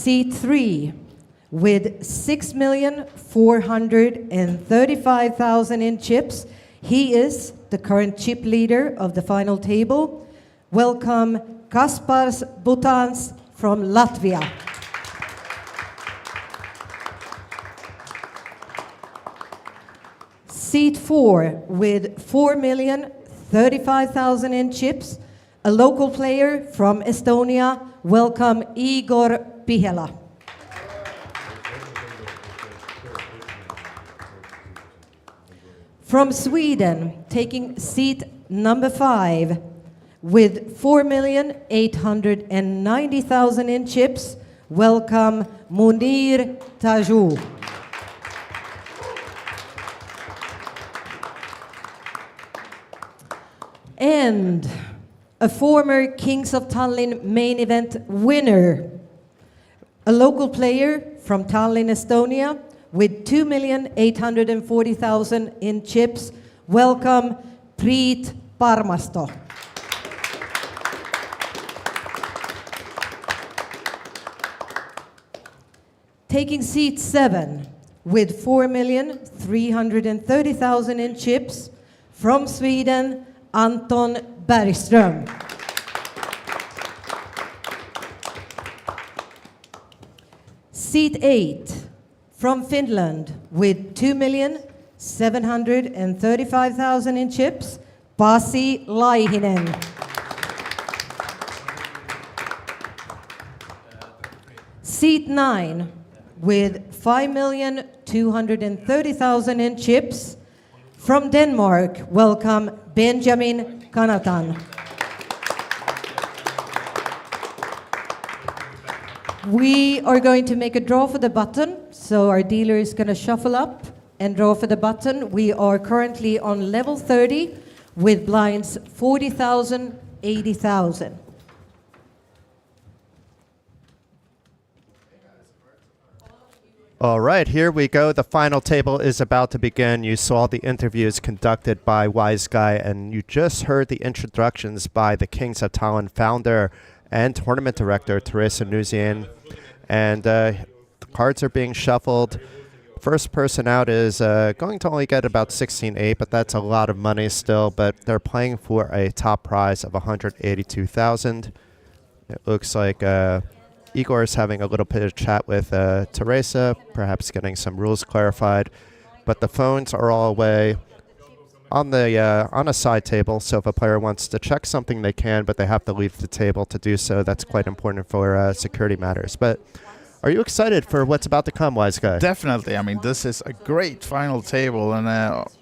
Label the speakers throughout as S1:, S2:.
S1: Seat 3 with 6,435,000 in chips. He is the current chip leader of the final table. Welcome Kaspars Butans from Latvia. Seat 4 with 4,035,000 in chips. A local player from Estonia. Welcome Igor Pihela. From Sweden, taking seat number 5 with 4,890,000 in chips. Welcome Monir Taju. And a former Kings of Tallinn main event winner, a local player from Tallinn, Estonia, with 2,840,000 in chips. Welcome, Priit Parmasto. Taking seat 7 with 4,330,000 in chips, from Sweden, Anton Bergström. Seat 8 from Finland with 2,735,000 in chips, Pasi Laihinen. Seat 9 with 5,230,000 in chips, from Denmark, welcome Benjamin Canatan. We are going to make a draw for the button, so our dealer is going to shuffle up and draw for the button. We are currently on level 30 with blinds 40,000, 80,000.
S2: All right, here we go. The final table is about to begin. You saw the interviews conducted by Wise Guy, and you just heard the introductions by the Kings of Tallinn founder and tournament director, Teresa Nuzian. And the cards are being shuffled. First person out is going to only get about 16.8, but that's a lot of money still. But they're playing for a top prize of 182,000. It looks like Igor is having a little bit of chat with Teresa, perhaps getting some rules clarified. But the phones are all away on the on a side table, so if a player wants to check something, they can, but they have to leave the table to do so. That's quite important for security matters. But are you excited for what's about to come, Wise Guy?
S3: Definitely. I mean, this is a great final table, and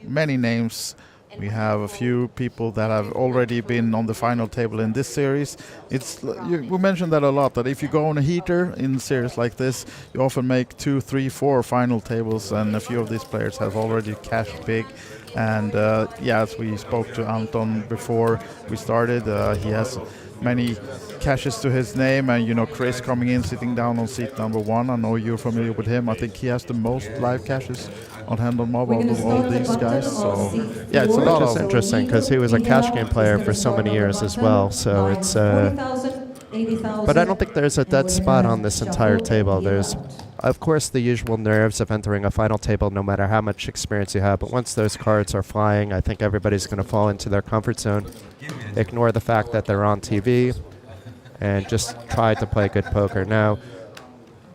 S3: many names. We have a few people that have already been on the final table in this series. We mentioned that a lot, that if you go on a heater in a series like this, you often make 2, 3, 4 final tables, and a few of these players have already cashed big. And as we spoke to Anton before we started, he has many cashes to his name, and Chris coming in, sitting down on seat number 1. I know you're familiar with him. I think he has the most live cashes on hand on mobile of all these guys. So
S2: yeah, it's a lot of interesting because he was a cash game player for so many years as well. So it's but I don't think there's a dead spot on this entire table. There's of course the usual nerves of entering a final table no matter how much experience you have, but once those cards are flying, I think everybody's going to fall into their comfort zone, ignore the fact that they're on TV, and just try to play good poker. Now,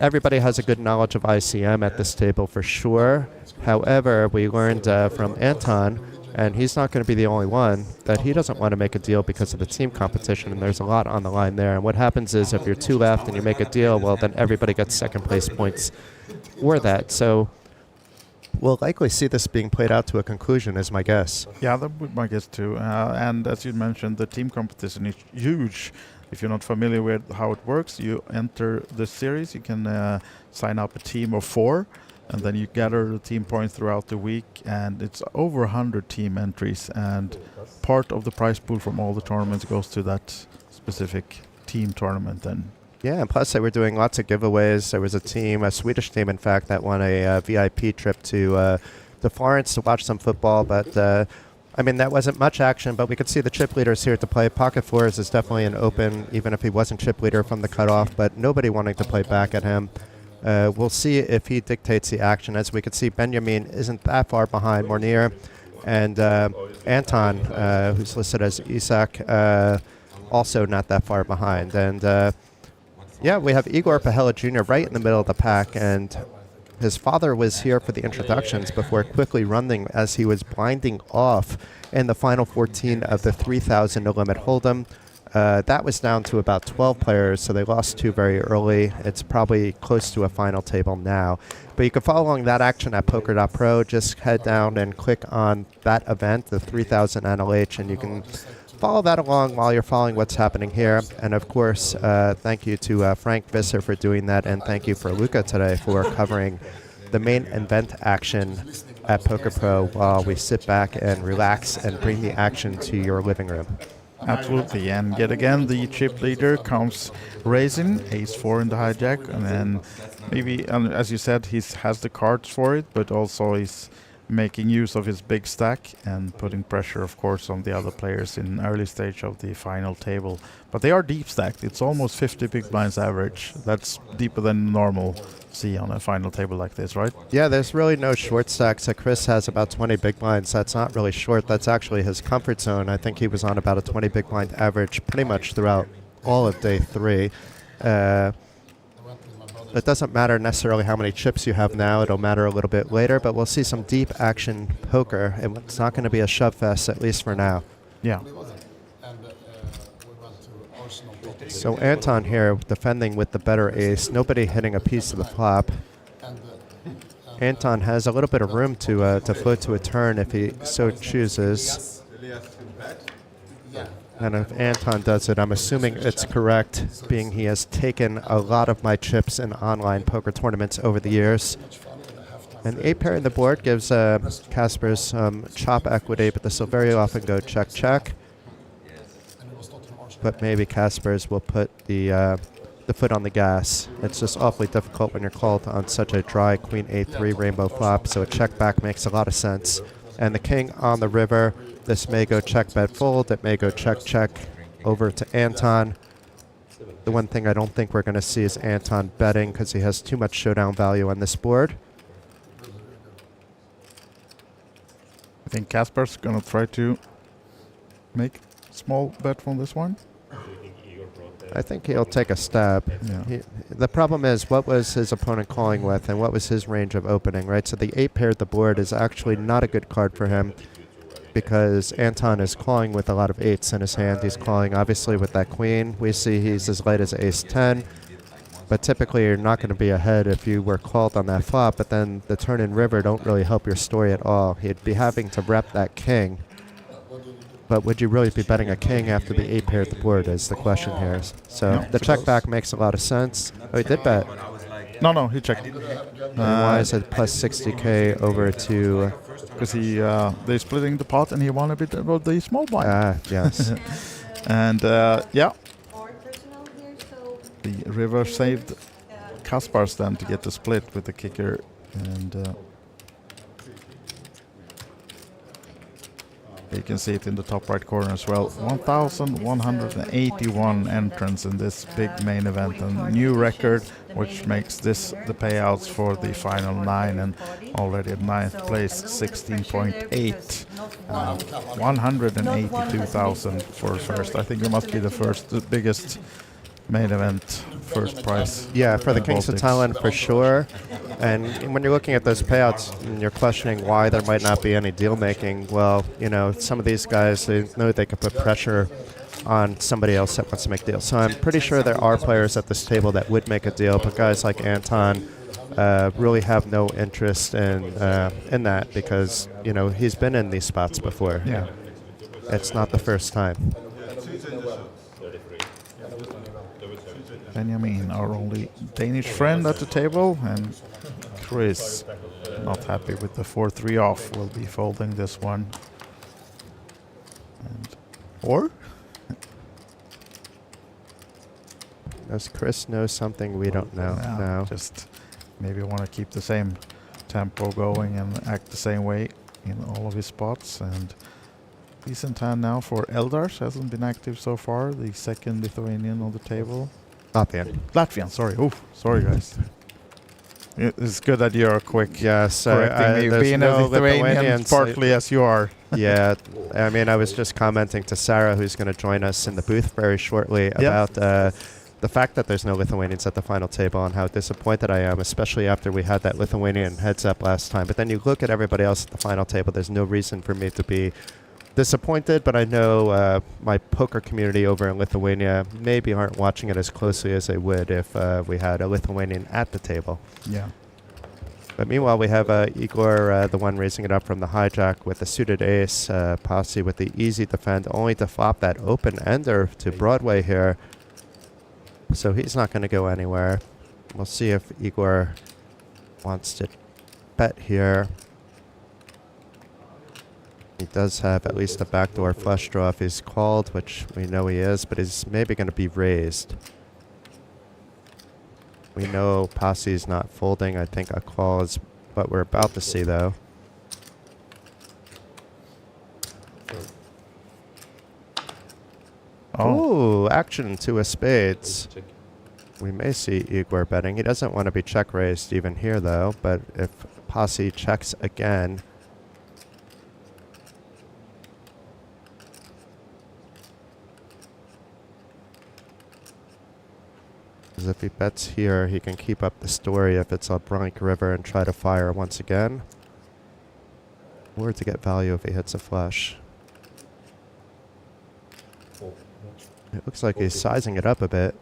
S2: everybody has a good knowledge of ICM at this table for sure. However, we learned from Anton, and he's not going to be the only one, that he doesn't want to make a deal because of the team competition, and there's a lot on the line there. And what happens is if you're 2 left and you make a deal, well, then everybody gets second place points for that. So we'll likely see this being played out to a conclusion, is my guess.
S3: Yeah, that would be my guess too. And as you mentioned, the team competition is huge. If you're not familiar with how it works, you enter the series, you can sign up a team of 4, and then you gather the team points throughout the week, and it's over 100 team entries, and part of the prize pool from all the tournaments goes to that specific team tournament. And
S2: yeah, and plus they were doing lots of giveaways. There was a Swedish team, in fact, that won a VIP trip to Florence to watch some football, but I mean, that wasn't much action, but we could see the chip leaders here to play. Pocket fours is definitely an open, even if he wasn't chip leader from the cutoff, but nobody wanting to play back at him. We'll see if he dictates the action. As we can see, Benjamin isn't that far behind Monir, and Anton, who's listed as Isaac, also not that far behind. And yeah, we have Igor Pihela Jr. right in the middle of the pack, and his father was here for the introductions before quickly running as he was blinding off in the final 14 of the 3,000 no limit hold'em. That was down to about 12 players, so they lost 2 very early. It's probably close to a final table now. But you can follow along that action at poker.pro. Just head down and click on that event, the 3000 NLH, and you can follow that along while you're following what's happening here. And of course, thank you to Frank Visser for doing that, and thank you for Luca today for covering the main event action at Poker Pro while we sit back and relax and bring the action to your living room.
S3: Absolutely, and yet again the chip leader comes raising ace-4 in the hijack, and then maybe, as you said, he has the cards for it, but also he's making use of his big stack and putting pressure, of course, on the other players in early stage of the final table. But they are deep stacked. It's almost 50 big blinds average. That's deeper than normal see on a final table like this, right?
S2: Yeah, there's really no short stacks. Chris has about 20 big blinds. That's not really short. That's actually his comfort zone. I think he was on about a 20 big blind average pretty much throughout all of day 3. It doesn't matter necessarily how many chips you have now. It'll matter a little bit later, but we'll see some deep action poker. It's not going to be a shove fest, at least for now.
S3: Yeah.
S2: So Anton here defending with the better ace. Nobody hitting a piece of the flop. Anton has a little bit of room to float to a turn if he so chooses. And if Anton does it, I'm assuming it's correct, being he has taken a lot of my chips in online poker tournaments over the years. And 8 pair in the board gives Casper some chop equity, but this will very often go check-check. But maybe Casper's will put the foot on the gas. It's just awfully difficult when you're called on such a dry Queen A3 rainbow flop, so a check back makes a lot of sense. And the king on the river. This may go check bet fold. It may go check check over to Anton. The one thing I don't think we're going to see is Anton betting because he has too much showdown value on this board.
S3: I think Casper's going to try to make small bet from this one.
S2: I think he'll take a stab.
S3: Yeah.
S2: The problem is, what was his opponent calling with and what was his range of opening, right? So the 8 paired the board is actually not a good card for him because Anton is calling with a lot of 8s in his hand. He's calling, obviously, with that queen. We see he's as light as ace-10, but typically you're not going to be ahead if you were called on that flop, but then the turn and river don't really help your story at all. He'd be having to rep that king. But would you really be betting a king after the 8 paired the board is the question here. So the check back makes a lot of sense. Oh, he did bet.
S3: No, he checked.
S2: Why is it plus 60K over to...
S3: Because they're splitting the pot and he won a bit about the small blind.
S2: Ah, yes.
S3: And yeah, the river saved Kaspar's then to get the split with the kicker. And you can see it in the top right corner as well. 1,181 entrants in this big main event, and new record, which makes this the payouts for the final 9, and already at 9th place, 16.8. 182,000 for first. I think it must be the biggest main event first prize.
S2: Yeah, for the Kings of Tallinn for sure. And when you're looking at those payouts and you're questioning why there might not be any deal making, well, you know, some of these guys, they know they can put pressure on somebody else that wants to make deals. So I'm pretty sure there are players at this table that would make a deal, but guys like Anton really have no interest in that because, you know, he's been in these spots before.
S3: Yeah.
S2: It's not the first time.
S3: Benjamin, our only Danish friend at the table, and Chris, not happy with the 4-3 off, will be folding this one. Or?
S2: Does Chris know something we don't know? No.
S3: Just maybe want to keep the same tempo going and act the same way in all of his spots. And Decent hand now for Eldars. Hasn't been active so far. The second Lithuanian on the table.
S2: Latvian.
S3: Latvian, sorry. Oh, sorry, guys. It's good that you're quick.
S2: Yeah, so
S3: Correcting me. Being a Lithuanian partly as you are.
S2: Yeah, I mean, I was just commenting to Sarah, who's going to join us in the booth very shortly, about the fact that there's no Lithuanians at the final table and how disappointed I am, especially after we had that Lithuanian heads up last time. But then you look at everybody else at the final table, there's no reason for me to be disappointed, but I know my poker community over in Lithuania maybe aren't watching it as closely as they would if we had a Lithuanian at the table.
S3: Yeah.
S2: But meanwhile, we have Igor, the one raising it up from the hijack with a suited ace, Pasi with the easy defend, only to flop that open ender to Broadway here. So he's not going to go anywhere. We'll see if Igor wants to bet here. He does have at least a backdoor flush draw if he's called, which we know he is, but he's maybe going to be raised. We know Pasi's not folding. I think a call is what we're about to see, though. Oh, action to a spades. We may see Igor betting. He doesn't want to be check raised even here, though, but if Pasi checks again, because if he bets here, he can keep up the story if it's a blank river and try to fire once again. Or to get value if he hits a flush. It looks like he's sizing it up a bit.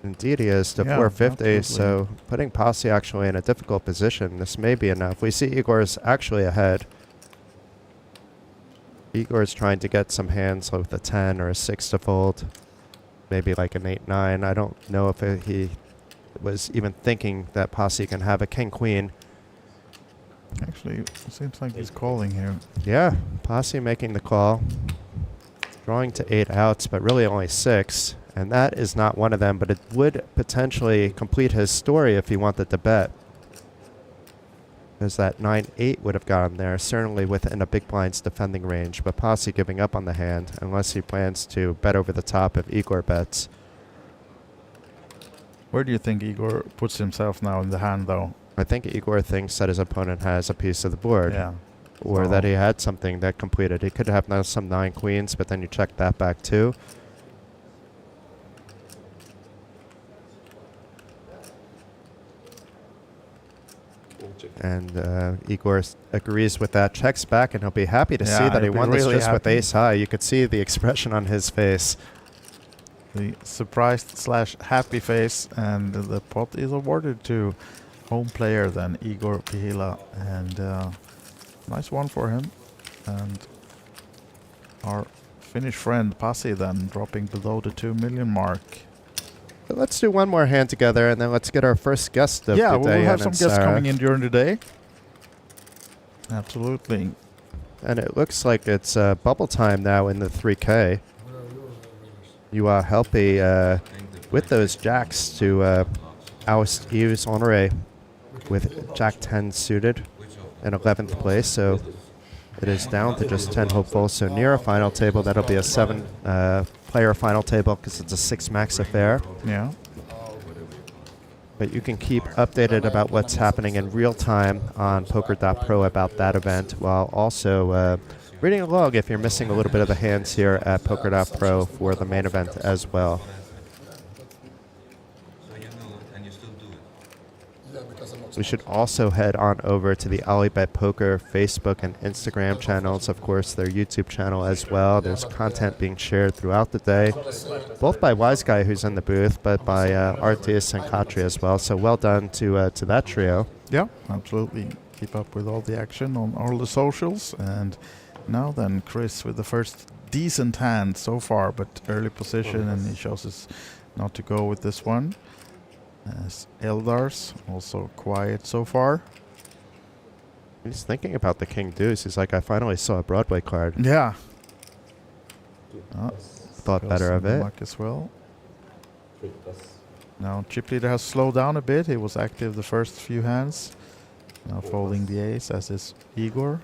S2: Indeed he is to 450, so putting Pasi actually in a difficult position. This may be enough. We see Igor's actually ahead. Igor's trying to get some hands with a 10 or a 6 to fold. Maybe like an 8-9. I don't know if he was even thinking that Pasi can have a king-queen.
S3: Actually, it seems like he's calling here.
S2: Yeah, Pasi making the call. Drawing to 8 outs, but really only 6. And that is not one of them, but it would potentially complete his story if he wanted to bet. Because that 9-8 would have gotten there, certainly within a big blind's defending range. But Pasi giving up on the hand, unless he plans to bet over the top if Igor bets.
S3: Where do you think Igor puts himself now in the hand, though?
S2: I think Igor thinks that his opponent has a piece of the board.
S3: Yeah.
S2: Or that he had something that completed. He could have now some 9 queens, but then you check that back too. And Igor agrees with that, checks back, and he'll be happy to see that he won this just with ace high. You could see the expression on his face.
S3: The surprised / happy face, and the pot is awarded to home player then, Igor Pihela. And nice one for him. And our Finnish friend Pasi then dropping below the 2 million mark.
S2: But let's do one more hand together, and then let's get our first guest of the day.
S3: Yeah, we'll have some guests coming in during the day. Absolutely.
S2: And it looks like it's bubble time now in the 3K. You are healthy with those jacks to oust Yves Honore with Jack 10 suited in 11th place. So it is down to just 10 hopefuls. So near a final table, that'll be a 7-player final table because it's a 6 max affair.
S3: Yeah.
S2: But you can keep updated about what's happening in real time on poker.pro about that event, while also reading a log if you're missing a little bit of the hands here at poker.pro for the main event as well. We should also head on over to the OlyBet Poker Facebook and Instagram channels, of course, their YouTube channel as well. There's content being shared throughout the day, both by Wise Guy, who's in the booth, but by Artis and Katri as well. So well done to that trio.
S3: Yeah, absolutely. Keep up with all the action on all the socials. And now then, Chris with the first decent hand so far, but early position, and he shows us not to go with this one. As Eldars, also quiet so far.
S2: He's thinking about the King Deuce. He's like, I finally saw a Broadway card.
S3: Yeah.
S2: Thought better of it.
S3: Luck as well. Now Chip Leader has slowed down a bit. He was active the first few hands. Now folding the ace, as is Igor.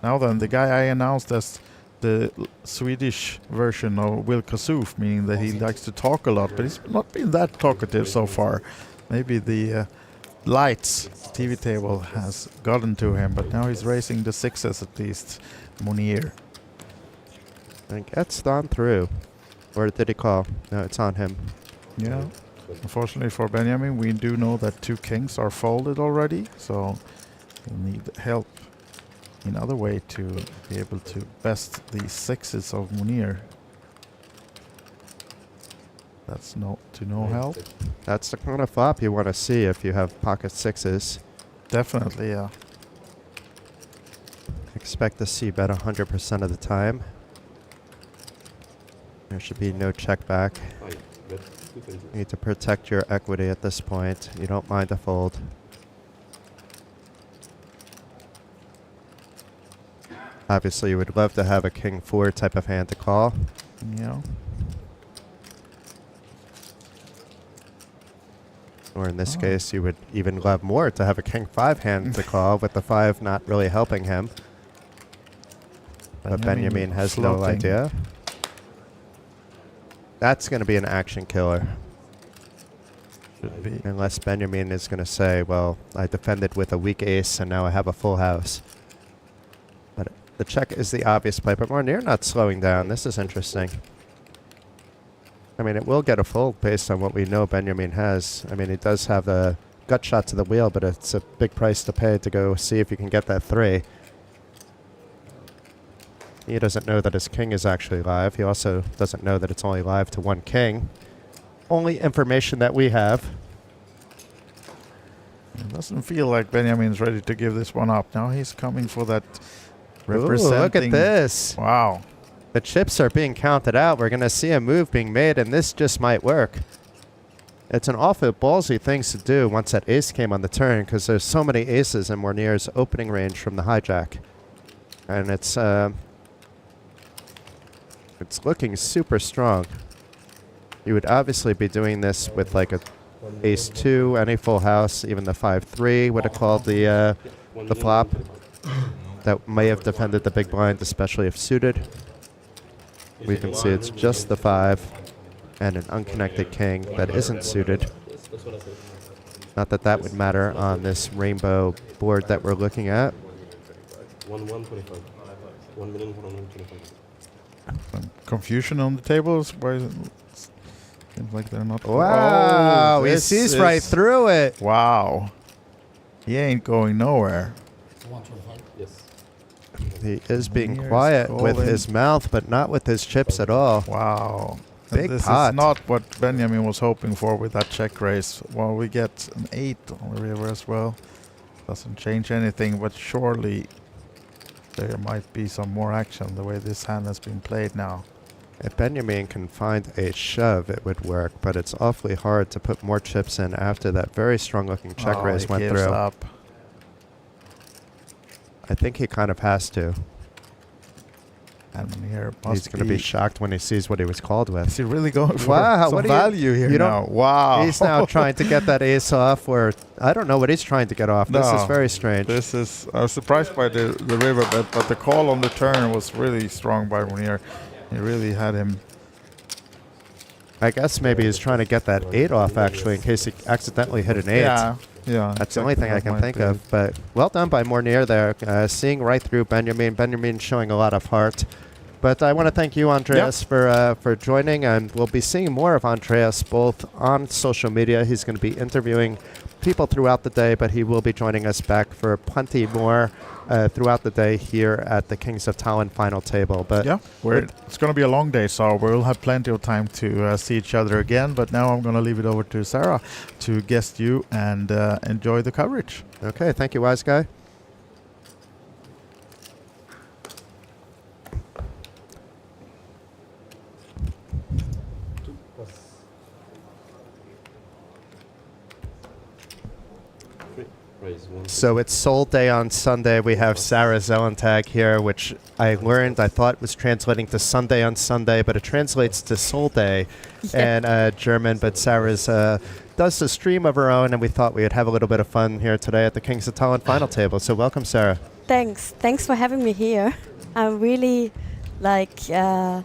S3: Now then, the guy I announced as the Swedish version of Will Kasoof, meaning that he likes to talk a lot, but he's not been that talkative so far. Maybe the lights TV table has gotten to him, but now he's raising the sixes at least. Monir.
S2: And gets on through. Or did he call? No, it's on him.
S3: Yeah. Unfortunately for Benjamin, we do know that 2 kings are folded already, so we need help in other way to be able to best the sixes of Monir. That's no help.
S2: That's the kind of flop you want to see if you have pocket sixes.
S3: Definitely, yeah.
S2: Expect to see bet 100% of the time. There should be no check back. You need to protect your equity at this point. You don't mind a fold. Obviously, you would love to have a king 4 type of hand to call.
S3: Yeah.
S2: Or in this case, you would even love more to have a king 5 hand to call with the 5 not really helping him. But Benjamin has no idea. That's going to be an action killer.
S3: Should be.
S2: Unless Benjamin is going to say, well, I defended with a weak ace and now I have a full house. But the check is the obvious play. But Monir not slowing down. This is interesting. I mean, it will get a fold based on what we know Benjamin has. I mean, he does have the gut shot to the wheel, but it's a big price to pay to go see if you can get that 3. He doesn't know that his king is actually live. He also doesn't know that it's only live to 1 king. Only information that we have.
S3: It doesn't feel like Benjamin's ready to give this one up. Now he's coming for that representing.
S2: Ooh, look at this.
S3: Wow.
S2: The chips are being counted out. We're going to see a move being made, and this just might work. It's an awful ballsy thing to do once that ace came on the turn, because there's so many aces in Monir's opening range from the hijack. And it's looking super strong. You would obviously be doing this with like a ace 2, any full house, even the 5-3 would have called the flop. That may have defended the big blind, especially if suited. We can see it's just the 5 and an unconnected king that isn't suited. Not that that would matter on this rainbow board that we're looking at.
S4: 1,125. 1,425.
S3: Some confusion on the tables. Why is it? Seems like they're not.
S2: Wow, he
S3: this
S2: sees
S3: is-
S2: right through it.
S3: Wow. He ain't going nowhere.
S4: Yes.
S2: He is being
S3: Monir is
S2: quiet with
S3: calling.
S2: his mouth, but not with his chips at all.
S3: Wow. And
S2: Big
S3: this
S2: pot.
S3: is not what Benjamin was hoping for with that check raise. Well, we get an 8 on the river as well. Doesn't change anything, but surely there might be some more action the way this hand has been played now.
S2: If Benjamin can find a shove, it would work, but it's awfully hard to put more chips in after that very strong-looking check raise
S3: he
S2: went
S3: gives
S2: through.
S3: up.
S2: I think he kind of has to.
S3: And here
S2: He's going to be shocked when he sees what he was called
S3: Is
S2: with.
S3: he really going for
S2: Wow,
S3: some
S2: what do you-
S3: value here
S2: you
S3: now?
S2: don't-
S3: Wow.
S2: He's now trying to get that ace off, or I don't know what he's trying to get off. This is
S3: No.
S2: very strange.
S3: This is, I was surprised by the river bet, but the call on the turn was really strong by Monir. He really had him.
S2: I guess maybe he's trying to get that 8 off, actually, in case he accidentally hit an 8.
S3: Yeah.
S2: That's the only thing I can think of. But well done by Monir there, seeing right through Benjamin. Benjamin showing a lot of heart. But I want to thank you, Andreas, for joining. And we'll be seeing more of Andreas both on social media. He's going to be interviewing people throughout the day, but he will be joining us back for plenty more throughout the day here at the Kings of Tallinn final table. But
S3: Yeah, it's going to be a long day, so we'll have plenty of time to see each other again. But now I'm going to leave it over to Sarah to guest you and enjoy the coverage.
S2: okay, thank you, Wise Guy.
S4: Raise 1.
S2: So it's Soul Day on Sunday. We have Sarah Zellentag here, which I learned I thought was translating to Sunday on Sunday, but it translates to Soul Day in German. But Sarah's does a stream of her own, and we thought we would have a little bit of fun here today at the Kings of Tallinn final table. So welcome, Sarah.
S5: Thanks for having me here. I'm really I'm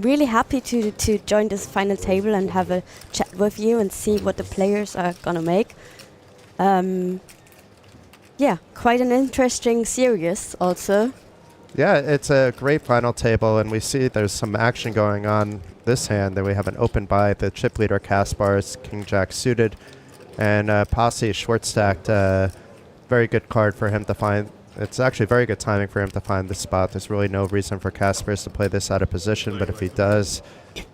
S5: really happy to join this final table and have a chat with you and see what the players are gonna make. Quite an interesting series also.
S2: Yeah, it's a great final table, and we see there's some action going on this hand. Then we have an open by the chip leader Kaspar's King Jack suited, and Pasi short stacked. Very good card for him to find. It's actually very good timing for him to find the spot. There's really no reason for Kaspar's to play this out of position, but if he does,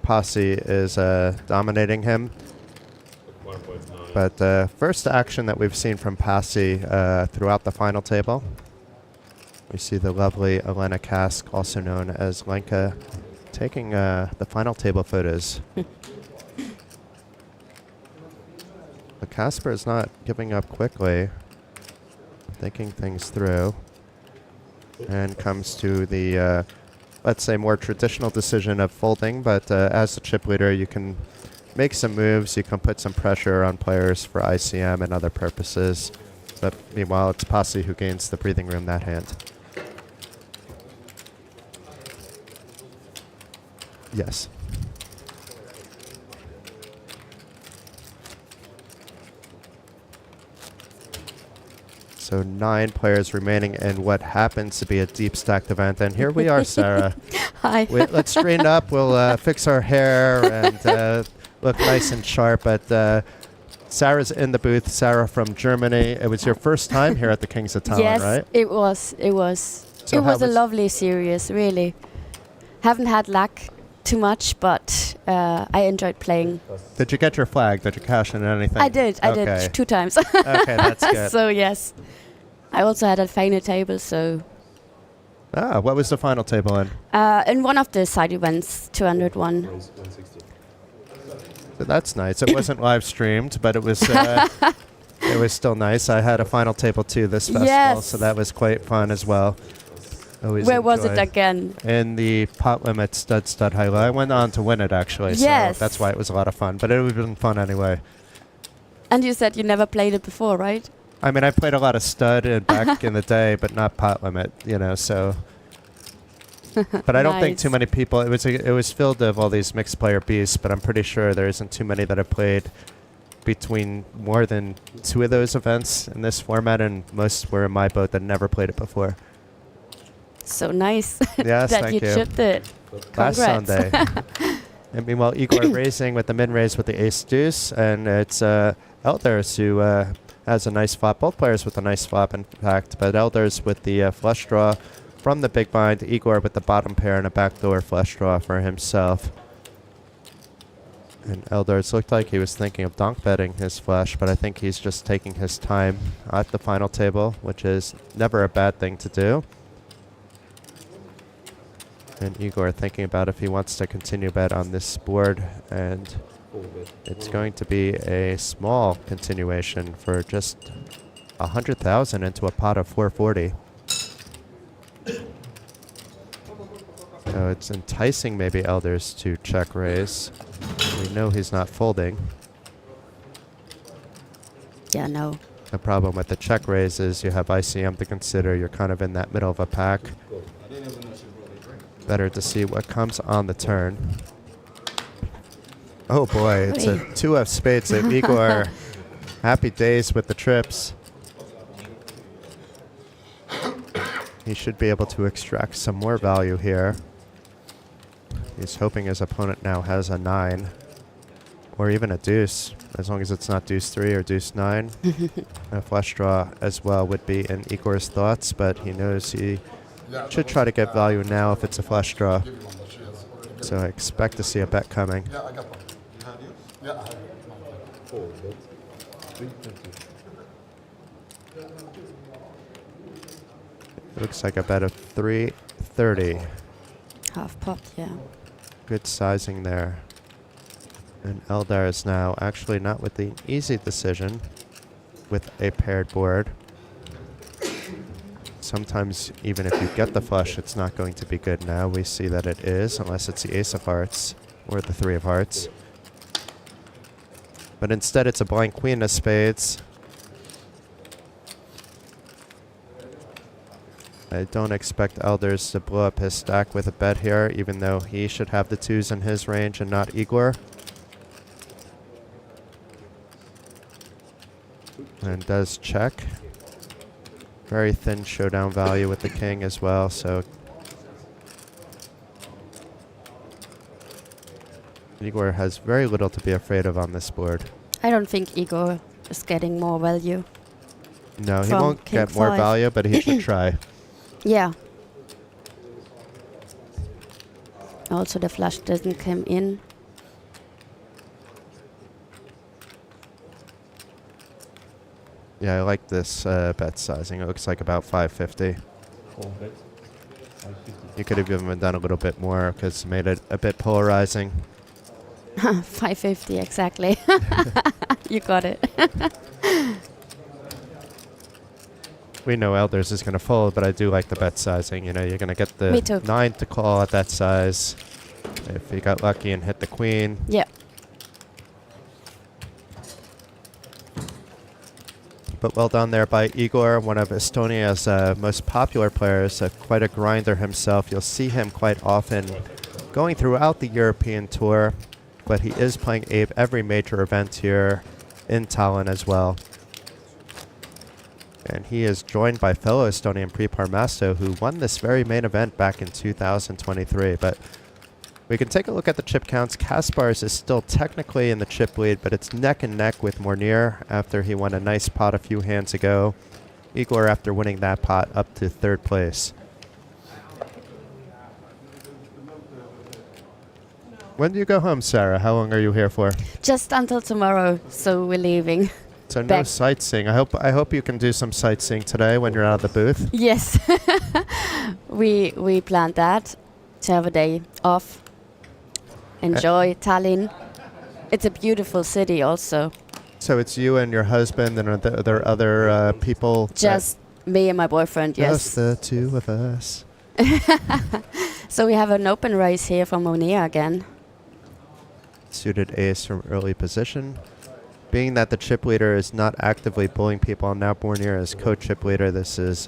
S2: Pasi is dominating him. But first action that we've seen from Pasi throughout the final table. We see the lovely Elena Kask, also known as Lenka, taking the final table photos. But Kasper is not giving up quickly, thinking things through, and comes to the, let's say, more traditional decision of folding. But as the chip leader, you can make some moves, you can put some pressure on players for ICM and other purposes. But meanwhile, it's Pasi who gains the breathing room that hand. Yes. So 9 players remaining in what happens to be a deep stacked event. And here we are, Sarah.
S5: Hi.
S2: Let's straighten up. We'll fix our hair and look nice and sharp. But Sarah's in the booth. Sarah from Germany. It was your first time here at the Kings of Tallinn,
S5: Yes,
S2: right?
S5: it was. It was.
S2: So
S5: It
S2: how
S5: was a
S2: was-
S5: lovely series, really. Haven't had luck too much, but I enjoyed playing.
S2: Did you get your flag? Did you cash in anything?
S5: I did
S2: Okay.
S5: 2 times.
S2: Okay, that's good.
S5: So yes. I also had a final table, so
S2: What was the final table in?
S5: in one of the side events, 201.
S4: Raise 160.
S2: So that's nice. It wasn't live streamed, but it was it was still nice. I had a final table too this festival,
S5: Yes.
S2: so that was quite fun as well. Always
S5: Where was it
S2: enjoy.
S5: again?
S2: In the pot limit stud high low. I went on to win it actually,
S5: Yes.
S2: so that's why it was a lot of fun. But it would have been fun anyway.
S5: And you said you never played it before, right?
S2: I mean, I played a lot of stud back in the day, but not pot limit, so. But I don't think too
S5: Nice.
S2: many people. It was filled with all these mixed player beasts, but I'm pretty sure there isn't too many that have played between more than 2 of those events in this format, and most were in my boat that never played it before.
S5: So nice
S2: Yes,
S5: that
S2: thank
S5: you
S2: you.
S5: chipped it.
S2: Last
S5: Congrats.
S2: Sunday. And meanwhile, Igor raising with the min raise with the ace deuce, and it's Eldars who has a nice flop. Both players with a nice flop, in fact, but Eldars with the flush draw from the big blind. Igor with the bottom pair and a backdoor flush draw for himself. And Eldars looked like he was thinking of donk betting his flush, but I think he's just taking his time at the final table, which is never a bad thing to do. And Igor thinking about if he wants to continue bet on this board, and it's going to be a small continuation for just 100,000 into a pot of 440. So it's enticing maybe Eldars to check raise. We know he's not folding.
S5: Yeah, no.
S2: The problem with the check raise is you have ICM to consider. You're kind of in that middle of a pack. Better to see what comes on the turn. Oh boy, it's a 2 of spades. So Igor, happy days with the trips. He should be able to extract some more value here. He's hoping his opponent now has a 9. Or even a deuce, as long as it's not deuce 3 or deuce 9. A flush draw as well would be in Igor's thoughts, but he knows he should try to get value now if it's a flush draw. So I expect to see a bet coming. Looks like a bet of 330.
S5: Half pot, yeah.
S2: Good sizing there. And Eldars now actually not with the easy decision with a paired board. Sometimes even if you get the flush, it's not going to be good now. We see that it is, unless it's the ace of hearts or the 3 of hearts. But instead it's a blind queen of spades. I don't expect Eldars to blow up his stack with a bet here, even though he should have the 2s in his range and not Igor. And does check. Very thin showdown value with the king as well, so Igor has very little to be afraid of on this board.
S5: I don't think Igor is getting more value.
S2: No, he
S5: From
S2: won't
S5: king
S2: get more
S5: 5.
S2: value, but he should try.
S5: Yeah. Also, the flush doesn't come in.
S2: Yeah, I like this bet sizing. It looks like about 550.
S4: Call bet. 550.
S2: You could have even done a little bit more because it made it a bit polarizing.
S5: 550 exactly. You got it.
S2: We know Eldars is going to fold, but I do like the bet sizing. You know, you're going to get
S5: Me too.
S2: the 9 to call at that size. If you got lucky and hit the queen.
S5: Yeah.
S2: But well done there by Igor, one of Estonia's most popular players, quite a grinder himself. You'll see him quite often going throughout the European tour, but he is playing every major event here in Tallinn as well. And he is joined by fellow Estonian Priit Parmasto, who won this very main event back in 2023. But we can take a look at the chip counts. Kaspars is still technically in the chip lead, but it's neck and neck with Monir after he won a nice pot a few hands ago. Igor, after winning that pot, up to 3rd place. When do you go home, Sarah? How long are you here for?
S5: Just until tomorrow, so we're leaving.
S2: So no
S5: Back.
S2: sightseeing. I hope you can do some sightseeing today when you're out of the booth.
S5: Yes. we planned that to have a day off. Enjoy Tallinn. It's a beautiful city also.
S2: So it's you and your husband, and are there other people?
S5: Just me and my boyfriend, yes.
S2: Just the two of us.
S5: So we have an open race here from Monir again.
S2: Suited ace from early position. Being that the chip leader is not actively bullying people, and now Monir is co-chip leader, this is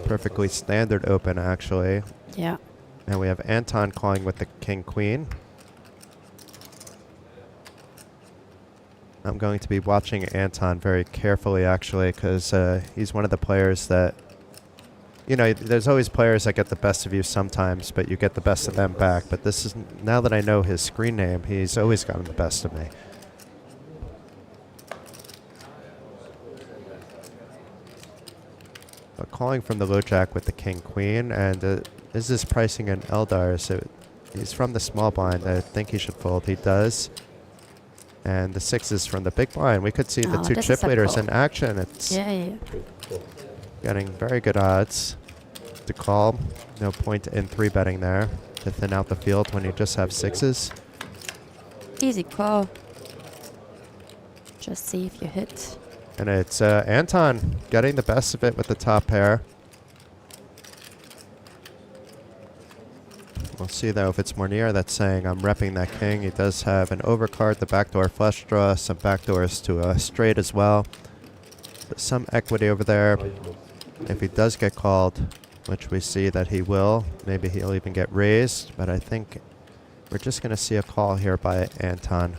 S2: perfectly standard open, actually.
S5: Yeah.
S2: And we have Anton calling with the king-queen. I'm going to be watching Anton very carefully, actually, because he's one of the players that, you know, there's always players that get the best of you sometimes, but you get the best of them back. But this is, now that I know his screen name, he's always gotten the best of me. But calling from the low jack with the king-queen, and is this pricing an Eldars? So he's from the small blind. I think he should fold. He does. And the 6 is from the big blind. We could see the two
S5: this
S2: chip
S5: is a
S2: leaders
S5: call.
S2: in action. It's
S5: Yeah.
S2: getting very good odds to call. No point in 3-betting there to thin out the field when you just have 6s.
S5: Easy call. Just see if you hit.
S2: And it's Anton getting the best of it with the top pair. We'll see, though, if it's Monir that's saying, I'm repping that king. He does have an overcard, the backdoor flush draw, some backdoors to a straight as well. But some equity over there. If he does get called, which we see that he will, maybe he'll even get raised. But I think we're just going to see a call here by Anton.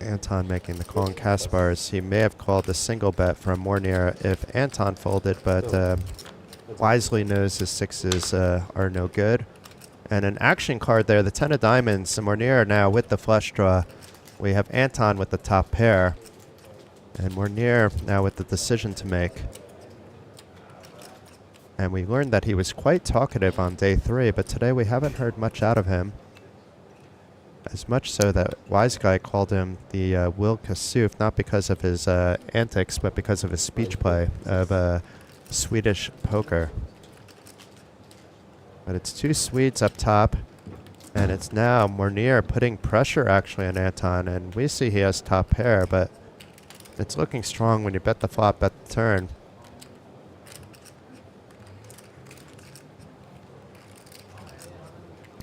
S2: Anton making the call on Kaspars. He may have called a single bet from Monir if Anton folded, but wisely knows his 6s are no good. And an action card there, the 10 of diamonds. And Monir now with the flush draw. We have Anton with the top pair. And Monir now with the decision to make. And we learned that he was quite talkative on day 3, but today we haven't heard much out of him. As much so that Wise Guy called him the Will Kasuf, not because of his antics, but because of his speech play of Swedish poker. But it's 2 Swedes up top, and it's now Monir putting pressure actually on Anton, and we see he has top pair, but it's looking strong when you bet the flop, bet the turn.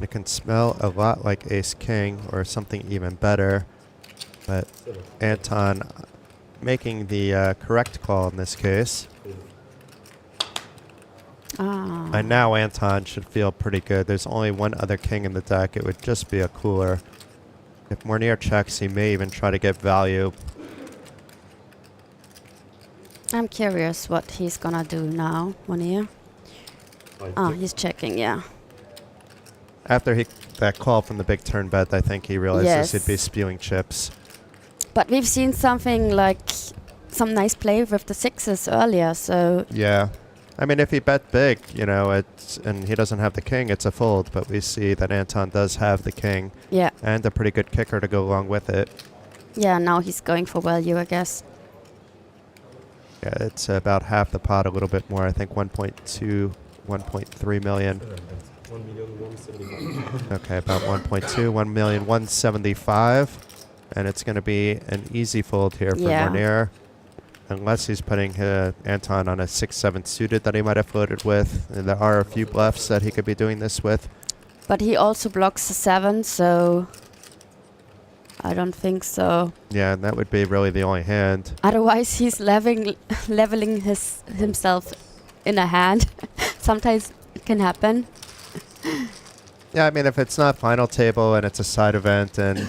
S2: It can smell a lot like ace-king or something even better. But Anton making the correct call in this case. And now Anton should feel pretty good. There's only one other king in the deck. It would just be a cooler. If Monir checks, he may even try to get value.
S5: I'm curious what he's gonna do now, Monir. He's checking, yeah.
S2: After that call from the big turn bet, I think he realizes
S5: Yes.
S2: he'd be spewing chips.
S5: But we've seen something like some nice play with the sixes earlier, so
S2: Yeah. I mean, if he bet big, you know, and he doesn't have the king, it's a fold. But we see that Anton does have the king
S5: yeah.
S2: and a pretty good kicker to go along with it.
S5: Yeah, now he's going for value, I guess.
S2: Yeah, it's about half the pot, a little bit more. I think 1.2, 1.3 million.
S4: 1,175,000.
S2: Okay, about 1.2, 1,175,000. And it's going to be an easy fold here for
S5: Yeah.
S2: Monir. Unless he's putting Anton on a 6-7 suited that he might have floated with. And there are a few bluffs that he could be doing this with.
S5: But he also blocks the 7, so I don't think so.
S2: Yeah, and that would be really the only hand.
S5: Otherwise, he's leveling himself in a hand. Sometimes it can happen.
S2: Yeah, I mean, if it's not final table and it's a side event and,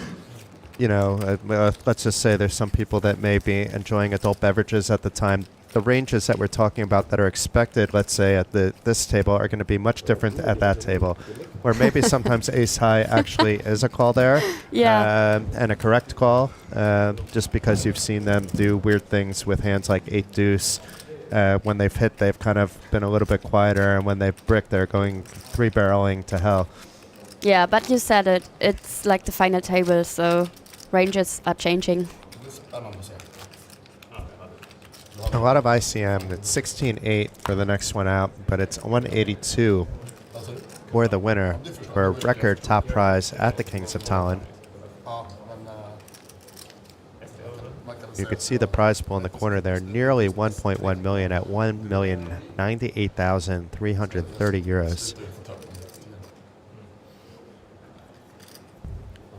S2: you know, let's just say there's some people that may be enjoying adult beverages at the time. The ranges that we're talking about that are expected, let's say, at this table are going to be much different at that table. Or maybe sometimes ace high actually is a call there.
S5: Yeah.
S2: And a correct call, just because you've seen them do weird things with hands like 8 deuce. When they've hit, they've kind of been a little bit quieter, and when they've bricked, they're going 3-barreling to hell.
S5: Yeah, but you said it. It's like the final table, so ranges are changing.
S2: A lot of ICM. It's 16-8 for the next one out, but it's 182 for the winner for a record top prize at the Kings of Tallinn. You can see the prize pool in the corner there, nearly 1.1 million at 1,098,330 euros.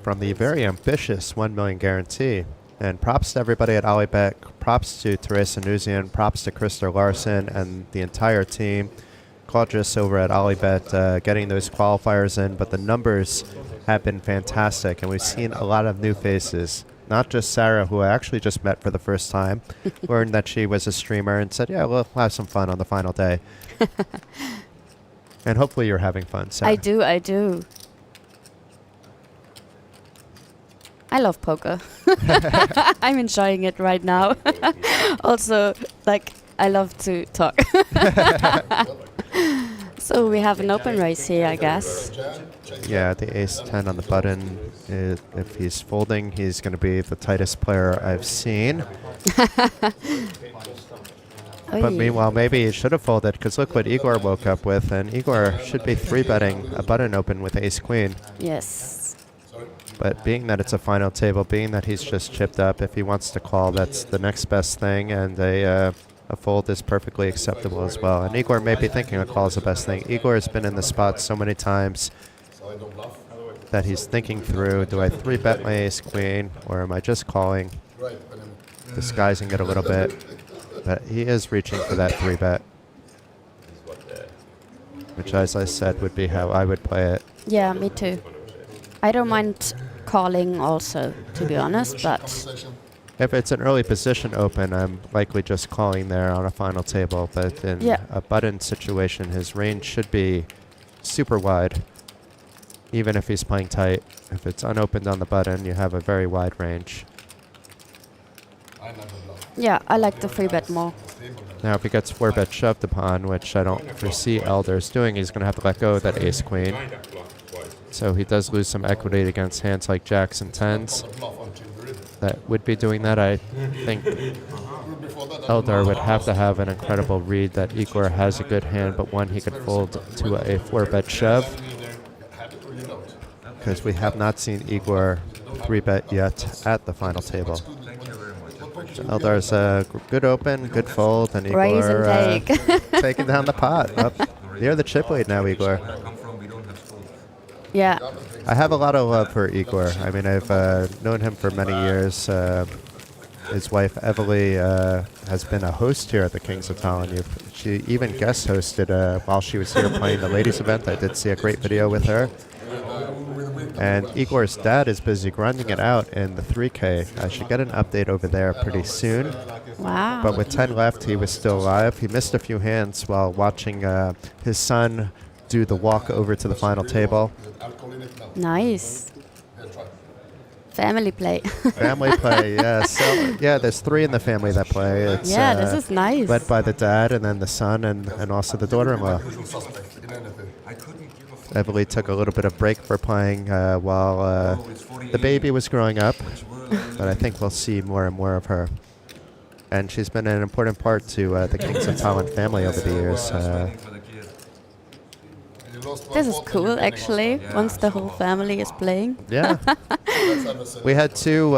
S2: From the very ambitious 1 million guarantee. And props to everybody at OlyBet, props to Teresa Nuzian, props to Krista Larson and the entire team. Gorgeous over at OlyBet getting those qualifiers in, but the numbers have been fantastic, and we've seen a lot of new faces. Not just Sarah, who I actually just met for the first time, learned that she was a streamer and said, yeah, we'll have some fun on the final day. And hopefully you're having fun, Sarah.
S5: I do. I love poker. I'm enjoying it right now. Also, like, I love to talk. So we have an open race here, I guess.
S2: Yeah, the ace-10 on the button. If he's folding, he's going to be the tightest player I've seen. But meanwhile, maybe he should have folded, because look what Igor woke up with. And Igor should be 3-betting a button open with ace-queen.
S5: Yes.
S2: But being that it's a final table, being that he's just chipped up, if he wants to call, that's the next best thing. And a fold is perfectly acceptable as well. And Igor may be thinking a call is the best thing. Igor has been in the spot so many times that he's thinking through, do I 3-bet my ace-queen, or am I just calling, disguising it a little bit? But he is reaching for that 3-bet, which, as I said, would be how I would play it.
S5: Yeah, me too. I don't mind calling also, to be honest, but
S2: If it's an early position open, I'm likely just calling there on a final table. But in a button situation, his range should be super wide, even if he's playing tight. If it's unopened on the button, you have a very wide range.
S5: yeah, I like the 3-bet more.
S2: Now, if he gets 4-bet shoved upon, which I don't foresee Eldars doing, he's going to have to let go of that ace-queen. So he does lose some equity against hands like jacks and tens. That would be doing that. I think Eldar would have to have an incredible read that Igor has a good hand, but one he could fold to a 4-bet shove. Because we have not seen Igor 3-bet yet at the final table. So Eldar's a good open, good fold, and Igor
S5: Raise and take.
S2: taking down the pot. Up near the chip lead now, Igor.
S5: Yeah.
S2: I have a lot of love for Igor. I mean, I've known him for many years. His wife, Evely, has been a host here at the Kings of Tallinn. She even guest hosted while she was here playing the ladies event. I did see a great video with her. And Igor's dad is busy grinding it out in the 3K. I should get an update over there pretty soon.
S5: Wow.
S2: But with 10 left, he was still alive. He missed a few hands while watching his son do the walk over to the final table.
S5: Nice. Family play.
S2: Family play, yeah. So, yeah, there's 3 in the family that play. It's,
S5: Yeah, this is nice.
S2: led by the dad and then the son and also the daughter-in-law. Evely took a little bit of break for playing while the baby was growing up, but I think we'll see more and more of her. And she's been an important part to the Kings of Tallinn family over the years.
S5: This is cool, actually, once the whole family is playing.
S2: Yeah. We had 2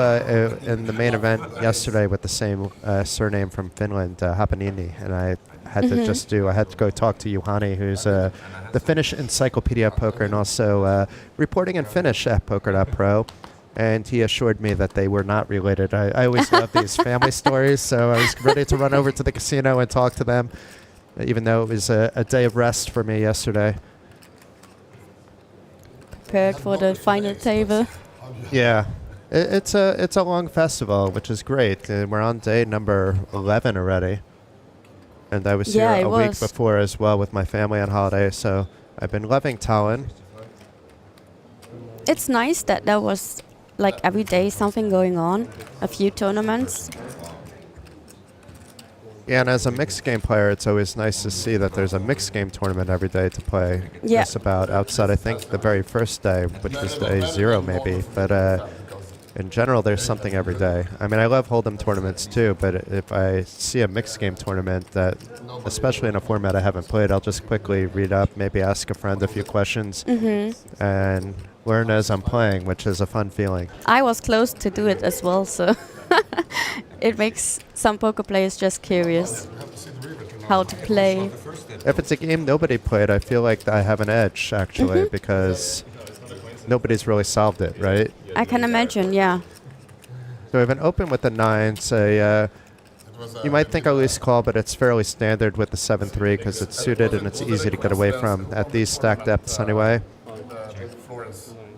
S2: in the main event yesterday with the same surname from Finland, Hapanini, and I had to go talk to Juhani, who's the Finnish Encyclopedia of Poker and also reporting in Finnish at Poker.pro. And he assured me that they were not related. I always love these family stories, so I was ready to run over to the casino and talk to them, even though it was a day of rest for me yesterday.
S5: Prepared for the final table.
S2: Yeah. It's a long festival, which is great. We're on day number 11 already. And I was here a week before as well with my family on holiday, so I've been loving Tallinn.
S5: It's nice that there was like every day something going on, a few tournaments.
S2: Yeah, and as a mixed game player, it's always nice to see that there's a mixed game tournament every day to play.
S5: Yeah.
S2: Just about outside, I think, the very first day, which was day 0 maybe. But in general, there's something every day. I mean, I love Hold'em tournaments too, but if I see a mixed game tournament that, especially in a format I haven't played, I'll just quickly read up, maybe ask a friend a few questions, and learn as I'm playing, which is a fun feeling.
S5: I was close to do it as well, so it makes some poker players just curious how to play.
S2: If it's a game nobody played, I feel like I have an edge, actually, because nobody's really solved it, right?
S5: I can imagine, yeah.
S2: So we have an open with the 9s. You might think a loose call, but it's fairly standard with the 7-3 because it's suited and it's easy to get away from at these stack depths anyway.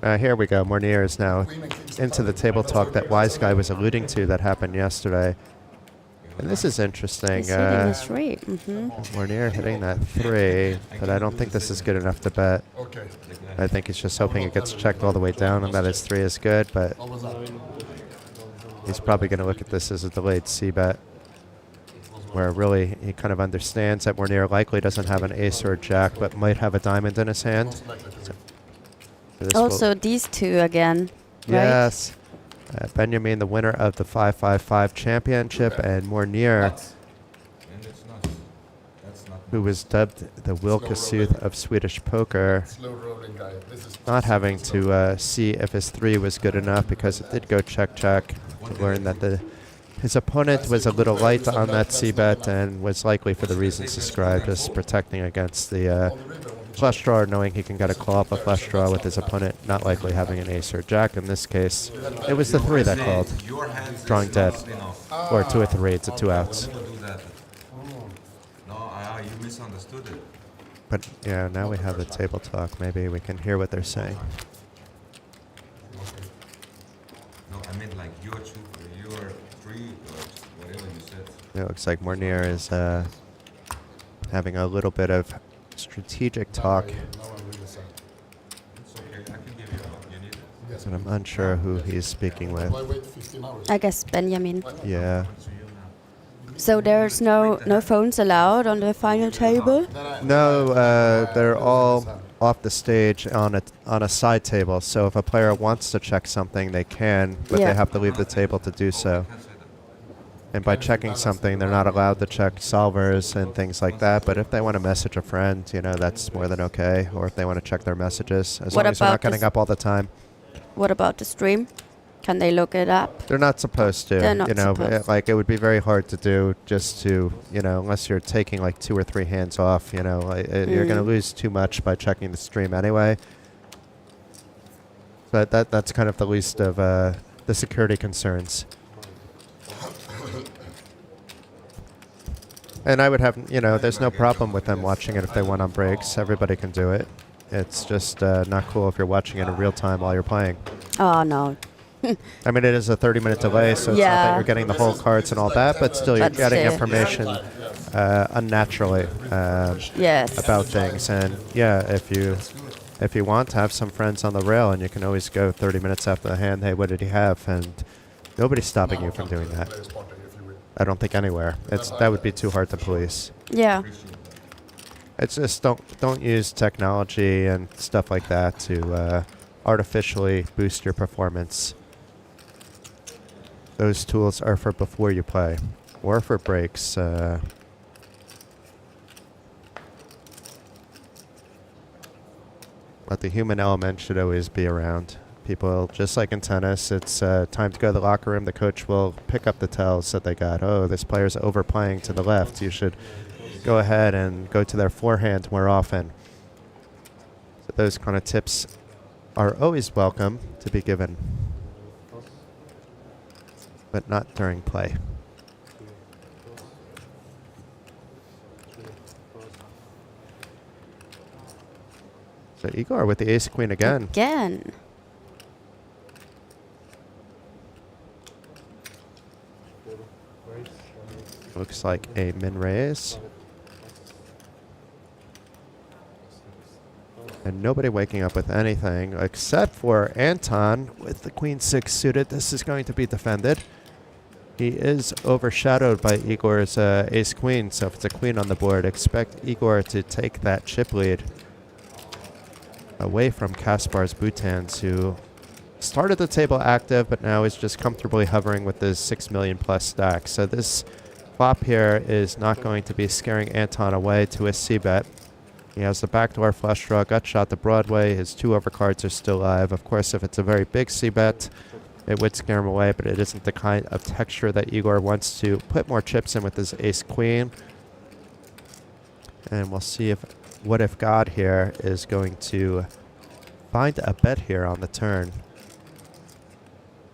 S2: Here we go. Monir is now into the table talk that Wise Guy was alluding to that happened yesterday. And this is interesting.
S5: He's hitting the 3.
S2: Monir hitting that 3, but I don't think this is good enough to bet. I think he's just hoping it gets checked all the way down and that his 3 is good, but he's probably going to look at this as a delayed C-bet, where really he kind of understands that Monir likely doesn't have an ace or a jack, but might have a diamond in his hand. So
S5: also, these 2 again, right?
S2: Yes. Benjamin, the winner of the 555 championship, and Monir, who was dubbed the Wilkesooth of Swedish poker, not having to see if his 3 was good enough because it did go check-check. To learn that his opponent was a little light on that C-bet and was likely for the reasons described as protecting against the flush draw, knowing he can get a call up a flush draw with his opponent not likely having an ace or jack. In this case, it was the 3 that called, drawing dead. Or 2 or 3, it's a 2 outs.
S6: You misunderstood it.
S2: But yeah, now we have the table talk. Maybe we can hear what they're saying.
S6: No, I meant like your 3 or whatever you said.
S2: It looks like Monir is having a little bit of strategic talk.
S6: It's okay, I can give you what you need.
S2: But I'm unsure who he's speaking with.
S5: I guess Benjamin.
S2: Yeah.
S5: So there's no phones allowed on the final table?
S2: No, they're all off the stage on a side table. So if a player wants to check something, they can, but they have to leave the table to do so. And by checking something, they're not allowed to check solvers and things like that. But if they want to message a friend, that's more than okay. Or if they want to check their messages, as long as they're not getting up all the time.
S5: What about the stream? Can they look it up?
S2: They're not supposed to.
S5: They're not supposed.
S2: Like it would be very hard to do just to, unless you're taking like 2 or 3 hands off, you're going to lose too much by checking the stream anyway. But that's kind of the least of the security concerns. And I would have, you know, there's no problem with them watching it if they want on breaks. Everybody can do it. It's just not cool if you're watching it in real time while you're playing.
S5: Oh, no.
S2: I mean, it is a 30-minute delay, so it's not that
S5: Yeah.
S2: you're getting the whole cards and all that, but still you're
S5: But
S2: getting
S5: still.
S2: information unnaturally
S5: Yes.
S2: about things. And yeah, if you want to have some friends on the rail, and you can always go 30 minutes after the hand, hey, what did he have? And nobody's stopping you from doing that. I don't think anywhere. That would be too hard to police.
S5: Yeah.
S2: It's just don't use technology and stuff like that to artificially boost your performance. Those tools are for before you play, or for breaks. But the human element should always be around. People, just like in tennis, it's time to go to the locker room. The coach will pick up the tells that they got. Oh, this player's overplaying to the left. You should go ahead and go to their forehand more often. So those kind of tips are always welcome to be given, but not during play. So Igor with the ace-queen again.
S5: Again.
S2: Looks like a min-raise. And nobody waking up with anything except for Anton with the queen-6 suited. This is going to be defended. He is overshadowed by Igor's ace-queen, so if it's a queen on the board, expect Igor to take that chip lead away from Kaspar's Bhutans, who started the table active, but now is just comfortably hovering with his 6 million plus stack. So this flop here is not going to be scaring Anton away to a c-bet. He has the backdoor flush draw, gut shot to Broadway. His 2 overcards are still live. Of course, if it's a very big c-bet, it would scare him away, but it isn't the kind of texture that Igor wants to put more chips in with his ace-queen. And we'll see if What If God here is going to find a bet here on the turn.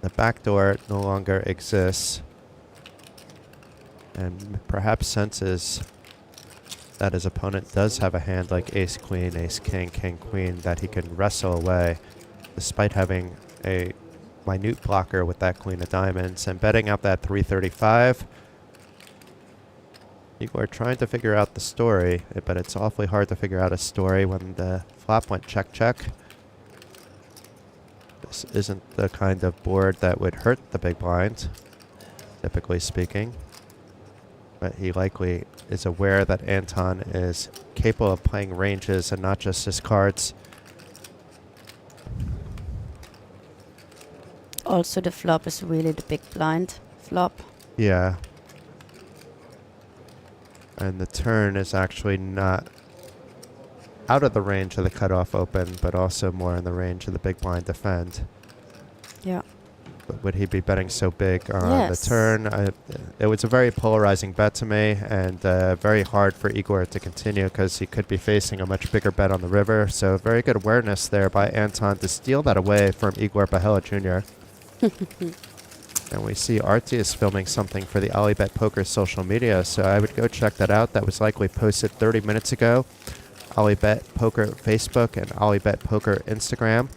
S2: The backdoor no longer exists, and perhaps senses that his opponent does have a hand like ace-queen, ace-king, king-queen that he can wrestle away, despite having a minute blocker with that queen of diamonds. And betting out that 335. Igor trying to figure out the story, but it's awfully hard to figure out a story when the flop went check-check. This isn't the kind of board that would hurt the big blind, typically speaking. But he likely is aware that Anton is capable of playing ranges and not just his cards.
S5: Also, the flop is really the big blind flop.
S2: Yeah. And the turn is actually not out of the range of the cutoff open, but also more in the range of the big blind defend.
S5: Yeah.
S2: But would he be betting so big on
S5: Yes.
S2: the turn? It was a very polarizing bet to me, and very hard for Igor to continue because he could be facing a much bigger bet on the river. So very good awareness there by Anton to steal that away from Igor Pihela Jr. And we see Artie is filming something for the OlyBet Poker social media, so I would go check that out. That was likely posted 30 minutes ago. OlyBet Poker Facebook and OlyBet Poker Instagram.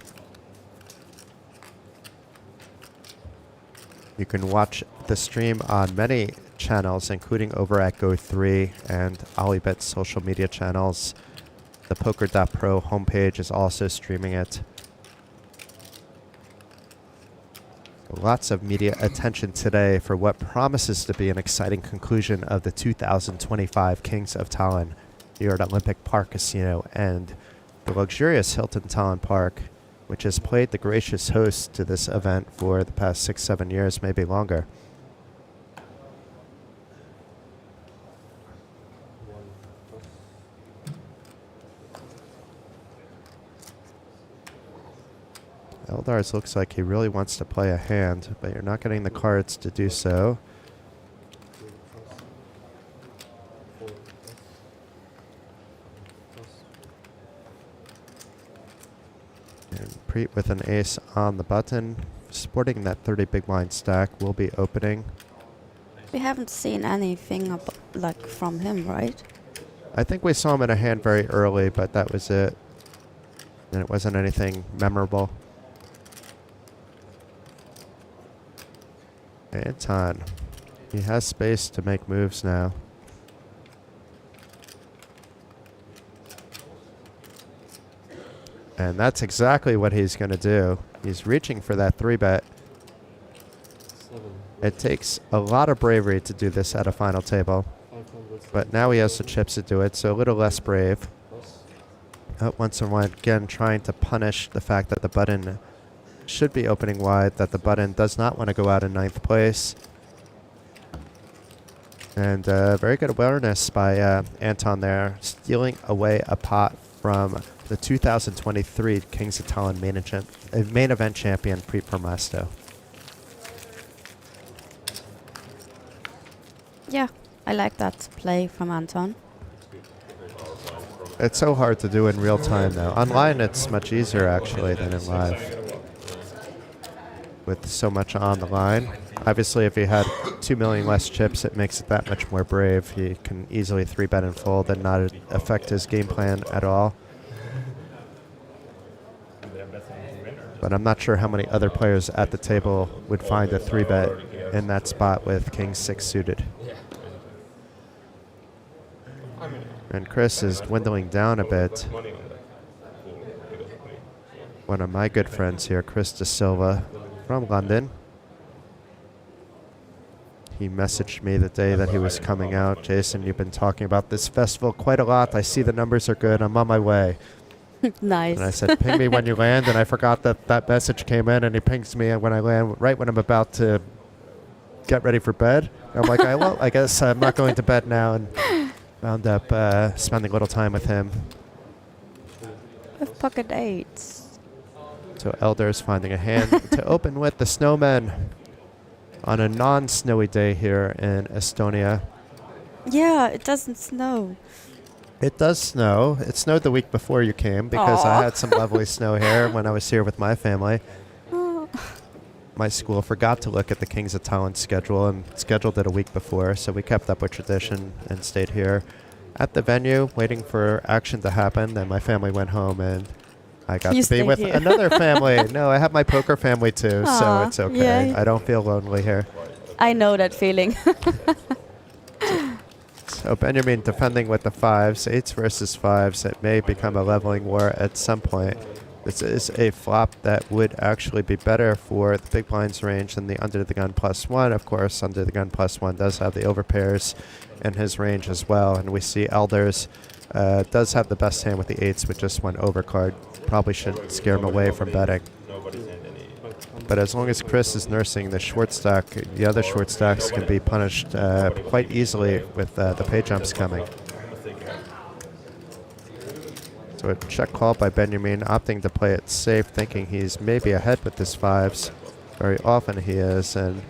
S2: You can watch the stream on many channels, including over at Go3 and OlyBet's social media channels. The Poker.pro homepage is also streaming it. Lots of media attention today for what promises to be an exciting conclusion of the 2025 Kings of Tallinn here at Olympic Park Casino and the luxurious Hilton Tallinn Park, which has played the gracious host to this event for the past 6-7 years, maybe longer. Eldars looks like he really wants to play a hand, but you're not getting the cards to do so. Priit with an ace on the button. Sporting that 30 big blind stack will be opening.
S5: We haven't seen anything like from him, right?
S2: I think we saw him in a hand very early, but that was it. And it wasn't anything memorable. Anton. He has space to make moves now. And that's exactly what he's going to do. He's reaching for that 3-bet. It takes a lot of bravery to do this at a final table. But now he has the chips to do it, so a little less brave. Once again, trying to punish the fact that the button should be opening wide, that the button does not want to go out in 9th place. And very good awareness by Anton there, stealing away a pot from the 2023 Kings of Tallinn main event champion, Priit Parmasto.
S5: Yeah, I like that play from Anton.
S2: It's so hard to do in real time, though. Online, it's much easier, actually, than in live. With so much on the line. Obviously, if he had 2 million less chips, it makes it that much more brave. He can easily 3-bet and fold and not affect his game plan at all. But I'm not sure how many other players at the table would find a 3-bet in that spot with King 6 suited. And Chris is dwindling down a bit. One of my good friends here, Chris De Silva from London. He messaged me the day that he was coming out. Jason, you've been talking about this festival quite a lot. I see the numbers are good. I'm on my way.
S5: Nice.
S2: And I said, ping me when you land. And I forgot that that message came in, and he pings me when I land, right when I'm about to get ready for bed. I'm like, well, I guess I'm not going to bed now. And wound up spending a little time with him.
S5: With pocket 8s.
S2: So Eldars finding a hand to open with the Snowmen on a non-snowy day here in Estonia.
S5: Yeah, it doesn't snow.
S2: It does snow. It snowed the week before you came because I had some lovely snow here when I was here with my family. My school forgot to look at the Kings of Tallinn schedule and scheduled it a week before, so we kept up with tradition and stayed here at the venue waiting for action to happen. Then my family went home and I got to be with another family. No, I have my poker family too, so it's okay. Yeah. I don't feel lonely here.
S5: I know that feeling.
S2: So Benjamin defending with the 5s, 8s versus 5s. It may become a leveling war at some point. This is a flop that would actually be better for the big blinds range than the under the gun +1. Of course, under the gun +1 does have the overpairs in his range as well. And we see Eldars does have the best hand with the 8s with just one overcard. Probably shouldn't scare him away from betting. But as long as Chris is nursing the short stack, the other short stacks can be punished quite easily with the pay jumps coming. So a check call by Benjamin, opting to play it safe, thinking he's maybe ahead with his 5s. Very often he is. And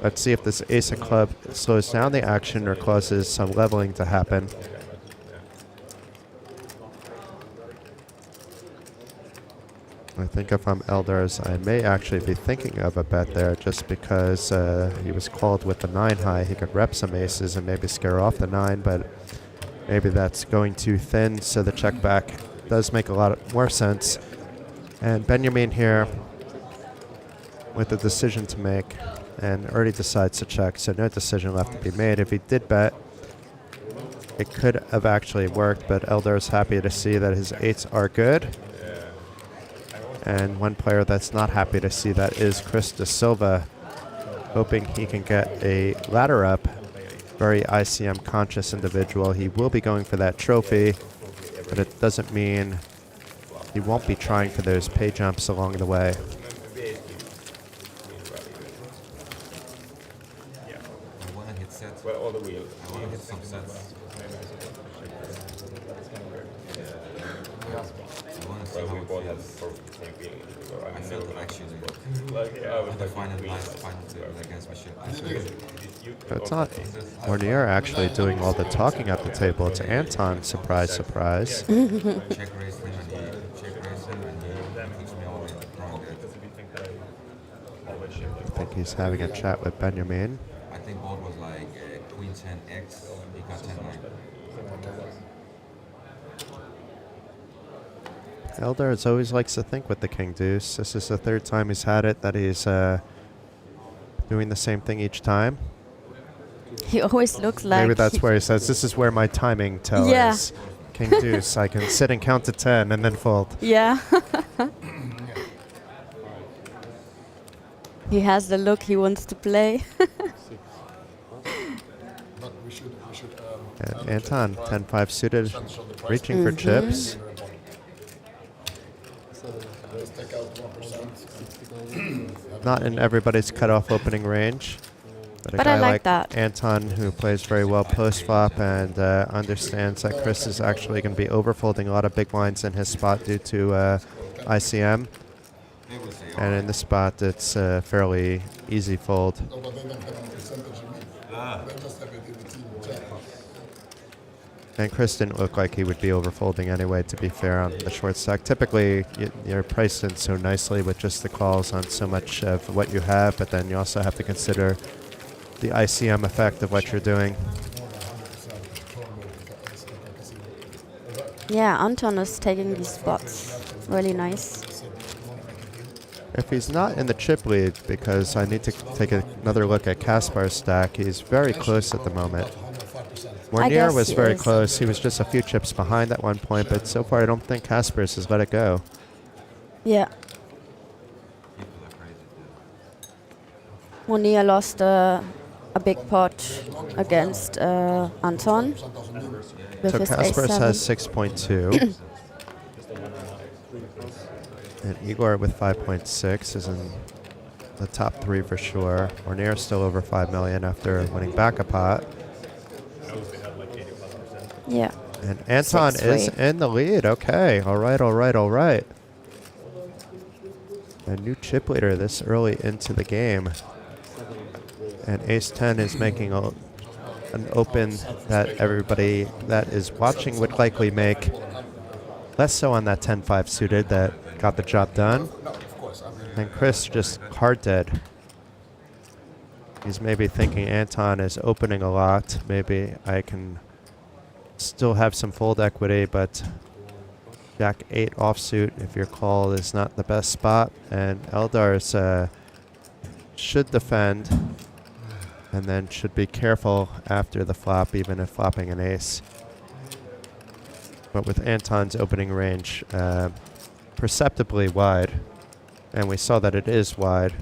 S2: let's see if this ace of club slows down the action or causes some leveling to happen. I think if I'm Eldars, I may actually be thinking of a bet there just because he was called with the 9 high. He could rep some aces and maybe scare off the 9, but maybe that's going too thin, so the check back does make a lot more sense. And Benjamin here with a decision to make and already decides to check, so no decision left to be made. If he did bet, it could have actually worked, but Eldars happy to see that his 8s are good. And one player that's not happy to see that is Chris De Silva, hoping he can get a ladder up. Very ICM conscious individual. He will be going for that trophy, but it doesn't mean he won't be trying for those pay jumps along the way.
S6: I want to hit sets. Well, all the wheels. I want to hit some sets. I want to see how it feels. I felt it actually. The final table against Michelle.
S2: It's not Monir actually doing all the talking at the table. It's Anton, surprise, surprise.
S6: Check raised him and he check raised him and he puts me all in.
S2: think he's having a chat with Benjamin.
S6: I think board was like queen 10x, he got 10 9.
S2: Eldars always likes to think with the king deuce. This is the third time he's had it that he's doing the same thing each time.
S5: He always looks like...
S2: Maybe that's where he says, this is where my timing tell
S5: Yeah.
S2: is. King deuce, I can sit and count to 10 and then fold.
S5: Yeah. He has the look he wants to play.
S2: And Anton, 10-5 suited, reaching for chips. Not in everybody's cutoff opening range. But a
S5: But
S2: guy
S5: I like that.
S2: Anton, who plays very well post-flop and understands that Chris is actually going to be overfolding a lot of big blinds in his spot due to ICM. And in this spot, it's a fairly easy fold. And Chris didn't look like he would be overfolding anyway, to be fair, on the short stack. Typically, you're priced in so nicely with just the calls on so much of what you have, but then you also have to consider the ICM effect of what you're doing.
S5: Yeah, Anton is taking these spots. Really nice.
S2: If he's not in the chip lead, because I need to take another look at Kaspar's stack, he's very close at the moment. Monir
S5: guess
S2: was
S5: he
S2: very
S5: is.
S2: close. He was just a few chips behind at one point, but so far I don't think Kaspar's has let it go.
S5: Yeah. Monir lost a big pot against Anton. With
S2: So
S5: his
S2: Kaspar's
S5: ace-7.
S2: has 6.2. And Igor with 5.6 is in the top 3 for sure. Monir still over 5 million after winning back a pot.
S5: Yeah.
S2: And Anton is
S5: 6-3.
S2: in the lead. Okay. All right, all right, all right. A new chip leader this early into the game. And ace-10 is making an open that everybody that is watching would likely make. Less so on that 10-5 suited that got the job done. And Chris just card dead. He's maybe thinking Anton is opening a lot. Maybe I can still have some fold equity, but Jack 8 offsuit if your call is not the best spot. And Eldars should defend and then should be careful after the flop, even if flopping an ace. But with Anton's opening range perceptibly wide, and we saw that it is wide,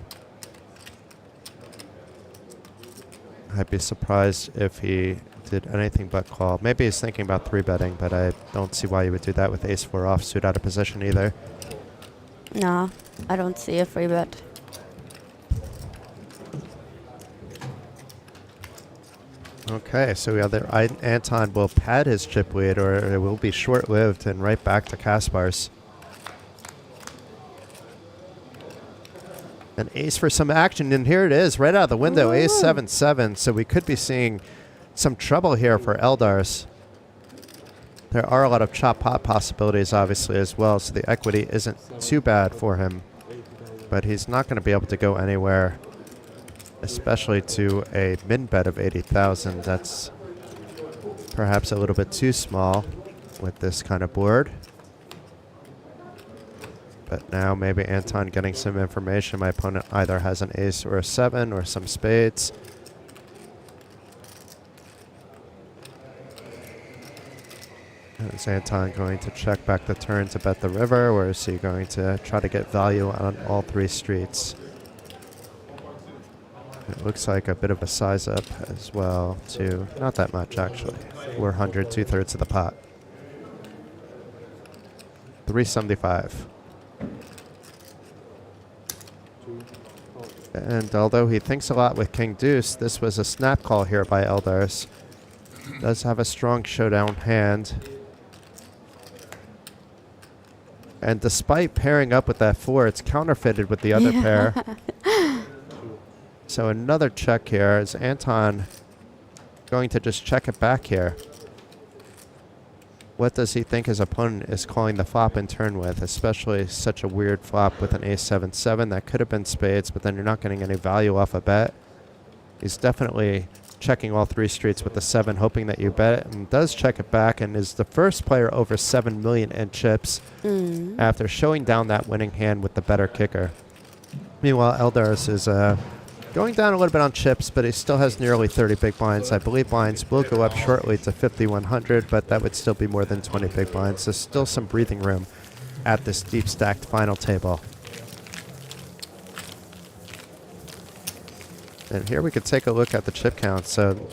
S2: I'd be surprised if he did anything but call. Maybe he's thinking about 3-betting, but I don't see why you would do that with ace-4 offsuit out of position either.
S5: No, I don't see a free bet.
S2: Okay, so either Anton will pad his chip lead or it will be short-lived and right back to Kaspar's. An ace for some action, and here it is, right out of the window, ace 7-7. So we could be seeing some trouble here for Eldars. There are a lot of chop pot possibilities, obviously, as well, so the equity isn't too bad for him. But he's not going to be able to go anywhere, especially to a min bet of 80,000. That's perhaps a little bit too small with this kind of board. But now maybe Anton getting some information. My opponent either has an ace or a 7 or some spades. Is Anton going to check back the turn to bet the river, or is he going to try to get value on all 3 streets? It looks like a bit of a size up as well, too. Not that much, actually. 400, 2/3 of the pot. 375. And although he thinks a lot with King Deuce, this was a snap call here by Eldars. Does have a strong showdown hand. And despite pairing up with that 4, it's counterfeited with the other pair. So another check here. Is Anton going to just check it back here? what does he think his opponent is calling the flop in turn with, especially such a weird flop with an ace-7-7 that could have been spades, but then you're not getting any value off a bet. He's definitely checking all 3 streets with the 7, hoping that you bet it, and does check it back, and is the first player over 7 million in chips after showing down that winning hand with the better kicker. Meanwhile, Eldars is going down a little bit on chips, but he still has nearly 30 big blinds. I believe blinds will go up shortly to 5,100, but that would still be more than 20 big blinds. There's still some breathing room at this deep stacked final table. And here we could take a look at the chip count. So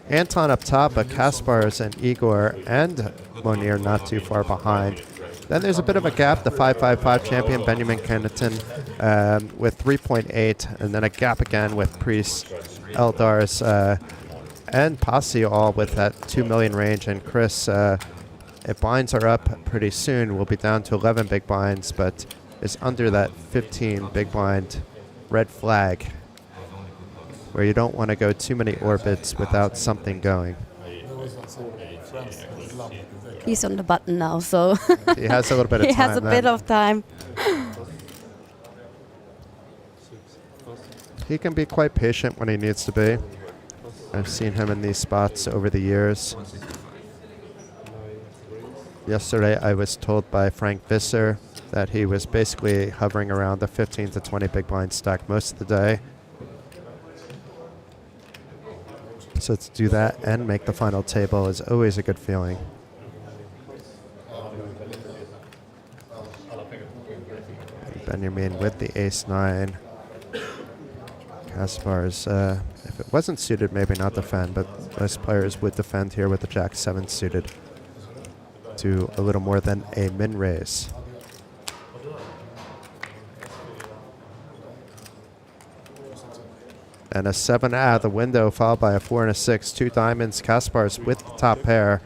S2: Anton up top, but Kaspars and Igor and Monir not too far behind. Then there's a bit of a gap, the 555 champion, Benjamin Canatan, with 3.8, and then a gap again with Priit, Eldars, and Pasi all with that 2 million range. And Chris, if blinds are up pretty soon, we'll be down to 11 big blinds, but is under that 15 big blind red flag, where you don't want to go too many orbits without something going.
S5: He's on the button now, so
S2: He has a little bit of time.
S5: he has a bit of time.
S2: He can be quite patient when he needs to be. I've seen him in these spots over the years. Yesterday, I was told by Frank Visser that he was basically hovering around the 15 to 20 big blind stack most of the day. So to do that and make the final table is always a good feeling. Benjamin with the ace-9. Kaspars, if it wasn't suited, maybe not defend, but most players would defend here with the jack-7 suited to a little more than a min-raise. And a 7 out of the window, followed by a 4 and a 6. 2 diamonds, Kaspars with the top pair.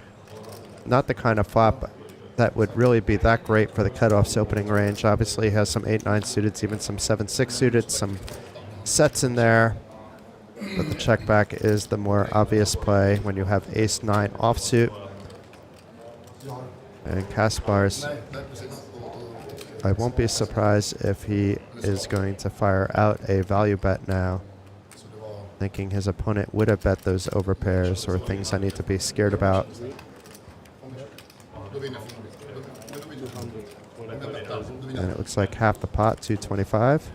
S2: Not the kind of flop that would really be that great for the cutoff's opening range. Obviously, he has some 8-9 suited, even some 7-6 suited, some sets in there. But the check back is the more obvious play when you have ace-9 offsuit. And Kaspars, I won't be surprised if he is going to fire out a value bet now, thinking his opponent would have bet those overpairs or things I need to be scared about. And it looks like half the pot, 225.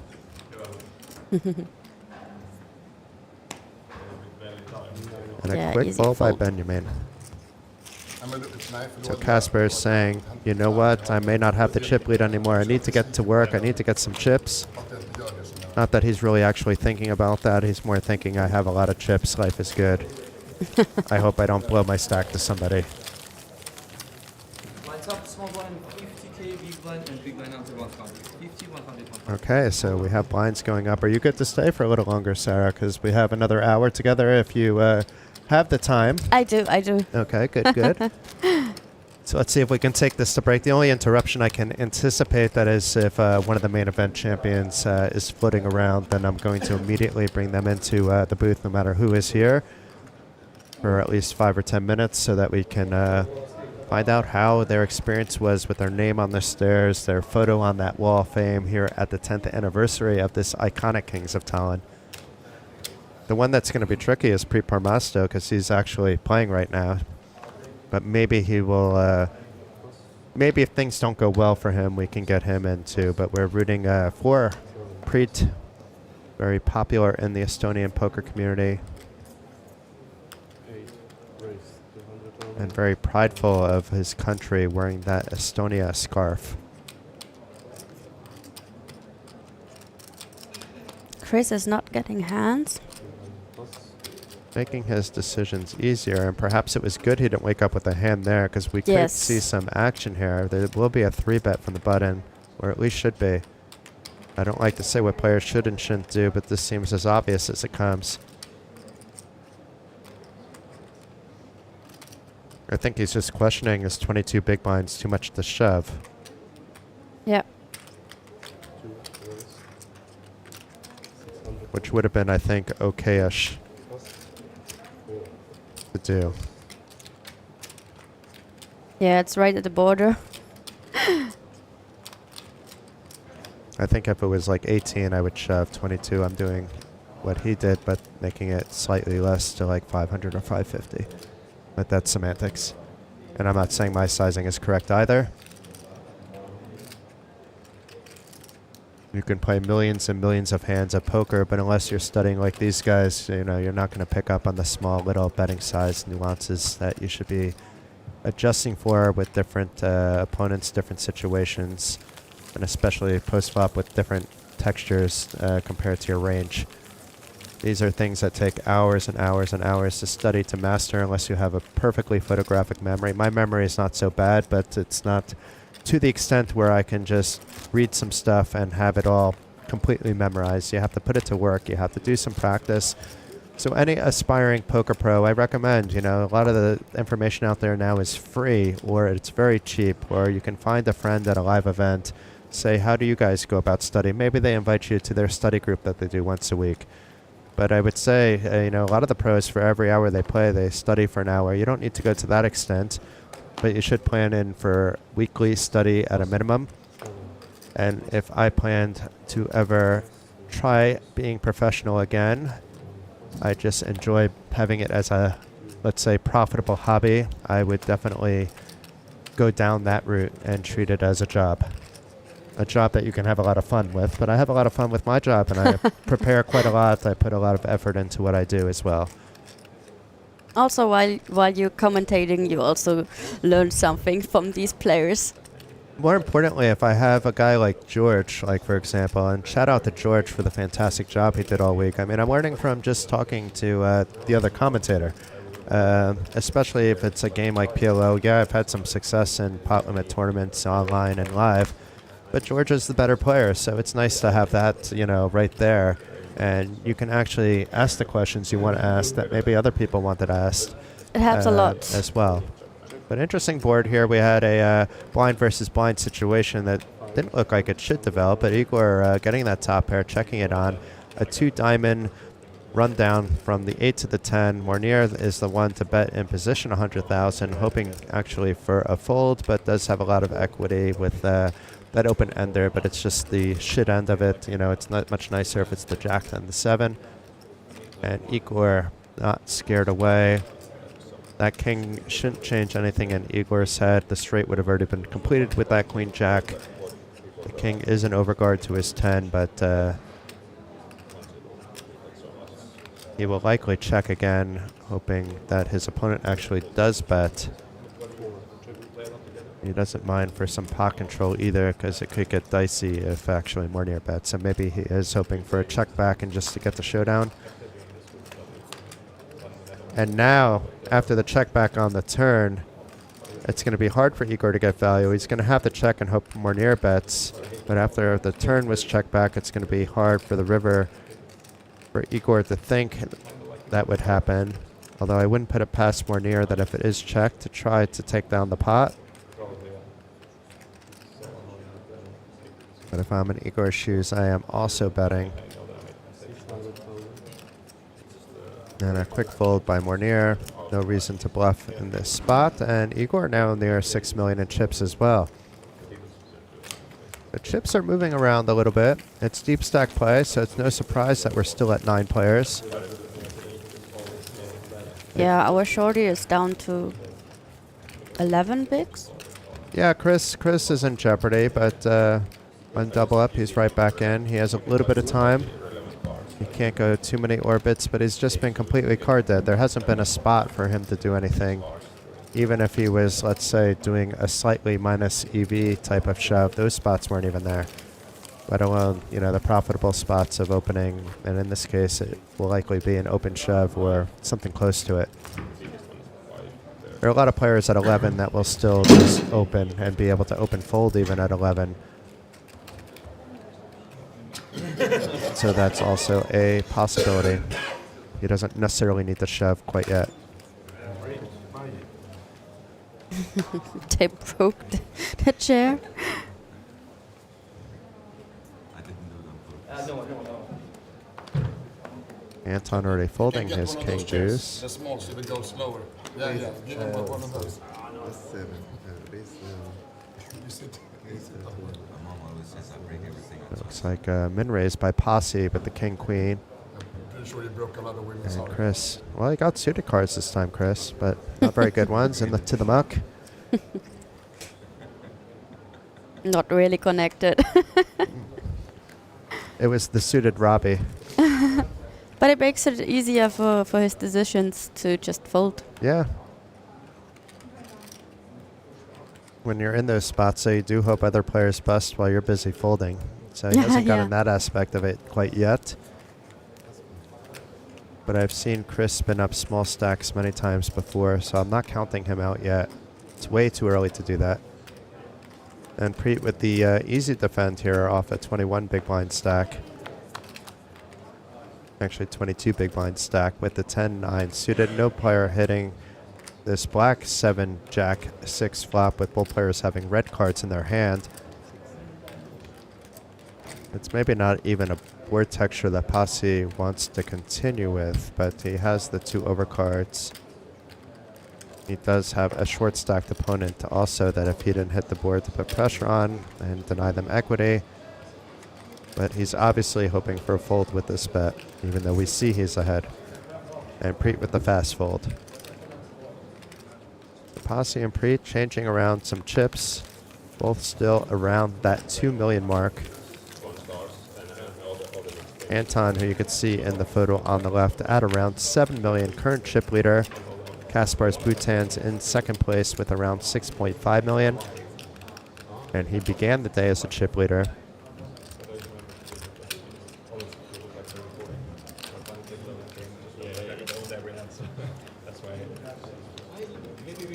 S2: And a quick
S5: easy
S2: fold by
S5: fold.
S2: Benjamin. So Kaspar is saying, you know what, I may not have the chip lead anymore. I need to get to work. I need to get some chips. Not that he's really actually thinking about that. He's more thinking, I have a lot of chips. Life is good. I hope I don't blow my stack to somebody.
S7: Blinds up, small blind, 50k, big blind, and big blind under 100. 50, 100, 100.
S2: Okay, so we have blinds going up. Are you good to stay for a little longer, Sarah? Because we have another hour together if you have the time.
S5: I do.
S2: Okay, good, good. So let's see if we can take this to break. The only interruption I can anticipate, that is if one of the main event champions is floating around, then I'm going to immediately bring them into the booth no matter who is here for at least 5 or 10 minutes so that we can find out how their experience was with their name on the stairs, their photo on that wall of fame here at the 10th anniversary of this iconic Kings of Tallinn. The one that's going to be tricky is Priit Parmasto because he's actually playing right now. But maybe he will, maybe if things don't go well for him, we can get him in too. But we're rooting for Priit, very popular in the Estonian poker community. And very prideful of his country, wearing that Estonia scarf.
S5: Chris is not getting hands.
S2: Making his decisions easier, and perhaps it was good he didn't wake up with a hand there because we could see some action here. There will be a 3-bet from the button, or at least should be. I don't like to say what players should and shouldn't do, but this seems as obvious as it comes. I think he's just questioning, is 22 big blinds too much to shove?
S5: Yeah.
S2: Which would have been, I think, okay-ish to do.
S5: Yeah, it's right at the border.
S2: I think if it was like 18, I would shove. 22, I'm doing what he did, but making it slightly less to like 500 or 550. But that's semantics. And I'm not saying my sizing is correct either. You can play millions and millions of hands of poker, but unless you're studying like these guys, you know, you're not going to pick up on the small little betting size nuances that you should be adjusting for with different opponents, different situations, and especially post-flop with different textures compared to your range. These are things that take hours and hours and hours to study, to master, unless you have a perfectly photographic memory. My memory is not so bad, but it's not to the extent where I can just read some stuff and have it all completely memorized. You have to put it to work. You have to do some practice. So any aspiring poker pro, I recommend, you know, a lot of the information out there now is free, or it's very cheap, or you can find a friend at a live event, say, how do you guys go about studying? Maybe they invite you to their study group that they do once a week. But I would say, you know, a lot of the pros, for every hour they play, they study for an hour. You don't need to go to that extent, but you should plan in for weekly study at a minimum. And if I planned to ever try being professional again, I just enjoy having it as a, let's say, profitable hobby, I would definitely go down that route and treat it as a job. A job that you can have a lot of fun with, but I have a lot of fun with my job, and I prepare quite a lot. I put a lot of effort into what I do as well.
S5: Also, while you're commentating, you also learn something from these players.
S2: More importantly, if I have a guy like George, like for example, and shout out to George for the fantastic job he did all week. I mean, I'm learning from just talking to the other commentator, especially if it's a game like Pihela. Yeah, I've had some success in pot limit tournaments online and live, but George is the better player, so it's nice to have that, you know, right there. And you can actually ask the questions you want to ask that maybe other people wanted asked.
S5: It helps a lot.
S2: As well. But interesting board here. We had a blind versus blind situation that didn't look like it should develop, but Igor getting that top pair, checking it on. A 2-diamond rundown from the 8 to the 10. Monir is the one to bet in position 100,000, hoping actually for a fold, but does have a lot of equity with that open ender, but it's just the shit end of it. You know, it's not much nicer if it's the jack than the 7. And Igor not scared away. That king shouldn't change anything in Igor's head. The straight would have already been completed with that queen jack. The king is an overguard to his 10, but he will likely check again, hoping that his opponent actually does bet. He doesn't mind for some pot control either, because it could get dicey if actually Monir bets. So maybe he is hoping for a check back and just to get the showdown. And now, after the check back on the turn, it's going to be hard for Igor to get value. He's going to have to check and hope Monir bets. But after the turn was checked back, it's going to be hard for the river for Igor to think that would happen. Although I wouldn't put it past Monir that if it is checked, to try to take down the pot. But if I'm in Igor's shoes, I am also betting. And a quick fold by Monir. No reason to bluff in this spot. And Igor now near 6 million in chips as well. The chips are moving around a little bit. It's deep stack play, so it's no surprise that we're still at 9 players.
S5: Yeah, our shorty is down to 11 bigs.
S2: Yeah, Chris is in jeopardy, but on double up, he's right back in. He has a little bit of time. He can't go too many orbits, but he's just been completely card dead. There hasn't been a spot for him to do anything. Even if he was, let's say, doing a slightly minus EV type of shove, those spots weren't even there. Let alone, you know, the profitable spots of opening, and in this case, it will likely be an open shove or something close to it. There are a lot of players at 11 that will still just open and be able to open fold even at 11. So that's also a possibility. He doesn't necessarily need to shove quite yet.
S5: They broke the chair.
S2: Anton already folding his king juice.
S8: The small, so we go slower. Yeah, one of those.
S6: My mom always says I break everything.
S2: It looks like min raised by Pasi with the king queen.
S8: Pretty sure you broke a lot of women's
S2: And
S8: heart.
S2: Chris, well, he got suited cards this time, Chris, but not very good ones to the muck.
S5: Not really connected.
S2: It was the suited Robbie.
S5: But it makes it easier for his decisions to just fold.
S2: Yeah. When you're in those spots, so you do hope other players bust while you're busy folding. So he hasn't gotten that aspect of it quite yet. But I've seen Chris spin up small stacks many times before, so I'm not counting him out yet. It's way too early to do that. And Priit with the easy defend here off a 21 big blind stack. Actually 22 big blind stack with the 10-9 suited. No player hitting this black 7 jack 6 flop with both players having red cards in their hand. It's maybe not even a board texture that Pasi wants to continue with, but he has the 2 overcards. He does have a short stacked opponent also that if he didn't hit the board to put pressure on and deny them equity. But he's obviously hoping for a fold with this bet, even though we see he's ahead. And Priit with the fast fold. Pasi and Priit changing around some chips, both still around that 2 million mark. Anton, who you can see in the photo on the left, at around 7 million, current chip leader. Kaspar's Bhutan's in second place with around 6.5 million. And he began the day as a chip leader.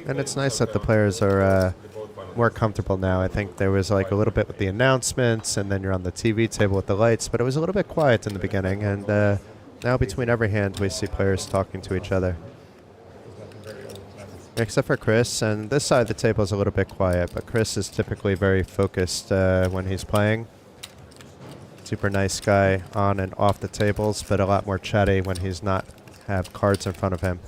S2: And it's nice that the players are more comfortable now. I think there was like a little bit with the announcements, and then you're on the TV table with the lights, but it was a little bit quiet in the beginning. And now between every hand, we see players talking to each other. Except for Chris, and this side of the table is a little bit quiet, but Chris is typically very focused when he's playing. Super nice guy on and off the tables, but a lot more chatty when he's not have cards in front of him.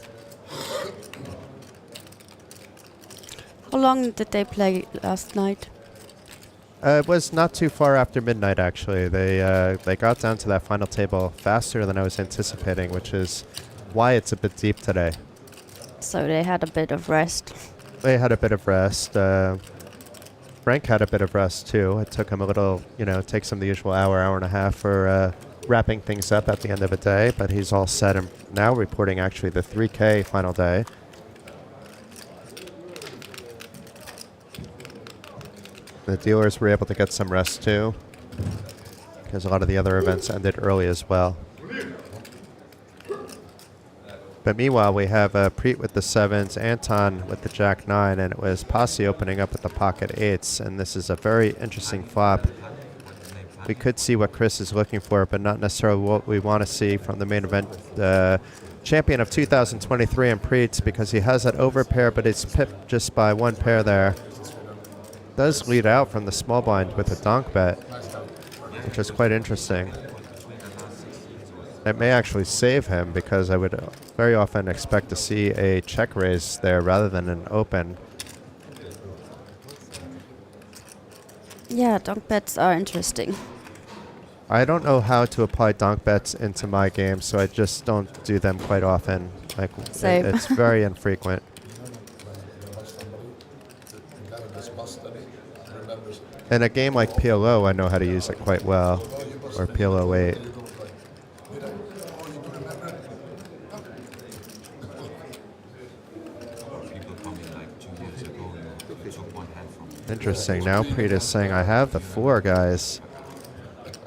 S5: How long did they play last night?
S2: It was not too far after midnight, actually. They got down to that final table faster than I was anticipating, which is why it's a bit deep today.
S5: So they had a bit of rest.
S2: They had a bit of rest. Frank had a bit of rest, too. It took him a little, takes him the usual hour and a half for wrapping things up at the end of the day, but he's all set and now reporting actually the 3K final day. The dealers were able to get some rest too, because a lot of the other events ended early as well. But meanwhile, we have Priit with the 7s, Anton with the Jack 9, and it was Pasi opening up with the pocket 8s, and this is a very interesting flop. We could see what Chris is looking for, but not necessarily what we want to see from the main event champion of 2023 in Priit, because he has that overpair, but it's pipped just by 1 pair there. Does lead out from the small blind with a donk bet, which is quite interesting. It may actually save him, because I would very often expect to see a check raise there rather than an open.
S5: Yeah, donk bets are interesting.
S2: I don't know how to apply donk bets into my game, so I just don't do them quite often. Like
S5: Same.
S2: it's very infrequent. In a game like PLO, I know how to use it quite well, or PLO 8. Interesting. Now Priit is saying, I have the 4, guys.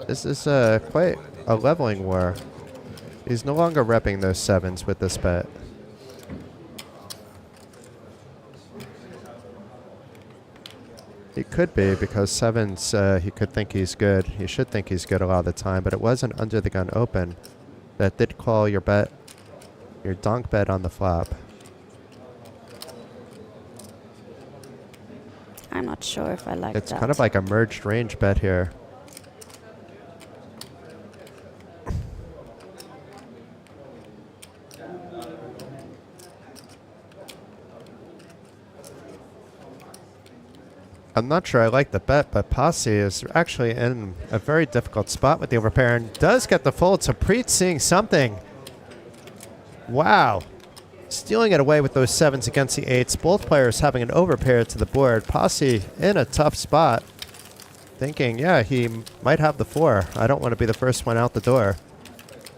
S2: This is quite a leveling war. He's no longer repping those 7s with this bet. He could be, because 7s, he could think he's good. He should think he's good a lot of the time, but it was an under the gun open that did call your bet, your donk bet on the flop.
S5: I'm not sure if I like that.
S2: It's kind of like a merged range bet here. I'm not sure I like the bet, but Pasi is actually in a very difficult spot with the overpair and does get the fold. So Priit seeing something. Wow. Stealing it away with those 7s against the 8s. Both players having an overpair to the board. Pasi in a tough spot. Thinking, yeah, he might have the 4. I don't want to be the first one out the door.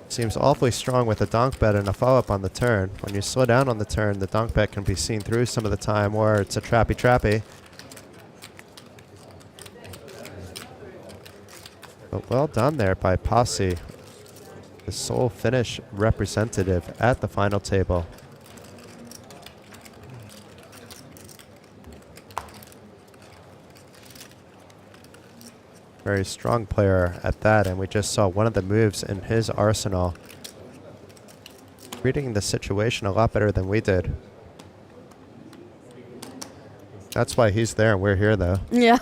S2: Seems awfully strong with a donk bet and a follow-up on the turn. When you slow down on the turn, the donk bet can be seen through some of the time, or it's a trappy. But well done there by Pasi, the sole Finnish representative at the final table. Very strong player at that, and we just saw one of the moves in his arsenal. Reading the situation a lot better than we did. That's why he's there and we're here, though.
S5: Yeah,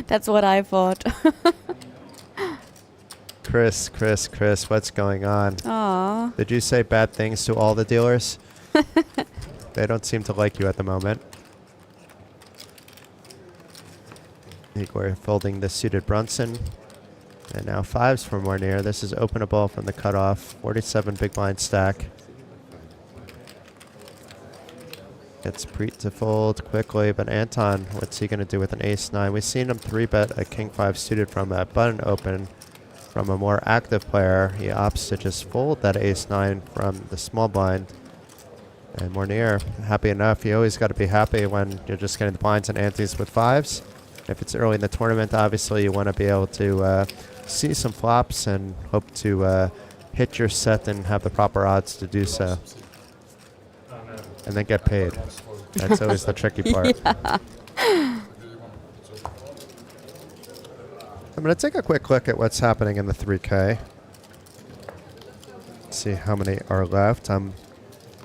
S5: that's what I thought.
S2: Chris, what's going on?
S5: Aww.
S2: Did you say bad things to all the dealers? They don't seem to like you at the moment. Igor folding the suited Brunson. And now 5s for Monir. This is openable from the cutoff. 47 big blind stack. Gets Priit to fold quickly, but Anton, what's he going to do with an ace-9? We've seen him 3-bet a king-5 suited from a button open from a more active player. He opts to just fold that ace-9 from the small blind. And Monir, happy enough. You always got to be happy when you're just getting the blinds and antes with 5s. If it's early in the tournament, obviously you want to be able to see some flops and hope to hit your set and have the proper odds to do so. And then get paid. That's always the tricky part.
S5: Yeah.
S2: I'm going to take a quick look at what's happening in the 3K. See how many are left. I'm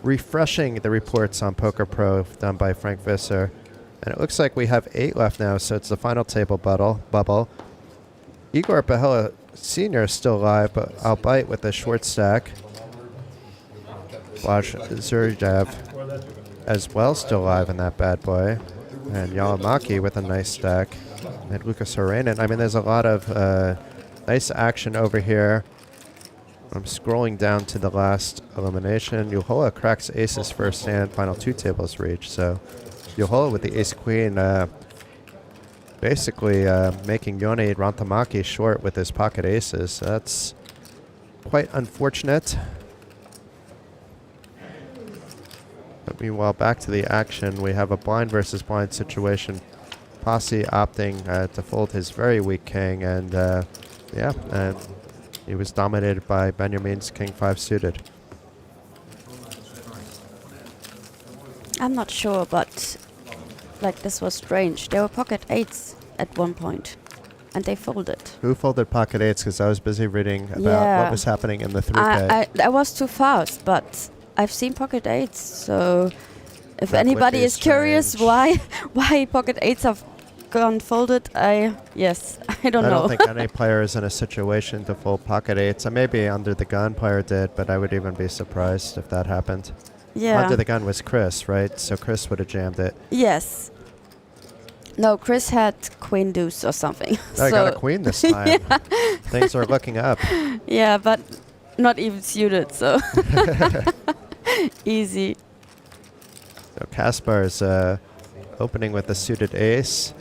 S2: refreshing the reports on Poker Pro done by Frank Visser. And it looks like we have 8 left now, so it's the final table bubble. Igor Pihela Sr. is still alive, but I'll bite with a short stack. Watch Zurjev as well, still alive in that bad boy. And Yalamaki with a nice stack. And Lucas Horanen. I mean, there's a lot of nice action over here. I'm scrolling down to the last elimination. Juhola cracks aces first hand, final 2 tables reach. So Juhola with the ace-queen basically making Joni Rantamaki short with his pocket aces. That's quite unfortunate. But meanwhile, back to the action. We have a blind versus blind situation. Pasi opting to fold his very weak king, and he was dominated by Benjamin's king-5 suited.
S5: I'm not sure, but like this was strange. There were pocket 8s at one point, and they folded.
S2: Who folded pocket 8s? Because I was busy reading about what was happening in the 3K.
S5: I was too fast, but I've seen pocket 8s. So if
S2: That
S5: anybody
S2: would be
S5: is curious
S2: strange.
S5: why pocket 8s have gone folded, I don't know.
S2: I don't think any player is in a situation to fold pocket 8s. Maybe Under the Gun player did, but I would even be surprised if that happened.
S5: Yeah.
S2: Under the Gun was Chris, right? So Chris would have jammed it.
S5: Yes. No, Chris had queen deuce or something.
S2: I got a queen this time. Things are looking up.
S5: Yeah, but not even suited, so easy.
S2: So Kaspar is opening with a suited ace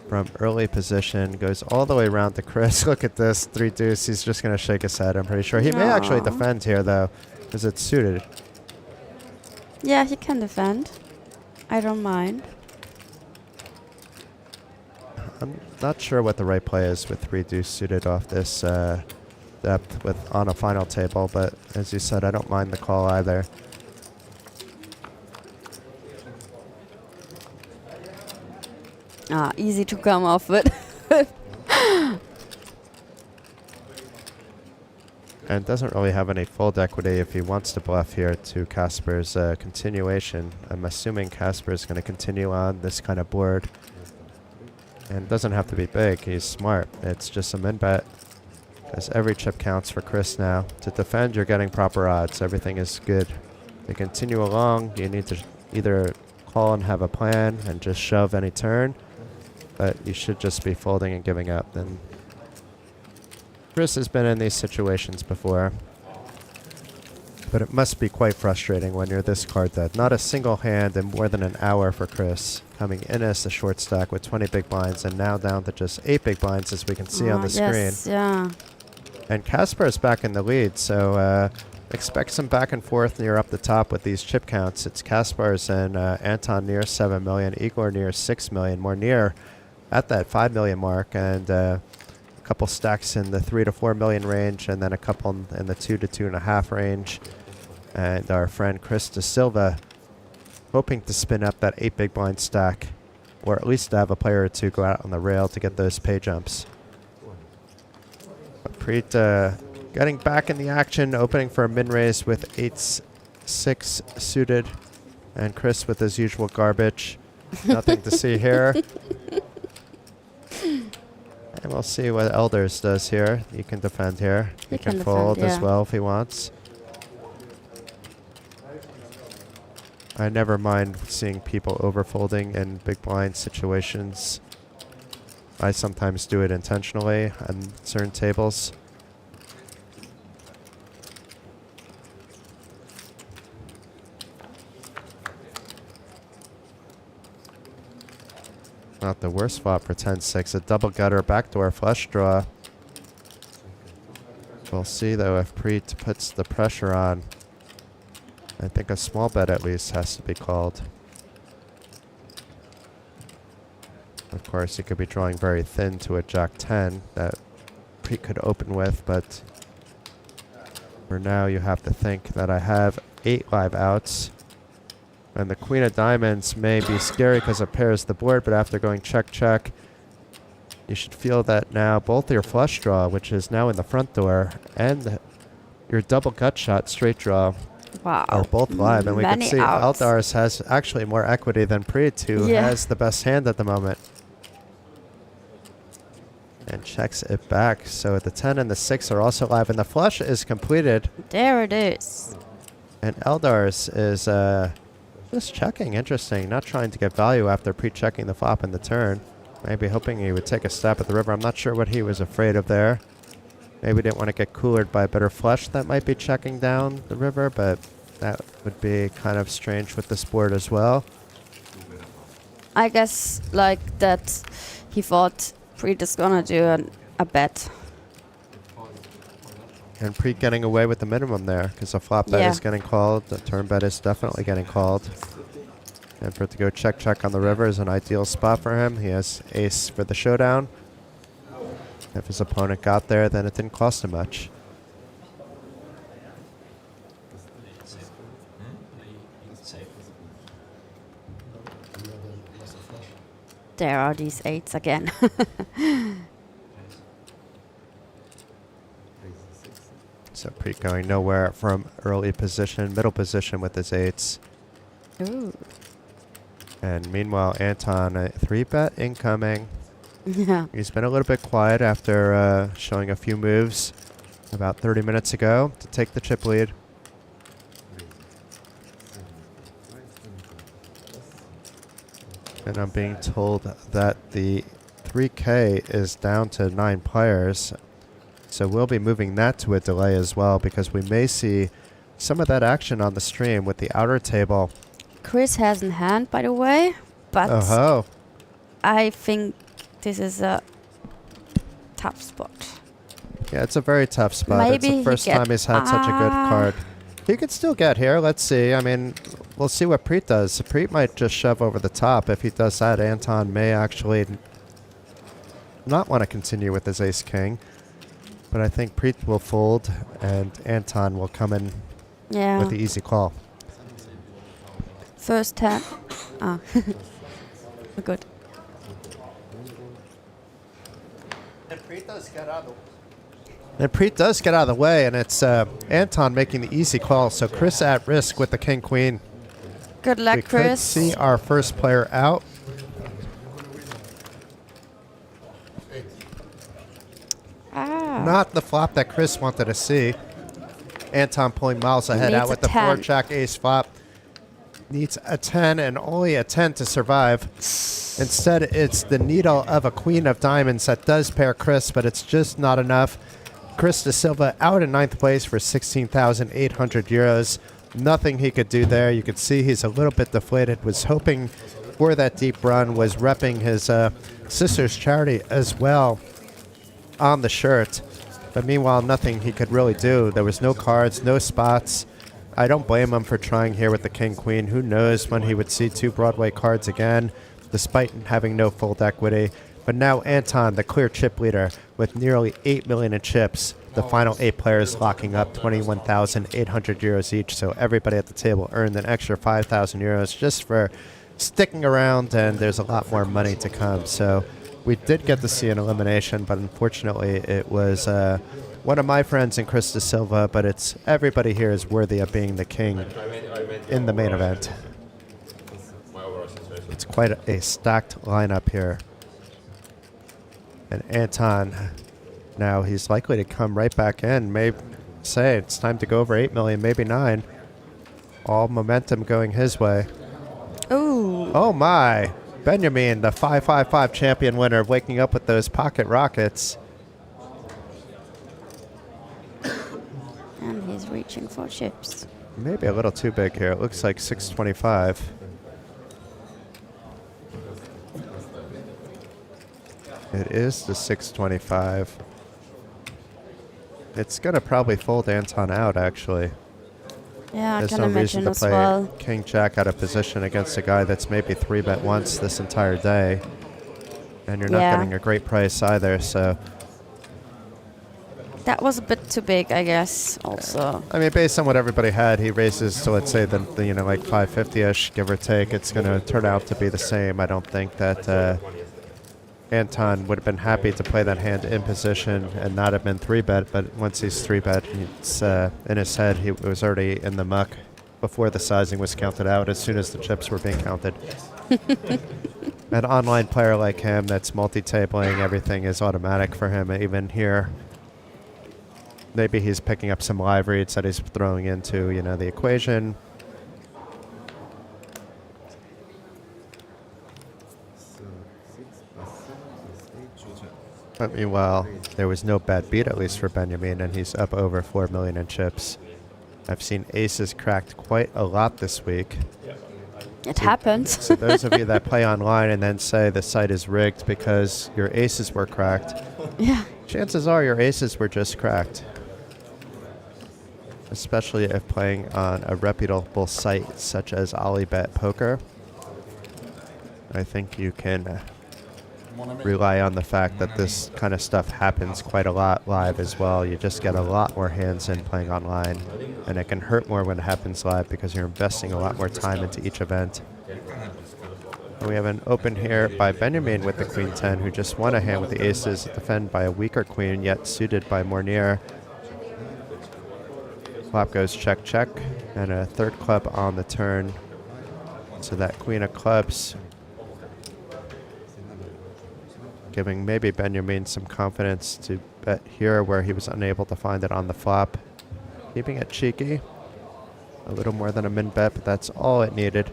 S2: from early position, goes all the way around to Chris. Look at this, 3 deuce. He's just going to shake his head, I'm pretty sure. He may actually defend here, though, because it's suited.
S5: Yeah, he can defend. I don't mind.
S2: I'm not sure what the right play is with 3 deuce suited off this depth on a final table, but as you said, I don't mind the call either.
S5: Easy to come off with.
S2: And doesn't really have any fold equity if he wants to bluff here to Kaspar's continuation. I'm assuming Kaspar is going to continue on this kind of board. And it doesn't have to be big. He's smart. It's just a min bet. Because every chip counts for Chris now. To defend, you're getting proper odds. Everything is good. To continue along, you need to either call and have a plan and just shove any turn, but you should just be folding and giving up. Then Chris has been in these situations before, but it must be quite frustrating when you're this card dead. Not a single hand in more than an hour for Chris, coming in as the short stack with 20 big blinds and now down to just 8 big blinds, as we can see on the screen.
S5: Yeah.
S2: And Casper is back in the lead, so expect some back and forth near up the top with these chip counts. It's Kaspar's and Anton near 7 million, Igor near 6 million, Monir at that 5 million mark, and a couple stacks in the 3 to 4 million range, and then a couple in the 2 to 2.5 range. And our friend Chris de Silva hoping to spin up that 8 big blind stack, or at least to have a player or two go out on the rail to get those pay jumps. But Priit getting back in the action, opening for a min raise with 8-6 suited, and Chris with his usual garbage. Nothing to see here. And we'll see what Eldars does here. He can defend here. He can fold as well if he wants. I never mind seeing people overfolding in big blind situations. I sometimes do it intentionally on certain tables. Not the worst flop for 10-6. A double gutter backdoor flush draw. We'll see though if Priit puts the pressure on. I think a small bet at least has to be called. Of course, he could be drawing very thin to a Jack-10 that Priit could open with, but for now you have to think that I have 8 live outs. And the Queen of Diamonds may be scary because it pairs the board, but after going check, check, you should feel that now both your flush draw, which is now in the front door, and your double gut shot straight draw are both live. And we can see Eldars has actually more equity than Priit, who has the best hand at the moment. And checks it back. So the 10 and the 6 are also live, and the flush is completed.
S5: There it is.
S2: And Eldars is just checking. Interesting. Not trying to get value after pre-checking the flop in the turn. Maybe hoping he would take a stab at the river. I'm not sure what he was afraid of there. Maybe didn't want to get coolered by a better flush that might be checking down the river, but that would be kind of strange with this board as well.
S5: I guess like that he thought Priit is gonna do a bet.
S2: And Priit getting away with the minimum there because the flop bet is getting called. The turn bet is definitely getting called. And for it to go check, check on the river is an ideal spot for him. He has ace for the showdown. If his opponent got there, then it didn't cost him much.
S5: There are these 8s again.
S2: So Priit going nowhere from early position, middle position with his 8s.
S5: Ooh.
S2: And meanwhile, Anton, a 3-bet incoming.
S5: Yeah.
S2: He's been a little bit quiet after showing a few moves about 30 minutes ago to take the chip lead. And I'm being told that the 3K is down to 9 players. So we'll be moving that to a delay as well because we may see some of that action on the stream with the outer table.
S5: Chris has in hand, by the way, but I think this is a tough spot.
S2: Yeah, it's a very tough spot.
S5: Maybe
S2: it's the first time he's had such a good card. He could still get here. Let's see. I mean, we'll see what Priit does. Priit might just shove over the top. If he does that, Anton may actually not want to continue with his ace-king. But I think Priit will fold, and Anton will come in with the easy call.
S5: First tap. Ah, good.
S2: And Priit does get out of the way, and it's Anton making the easy call. So Chris at risk with the king-queen.
S5: Good luck, Chris.
S2: We could see our first player out. Not the flop that Chris wanted to see. Anton pulling miles ahead out with the 4-jack ace flop. Needs a 10 and only a 10 to survive. Instead, it's the needle of a queen of diamonds that does pair Chris, but it's just not enough. Chris de Silva out in 9th place for 16,800 euros. Nothing he could do there. You could see he's a little bit deflated. Was hoping for that deep run. Was repping his sister's charity as well on the shirt. But meanwhile, nothing he could really do. There was no cards, no spots. I don't blame him for trying here with the king-queen. Who knows when he would see 2 Broadway cards again, despite having no fold equity. But now Anton, the clear chip leader, with nearly 8 million in chips. The final 8 players locking up 21,800 euros each. So everybody at the table earned an extra 5,000 euros just for sticking around, and there's a lot more money to come. So we did get to see an elimination, but unfortunately it was one of my friends and Chris de Silva, but it's everybody here is worthy of being the king in the main event. It's quite a stacked lineup here. And Anton, now he's likely to come right back in. Maybe say it's time to go over 8 million, maybe 9. All momentum going his way.
S5: Ooh.
S2: Oh my. Benjamin, the 555 champion winner, waking up with those pocket rockets.
S5: And he's reaching for chips.
S2: Maybe a little too big here. It looks like 625. It is the 625. It's going to probably fold Anton out, actually.
S5: Yeah, I
S2: There's
S5: can
S2: no reason
S5: imagine
S2: to
S5: as
S2: play
S5: well.
S2: King Jack out of position against a guy that's maybe 3-bet once this entire day. And you're not
S5: Yeah.
S2: getting a great price either, so...
S5: That was a bit too big, I guess, also.
S2: I mean, based on what everybody had, he raises to, let's say, the you know, like 550-ish, give or take. It's going to turn out to be the same. I don't think that Anton would have been happy to play that hand in position and not have been 3-bet, but once he's 3-bet, it's in his head, he was already in the muck before the sizing was counted out, as soon as the chips were being counted. An online player like him that's multi-tabling, everything is automatic for him, even here. Maybe he's picking up some live reads that he's throwing into, you know, the equation. But meanwhile, there was no bad beat, at least for Benjamin, and he's up over 4 million in chips. I've seen aces cracked quite a lot this week.
S5: It happens.
S2: So those of you that play online and then say the site is rigged because your aces were cracked,
S5: Yeah.
S2: chances are your aces were just cracked. Especially if playing on a reputable site such as OlyBet Poker. I think you can rely on the fact that this kind of stuff happens quite a lot live as well. You just get a lot more hands in playing online, and it can hurt more when it happens live because you're investing a lot more time into each event. And we have an open here by Benjamin with the Queen 10, who just won a hand with the aces, defended by a weaker queen, yet suited by Monir. Flop goes check, check, and a third club on the turn. So that queen of clubs, giving maybe Benjamin some confidence to bet here where he was unable to find it on the flop. Keeping it cheeky. A little more than a min bet, but that's all it needed.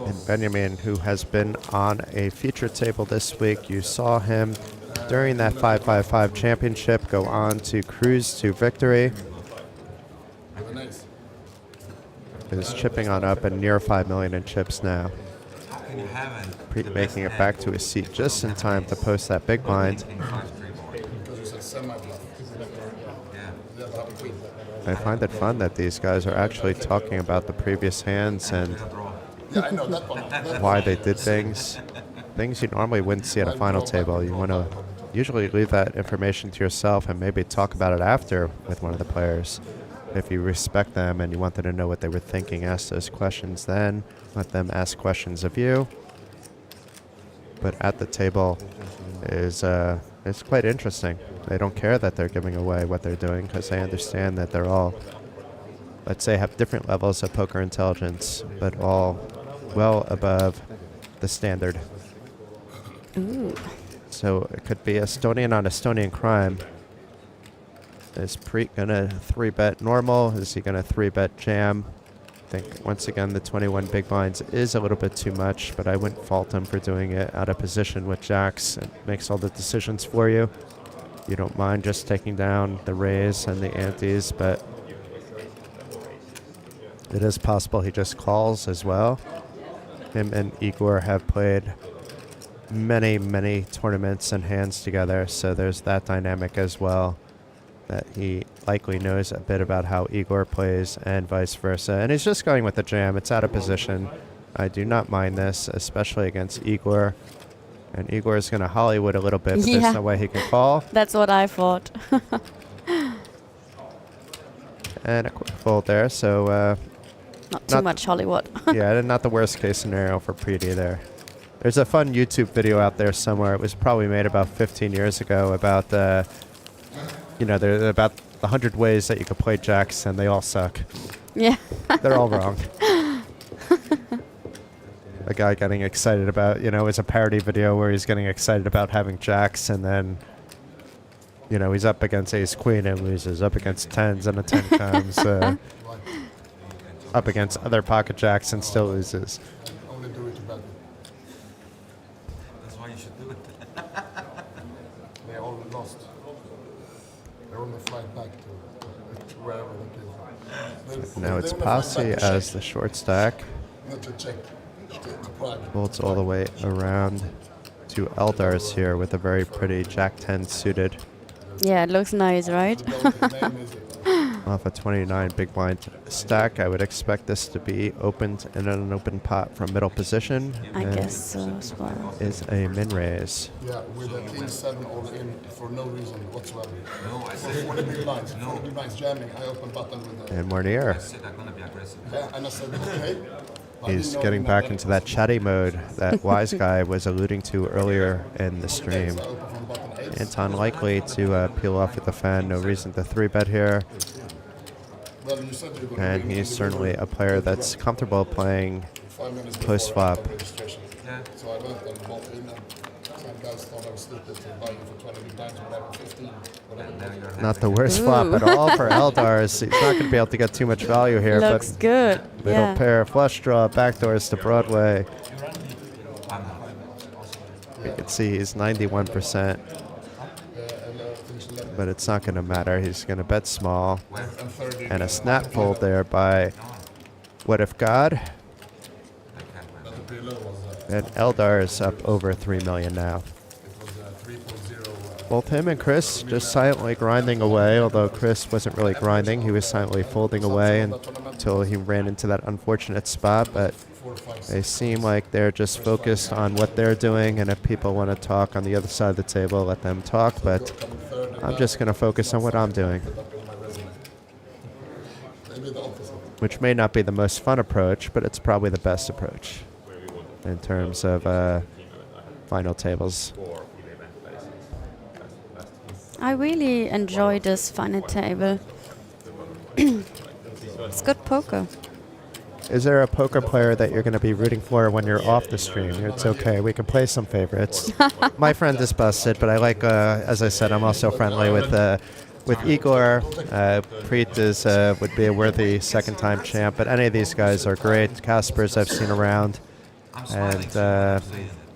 S2: And Benjamin, who has been on a feature table this week, you saw him during that 555 championship go on to cruise to victory. Is chipping on up and near 5 million in chips now. Priit making it back to his seat just in time to post that big blind. I find it fun that these guys are actually talking about the previous hands and why they did things. Things you normally wouldn't see at a final table. You want to usually leave that information to yourself and maybe talk about it after with one of the players. If you respect them and you want them to know what they were thinking, ask those questions then. Let them ask questions of you. But at the table is it's quite interesting. They don't care that they're giving away what they're doing because they understand that they're all, let's say, have different levels of poker intelligence, but all well above the standard.
S5: Ooh.
S2: So it could be Estonian on Estonian crime. Is Priit gonna 3-bet normal? Is he gonna 3-bet jam? I think once again the 21 big blinds is a little bit too much, but I wouldn't fault him for doing it out of position with jacks. It makes all the decisions for you. You don't mind just taking down the raise and the antes, but it is possible he just calls as well. Him and Igor have played many tournaments and hands together, so there's that dynamic as well, that he likely knows a bit about how Igor plays and vice versa. And he's just going with the jam. It's out of position. I do not mind this, especially against Igor. And Igor is going to Hollywood a little bit, but there's no way he can call.
S5: That's what I thought.
S2: And a quick fold there, so...
S5: Not too much Hollywood.
S2: Yeah, not the worst case scenario for Priit either. There's a fun YouTube video out there somewhere. It was probably made about 15 years ago about, you know, about the 100 ways that you could play jacks, and they all suck.
S5: Yeah.
S2: They're all wrong. A guy getting excited about, you know, it's a parody video where he's getting excited about having jacks, and then, you know, he's up against ace queen and loses, up against tens and a 10 comes, up against other pocket jacks and still loses.
S8: Only do it to bet.
S6: That's why you should do it.
S8: They all lost. They're on the flight back to wherever they came.
S2: Now it's Pasi as the short stack.
S8: Not to check. To prime.
S2: Folds all the way around to Eldars here with a very pretty Jack 10 suited.
S5: Yeah, it looks nice, right?
S2: Off a 29 big blind stack, I would expect this to be opened in an open pot from middle position.
S5: I guess so as well.
S2: Is a min raise.
S8: Yeah, with a king 7 all in for no reason whatsoever. No, I said 40 big blinds. 40 big blinds jamming. I open button with
S2: And Monir.
S6: I said I'm gonna be aggressive.
S8: Yeah, and I said, okay.
S2: He's getting back into that chatty mode that Wise Guy was alluding to earlier in the stream. Anton likely to peel off with the fan. No reason to 3-bet here. And he's certainly a player that's comfortable playing post-flop.
S8: So I went and bought in, and some guys thought I was stupid to buy for 20 big blinds, whatever, 15, whatever.
S2: Not the worst flop at all for Eldars. He's not going to be able to get too much value here.
S5: Looks good.
S2: Middle pair, flush draw, backdoors to Broadway. You can see he's 91%. But it's not going to matter. He's going to bet small. And a snap fold there by What If God. And Eldars up over 3 million now. Both him and Chris just silently grinding away, although Chris wasn't really grinding. He was silently folding away until he ran into that unfortunate spot. But they seem like they're just focused on what they're doing, and if people want to talk on the other side of the table, let them talk. But I'm just going to focus on what I'm doing, which may not be the most fun approach, but it's probably the best approach in terms of final tables.
S5: I really enjoy this final table. It's good poker.
S2: Is there a poker player that you're going to be rooting for when you're off the stream? It's okay. We can play some favorites. My friend is busted, but I like, as I said, I'm also friendly with Igor. Priit is, would be a worthy second-time champ, but any of these guys are great. Caspers I've seen around. And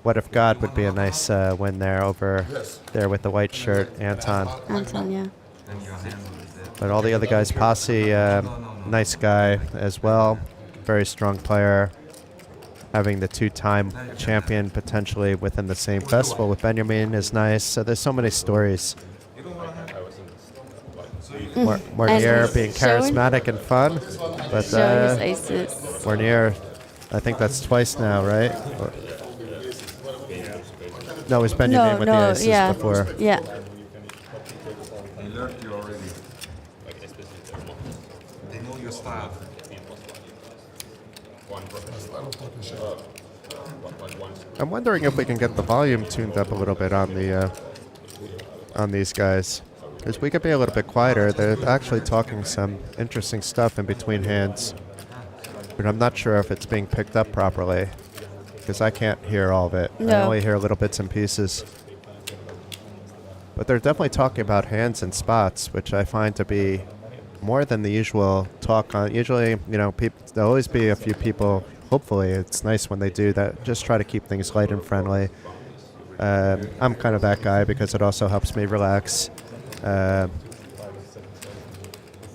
S2: What If God would be a nice win there over there with the white shirt, Anton.
S5: Anton, yeah.
S2: But all the other guys, Pasi, nice guy as well. Very strong player. Having the 2-time champion potentially within the same festival with Benjamin is nice. So there's so many stories. Monir being charismatic and fun. But
S5: Show his aces.
S2: Monir, I think that's twice now, right? Or no, it was Benjamin with the aces before.
S5: Yeah.
S6: They learned you already. They know your style.
S2: I'm wondering if we can get the volume tuned up a little bit on the on these guys, because we could be a little bit quieter. They're actually talking some interesting stuff in between hands, but I'm not sure if it's being picked up properly, because I can't hear all of it.
S5: No.
S2: I only hear little bits and pieces. But they're definitely talking about hands and spots, which I find to be more than the usual talk on. Usually, you know, there'll always be a few people. Hopefully, it's nice when they do that. Just try to keep things light and friendly. I'm kind of that guy because it also helps me relax.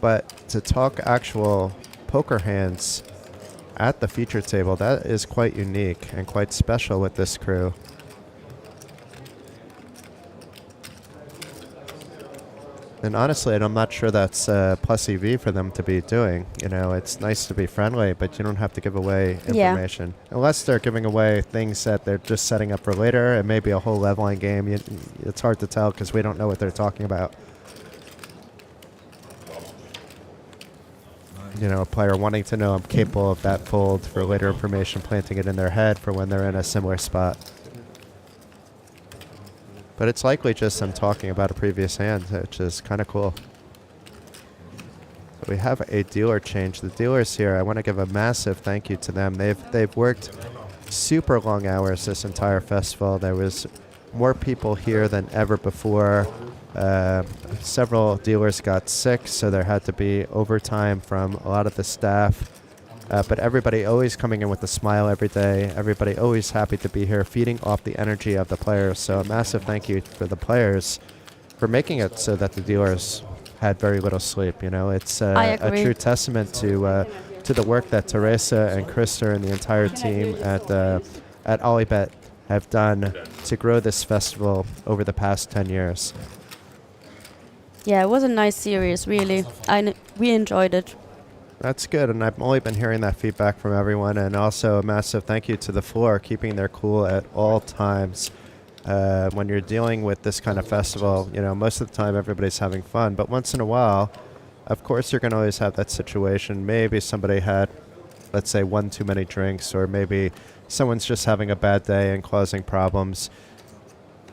S2: But to talk actual poker hands at the feature table, that is quite unique and quite special with this crew. And honestly, I'm not sure that's plus EV for them to be doing. You know, it's nice to be friendly, but you don't have to give away information. Unless they're giving away things that they're just setting up for later. It may be a whole leveling game. It's hard to tell because we don't know what they're talking about. You know, a player wanting to know I'm capable of that fold for later information, planting it in their head for when they're in a similar spot. But it's likely just them talking about a previous hand, which is kind of cool. We have a dealer change. The dealers here, I want to give a massive thank you to them. They've worked super long hours this entire festival. There was more people here than ever before. Several dealers got sick, so there had to be overtime from a lot of the staff. But everybody always coming in with a smile every day. Everybody always happy to be here, feeding off the energy of the players. So a massive thank you for the players for making it so that the dealers had very little sleep. You know, it's a true testament to the work that Teresa and Krista and the entire team at OlyBet have done to grow this festival over the past 10 years.
S5: Yeah, it was a nice series, really. We enjoyed it.
S2: That's good, and I've only been hearing that feedback from everyone, and also a massive thank you to the floor, keeping their cool at all times. When you're dealing with this kind of festival, you know, most of the time everybody's having fun, but once in a while, of course you're going to always have that situation. Maybe somebody had, let's say, one too many drinks, or maybe someone's just having a bad day and causing problems.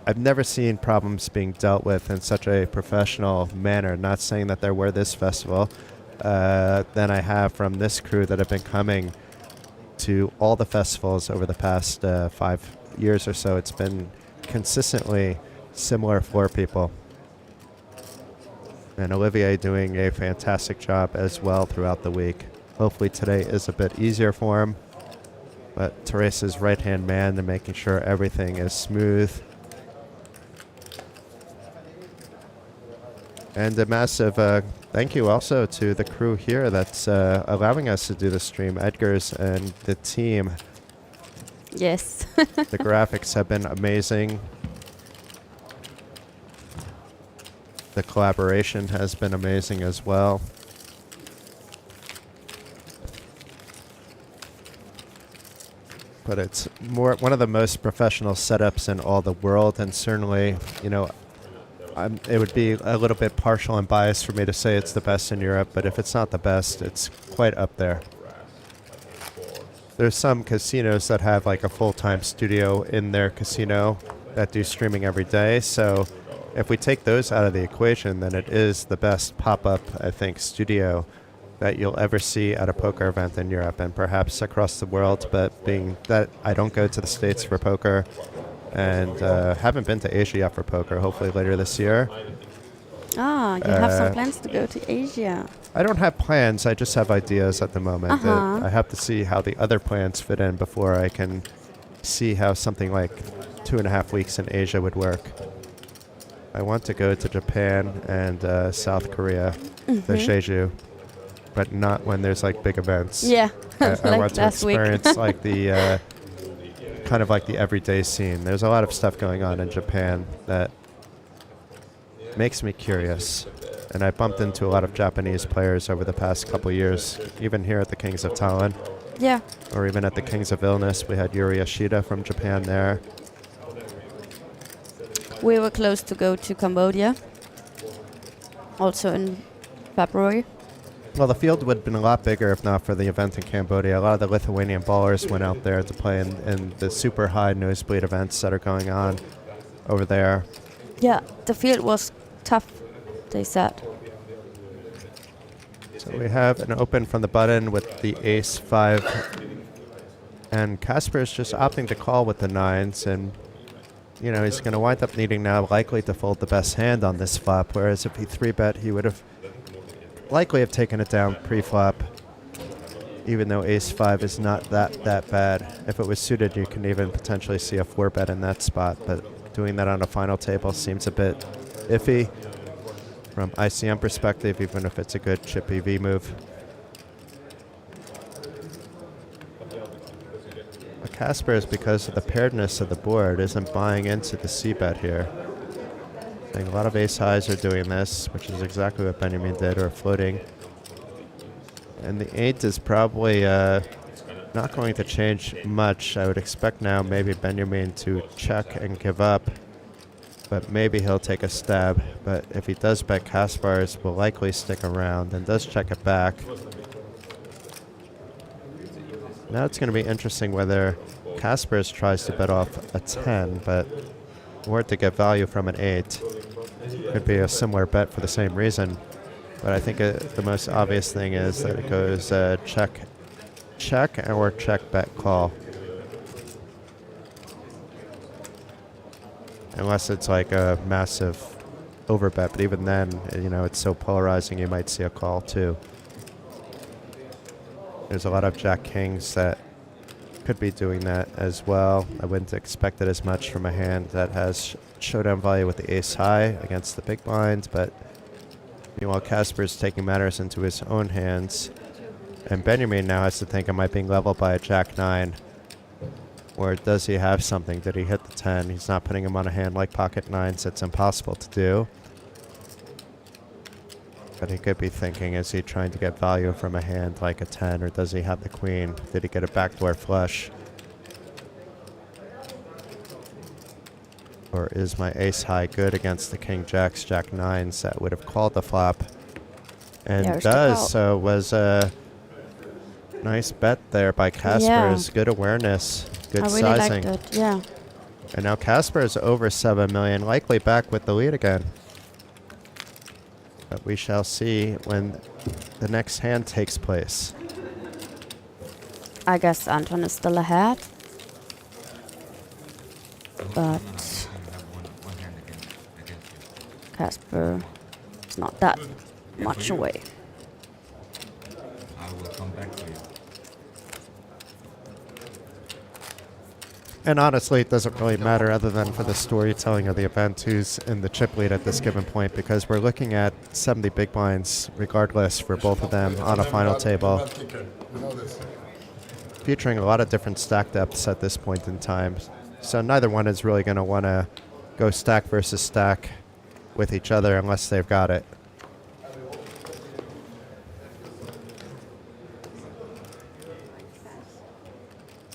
S2: I've never seen problems being dealt with in such a professional manner, not saying that there were this festival, than I have from this crew that have been coming to all the festivals over the past 5 years or so. It's been consistently similar floor people. And Olivier doing a fantastic job as well throughout the week. Hopefully today is a bit easier for him. But Teresa's right-hand man and making sure everything is smooth. And a massive thank you also to the crew here that's allowing us to do the stream, Edgar's and the team.
S5: Yes.
S2: The graphics have been amazing. The collaboration has been amazing as well. But it's one of the most professional setups in all the world, and certainly, you know, it would be a little bit partial and biased for me to say it's the best in Europe, but if it's not the best, it's quite up there. There's some casinos that have like a full-time studio in their casino that do streaming every day, so if we take those out of the equation, then it is the best pop-up, I think, studio that you'll ever see at a poker event in Europe and perhaps across the world, but being that I don't go to the States for poker, and haven't been to Asia yet for poker, hopefully later this year.
S5: Ah, you have some plans to go to Asia.
S2: I don't have plans, I just have ideas at the moment. I have to see how the other plans fit in before I can see how something like 2.5 weeks in Asia would work. I want to go to Japan and South Korea, the Jeju, but not when there's like big events.
S5: Yeah,
S2: I
S5: like
S2: want to
S5: last week.
S2: experience like the kind of like the everyday scene. There's a lot of stuff going on in Japan that makes me curious. And I bumped into a lot of Japanese players over the past couple years, even here at the Kings of Tallinn.
S5: Yeah.
S2: Or even at the Kings of Vilnius. We had Yuri Yoshida from Japan there.
S5: We were close to go to Cambodia, also in February.
S2: Well, the field would have been a lot bigger if not for the event in Cambodia. A lot of the Lithuanian ballers went out there to play in the super high nosebleed events that are going on over there.
S5: Yeah, the field was tough, they said.
S2: So we have an open from the button with the ace-5. And Casper's just opting to call with the 9s. And you know, he's going to wind up needing now likely to fold the best hand on this flop, whereas if he 3-bet, he would have likely have taken it down pre-flop, even though ace-5 is not that bad. If it was suited, you can even potentially see a 4-bet in that spot, but doing that on a final table seems a bit iffy from ICM perspective, even if it's a good chip EV move. But Casper is, because of the pairedness of the board, isn't buying into the C-bet here. I think a lot of ace-highs are doing this, which is exactly what Benjamin did, or floating. And the 8 is probably not going to change much. I would expect now maybe Benjamin to check and give up, but maybe he'll take a stab. But if he does bet, Kaspars will likely stick around and does check it back. Now it's going to be interesting whether Kaspars tries to bet off a 10, but or to get value from an 8. Could be a similar bet for the same reason. But I think the most obvious thing is that it goes check, check, or check, bet, call. Unless it's like a massive overbet, but even then, you know, it's so polarizing you might see a call too. There's a lot of Jack Kings that could be doing that as well. I wouldn't expect it as much from a hand that has showdown value with the ace high against the big blinds, but meanwhile Casper's taking matters into his own hands. And Benjamin now has to think, am I being leveled by a Jack 9? Or does he have something? Did he hit the 10? He's not putting him on a hand like pocket 9s. It's impossible to do. But he could be thinking, is he trying to get value from a hand like a 10, or does he have the queen? Did he get a backdoor flush? Or is my ace high good against the king jacks, jack 9s that would have called the flop? And does, so was a nice bet there by Casper's. Good awareness, good sizing.
S5: Really liked it, yeah.
S2: And now Casper is over 7 million, likely back with the lead again. But we shall see when the next hand takes place.
S5: I guess Anton is still ahead. But Casper is not that much away.
S6: I will come back to you.
S2: And honestly, it doesn't really matter other than for the storytelling of the event who's in the chip lead at this given point, because we're looking at 70 big blinds regardless for both of them on a final table, featuring a lot of different stack depths at this point in time. So neither one is really going to want to go stack versus stack with each other unless they've got it.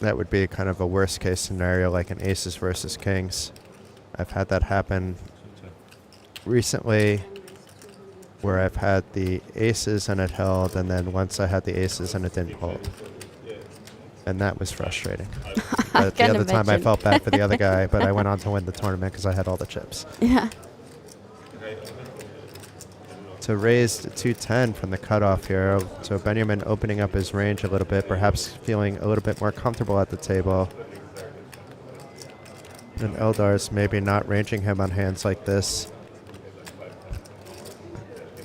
S2: That would be kind of a worst case scenario, like an aces versus kings. I've had that happen recently where I've had the aces and it held, and then once I had the aces and it didn't hold. And that was frustrating. But the other time I felt bad for the other guy, but I went on to win the tournament because I had all the chips.
S5: Yeah.
S2: To raise to 210 from the cutoff here. So Benjamin opening up his range a little bit, perhaps feeling a little bit more comfortable at the table. And Eldars maybe not ranging him on hands like this.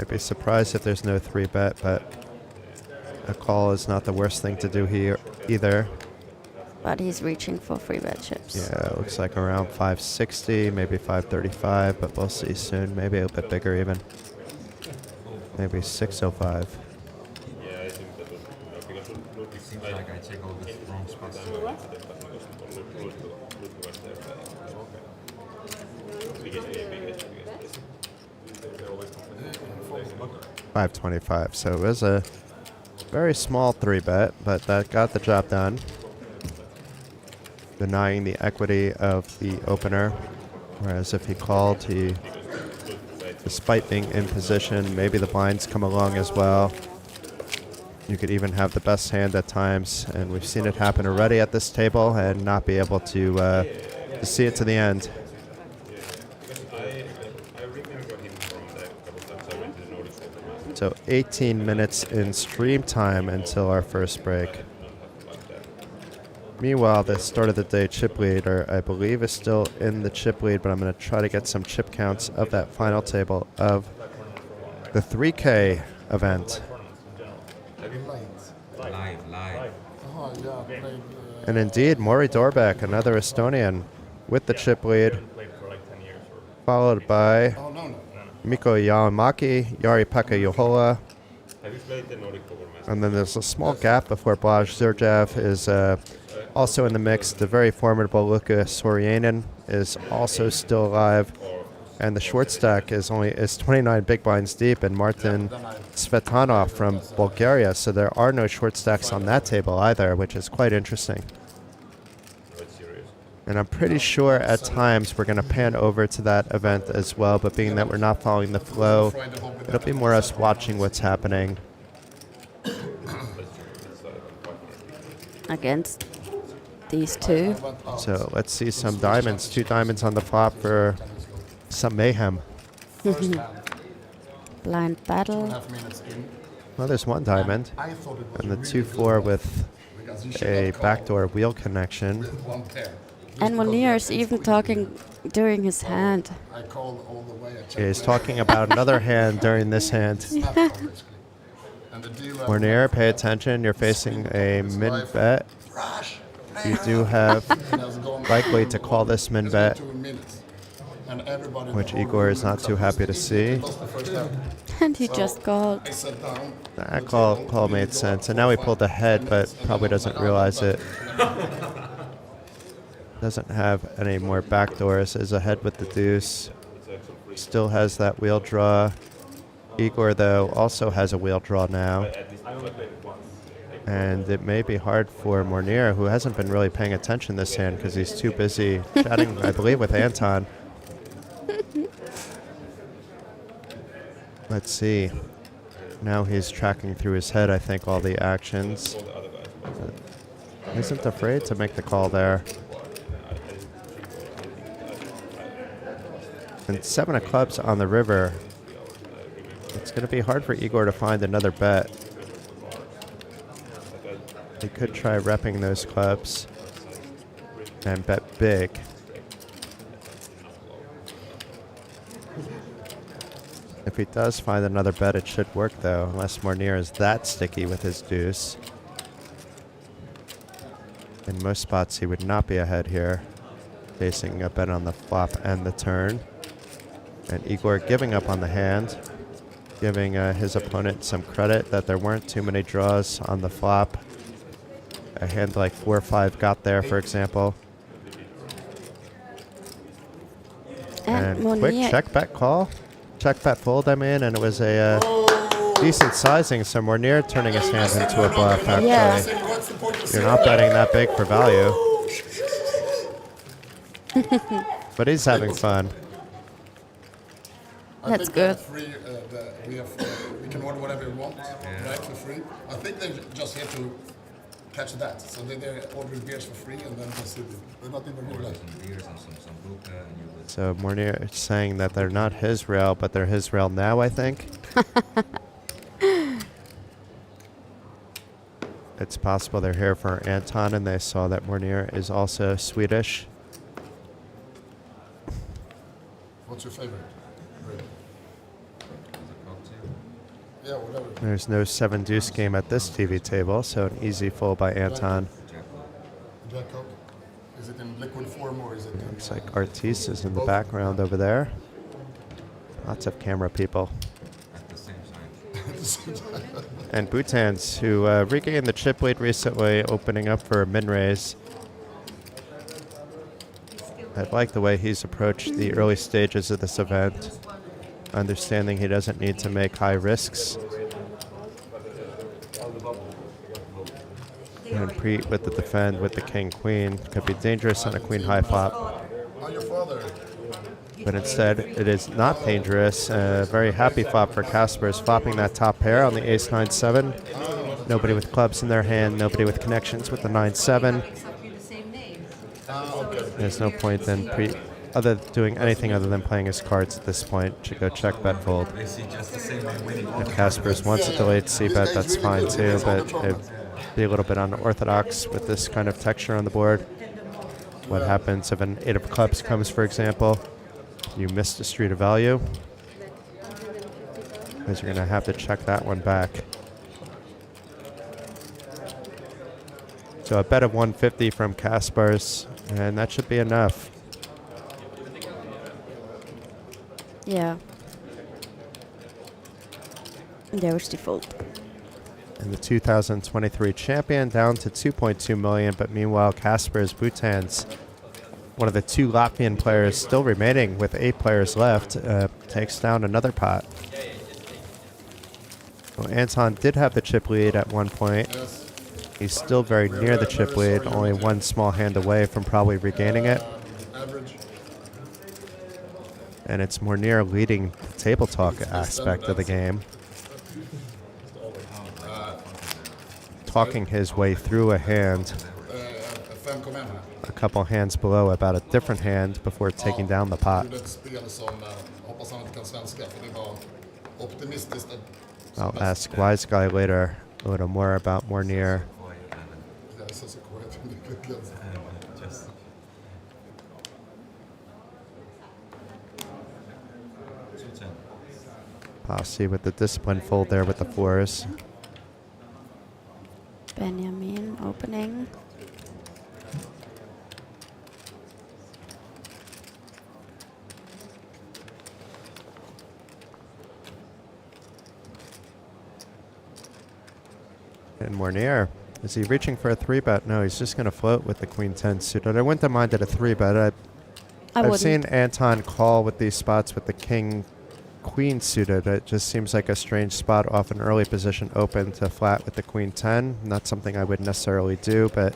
S2: I'd be surprised if there's no 3-bet, but a call is not the worst thing to do here either.
S5: But he's reaching for 3-bet chips.
S2: Yeah, it looks like around 560, maybe 535, but we'll see soon. Maybe a bit bigger even. Maybe 605.
S6: Yeah, I think that it seems like I check all the wrong spots.
S2: 525. So it was a very small 3-bet, but that got the job done. Denying the equity of the opener. Whereas if he called, he, despite being in position, maybe the blinds come along as well. You could even have the best hand at times, and we've seen it happen already at this table and not be able to see it to the end. So 18 minutes in stream time until our first break. Meanwhile, the start of the day chip leader, I believe, is still in the chip lead, but I'm going to try to get some chip counts of that final table of the 3K event.
S6: Live.
S8: Oh, yeah, played,
S2: And indeed, Mori Dorbeck, another Estonian, with the chip lead, followed by
S8: oh, no.
S2: Mikko Yaomaki, Jari-Pekka Juhola,
S4: Have you played the Nordic Poker Masters?
S2: and then there's a small gap before Blaj Zurjev is also in the mix. The very formidable Luka Soryanin is also still alive. And the short stack is 29 big blinds deep, and Martin Svetanov from Bulgaria. So there are no short stacks on that table either, which is quite interesting. And I'm pretty sure at times we're going to pan over to that event as well, but being that we're not following the flow, it'll be more us watching what's happening.
S5: Against these two.
S2: So let's see some diamonds. 2 diamonds on the flop for some mayhem.
S5: Blind battle.
S8: 2.5 minutes in.
S2: Well, there's 1 diamond.
S8: I thought it was
S2: And the
S8: really
S2: 2-4 with
S8: because you should
S2: a
S8: not call
S2: backdoor wheel connection.
S8: with 1 pair. Just
S5: And
S8: because
S5: Monir
S8: we
S5: is
S8: are
S5: even
S8: Sweden.
S5: talking during his hand.
S8: I called all the way. I checked
S2: He's
S8: the-
S2: talking about another hand during this hand.
S8: snap call, basically. And the dealer-
S2: Mornier, pay attention. You're facing a min bet.
S8: Rush.
S2: You do have
S8: It has gone
S2: likely to call this min
S8: It's been
S2: bet,
S8: 2 minutes. And everybody in the
S2: which
S8: whole
S2: Igor
S8: room
S2: is not
S8: looks
S2: too
S8: up.
S2: happy to see.
S8: Lost the first hand.
S5: And he
S8: So,
S5: just called.
S8: I sat down.
S2: That call made sense. And now he pulled ahead, but probably doesn't realize it. Doesn't have any more backdoors. Is ahead with the deuce. Still has that wheel draw. Igor, though, also has a wheel draw now. And it may be hard for Mornier, who hasn't been really paying attention this hand because he's too busy chatting, I believe, with Anton. Let's see. Now he's tracking through his head, I think, all the actions. Isn't afraid to make the call there. And 7 of clubs on the river. It's going to be hard for Igor to find another bet. He could try repping those clubs and bet big. If he does find another bet, it should work, though, unless Mornier is that sticky with his deuce. In most spots, he would not be ahead here, facing a bet on the flop and the turn. And Igor giving up on the hand, giving his opponent some credit that there weren't too many draws on the flop. A hand like 4-5 got there, for example. And quick
S5: Monir,
S2: check bet call. Check bet fold, I mean, and it was a decent sizing, so Mornier turning his hand into a bluff, actually.
S5: Yeah.
S8: What's the point of
S2: You're not betting that big for value. But he's having fun.
S8: I
S5: That's
S8: think they have
S5: good.
S8: Free, we can order whatever we want, right, for free. I think they're just here to catch that. So they're ordering beers for free and then just they're not even real life.
S2: So Mornier is saying that they're not his rail, but they're his rail now, I think. It's possible they're here for Anton, and they saw that Mornier is also Swedish.
S8: What's your favorite? Really? Yeah, whatever.
S2: There's no 7 deuce game at this TV table, so an easy fold by Anton.
S8: Jack Coke? Is it in liquid form or is it in...
S2: Looks like Artis is in the background over there. Lots of camera people. And Bhutans, who regained the chip lead recently, opening up for a min-raise. I like the way he's approached the early stages of this event, understanding he doesn't need to make high risks. And Priit with the defend with the king-queen could be dangerous on a queen-high flop.
S8: Oh, your father.
S2: But instead, it is not dangerous. Very happy flop for Kasper's, flopping that top pair on the ace-9-7. Nobody with clubs in their hand, nobody with connections with the 9-7. There's no point in doing anything other than playing his cards at this point. Should go check, bet, fold. If Kasper's wants a delayed c-bet, that's fine too, but if Be a little bit unorthodox with this kind of texture on the board. What happens if an 8 of clubs comes, for example? You missed a street of value. Because you're going to have to check that one back. So a bet of 150 from Kaspers, and that should be enough.
S5: Yeah. There's default.
S2: And the 2023 champion down to 2.2 million, but meanwhile Kaspers Bhutan's one of the 2 Latvian players still remaining with 8 players left, takes down another pot. Well, Anton did have the chip lead at one point. He's still very near the chip lead, only one small hand away from probably regaining it. And it's Monir leading the table talk aspect of the game. Talking his way through a hand. A couple hands below about a different hand before taking down the pot. I'll ask Wise Guy later a little more about Monir. Pasi with the discipline fold there with the 4s.
S5: Benjamin opening.
S2: And Monir, is he reaching for a 3-bet? No, he's just going to float with the Queen 10 suited. I wouldn't have minded a 3-bet. I've seen Anton call with these spots with the King Queen suited. It just seems like a strange spot off an early position open to flat with the Queen 10. Not something I would necessarily do, but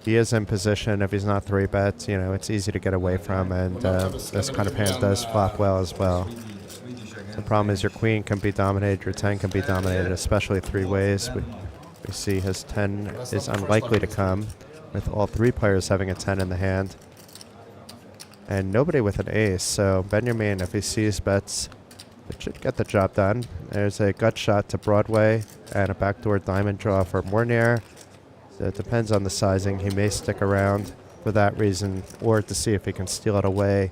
S2: he is in position. If he's not 3-bets, you know, it's easy to get away from, and this kind of hand does flop well as well. The problem is your Queen can be dominated, your 10 can be dominated, especially 3 ways. We see his 10 is unlikely to come, with all 3 players having a 10 in the hand. And nobody with an ace, so Benjamin, if he sees bets, it should get the job done. There's a gut shot to Broadway and a backdoor diamond draw for Monir. So it depends on the sizing. He may stick around for that reason, or to see if he can steal it away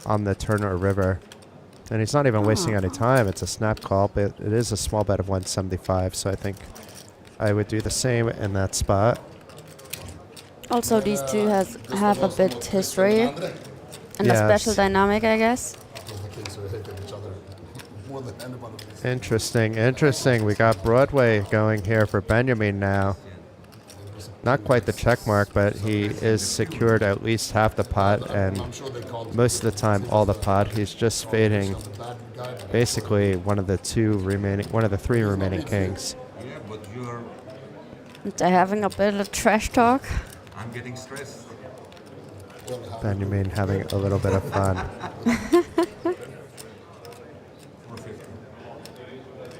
S2: on the turn or river. And he's not even wasting any time. It's a snap call, but it is a small bet of 175, so I think I would do the same in that spot.
S5: Also, these two have a bit history and a special dynamic, I guess.
S2: Interesting, interesting. We got Broadway going here for Benjamin now. Not quite the check mark, but he is secured at least half the pot, and most of the time all the pot. He's just fading basically one of the 3 remaining kings.
S6: Yeah, but you're...
S5: They're having a bit of trash talk.
S6: I'm getting stressed.
S2: Benjamin having a little bit of fun.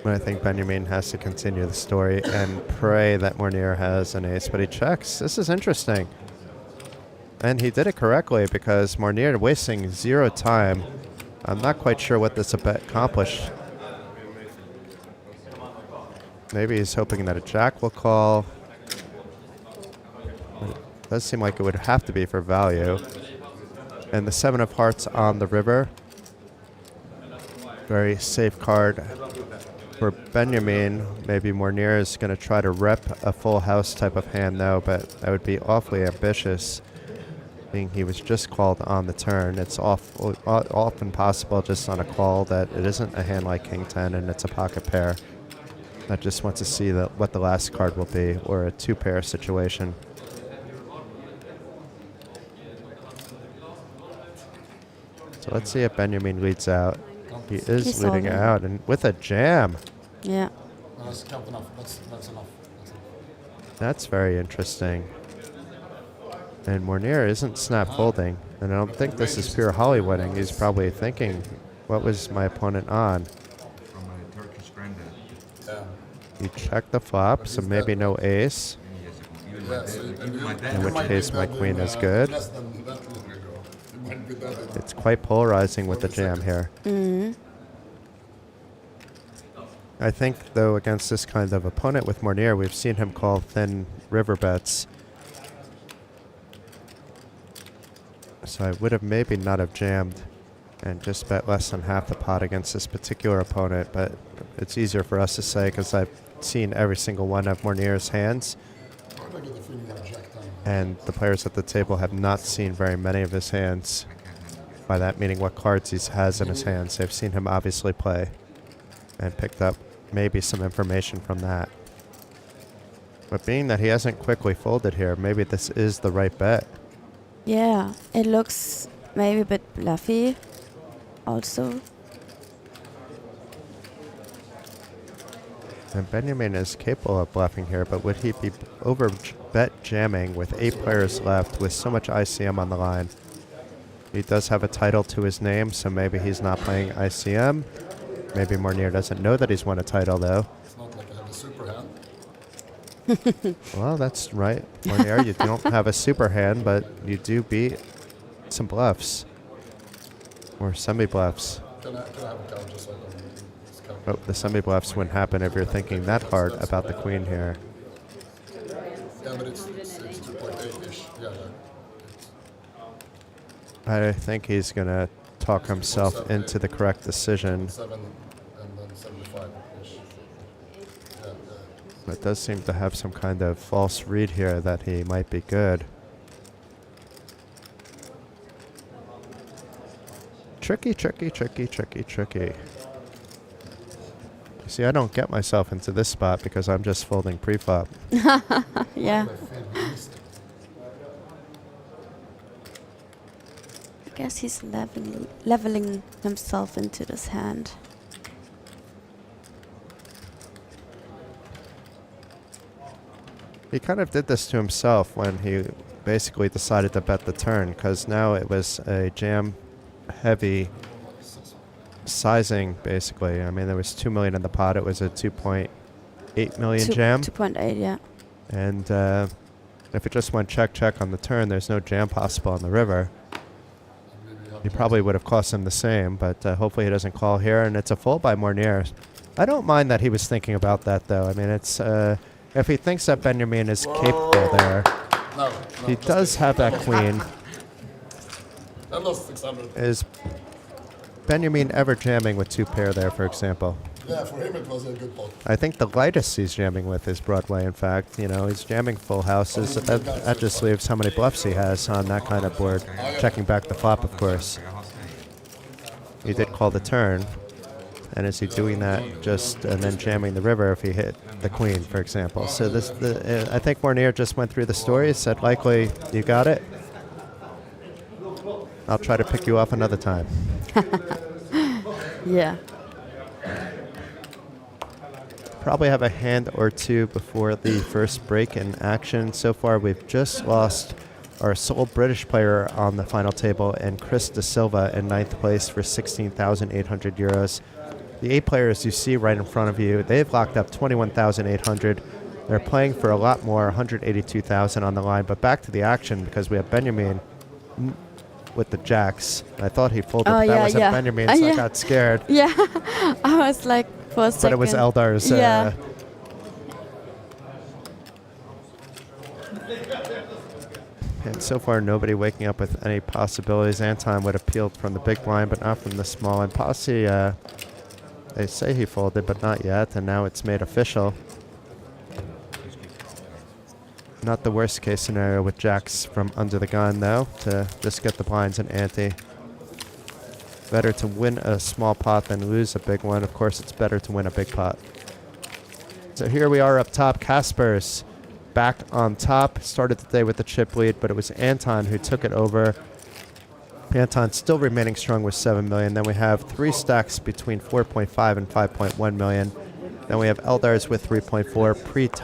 S2: But I think Benjamin has to continue the story and pray that Monir has an ace, but he checks. This is interesting. And he did it correctly because Monir wasting 0 time. I'm not quite sure what this accomplished. Maybe he's hoping that a jack will call. But it does seem like it would have to be for value. And the 7 of hearts on the river. Very safe card. For Benjamin, maybe Monir is going to try to rep a full house type of hand though, but that would be awfully ambitious, being he was just called on the turn. It's often possible just on a call that it isn't a hand like King 10 and it's a pocket pair. That just wants to see what the last card will be, or a 2-pair situation. So let's see if Benjamin leads out. He is
S5: He's
S2: leading
S5: solving.
S2: out, and with a jam.
S5: Yeah.
S8: That's enough. That's enough.
S2: That's very interesting. And Monir isn't snap folding, and I don't think this is pure Hollywooding. He's probably thinking, what was my opponent on?
S6: From a Turkish granddad.
S2: He checked the flop, so maybe no ace. In which case my queen is good. It's quite polarizing with the jam here.
S5: Mm-hmm.
S2: I think, though, against this kind of opponent with Monir, we've seen him call thin river bets. So I would have maybe not have jammed and just bet less than half the pot against this particular opponent, but it's easier for us to say because I've seen every single one of Monir's hands. And the players at the table have not seen very many of his hands. By that meaning what cards he has in his hands. They've seen him obviously play and picked up maybe some information from that. But being that he hasn't quickly folded here, maybe this is the right bet.
S5: Yeah, it looks maybe a bit bluffy also.
S2: And Benjamin is capable of bluffing here, but would he be over bet jamming with 8 players left with so much ICM on the line? He does have a title to his name, so maybe he's not playing ICM. Maybe Monir doesn't know that he's won a title, though.
S8: It's not like I have a super hand.
S2: Well, that's right, Monir. You don't have a super hand, but you do beat some bluffs. Or semi-bluffs.
S8: Can I have a count just so I can discount?
S2: Oh, the semi-bluffs wouldn't happen if you're thinking that hard about the queen here.
S8: Yeah, but it's 2.8-ish. Yeah,
S2: I think he's going to talk himself into the correct decision.
S8: 7 and then 75-ish. Yeah,
S2: It does seem to have some kind of false read here that he might be good. Tricky, tricky, tricky, tricky, tricky. See, I don't get myself into this spot because I'm just folding pre-flop.
S5: Yeah. I guess he's leveling himself into this hand.
S2: He kind of did this to himself when he basically decided to bet the turn, because now it was a jam-heavy sizing, basically. I mean, there was 2 million in the pot. It was a 2.8 million jam.
S5: 2.8, yeah.
S2: And if it just went check-check on the turn, there's no jam possible on the river. He probably would have cost him the same, but hopefully he doesn't call here, and it's a fold by Monir. I don't mind that he was thinking about that, though. I mean, it's if he thinks that Benjamin is capable there, he does have that queen.
S8: I lost 600.
S2: Is Benjamin ever jamming with 2 pair there, for example?
S8: Yeah, for him it was a good pot.
S2: I think the lightest he's jamming with is Broadway, in fact. You know, he's jamming full houses. That just leaves how many bluffs he has on that kind of board. Checking back the flop, of course. He did call the turn. And is he doing that just and then jamming the river if he hit the queen, for example? So I think Monir just went through the story, said likely you got it. I'll try to pick you up another time.
S5: Yeah.
S2: Probably have a hand or two before the first break in action. So far, we've just lost our sole British player on the final table, and Chris De Silva in 9th place for 16,800 euros. The 8 players you see right in front of you, they've locked up 21,800. They're playing for a lot more, 182,000 on the line. But back to the action, because we have Benjamin with the jacks. I thought he folded, but that wasn't Benjamin, so I got scared.
S5: Yeah, I was like, for a second.
S2: But it was Eldars.
S5: Yeah.
S2: And so far, nobody waking up with any possibilities. Anton would have peeled from the big blind, but not from the small. And Pasi, they say he folded, but not yet. And now it's made official. Not the worst case scenario with jacks from under the gun, though, to just get the blinds and ante. Better to win a small pot than lose a big one. Of course, it's better to win a big pot. So here we are up top. Kasper's back on top. Started the day with the chip lead, but it was Anton who took it over. Anton still remaining strong with 7 million. Then we have 3 stacks between 4.5 and 5.1 million. Then we have Eldars with 3.4. Priit,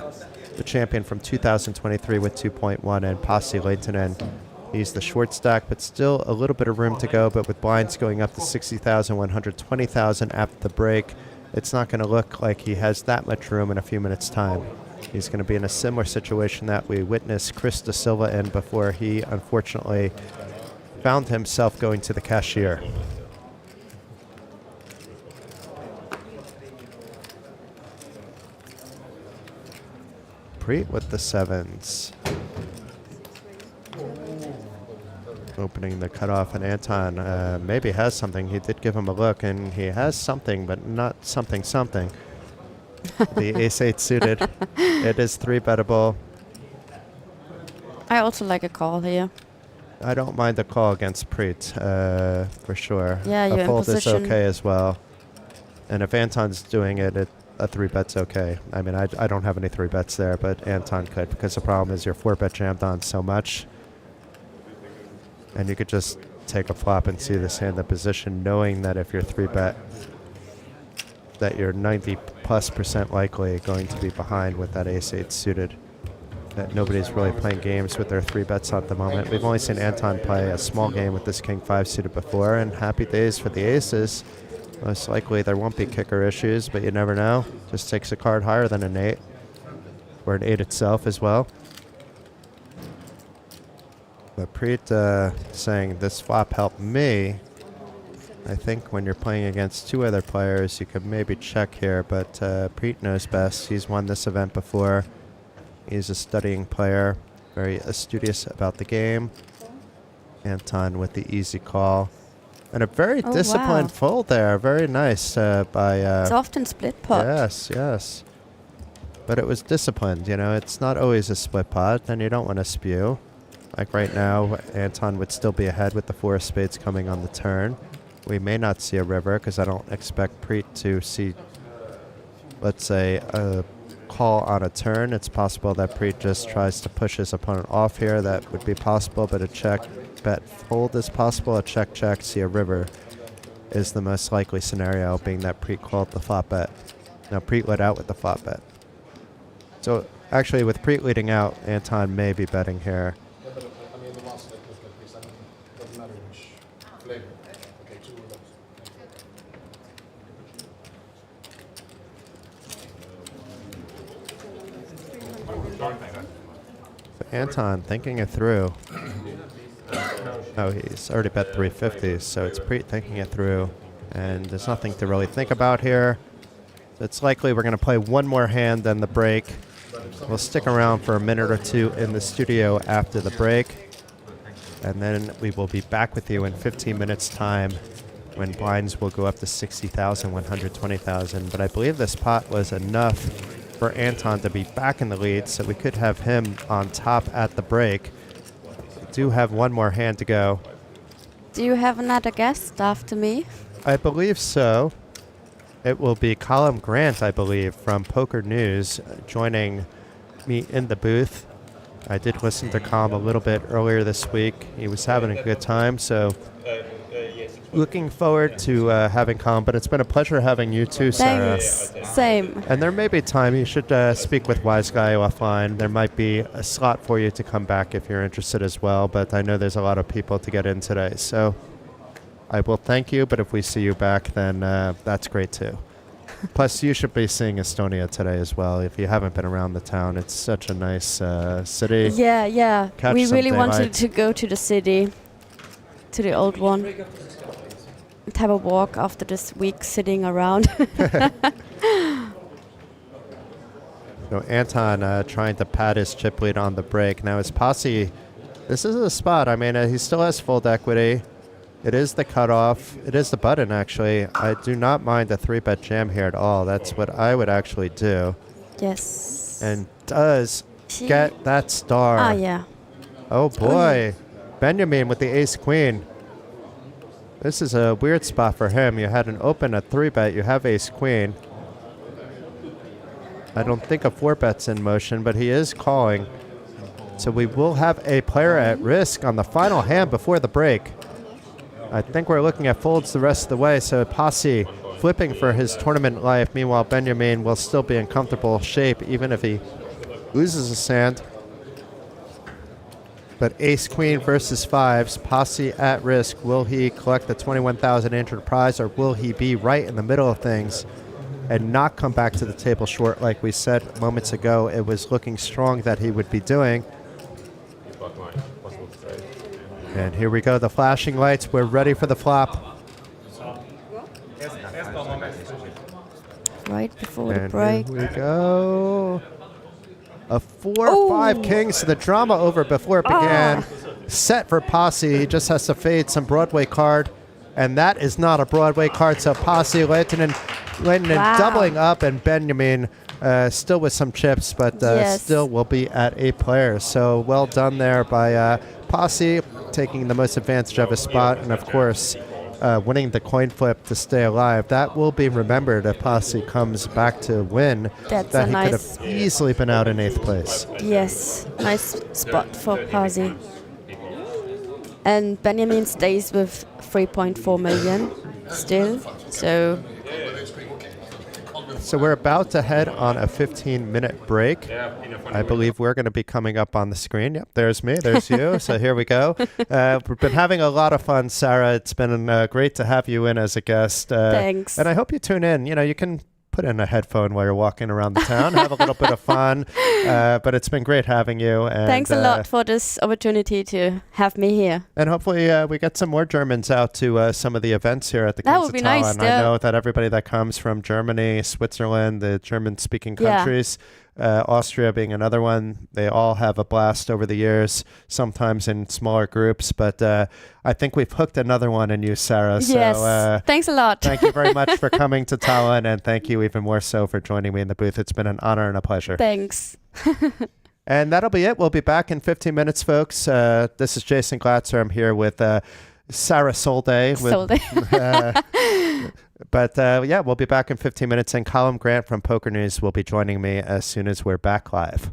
S2: the champion from 2023 with 2.1, and Pasi Lehtinen. He's the short stack, but still a little bit of room to go. But with blinds going up to 60,000, 120,000 after the break, it's not going to look like he has that much room in a few minutes' time. He's going to be in a similar situation that we witnessed Chris De Silva in before he unfortunately found himself going to the cashier. Priit with the sevens. Opening the cutoff, and Anton maybe has something. He did give him a look, and he has something, but not something. The ace-8 suited. It is 3-bettable.
S5: I also like a call here.
S2: I don't mind the call against Priit, for sure.
S5: Yeah, you're
S2: a
S5: in
S2: fold is
S5: position.
S2: okay as well. And if Anton's doing it, a 3-bet's okay. I mean, I don't have any 3-bets there, but Anton could, because the problem is your 4-bet jammed on so much. And you could just take a flop and see this hand in position, knowing that if you're 3-bet, that you're 90+% likely going to be behind with that ace-8 suited. That nobody's really playing games with their 3-bets at the moment. We've only seen Anton play a small game with this king-5 suited before, and happy days for the aces. Most likely there won't be kicker issues, but you never know. Just takes a card higher than an 8, or an 8 itself as well. But Priit saying this flop helped me. I think when you're playing against 2 other players, you could maybe check here, but Priit knows best. He's won this event before. He's a studying player, very studious about the game. Anton with the easy call. And a very disciplined fold there. Very nice by...
S5: It's often split pot.
S2: Yes. But it was disciplined, you know. It's not always a split pot, and you don't want to spew. Like right now, Anton would still be ahead with the 4 of spades coming on the turn. We may not see a river, because I don't expect Priit to see, let's say, a call on a turn. It's possible that Priit just tries to push his opponent off here. That would be possible, but a check, bet, fold is possible. A check, see a river is the most likely scenario, being that Priit called the flop bet. Now Priit led out with the flop bet. So actually with Priit leading out, Anton may be betting here.
S8: Yeah, but I mean, the ones that look like this, I mean, doesn't matter which flavor. Okay, 2 of those.
S2: So Anton thinking it through. Oh, he's already bet 350, so it's Priit thinking it through. And there's nothing to really think about here. It's likely we're going to play one more hand, then the break. We'll stick around for a minute or 2 in the studio after the break. And then we will be back with you in 15 minutes' time when blinds will go up to 60,000, 120,000. But I believe this pot was enough for Anton to be back in the lead, so we could have him on top at the break. We do have one more hand to go.
S5: Do you have another guest after me?
S2: I believe so. It will be Colin Grant, I believe, from Poker News, joining me in the booth. I did listen to Colin a little bit earlier this week. He was having a good time, so looking forward to having Colin. But it's been a pleasure having you too, Sarah.
S5: Thanks. Same.
S2: And there may be time you should speak with Wise Guy offline. There might be a slot for you to come back if you're interested as well, but I know there's a lot of people to get in today. So I will thank you, but if we see you back, then that's great too. Plus, you should be seeing Estonia today as well. If you haven't been around the town, it's such a nice city.
S5: Yeah.
S2: Catch
S5: We
S2: some
S5: really wanted
S2: daylight.
S5: to go to the city, to the old one, and have a walk after this week sitting around.
S2: So Anton trying to pad his chip lead on the break. Now his Pasi, this is a spot. I mean, he still has full equity. It is the cutoff. It is the button, actually. I do not mind a 3-bet jam here at all. That's what I would actually do.
S5: Yes.
S2: And does get that star.
S5: Ah, yeah.
S2: Oh, boy. Benjamin with the ace-queen. This is a weird spot for him. You had an open at 3-bet. You have ace-queen. I don't think a 4-bet's in motion, but he is calling. So we will have a player at risk on the final hand before the break. I think we're looking at folds the rest of the way, so Pasi flipping for his tournament life. Meanwhile, Benjamin will still be in comfortable shape, even if he loses a sand. But ace-queen versus 5s, Pasi at risk. Will he collect the 21,000 entered prize, or will he be right in the middle of things and not come back to the table short like we said moments ago it was looking strong that he would be doing? And here we go, the flashing lights. We're ready for the flop.
S5: Right before the
S2: And
S5: break.
S2: here we go. A 4-5 kings. The drama over before it began. Set for Pasi. He just has to fade some Broadway card. And that is not a Broadway card. So Pasi, Lehtinen doubling up, and Benjamin still with some chips, but still will be at 8 players. So well done there by Pasi, taking the most advantage of his spot. And of course, winning the coin flip to stay alive. That will be remembered if Pasi comes back to win.
S5: That's
S2: that he
S5: nice,
S2: could have easily been out in 8th place.
S5: Yes, nice spot for Pasi. And Benjamin stays with 3.4 million still.
S2: So we're about to head on a 15-minute break. I believe we're going to be coming up on the screen. Yep, there's me, there's you. So here we go. We've been having a lot of fun, Sarah. It's been great to have you in as a guest.
S5: Thanks.
S2: And I hope you tune in. You know, you can put in a headphone while you're walking around the town, have a little bit of fun. But it's been great having you. And,
S5: thanks a lot for this opportunity to have me here.
S2: And hopefully we get some more Germans out to some of the events here at the Kings
S5: would be
S2: of Tallinn.
S5: nice,
S2: I know that everybody that comes from Germany, Switzerland, the German-speaking countries, Austria being another one, they all have a blast over the years, sometimes in smaller groups. But I think we've hooked another one in you, Sarah.
S5: Yes,
S2: so,
S5: thanks a lot.
S2: Thank you very much for coming to Tallinn, and thank you even more so for joining me in the booth. It's been an honor and a pleasure.
S5: Thanks.
S2: And that'll be it. We'll be back in 15 minutes, folks. This is Jason Glatzer. I'm here with Sarah Solday. But we'll be back in 15 minutes. And Colin Grant from Poker News will be joining me as soon as we're back live.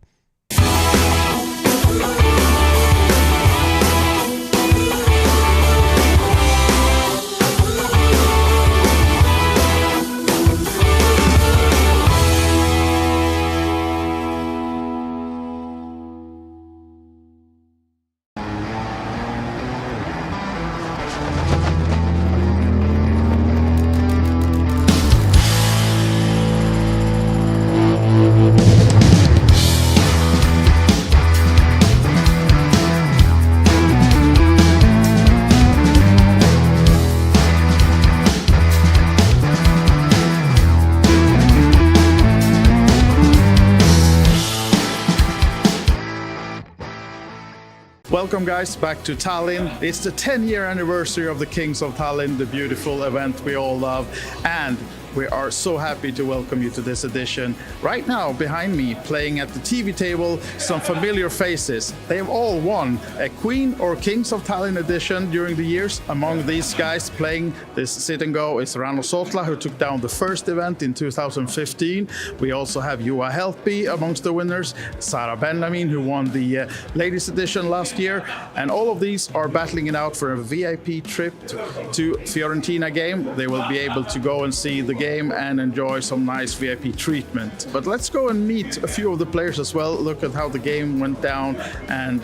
S3: Welcome guys back to Tallinn. It's the 10-year anniversary of the Kings of Tallinn, the beautiful event we all love, and we are so happy to welcome you to this edition. Right now, behind me, playing at the TV table, some familiar faces. They have all won a Queen or Kings of Tallinn edition during the years. Among these guys playing this sit and go is Rano Sotla, who took down the first event in 2015. We also have Juha Helppi amongst the winners, Sarah Benjamin, who won the ladies edition last year. And all of these are battling it out for a VIP trip to Fiorentina game. They will be able to go and see the game and enjoy some nice VIP treatment. But let's go and meet a few of the players as well, look at how the game went down, and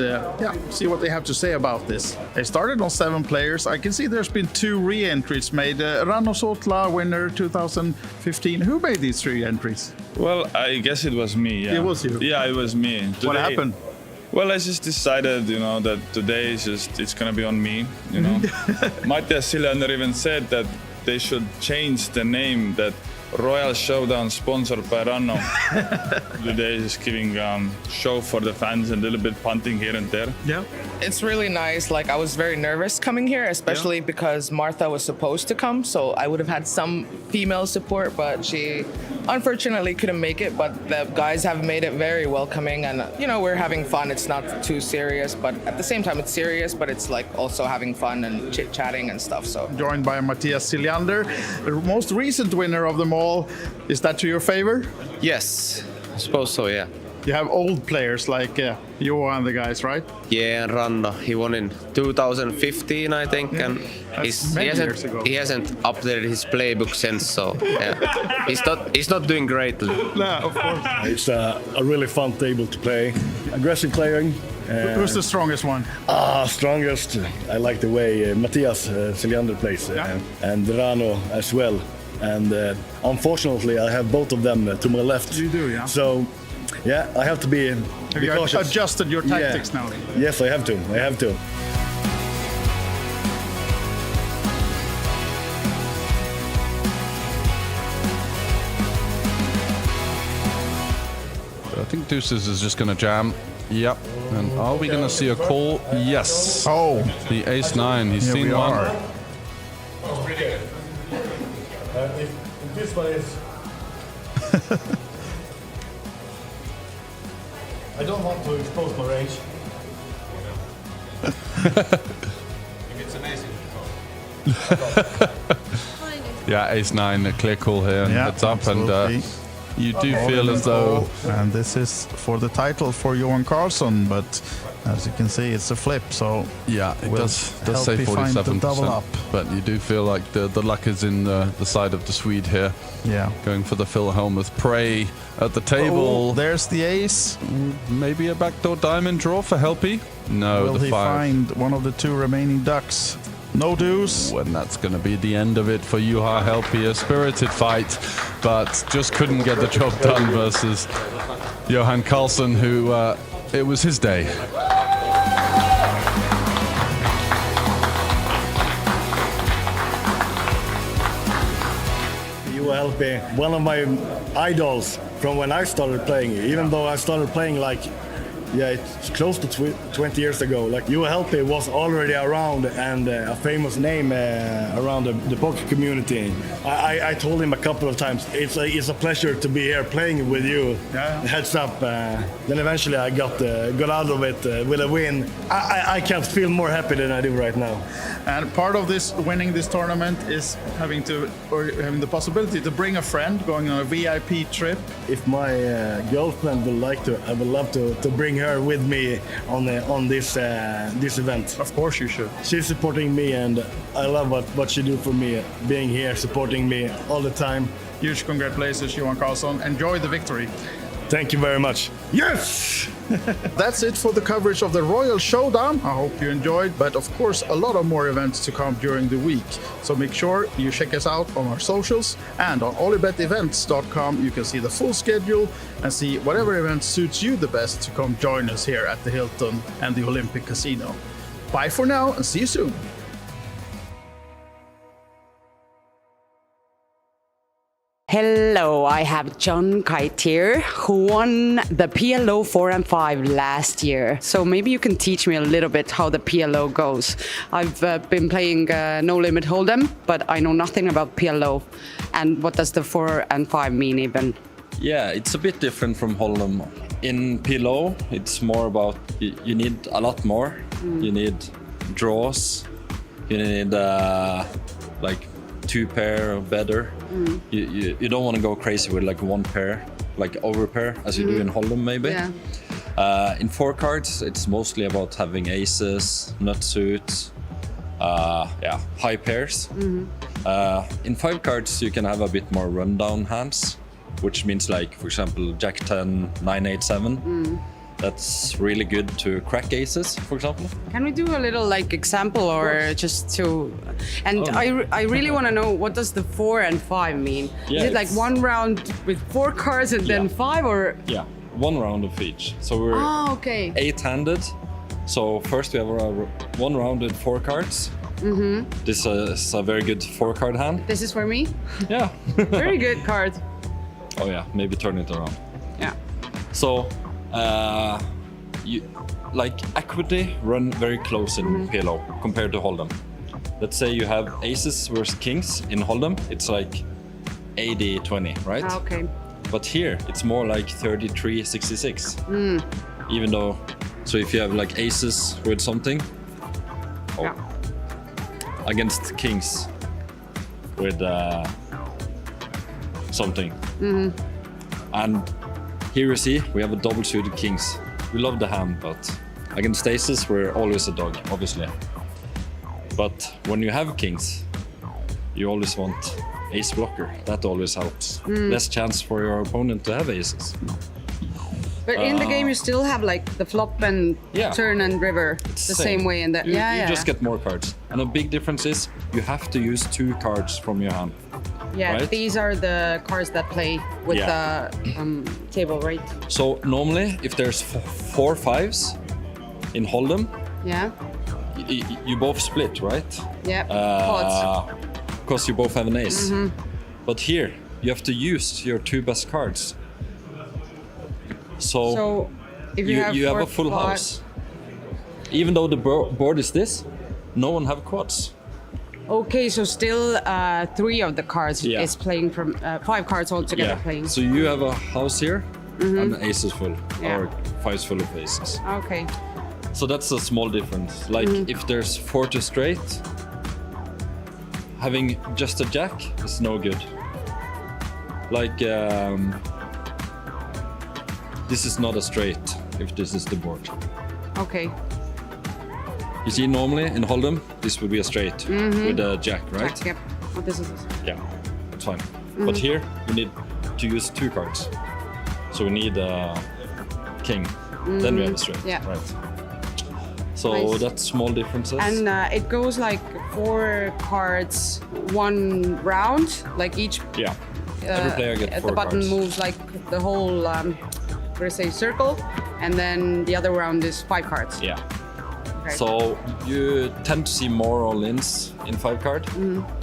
S3: see what they have to say about this. They started on 7 players. I can see there's been 2 re-entries made. Rano Sotla, winner 2015. Who made these 3 entries?
S9: Well, I guess it was me. Yeah.
S3: It was you?
S9: Yeah, it was me. Today,
S3: What happened?
S9: Well, I just decided, that today it's gonna be on me. Matthias Siljander even said that they should change the name, that Royal Showdown sponsored by Ranno. Today is giving show for the fans and a little bit punting here and there.
S3: Yeah.
S10: It's really nice. Like, I was very nervous coming here, especially because Martha was supposed to come, so I would have had some female support, but she unfortunately couldn't make it. But the guys have made it very welcoming, and we're having fun. It's not too serious, but at the same time it's serious, but it's like also having fun and chit-chatting and stuff. So
S3: joined by Matthias Siljander, the most recent winner of them all. Is that to your favor?
S11: Yes, I suppose so, yeah.
S3: You have old players like Juha and the guys, right?
S11: Yeah, and Ranno, he won in 2015, I think, and he hasn't updated his playbook since, so yeah. he's not doing great.
S3: No, of course.
S12: It's a really fun table to play. Aggressive playing.
S3: Who's the strongest one?
S12: Strongest. I like the way Matthias Siljander plays, and Rano as well. And unfortunately, I have both of them to my left.
S3: You do, yeah.
S12: So, yeah, I have to be cautious.
S3: Have you adjusted your tactics now?
S12: Yes, I have to.
S13: think deuces is just going to jam. Yep. And are we going to see a call? Yes.
S3: Oh.
S13: The ace-9. He's seen one.
S12: That's pretty good. If this one is... I don't want to expose my range.
S4: If it's amazing.
S13: Yeah, ace-9, a clear call here. And
S3: Yeah,
S13: heads up.
S3: absolutely.
S13: And you do feel as though...
S3: And this is for the title for Johan Karlsson, but as you can see, it's a flip, so...
S13: Yeah, it
S3: will
S13: does say
S3: help you find the
S13: 47%.
S3: double up.
S13: But you do feel like the luck is in the side of the Swede here.
S3: Yeah.
S13: Going for the Phil Helmuth prey at the table.
S3: Oh, there's the ace.
S13: Maybe a backdoor diamond draw for Helpy? No,
S3: Will
S13: the
S3: he
S13: 5.
S3: find one of the 2 remaining ducks? No deuce.
S13: And that's going to be the end of it for Juha Helpy. A spirited fight, but just couldn't get the job done versus Johan Karlsson, who it was his day.
S12: You help me. One of my idols from when I started playing, even though I started playing like, yeah, it's close to 20 years ago. Like you help me was already around and a famous name around the poker community. I told him a couple of times, it's a pleasure to be here playing with you.
S3: Yeah.
S12: Heads up. Then eventually I got out of it with a win. I can't feel more happy than I do right now.
S3: And part of this winning this tournament is having the possibility to bring a friend, going on a VIP trip.
S12: If my girlfriend would like to, I would love to bring her with me on this event.
S3: Of course you should.
S12: She's supporting me, and I love what she do for me, being here, supporting me all the time.
S3: Huge congratulations, Johan Karlsson. Enjoy the victory.
S12: Thank you very much. Yes!
S3: That's it for the coverage of the Royal Showdown. I hope you enjoyed, but of course a lot of more events to come during the week. So make sure you check us out on our socials, and on OlyBetEvents.com you can see the full schedule and see whatever event suits you the best to come join us here at the Hilton and the Olympic Casino. Bye for now and see you soon.
S14: Hello, I have John Kite here, who won the PLO 4 and 5 last year. So maybe you can teach me a little bit how the PLO goes. I've been playing No Limit Hold'em, but I know nothing about PLO. And what does the 4 and 5 mean even?
S15: Yeah, it's a bit different from Hold'em. In PLO, it's more about you need a lot more. You need draws. You need like 2 pair or better. You don't want to go crazy with like 1 pair, like over pair, as you do in Hold'em maybe.
S14: Yeah.
S15: In 4 cards, it's mostly about having aces, nut suits, high pairs. In 5 cards, you can have a bit more rundown hands, which means like, for example, Jack 10, 9, 8, 7. That's really good to crack aces, for example.
S14: Can we do a little like example or just to... And I really want to know, what does the 4 and 5 mean?
S15: Yeah,
S14: is it like 1 round with 4 cards and then 5 or?
S15: Yeah, 1 round of each. So we're 8-handed. So first we have 1 round with 4 cards. This is a very good 4-card hand.
S14: This is for me?
S15: Yeah.
S14: Very good card.
S15: Oh yeah, maybe turn it around.
S14: Yeah.
S15: So, you like equity run very close in PLO compared to Hold'em. Let's say you have aces versus kings in Hold'em, it's like 80-20, right?
S14: Okay.
S15: But here it's more like 33-66. Even though, so if you have like aces with something, against kings with something. And here you see we have a double suited kings. We love the hand, but against aces we're always a dog, obviously. But when you have kings, you always want ace blocker. That always helps. Less chance for your opponent to have aces.
S14: But in the game you still have like the flop and turn and river the same way in that.
S15: You just get more cards. And a big difference is you have to use 2 cards from your hand.
S14: Yeah,
S15: right?
S14: These are the cards that play with the table, right?
S15: So normally if there's 4 5s in Hold'em, you both split, right?
S14: Yeah.
S15: Because you both have an ace. But here you have to use your 2 best cards. So
S14: if
S15: you have
S14: four
S15: a full
S14: quad-
S15: house. Even though the board is this, no one have quads.
S14: Okay, so still 3 of the cards
S15: Yeah.
S14: is playing from 5 cards altogether playing.
S15: So you have a house here and aces full,
S14: Yeah.
S15: or 5s full of aces.
S14: Okay.
S15: So that's a small difference. Like if there's 4 to straight, having just a jack is no good. Like this is not a straight if this is the board.
S14: Okay.
S15: You see, normally in Hold'em, this would be a straight with a jack, right?
S14: Jack, yep. Oh, this is this.
S15: Yeah, that's fine. But here, we need to use 2 cards. So we need a king. Then we have a straight,
S14: Yeah.
S15: right? So
S14: Nice.
S15: that's small differences.
S14: And it goes like 4 cards, 1 round, like each.
S15: yeah, every player gets 4
S14: The button
S15: cards.
S14: moves like the whole, what do I say, circle, and then the other round is 5 cards.
S15: Yeah.
S14: Okay.
S15: So you tend to see more all-ins in 5 card.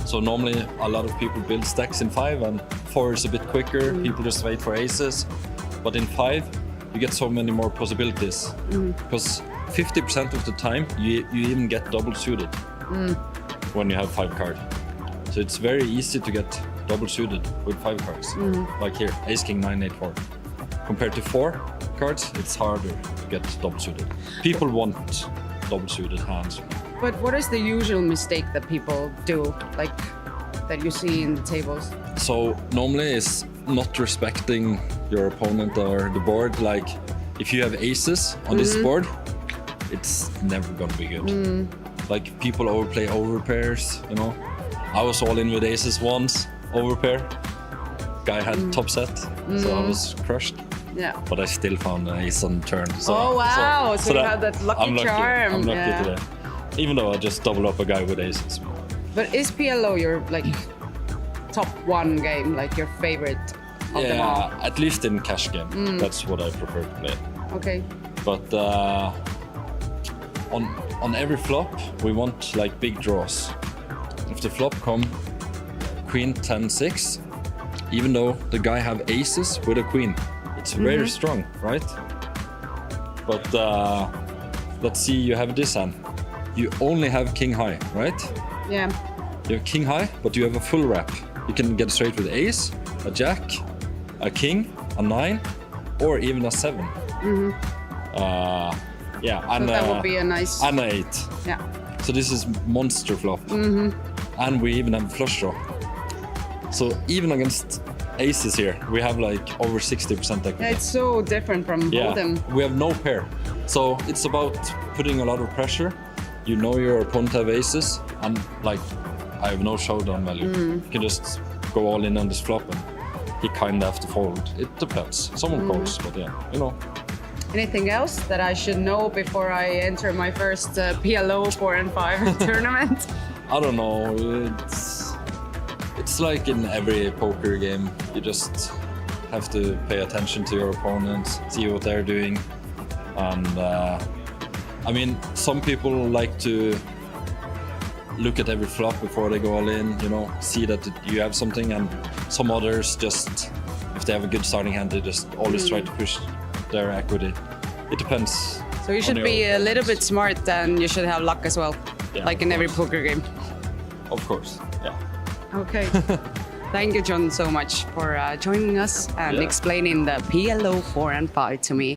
S15: So normally a lot of people build stacks in 5 and 4 is a bit quicker. People just wait for aces. But in 5, you get so many more possibilities. Because 50% of the time you even get double suited when you have 5 card. So it's very easy to get double suited with 5 cards. Like here, ace king 9 8 4. Compared to 4 cards, it's harder to get double suited. People want double suited hands.
S14: But what is the usual mistake that people do, like that you see in the tables?
S15: So normally it's not respecting your opponent or the board. Like if you have aces on this board, it's never gonna be good. Like people overplay overpairs, you know. I was all in with aces once, overpair. Guy had top set, so I was crushed.
S14: Yeah.
S15: But I still found an ace on turn. So,
S14: Oh, wow. So you
S15: that-
S14: had that lucky
S15: I'm lucky.
S14: charm.
S15: I'm lucky
S14: Yeah.
S15: today. Even though I just double up a guy with aces.
S14: But is PLO your like top 1 game, like your favorite of them all?
S15: Yeah, at least in cash game. That's what I prefer to play.
S14: Okay.
S15: But on every flop, we want like big draws. If the flop come queen 10 6, even though the guy have aces with a queen, it's very strong, right? But let's see, you have this hand. You only have king high, right?
S14: Yeah.
S15: You have king high, but you have a full wrap. You can get straight with ace, a jack, a king, a 9, or even a 7. Yeah,
S14: So
S15: and
S14: that would be a nice.
S15: and a 8.
S14: Yeah.
S15: So this is monster flop. And we even have flush draw. So even against aces here, we have like over 60% equity.
S14: Yeah, it's so different from Hold'em.
S15: We have no pair. So it's about putting a lot of pressure. You know your opponent have aces, and like I have no showdown value. You can just go all in on this flop, and he kind of have to fold. It depends. Someone calls, but yeah, you know.
S14: Anything else that I should know before I enter my first PLO 4 and 5 tournament?
S15: I don't know. It's like in every poker game. You just have to pay attention to your opponents, see what they're doing, and I mean, some people like to look at every flop before they go all in. You know, see that you have something, and some others just, if they have a good starting hand, they just always try to push their equity. It depends.
S14: So you should
S15: on
S14: be
S15: your
S14: a little bit smart, and you should have luck as well,
S15: Yeah,
S14: like
S15: of
S14: in every
S15: course.
S14: poker game.
S15: Of course, yeah.
S14: Okay. Thank you, John, so much for joining us and
S15: Yeah.
S14: explaining the PLO 4 and 5 to me.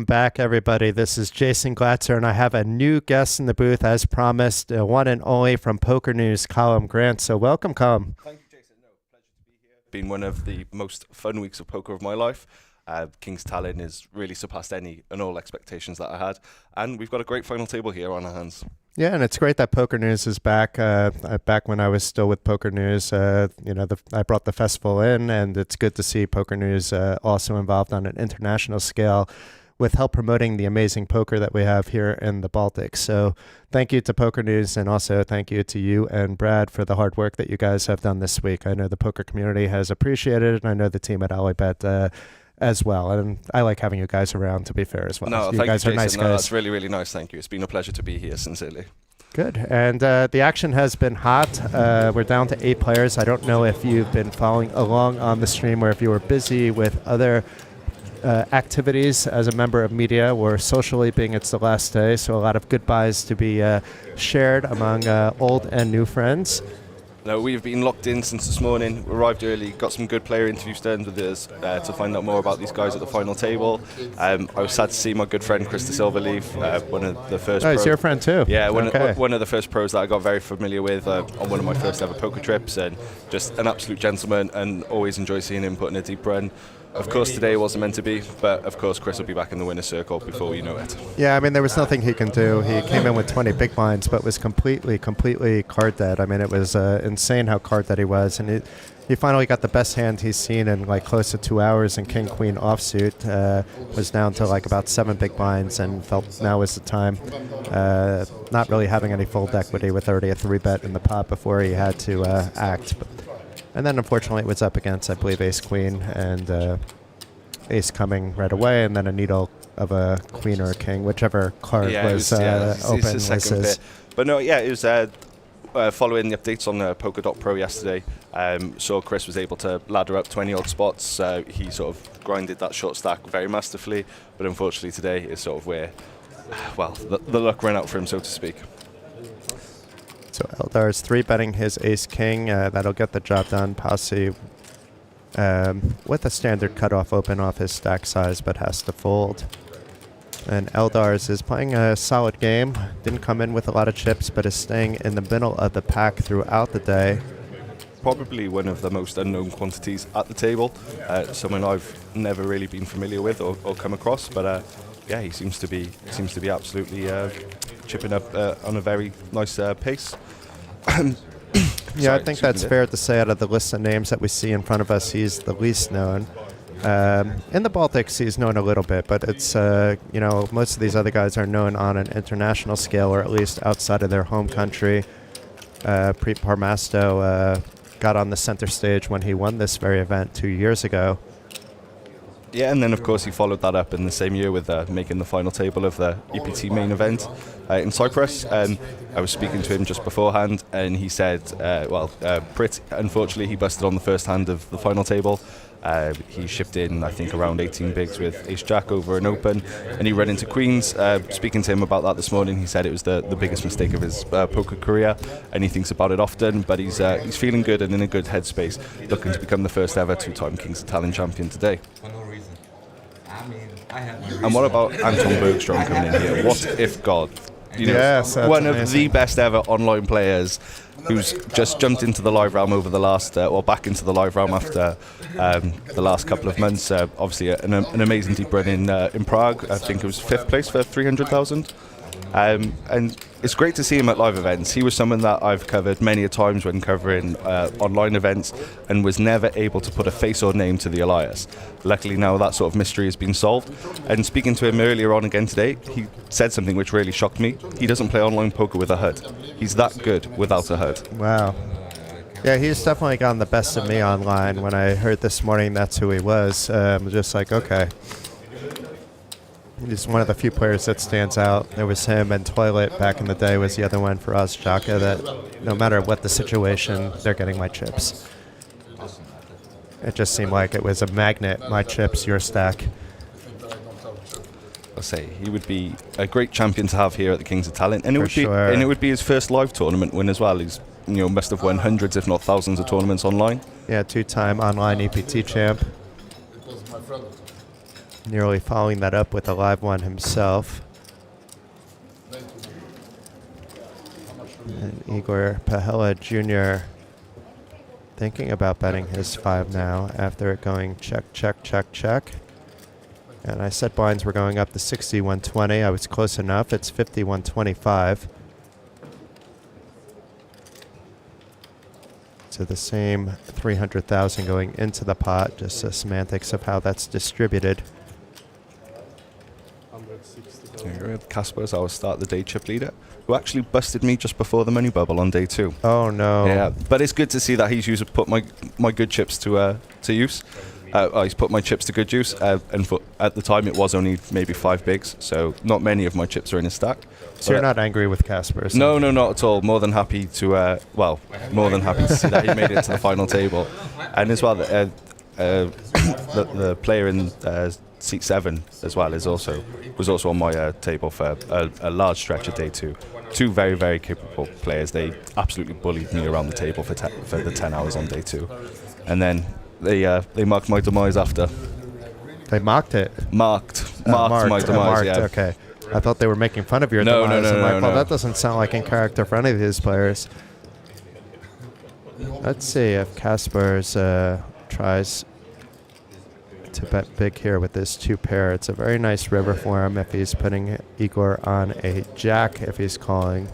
S2: Welcome back, everybody. This is Jason Glatzer, and I have a new guest in the booth, as promised, the one and only from Poker News, Colm Grant. So welcome, Colm.
S16: Thank you, Jason. No, pleasure to be here. Been one of the most fun weeks of poker of my life. King's Tallinn has really surpassed any and all expectations that I had, and we've got a great final table here on our hands.
S2: Yeah, and it's great that Poker News is back. Back when I was still with Poker News, I brought the festival in, and it's good to see Poker News also involved on an international scale with help promoting the amazing poker that we have here in the Baltics. So thank you to Poker News, and also thank you to you and Brad for the hard work that you guys have done this week. I know the poker community has appreciated it, and I know the team at OlyBet as well. And I like having you guys around, to be fair, as well.
S16: No,
S2: you
S16: thank
S2: guys
S16: you,
S2: are
S16: Jason.
S2: nice
S16: No,
S2: guys.
S16: that's really, really nice. Thank you. It's been a pleasure to be here, sincerely.
S2: Good. And the action has been hot. We're down to 8 players. I don't know if you've been following along on the stream or if you were busy with other activities as a member of media, or socially, being it's the last day. So a lot of goodbyes to be shared among old and new friends.
S16: No, we've been locked in since this morning. We arrived early, got some good player interviews done with us to find out more about these guys at the final table. I was sad to see my good friend Chris Silva leave, one of the first.
S2: Oh, he's your friend too?
S16: Yeah,
S2: Okay.
S16: one of the first pros that I got very familiar with on one of my first ever poker trips, and just an absolute gentleman, and always enjoy seeing him put in a deep run. Of course, today wasn't meant to be, but of course, Chris will be back in the winner's circle before you know it.
S2: Yeah, I mean, there was nothing he can do. He came in with 20 big blinds, but was completely card dead. I mean, it was insane how card dead he was. And he finally got the best hand he's seen in like close to 2 hours, and King Queen offsuit was down to like about 7 big blinds, and felt now was the time. Not really having any fold equity with already a 3-bet in the pot before he had to act. And then, unfortunately, it was up against, I believe, Ace-Queen and Ace coming right away, and then a needle of a Queen or a King, whichever card was open.
S16: It's the second bit. But no, yeah, it was following the updates on Poker.pro yesterday. So Chris was able to ladder up 20-odd spots. He sort of grinded that short stack very masterfully, but unfortunately today is sort of where, well, the luck ran out for him, so to speak.
S2: So Eldars 3-betting his Ace-King. That'll get the job done. Pasi with a standard cutoff open off his stack size, but has to fold. And Eldars is playing a solid game. Didn't come in with a lot of chips, but is staying in the middle of the pack throughout the day.
S16: Probably one of the most unknown quantities at the table. Someone I've never really been familiar with or come across, but yeah, he seems to be absolutely chipping up on a very nice pace.
S2: Yeah, I think that's fair to say. Out of the list of names that we see in front of us, he's the least known. In the Baltics, he's known a little bit, but it's most of these other guys are known on an international scale, or at least outside of their home country. Priit Parmasto got on the center stage when he won this very event 2 years ago.
S16: Yeah, and then of course he followed that up in the same year with making the final table of the EPT main event in Cyprus. I was speaking to him just beforehand, and he said, Priit, unfortunately, he busted on the first hand of the final table. He shipped in, I think, around 18 bigs with Ace-Jack over an open, and he ran into Queens. Speaking to him about that this morning, he said it was the biggest mistake of his poker career, and he thinks about it often, but he's feeling good and in a good headspace, looking to become the first ever 2-time Kings of Tallinn champion today. And what about Anton Bergstrom coming in here? What if God?
S2: Yes,
S16: one of
S2: amazing.
S16: the best ever online players, who's just jumped into the live realm over the last, or back into the live realm after the last couple of months. Obviously, an amazing deep run in Prague. I think it was 5th place for 300,000. And it's great to see him at live events. He was someone that I've covered many a times when covering online events, and was never able to put a face or name to the Elias. Luckily now that sort of mystery has been solved. And speaking to him earlier on again today, he said something which really shocked me. He doesn't play online poker with a HUD. He's that good without a HUD.
S2: Wow. Yeah, he's definitely gotten the best of me online. When I heard this morning that's who he was, I'm just like, okay. He's one of the few players that stands out. There was him, and Toilet back in the day was the other one for us, Jaka, that no matter what the situation, they're getting my chips. It just seemed like it was a magnet, my chips, your stack.
S16: I'll say he would be a great champion to have here at the Kings of Tallinn, and
S2: For
S16: it would be his first live tournament win as well. He's must have won hundreds, if not thousands, of tournaments online.
S2: Yeah, 2-time online EPT champ. nearly following that up with a live one himself. And Igor Pihela Jr. thinking about betting his 5 now after it going check, check, check, check. And I said blinds were going up to 60-120. I was close enough. It's 50-125. So the same 300,000 going into the pot, just the semantics of how that's distributed.
S16: Casper's our start the day chip leader, who actually busted me just before the money bubble on day 2.
S2: Oh no!
S16: Yeah, but it's good to see that he's put my good chips to use. He's put my chips to good use, and at the time it was only maybe 5 bigs, so not many of my chips are in his stack.
S2: So you're not angry with Casper?
S16: No, not at all. More than happy to, more than happy to see that he made it to the final table, and as well the player in seat 7 as well was also on my table for a large stretch of day 2. 2 very, very capable players. They absolutely bullied me around the table for the 10 hours on day 2, and then they marked my demise after.
S2: They mocked it.
S16: Marked my demise. Yeah.
S2: Okay. I thought they were making fun of your demise.
S16: No.
S2: That doesn't sound like in character for any of these players. Let's see if Casper's tries to bet big here with this 2 pair. It's a very nice river for him if he's putting Igor on a jack if he's calling.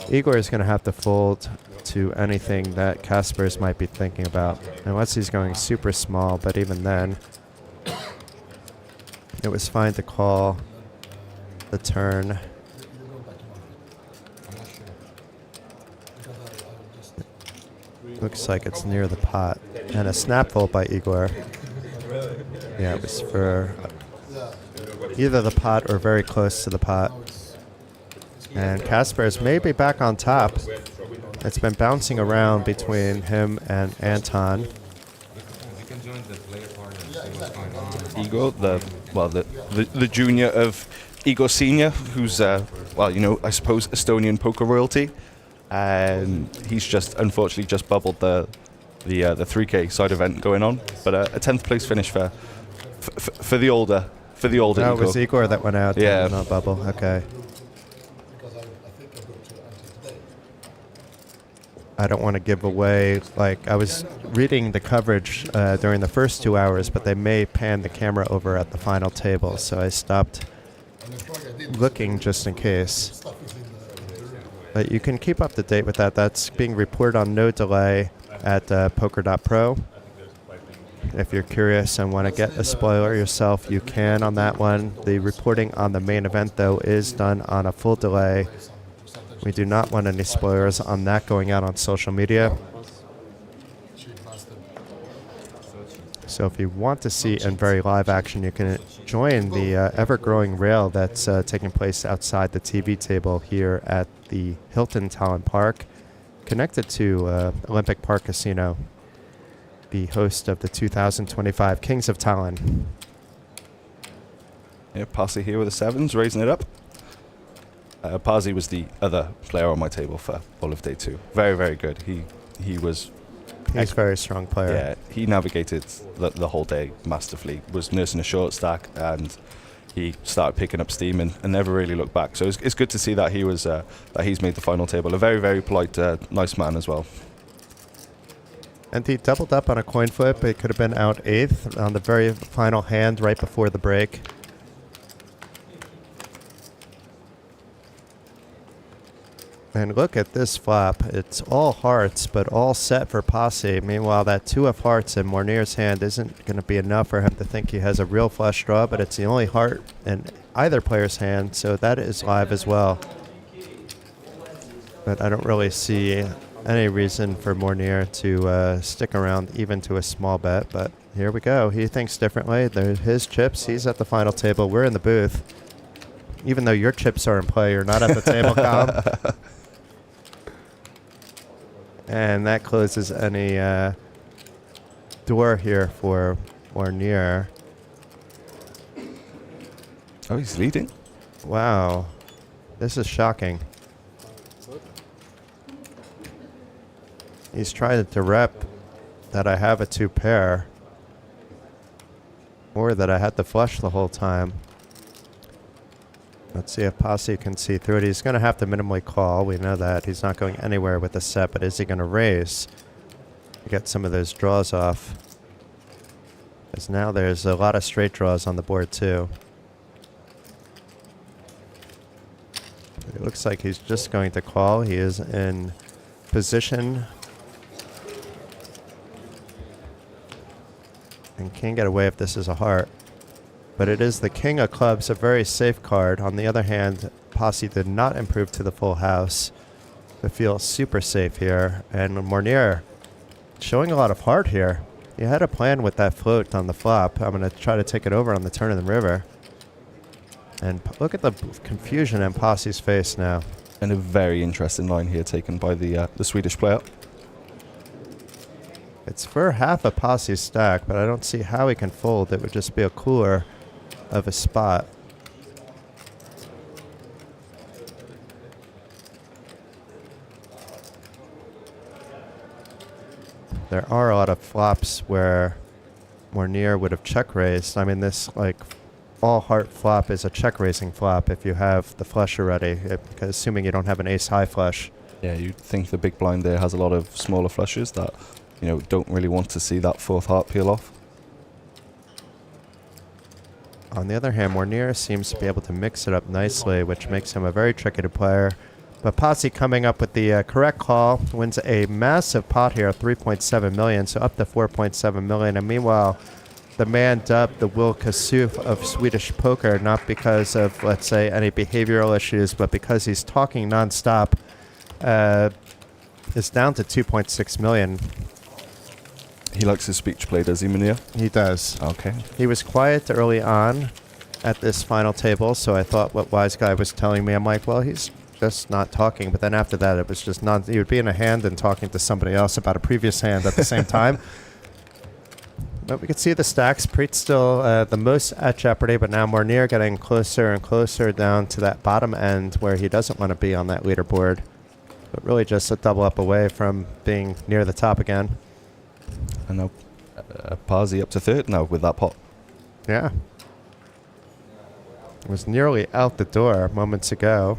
S2: Igor is going to have to fold to anything that Casper's might be thinking about, unless he's going super small, but even then, it was fine to call the turn. Looks like it's near the pot. And a snap fold by Igor. Yeah, it was for either the pot or very close to the pot. And Casper's maybe back on top. It's been bouncing around between him and Anton.
S16: Igor, the junior of Igor Senior, who's I suppose Estonian poker royalty, and he's just unfortunately just bubbled the 3K side event going on, but a 10th place finish for the older
S2: Oh,
S16: Igor.
S2: it was Igor that went out.
S16: Yeah,
S2: not bubble. Okay. I don't want to give away, I was reading the coverage during the first 2 hours, but they may pan the camera over at the final table, so I stopped looking just in case. But you can keep up to date with that. That's being reported on no delay at poker.pro. If you're curious and want to get a spoiler yourself, you can on that one. The reporting on the main event, though, is done on a full delay. We do not want any spoilers on that going out on social media. So if you want to see in very live action, you can join the ever-growing rail that's taking place outside the TV table here at the Hilton Tallinn Park, connected to Olympic Park Casino, the host of the 2025 Kings of Tallinn.
S16: Yeah, Pasi here with the 7s, raising it up. Pasi was the other player on my table for all of day 2. Very, very good. He's
S2: a very strong player.
S16: Yeah, he navigated the whole day masterfully. Was nursing a short stack, and he started picking up steam and never really looked back. So it's good to see that he's made the final table. A very, very polite, nice man as well.
S2: And he doubled up on a coin flip. It could have been out 8th on the very final hand right before the break. And look at this flop. It's all hearts, but all set for Pasi. Meanwhile, that 2 of hearts in Monir's hand isn't going to be enough for him to think he has a real flush draw, but it's the only heart in either player's hand, so that is live as well. But I don't really see any reason for Monir to stick around even to a small bet, but here we go. He thinks differently. They're his chips. He's at the final table. We're in the booth. Even though your chips are in play, you're not at the table, Colin. And that closes any door here for Monir.
S16: Oh, he's leading.
S2: Wow. This is shocking. He's trying to rep that I have a 2 pair. Or that I had the flush the whole time. Let's see if Pasi can see through it. He's going to have to minimally call. We know that. He's not going anywhere with the set, but is he going to raise to get some of those draws off? Because now there's a lot of straight draws on the board, too. It looks like he's just going to call. He is in position and can get away if this is a heart. But it is the king of clubs, a very safe card. On the other hand, Pasi did not improve to the full house. I feel super safe here. And Monir showing a lot of heart here. He had a plan with that float on the flop. I'm going to try to take it over on the turn of the river. And look at the confusion in Pasi's face now.
S16: And a very interesting line here taken by the Swedish player.
S2: It's for half a Pasi's stack, but I don't see how he can fold. It would just be a cooler of a spot. There are a lot of flops where Monir would have check raised. I mean, this like all heart flop is a check raising flop if you have the flush already, assuming you don't have an ace high flush.
S16: Yeah, you'd think the big blind there has a lot of smaller flushes that, you know, don't really want to see that fourth heart peel off.
S2: On the other hand, Monir seems to be able to mix it up nicely, which makes him a very tricky player. But Pasi coming up with the correct call, wins a massive pot here, 3.7 million, so up to 4.7 million. And meanwhile, the man dubbed the Will Kassouf of Swedish poker, not because of, let's say, any behavioral issues, but because he's talking nonstop, is down to 2.6 million.
S16: He likes his speech play, does he, Monir?
S2: He does.
S16: Okay.
S2: He was quiet early on at this final table, so I thought what Wise Guy was telling me, I'm like, well, he's just not talking. But then after that, it was just he would be in a hand and talking to somebody else about a previous hand at the same time. But we can see the stacks. Priit still the most at jeopardy, but now Monir getting closer and closer down to that bottom end where he doesn't want to be on that leaderboard. But really just a double up away from being near the top again.
S16: And now Pasi up to third now with that pot.
S2: Yeah. Was nearly out the door moments ago.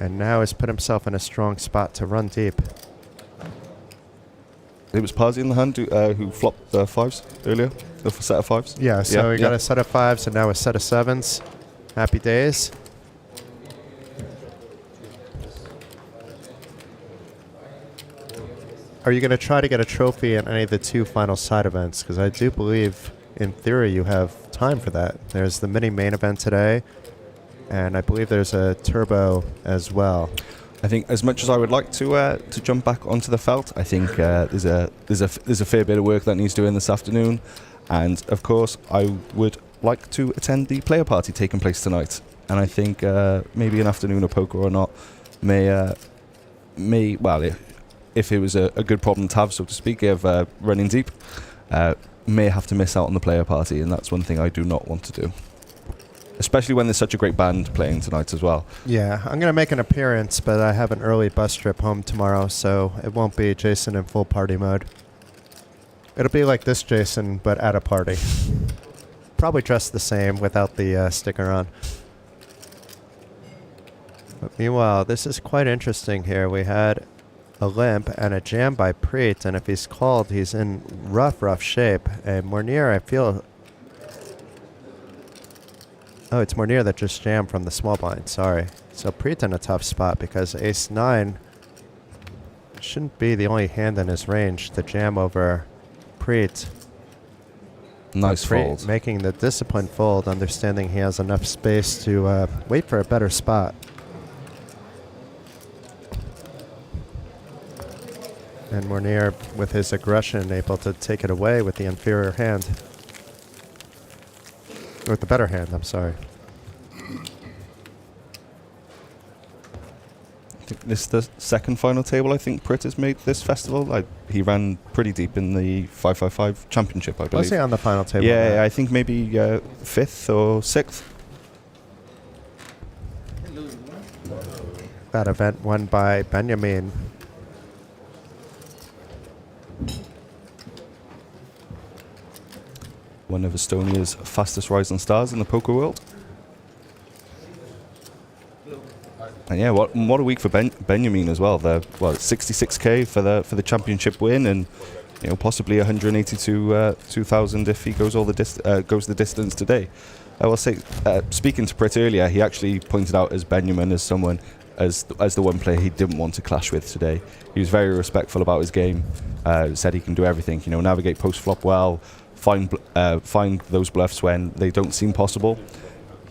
S2: And now has put himself in a strong spot to run deep.
S16: It was Pasi in the hand who flopped the fives earlier, the set of fives.
S2: Yeah, so he got a set of fives and now a set of sevens. Happy days. Are you going to try to get a trophy in any of the two final side events? Because I do believe, in theory, you have time for that. There's the mini main event today, and I believe there's a turbo as well.
S16: I think as much as I would like to jump back onto the felt, I think there's a fair bit of work that needs doing this afternoon, and of course I would like to attend the player party taking place tonight. And I think maybe an afternoon of poker or not may well. If it was a good problem to have, so to speak, of running deep, may have to miss out on the player party, and that's one thing I do not want to do. Especially when there's such a great band playing tonight as well.
S2: Yeah, I'm going to make an appearance, but I have an early bus trip home tomorrow, so it won't be Jason in full party mode. It'll be like this Jason, but at a party. Probably dressed the same without the sticker on. But meanwhile, this is quite interesting here. We had a limp and a jam by Priit, and if he's called, he's in rough shape. And Monir, I feel... Oh, it's Monir that just jammed from the small blind, sorry. So Priit in a tough spot because ace-9 shouldn't be the only hand in his range to jam over Priit.
S16: Nice fold.
S2: Making the disciplined fold, understanding he has enough space to wait for a better spot. And Monir, with his aggression, able to take it away with the inferior hand. With the better hand, I'm sorry.
S16: I think this is the second final table I think Priit has made this festival. He ran pretty deep in the 555 championship, I believe.
S2: Was he on the final table?
S16: Yeah, I think maybe 5th or 6th.
S2: That event won by Benjamin.
S16: one of Estonia's fastest rising stars in the poker world. And yeah, what a week for Benjamin as well. The 66k for the championship win, and possibly 182,000 if he goes the distance today. I will say, speaking to Priit earlier, he actually pointed out as Benjamin as someone as the one player he didn't want to clash with today. He was very respectful about his game. Said he can do everything. Navigate post flop well, find those bluffs when they don't seem possible.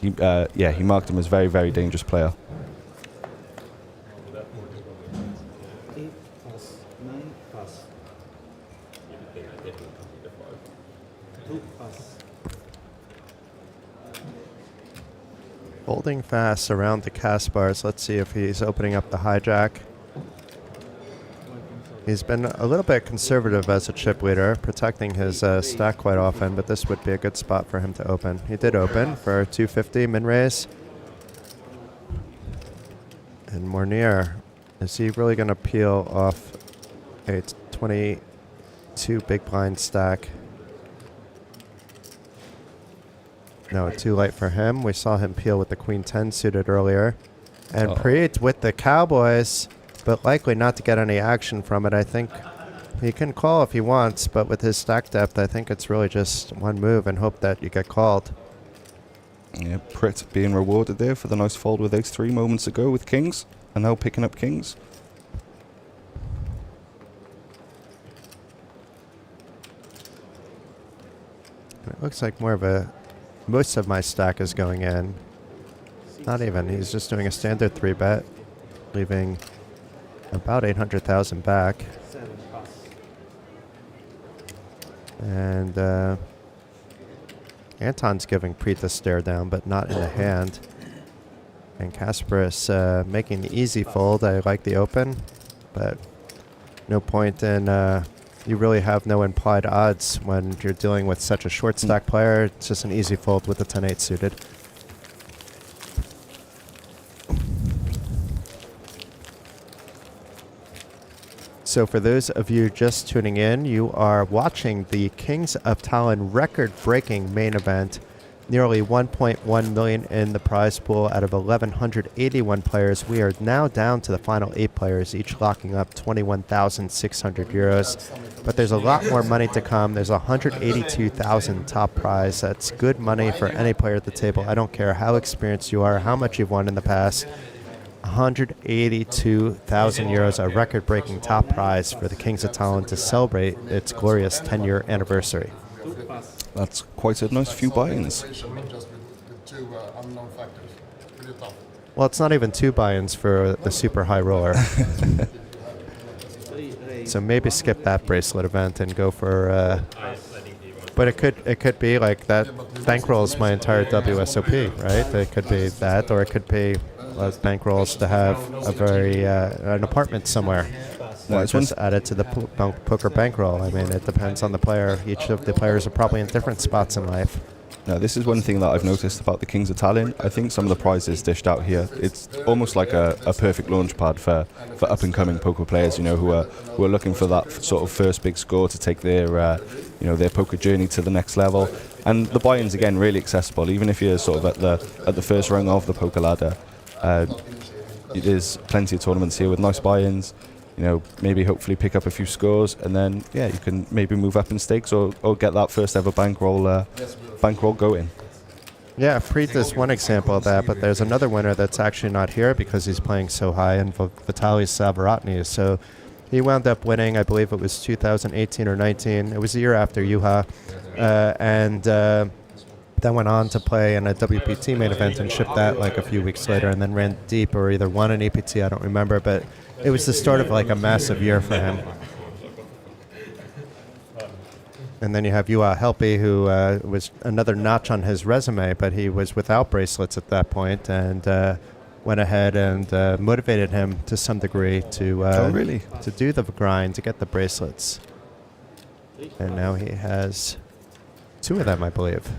S16: He marked him as a very, very dangerous player.
S2: Holding fast around the cast bars. Let's see if he's opening up the hijack. He's been a little bit conservative as a chip leader, protecting his stack quite often, but this would be a good spot for him to open. He did open for 250 min raise. And Monir, is he really going to peel off a 22 big blind stack? No, too late for him. We saw him peel with the Queen 10 suited earlier. And Priit with the Cowboys, but likely not to get any action from it. I think he can call if he wants, but with his stack depth, I think it's really just one move and hope that you get called.
S16: Yeah, Priit being rewarded there for the nice fold with Ace-3 moments ago with Kings, and now picking up Kings.
S2: It looks like more of a... Most of my stack is going in. Not even. He's just doing a standard 3-bet, leaving about 800,000 back. And Anton's giving Priit the stare down, but not in the hand. And Kaspar's making the easy fold. I like the open, but no point in... you really have no implied odds when you're dealing with such a short stack player. It's just an easy fold with the 10-8 suited. So for those of you just tuning in, you are watching the Kings of Tallinn record-breaking main event. Nearly 1.1 million in the prize pool out of 1,181 players. We are now down to the final 8 players, each locking up 21,600 euros. But there's a lot more money to come. There's 182,000 top prize. That's good money for any player at the table. I don't care how experienced you are, how much you've won in the past. 182,000 euros, a record-breaking top prize for the Kings of Tallinn to celebrate its glorious 10-year anniversary.
S16: That's quite a nice few buy-ins.
S2: Well, it's not even 2 buy-ins for the super high roller. So maybe skip that bracelet event and go for... but it could be like that bankrolls my entire WSOP, right? It could be that, or it could be bankrolls to have a very an apartment somewhere. No, it's just added to the poker bankroll. I mean, it depends on the player. Each of the players are probably in different spots in life.
S16: Now, this is one thing that I've noticed about the Kings of Tallinn. I think some of the prizes dished out here, it's almost like a perfect launch pad for up-and-coming poker players, who are looking for that sort of first big score to take their their poker journey to the next level. And the buy-ins again really accessible, even if you're sort of at the first rung of the poker ladder. There's plenty of tournaments here with nice buy-ins. Maybe hopefully pick up a few scores, and then you can maybe move up in stakes or get that first ever bankroll going.
S2: Yeah, Priit is one example of that, but there's another winner that's actually not here because he's playing so high, and Vitaly Savaratny. So he wound up winning, I believe it was 2018 or 19. It was the year after Juha, and then went on to play in a WPT main event and shipped that like a few weeks later, and then ran deep or either won an EPT, I don't remember, but it was the start of like a massive year for him. And then you have Juha Helppi, who was another notch on his resume, but he was without bracelets at that point, and went ahead and motivated him to some degree to to do the grind, to get the bracelets. And now he has 2 of them, I believe.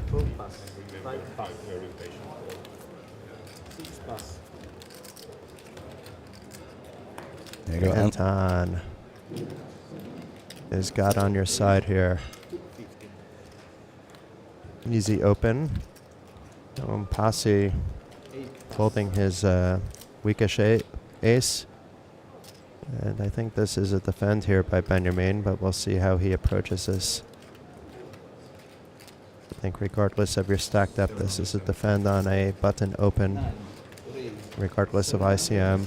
S2: There you go. Anton is God on your side here. Easy open. Pasi folding his weakish ace. And I think this is a defend here by Benjamin, but we'll see how he approaches this. I think regardless of your stack depth, this is a defend on a button open, regardless of ICM.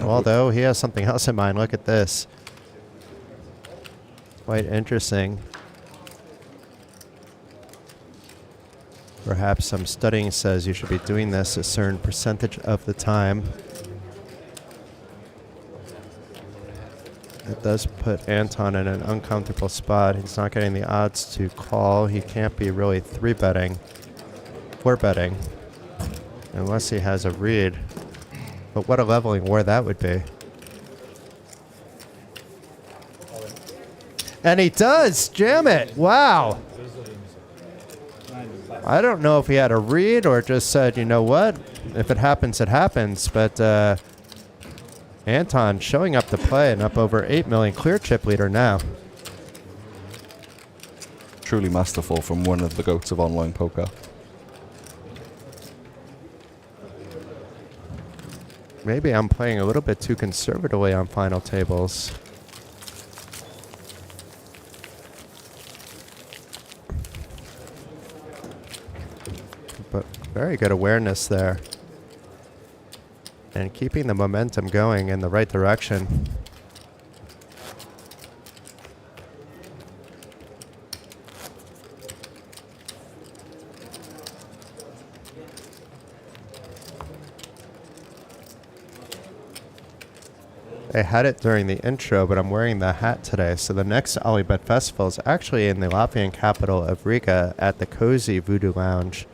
S2: Although he has something else in mind. Look at this. Quite interesting. Perhaps some studying says you should be doing this a certain percentage of the time. It does put Anton in an uncomfortable spot. He's not getting the odds to call. He can't be really 3-betting, 4-betting, unless he has a read. But what a leveling war that would be. And he does jam it. Wow. I don't know if he had a read or just said, you know what, if it happens, it happens. But Anton showing up to play and up over 8 million clear chip leader now.
S16: Truly masterful from one of the GOATs of online poker.
S2: Maybe I'm playing a little bit too conservatively on final tables. But very good awareness there. And keeping the momentum going in the right direction. I had it during the intro, but I'm wearing the hat today. So the next OlyBet Festival is actually in the Latvian capital of Riga at the Cozy Voodoo Lounge.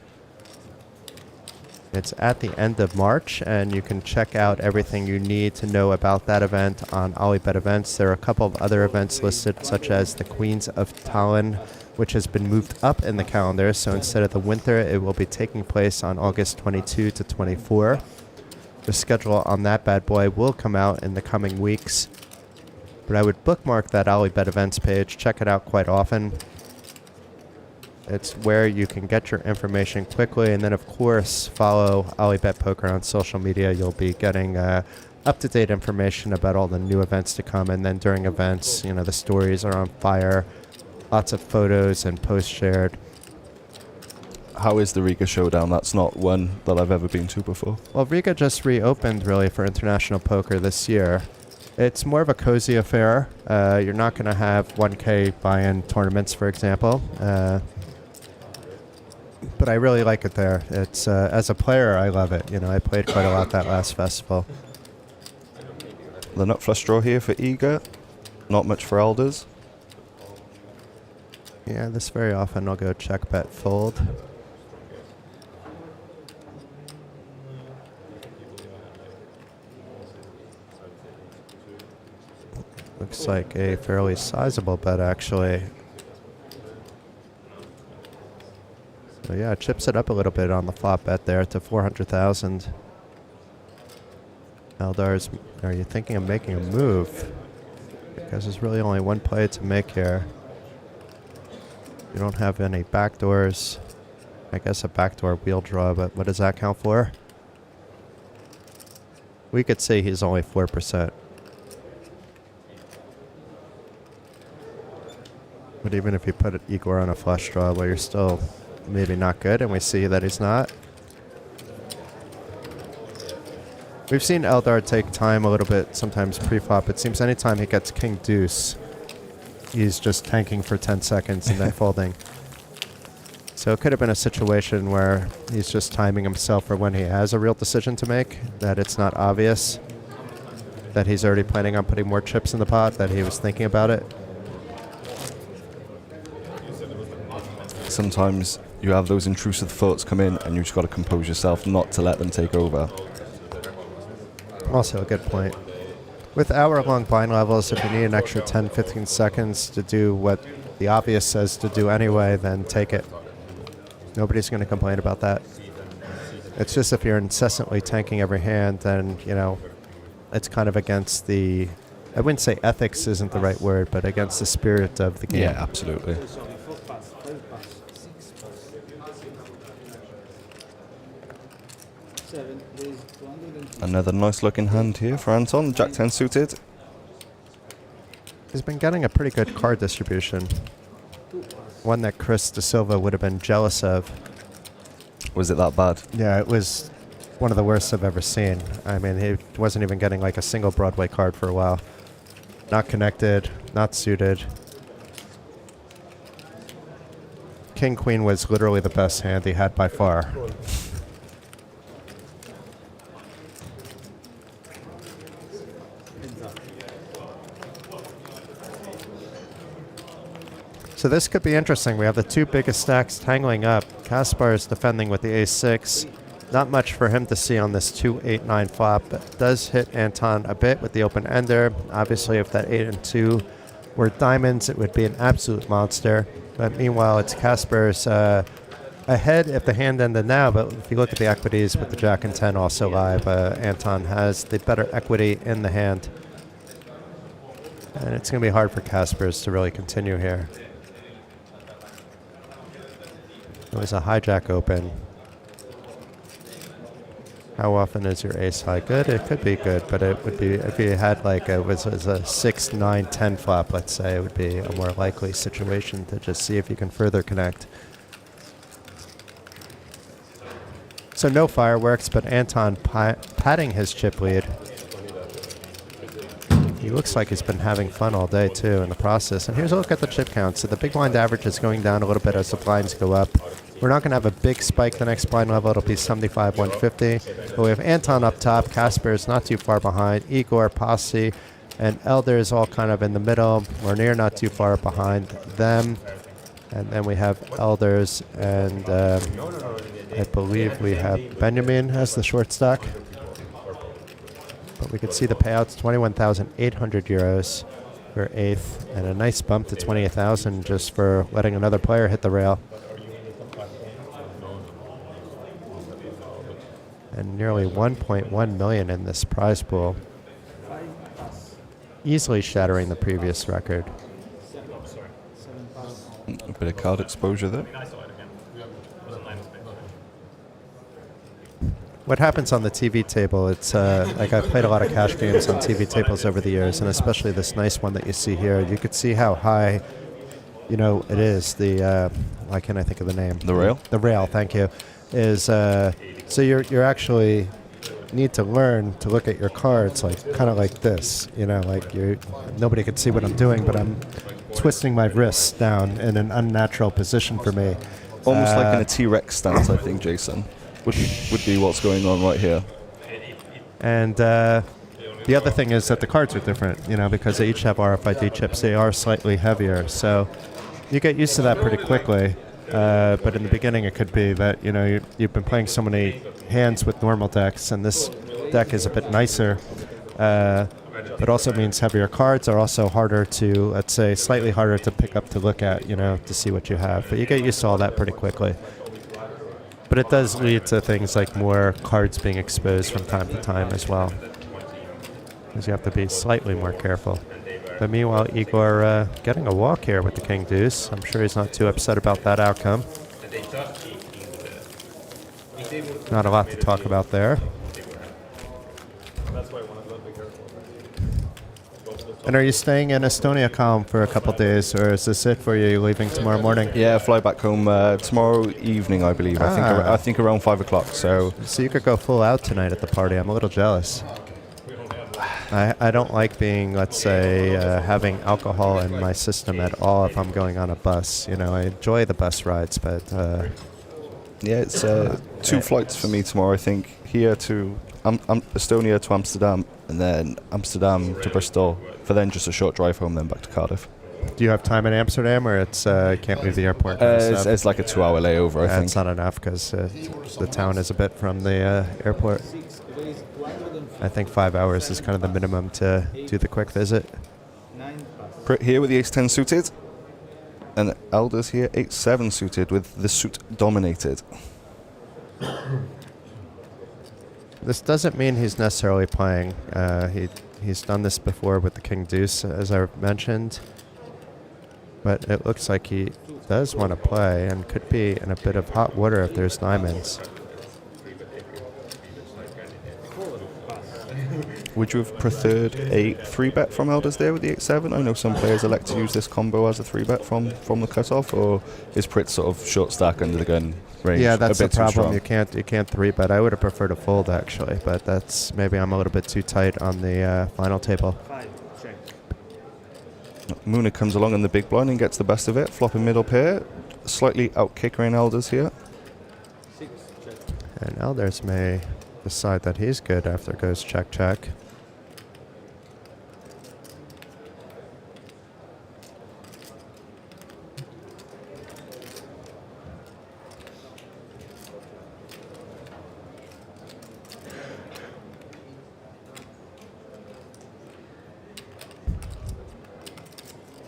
S2: It's at the end of March, and you can check out everything you need to know about that event on OlyBet events. There are a couple of other events listed, such as the Queens of Tallinn, which has been moved up in the calendar. So instead of the winter, it will be taking place on August 22 to 24. The schedule on that bad boy will come out in the coming weeks. But I would bookmark that OlyBet events page. Check it out quite often. It's where you can get your information quickly. And then, of course, follow OlyBet Poker on social media. You'll be getting up-to-date information about all the new events to come. And then during events, you know, the stories are on fire. Lots of photos and posts shared.
S16: How is the Riga Showdown? That's not one that I've ever been to before.
S2: Well, Riga just reopened, really, for international poker this year. It's more of a cozy affair. You're not going to have 1K buy-in tournaments, for example. But I really like it there. It's as a player, I love it. You know, I played quite a lot that last festival.
S16: The nut flush draw here for Igor. Not much for Eldars.
S2: Yeah, this very often I'll go check, bet, fold. Looks like a fairly sizable bet, actually. So yeah, chips it up a little bit on the flop bet there to 400,000. Eldars, are you thinking of making a move? Because there's really only one play to make here. You don't have any backdoors. I guess a backdoor wheel draw, but what does that count for? We could say he's only 4%. But even if you put Igor on a flush draw, well, you're still maybe not good, and we see that he's not. We've seen Eldar take time a little bit, sometimes pre-flop. It seems anytime he gets king deuce, he's just tanking for 10 seconds and then folding. So it could have been a situation where he's just timing himself for when he has a real decision to make, that it's not obvious, that he's already planning on putting more chips in the pot, that he was thinking about it.
S16: Sometimes you have those intrusive thoughts come in and you just got to compose yourself not to let them take over.
S2: Also a good point. With hour-long blind levels, if you need an extra 10, 15 seconds to do what the obvious says to do anyway, then take it. Nobody's going to complain about that. It's just if you're incessantly tanking every hand, then, you know, it's kind of against the, I wouldn't say ethics isn't the right word, but against the spirit of the game.
S16: Yeah, absolutely. Another nice looking hand here for Anton, Jack 10 suited.
S2: He's been getting a pretty good card distribution. One that Chris De Silva would have been jealous of.
S16: Was it that bad?
S2: Yeah, it was one of the worst I've ever seen. I mean, he wasn't even getting like a single Broadway card for a while. Not connected, not suited. King Queen was literally the best hand he had by far. So this could be interesting. We have the two biggest stacks tangling up. Kaspar is defending with the ace-6. Not much for him to see on this 2-8-9 flop, but does hit Anton a bit with the open ender. Obviously, if that 8 and 2 were diamonds, it would be an absolute monster. But meanwhile, it's Kaspar's ahead if the hand ended now. But if you look at the equities with the Jack and 10 also live, Anton has the better equity in the hand. And it's going to be hard for Kaspar's to really continue here. It was a hijack open. How often is your ace high? Good? It could be good, but it would be, if you had like a 6, 9, 10 flop, let's say, it would be a more likely situation to just see if you can further connect. So no fireworks, but Anton padding his chip lead. He looks like he's been having fun all day too in the process. And here's a look at the chip count. So the big blind average is going down a little bit as the blinds go up. We're not going to have a big spike the next blind level. It'll be 75, 150. But we have Anton up top. Kasper is not too far behind. Igor, Pasi, and Eldars all kind of in the middle. Monir not too far behind them. And then we have Eldars, and I believe we have Benjamin as the short stack. But we can see the payouts, 21,800 euros for 8th, and a nice bump to 28,000 just for letting another player hit the rail. And nearly 1.1 million in this prize pool, easily shattering the previous record.
S16: A bit of card exposure there.
S2: What happens on the TV table, it's like I've played a lot of cash games on TV tables over the years, and especially this nice one that you see here. You could see how high, you know, it is. The, why can't I think of the name?
S16: The rail?
S2: The rail, thank you. Is, so you're actually need to learn to look at your cards like kind of like this, you know, like nobody can see what I'm doing, but I'm twisting my wrists down in an unnatural position for me.
S16: Almost like in a T-Rex stance, I think, Jason. Would be what's going on right here.
S2: And the other thing is that the cards are different, you know, because they each have RFID chips. They are slightly heavier, so you get used to that pretty quickly. But in the beginning, it could be that, you know, you've been playing so many hands with normal decks, and this deck is a bit nicer. But also means heavier cards are also harder to, let's say, slightly harder to pick up to look at, you know, to see what you have. But you get used to all that pretty quickly. But it does lead to things like more cards being exposed from time to time as well, because you have to be slightly more careful. But meanwhile, Igor getting a walk here with the King Deuce. I'm sure he's not too upset about that outcome. Not a lot to talk about there. And are you staying in Estonia calm for a couple days, or is this it for you? Are you leaving tomorrow morning?
S16: Yeah, fly back home tomorrow evening, I believe. I think around 5 o'clock. So
S2: you could go full out tonight at the party. I'm a little jealous. I don't like being, let's say, having alcohol in my system at all if I'm going on a bus. You know, I enjoy the bus rides, but
S16: yeah, it's 2 flights for me tomorrow. I think here to Estonia to Amsterdam, and then Amsterdam to Bristol, for then just a short drive home, then back to Cardiff.
S2: Do you have time in Amsterdam, or it's can't leave the airport?
S16: It's like a 2-hour layover, I think.
S2: That's not enough, because the town is a bit from the airport. I think 5 hours is kind of the minimum to do the quick visit.
S16: Priit here with the ace-10 suited, and Eldars here 8-7 suited with the suit dominated.
S2: This doesn't mean he's necessarily playing. He's done this before with the King Deuce, as I mentioned. But it looks like he does want to play and could be in a bit of hot water if there's diamonds.
S16: Would you have preferred a 3-bet from Eldars there with the 8-7? I know some players elect to use this combo as a 3-bet from the cutoff, or is Priit sort of short stack under the gun range?
S2: Yeah, that's
S16: a
S2: the
S16: bit too
S2: problem.
S16: strong?
S2: You can't 3-bet. I would have preferred a fold actually, but that's maybe I'm a little bit too tight on the final table.
S16: Monir comes along in the big blind and gets the best of it, flopping middle pair, slightly out kickering Eldars here.
S2: And Eldars may decide that he's good after it goes check check.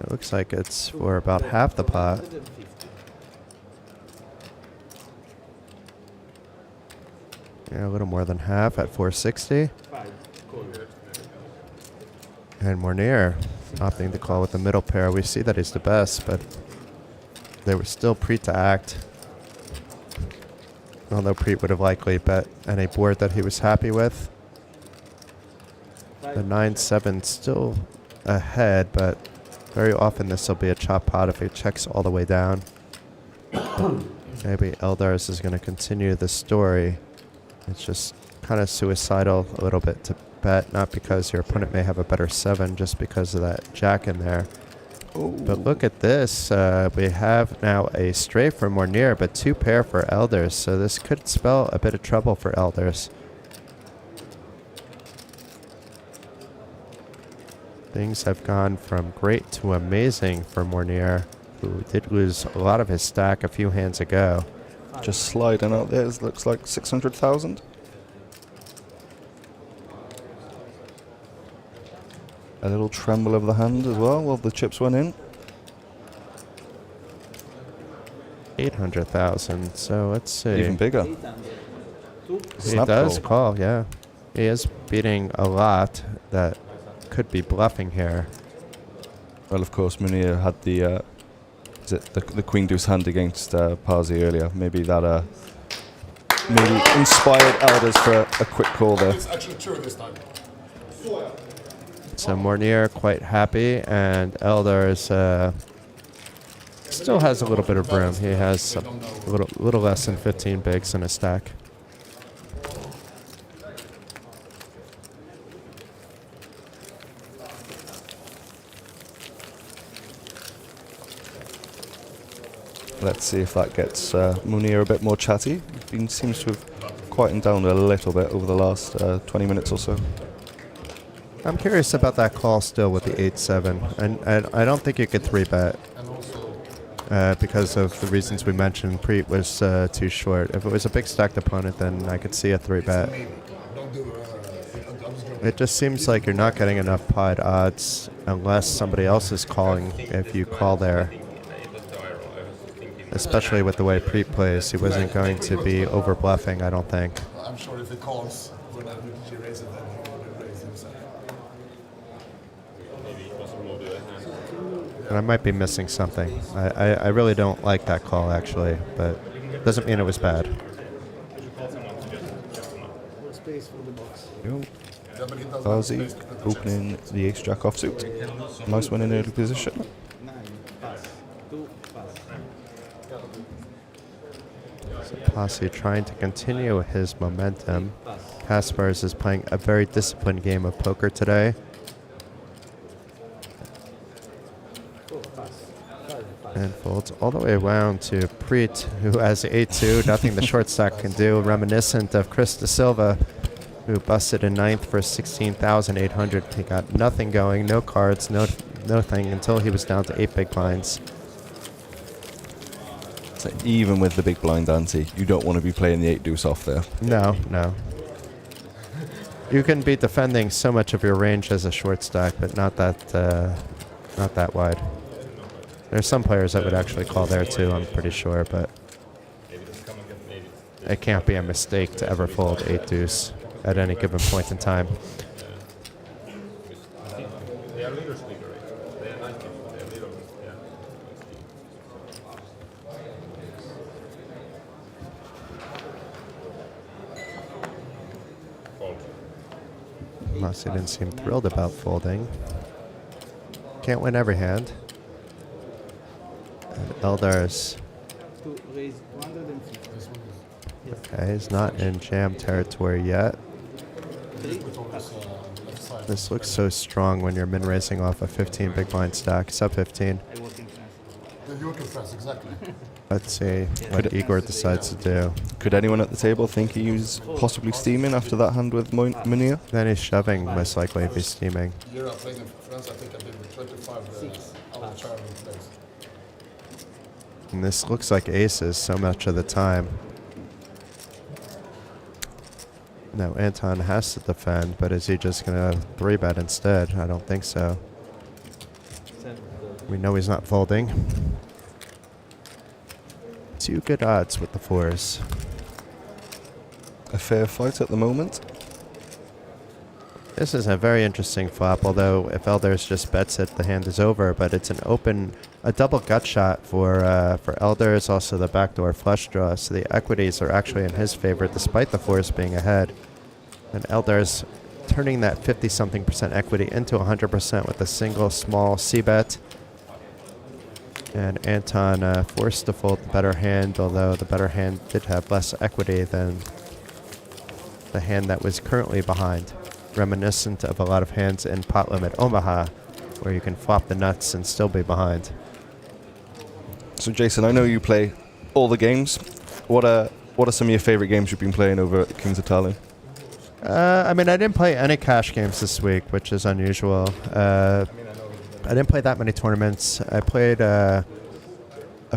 S2: It looks like it's for about half the pot. Yeah, a little more than half at 460. And Monir opting to call with the middle pair. We see that he's the best, but they were still Priit to act. Although Priit would have likely bet any board that he was happy with. The 9-7 still ahead, but very often this will be a chop pot if he checks all the way down. Maybe Eldars is going to continue the story. It's just kind of suicidal a little bit to bet, not because your opponent may have a better 7, just because of that jack in there. Ooh. But look at this. We have now a straight for Monir, but 2 pair for Eldars, so this could spell a bit of trouble for Eldars. Things have gone from great to amazing for Monir, who did lose a lot of his stack a few hands ago.
S16: Just sliding out there, it looks like 600,000. A little tremble of the hand as well while the chips went in.
S2: 800,000, so let's see.
S16: Even bigger.
S2: He does call, yeah. He is beating a lot that could be bluffing here.
S16: Well, of course, Monir had the the Queen Deuce hand against Pasi earlier. Maybe that maybe inspired Eldars for a quick call there.
S8: It's actually true this time.
S2: So Monir quite happy, and Eldars still has a little bit of room. He has a little less than 15 bigs in a stack.
S16: Let's see if that gets Monir a bit more chatty. He seems to have quietened down a little bit over the last 20 minutes or so.
S2: I'm curious about that call still with the 8-7. And I don't think you could 3-bet because of the reasons we mentioned. Priit was too short. If it was a big stacked opponent, then I could see a 3-bet. It just seems like you're not getting enough pot odds unless somebody else is calling if you call there. Especially with the way Priit plays, he wasn't going to be over bluffing, I don't think.
S8: I'm sure if he calls when he raises it, then he will raise himself.
S2: And I might be missing something. I really don't like that call, actually, but doesn't mean it was bad.
S16: Pasi opening the ace-jack offsuit. Nice one in early position.
S2: So Pasi trying to continue his momentum. Kaspers is playing a very disciplined game of poker today. And folds all the way around to Priit, who has 8-2, nothing the short stack can do, reminiscent of Chris De Silva, who busted in 9th for 16,800. He got nothing going, no cards, nothing until he was down to 8 big blinds.
S16: So even with the big blind ante, you don't want to be playing the 8-deuce off there.
S2: No, no. You can be defending so much of your range as a short stack, but not that wide. There's some players that would actually call there too, I'm pretty sure, but it can't be a mistake to ever fold 8-deuce at any given point in time. Pasi didn't seem thrilled about folding. Can't win every hand. And Eldars. Okay, he's not in jam territory yet. This looks so strong when you're min-raising off a 15 big blind stack. Sub 15.
S8: Exactly.
S2: Let's see what Igor decides to do.
S16: Could anyone at the table think he was possibly steaming after that hand with Monir?
S2: Then he's shoving, most likely, if he's steaming.
S8: You're not playing in France, I think I did 25 out of child place.
S2: And this looks like aces so much of the time. Now Anton has to defend, but is he just going to 3-bet instead? I don't think so. We know he's not folding. 2 good odds with the 4s.
S16: A fair fight at the moment.
S2: This is a very interesting flop, although if Eldars just bets it, the hand is over, but it's a double gut shot for Eldars, also the backdoor flush draw, so the equities are actually in his favor despite the 4s being ahead. And Eldars turning that 50-something% equity into 100% with a single small c-bet. And Anton forced to fold the better hand, although the better hand did have less equity than the hand that was currently behind. Reminiscent of a lot of hands in pot limit Omaha, where you can flop the nuts and still be behind.
S16: So Jason, I know you play all the games. What are some of your favorite games you've been playing over at Kings of Tallinn?
S2: I mean, I didn't play any cash games this week, which is unusual. I didn't play that many tournaments. I played a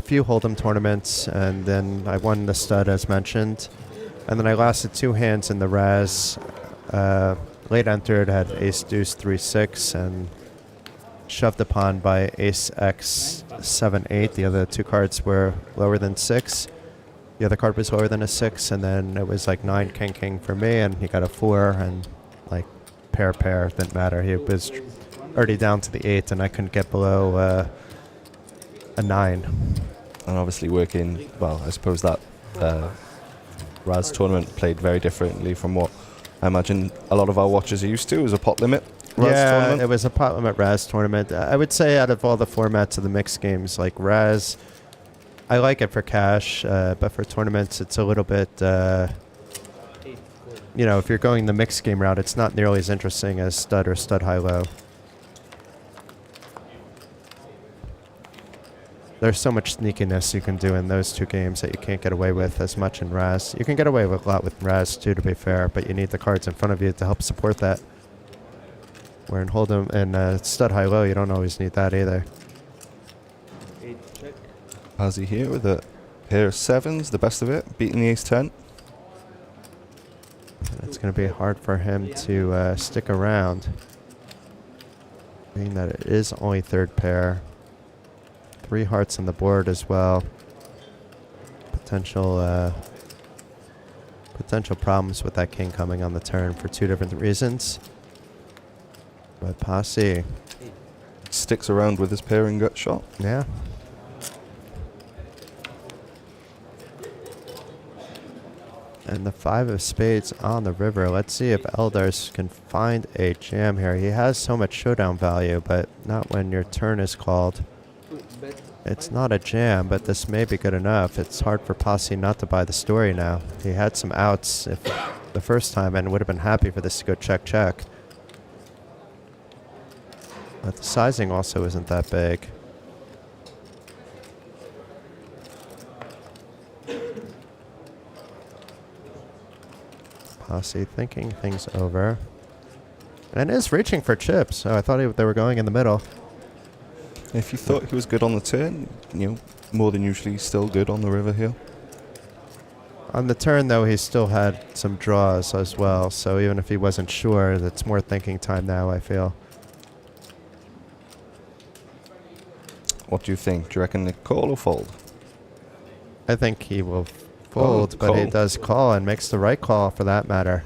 S2: few Hold'em tournaments, and then I won the stud, as mentioned. And then I lasted 2 hands in the Raz. Late entered, had ace deuce 3-6, and shoved upon by ace x 7-8. The other 2 cards were lower than 6. The other card was lower than a 6, and then it was like 9 king king for me, and he got a 4, and like pair didn't matter. He was already down to the 8, and I couldn't get below a 9.
S16: And obviously working, well, I suppose that Raz tournament played very differently from what I imagine a lot of our watchers are used to. It was a pot limit Raz tournament.
S2: It was a pot limit Raz tournament. I would say out of all the formats of the mixed games, like Raz, I like it for cash, but for tournaments, it's a little bit, you know, if you're going the mixed game route, it's not nearly as interesting as stud or stud high-low. There's so much sneakiness you can do in those 2 games that you can't get away with as much in Raz. You can get away with a lot with Raz too, to be fair, but you need the cards in front of you to help support that. Where in Hold'em and stud high-low, you don't always need that either.
S16: Pasi here with a pair of 7s, the best of it, beating the ace 10.
S2: And it's going to be hard for him to stick around, being that it is only 3rd pair. 3 hearts on the board as well. Potential problems with that king coming on the turn for 2 different reasons. But Pasi
S16: sticks around with his pairing gut shot.
S2: Yeah. And the 5 of spades on the river. Let's see if Eldars can find a jam here. He has so much showdown value, but not when your turn is called. It's not a jam, but this may be good enough. It's hard for Pasi not to buy the story now. He had some outs the first time and would have been happy for this to go check. But the sizing also isn't that big. Pasi thinking things over. And is reaching for chips, so I thought they were going in the middle.
S16: If you thought he was good on the turn, you know, more than usually still good on the river here.
S2: On the turn, though, he still had some draws as well, so even if he wasn't sure, it's more thinking time now, I feel.
S16: What do you think? Do you reckon they call or fold?
S2: I think he will fold, but he does call and makes the right call for that matter.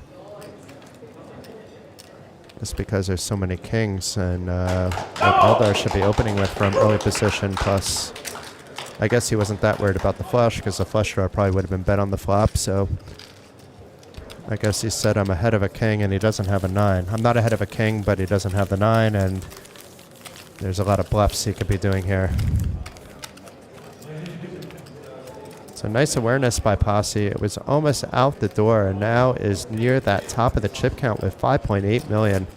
S2: Just because there's so many kings, and Eldars should be opening with from early position, plus I guess he wasn't that worried about the flush, because the flush draw probably would have been bet on the flop, so I guess he said I'm ahead of a king and he doesn't have a 9. I'm not ahead of a king, but he doesn't have the 9, and there's a lot of bluffs he could be doing here. It's a nice awareness by Pasi. It was almost out the door and now is near that top of the chip count with 5.8 million.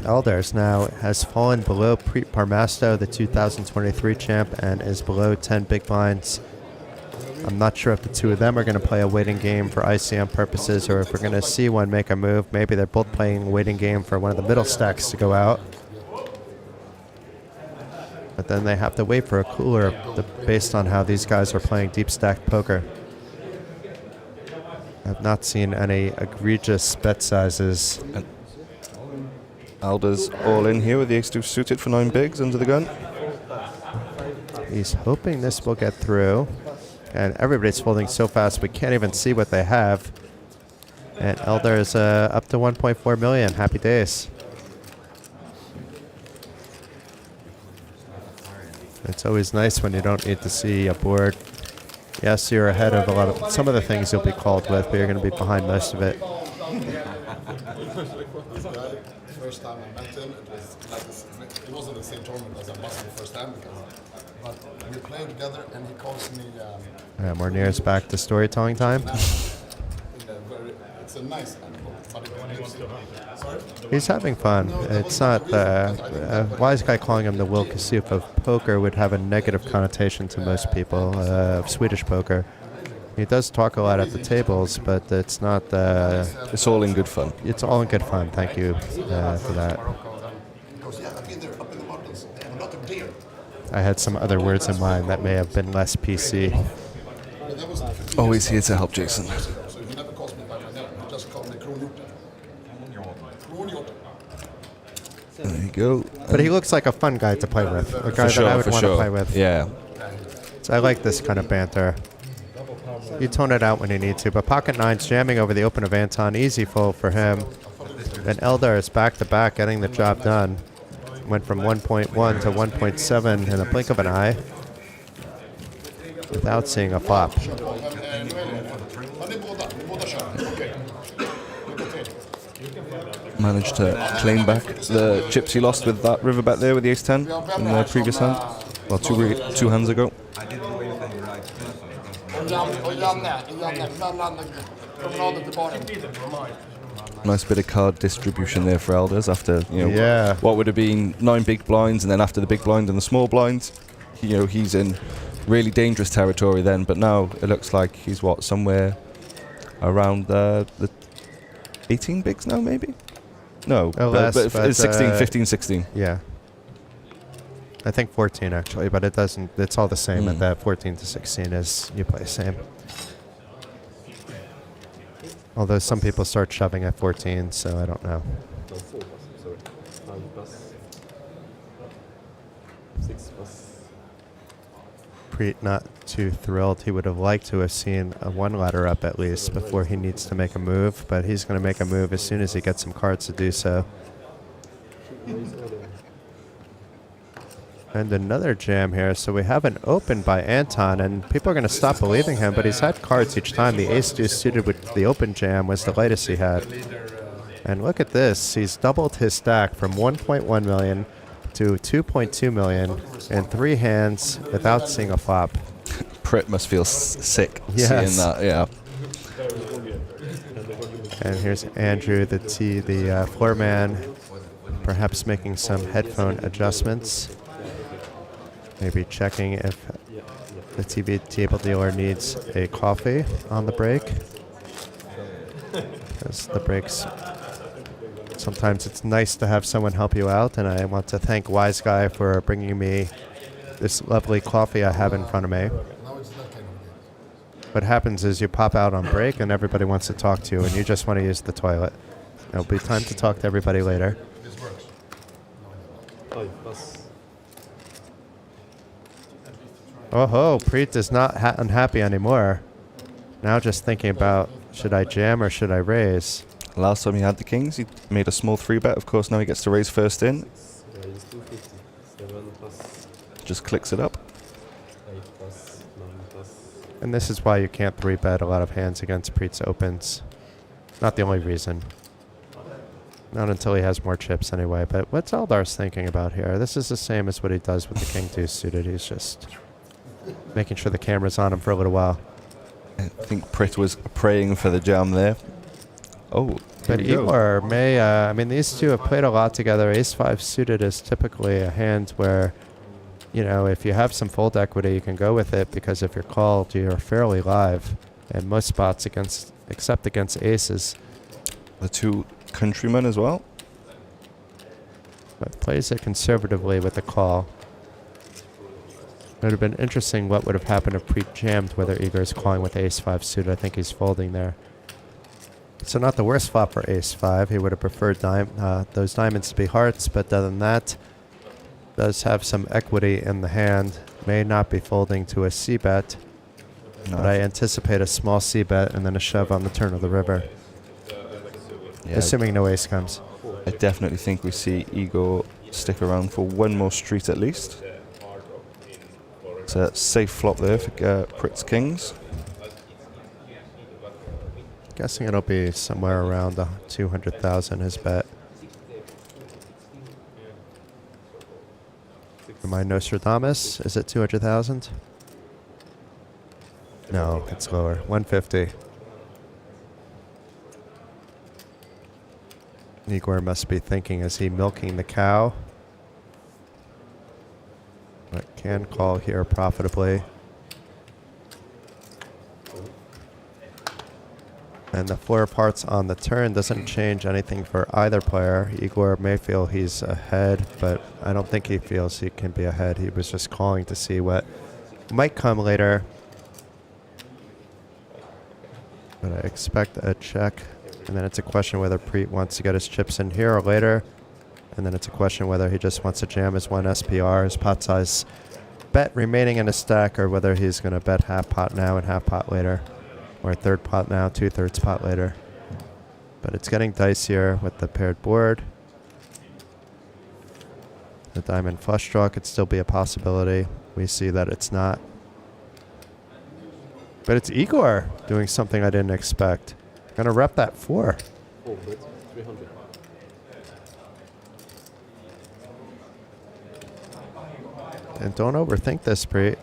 S2: Eldars now has fallen below Priit Parmasto, the 2023 champ, and is below 10 big blinds. I'm not sure if the two of them are going to play a waiting game for ICM purposes or if we're going to see one make a move. Maybe they're both playing a waiting game for one of the middle stacks to go out. But then they have to wait for a cooler based on how these guys are playing deep stack poker. I've not seen any egregious bet sizes.
S16: And Eldars all in here with the ace-2 suited for 9 bigs under the gun.
S2: He's hoping this will get through. And everybody's folding so fast we can't even see what they have. And Eldars up to 1.4 million. Happy days. It's always nice when you don't need to see a board. Yes, you're ahead of a lot of some of the things you'll be called with, but you're going to be behind most of it.
S8: First time I met him, it was like this, it wasn't the same tournament as I was the first time but we played together and he calls me.
S2: Monir's back to storytelling time.
S8: It's a nice animal, but it lives sorry?
S2: He's having fun. It's not a wise guy calling him the Will Kasuf of poker would have a negative connotation to most people of Swedish poker. He does talk a lot at the tables, but it's not.
S16: It's all in good fun.
S2: It's all in good fun. Thank you for that. I had some other words in mind that may have been less PC.
S16: Always here to help Jason.
S8: So he never calls me by my name, he just calls me Kronhjorten.
S16: There you go.
S2: But he looks like a fun guy to play with. A guy that I would want to play with.
S16: Yeah.
S2: So I like this kind of banter. You tone it out when you need to, but pocket 9's jamming over the open of Anton. Easy fold for him. And Eldars back-to-back getting the job done. Went from 1.1 to 1.7 in a blink of an eye without seeing a flop.
S16: Managed to claim back the chips he lost with that river bet there with the ace-10 in the previous hand. Well, two hands ago. Nice bit of card distribution there for Eldars after, what would have been 9 big blinds, and then after the big blind and the small blinds, he's in really dangerous territory then. But now it looks like he's somewhere around the 18 bigs now, maybe? No,
S2: less,
S16: but it's 16, 15, 16.
S2: Yeah. I think 14 actually, but it doesn't. It's all the same at that 14 to 16 as you play same. Although some people start shoving at 14, so I don't know. Priit not too thrilled. He would have liked to have seen a 1 ladder up at least before he needs to make a move, but he's going to make a move as soon as he gets some cards to do so. And another jam here. So we have an open by Anton, and people are going to stop believing him, but he's had cards each time. The ace-2 suited with the open jam was the latest he had. And look at this. He's doubled his stack from 1.1 million to 2.2 million in 3 hands without seeing a flop.
S16: Priit must feel sick
S2: yes.
S16: seeing that, yeah.
S2: And here's Andrew, the floor man, perhaps making some headphone adjustments. Maybe checking if the table dealer needs a coffee on the break. Because the breaks, sometimes it's nice to have someone help you out, and I want to thank Wise Guy for bringing me this lovely coffee I have in front of me. What happens is you pop out on break and everybody wants to talk to you, and you just want to use the toilet. There'll be time to talk to everybody later. Oh, Priit is not unhappy anymore. Now just thinking about, should I jam or should I raise?
S16: Last time he had the kings, he made a small 3-bet. Of course, now he gets to raise first in. Just clicks it up.
S2: And this is why you can't 3-bet a lot of hands against Priit's opens. Not the only reason. Not until he has more chips anyway. But what's Eldars thinking about here? This is the same as what he does with the King Deuce suited. He's just making sure the camera's on him for a little while.
S16: I think Priit was praying for the jam there. Oh,
S2: but Igor may, I mean, these two have played a lot together. Ace-5 suited is typically a hand where, you know, if you have some fold equity, you can go with it, because if you're called, you're fairly live. And most spots except against aces.
S16: The two countrymen as well.
S2: But plays it conservatively with the call. It would have been interesting what would have happened if Priit jammed, whether Igor's calling with ace-5 suited. I think he's folding there. So not the worst flop for ace-5. He would have preferred those diamonds to be hearts, but other than that, does have some equity in the hand. May not be folding to a c-bet, but I anticipate a small c-bet and then a shove on the turn of the river. Yeah. Assuming no ace comes.
S16: I definitely think we see Igor stick around for one more street at least. It's a safe flop there for Priit's kings.
S2: Guessing it'll be somewhere around 200,000 his bet. Am I Nostradamus? Is it 200,000? No, it's lower. 150. Igor must be thinking, is he milking the cow? But can call here profitably. And the floor parts on the turn doesn't change anything for either player. Igor may feel he's ahead, but I don't think he feels he can be ahead. He was just calling to see what might come later. But I expect a check. And then it's a question whether Priit wants to get his chips in here or later. And then it's a question whether he just wants to jam his one SPR, his pot size bet remaining in his stack, or whether he's going to bet half pot now and half pot later. Or third pot now, 2/3 pot later. But it's getting dicier with the paired board. The diamond flush draw could still be a possibility. We see that it's not. But it's Igor doing something I didn't expect. Gonna rep that 4.
S4: Oh, that's 300.
S2: And don't overthink this, Priit.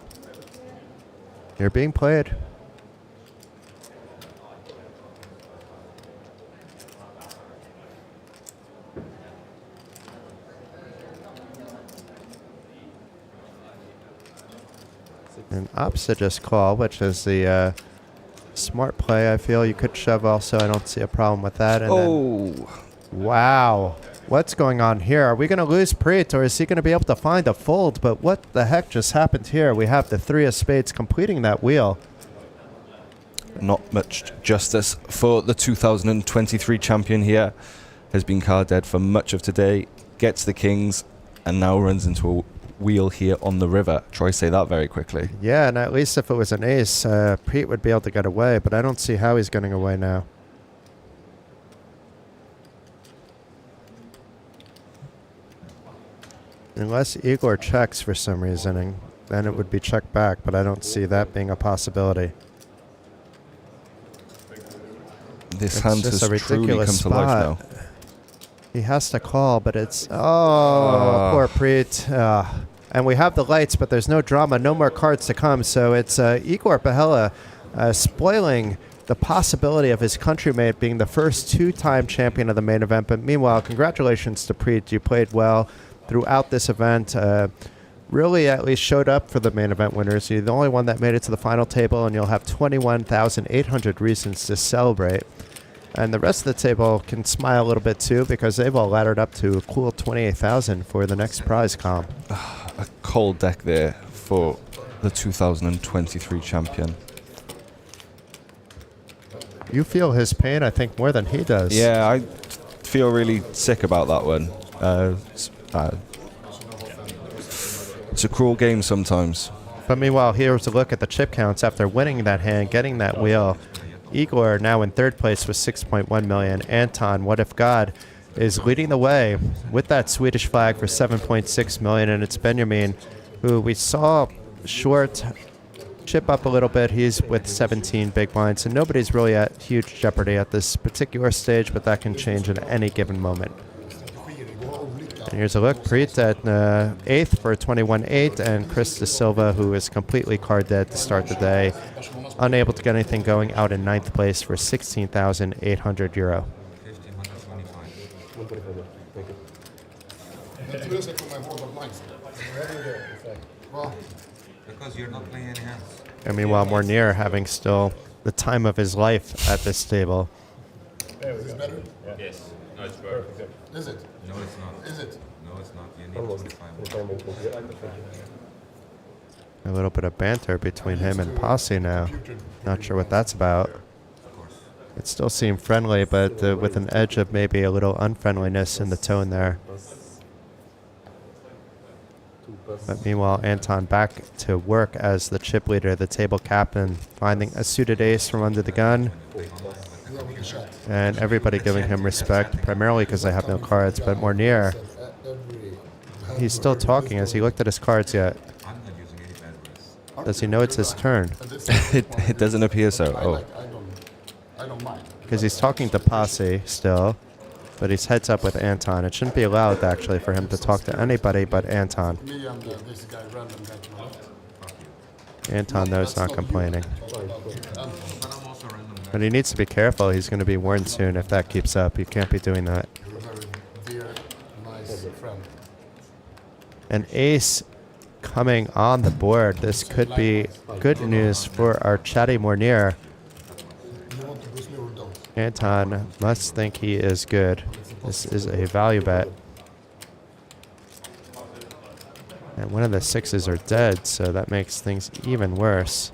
S2: You're being played. And opposite just call, which is the smart play. I feel you could shove also. I don't see a problem with that. And then, wow. What's going on here? Are we going to lose Priit, or is he going to be able to find a fold? But what the heck just happened here? We have the 3 of spades completing that wheel.
S16: Not much justice for the 2023 champion here. Has been card dead for much of today. Gets the kings and now runs into a wheel here on the river. Try say that very quickly.
S2: Yeah, and at least if it was an ace, Priit would be able to get away, but I don't see how he's getting away now. Unless Igor checks for some reasoning, then it would be checked back, but I don't see that being a possibility.
S16: This hand has truly come to life now.
S2: He has to call, but it's... Oh, poor Priit. And we have the lights, but there's no drama, no more cards to come. So it's Igor Pihela spoiling the possibility of his countrymate being the first 2-time champion of the main event. But meanwhile, congratulations to Priit. You played well throughout this event. Really at least showed up for the main event winners. You're the only one that made it to the final table, and you'll have 21,800 reasons to celebrate. And the rest of the table can smile a little bit too, because they've all laddered up to a cool 28,000 for the next prize comp.
S16: A cold deck there for the 2023 champion.
S2: You feel his pain, I think, more than he does.
S16: Yeah, I feel really sick about that one. It's a cruel game sometimes.
S2: But meanwhile, here's a look at the chip counts after winning that hand, getting that wheel. Igor now in third place with 6.1 million. Anton, What If God, is leading the way with that Swedish flag for 7.6 million. And it's Benjamin, who we saw short chip up a little bit. He's with 17 big blinds, so nobody's really at huge jeopardy at this particular stage, but that can change at any given moment. And here's a look. Priit at 8th for 21-8, and Chris De Silva, who is completely card dead to start the day, unable to get anything going, out in 9th place for 16,800 euro.
S6: Because you're not playing any hands.
S2: And meanwhile, Monir having still the time of his life at this table.
S8: Is this better?
S6: Yes. No, it's better.
S8: Is it?
S6: No, it's not.
S8: Is it?
S6: No, it's not. You need 25.
S2: A little bit of banter between him and Pasi now. Not sure what that's about. It still seemed friendly, but with an edge of maybe a little unfriendliness in the tone there. But meanwhile, Anton back to work as the chip leader, the table captain, finding a suited ace from under the gun. And everybody giving him respect, primarily because they have no cards. But Monir, he's still talking. Has he looked at his cards yet? Does he know it's his turn?
S16: It doesn't appear so. Oh.
S8: I don't mind.
S2: Because he's talking to Pasi still, but he's heads up with Anton. It shouldn't be allowed, actually, for him to talk to anybody but Anton.
S8: Me and this guy, random guy to my left.
S2: Anton, though, is not complaining. But he needs to be careful. He's going to be warned soon if that keeps up. You can't be doing that.
S8: You're a very dear, nice friend.
S2: An ace coming on the board. This could be good news for our chatty Monir. Anton must think he is good. This is a value bet. And one of the 6s are dead, so that makes things even worse.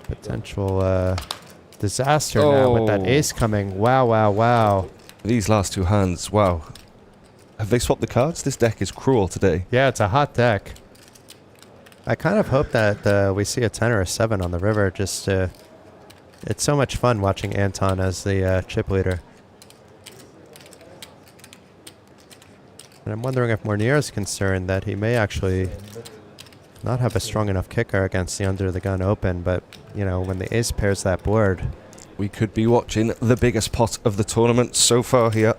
S2: Potential disaster now with that ace coming. Wow, wow, wow.
S16: These last two hands, wow. Have they swapped the cards? This deck is cruel today.
S2: Yeah, it's a hot deck. I kind of hope that we see a 10 or a 7 on the river. Just it's so much fun watching Anton as the chip leader. And I'm wondering if Monir is concerned that he may actually not have a strong enough kicker against the under the gun open, but you know, when the ace pairs that board,
S16: we could be watching the biggest pot of the tournament so far here.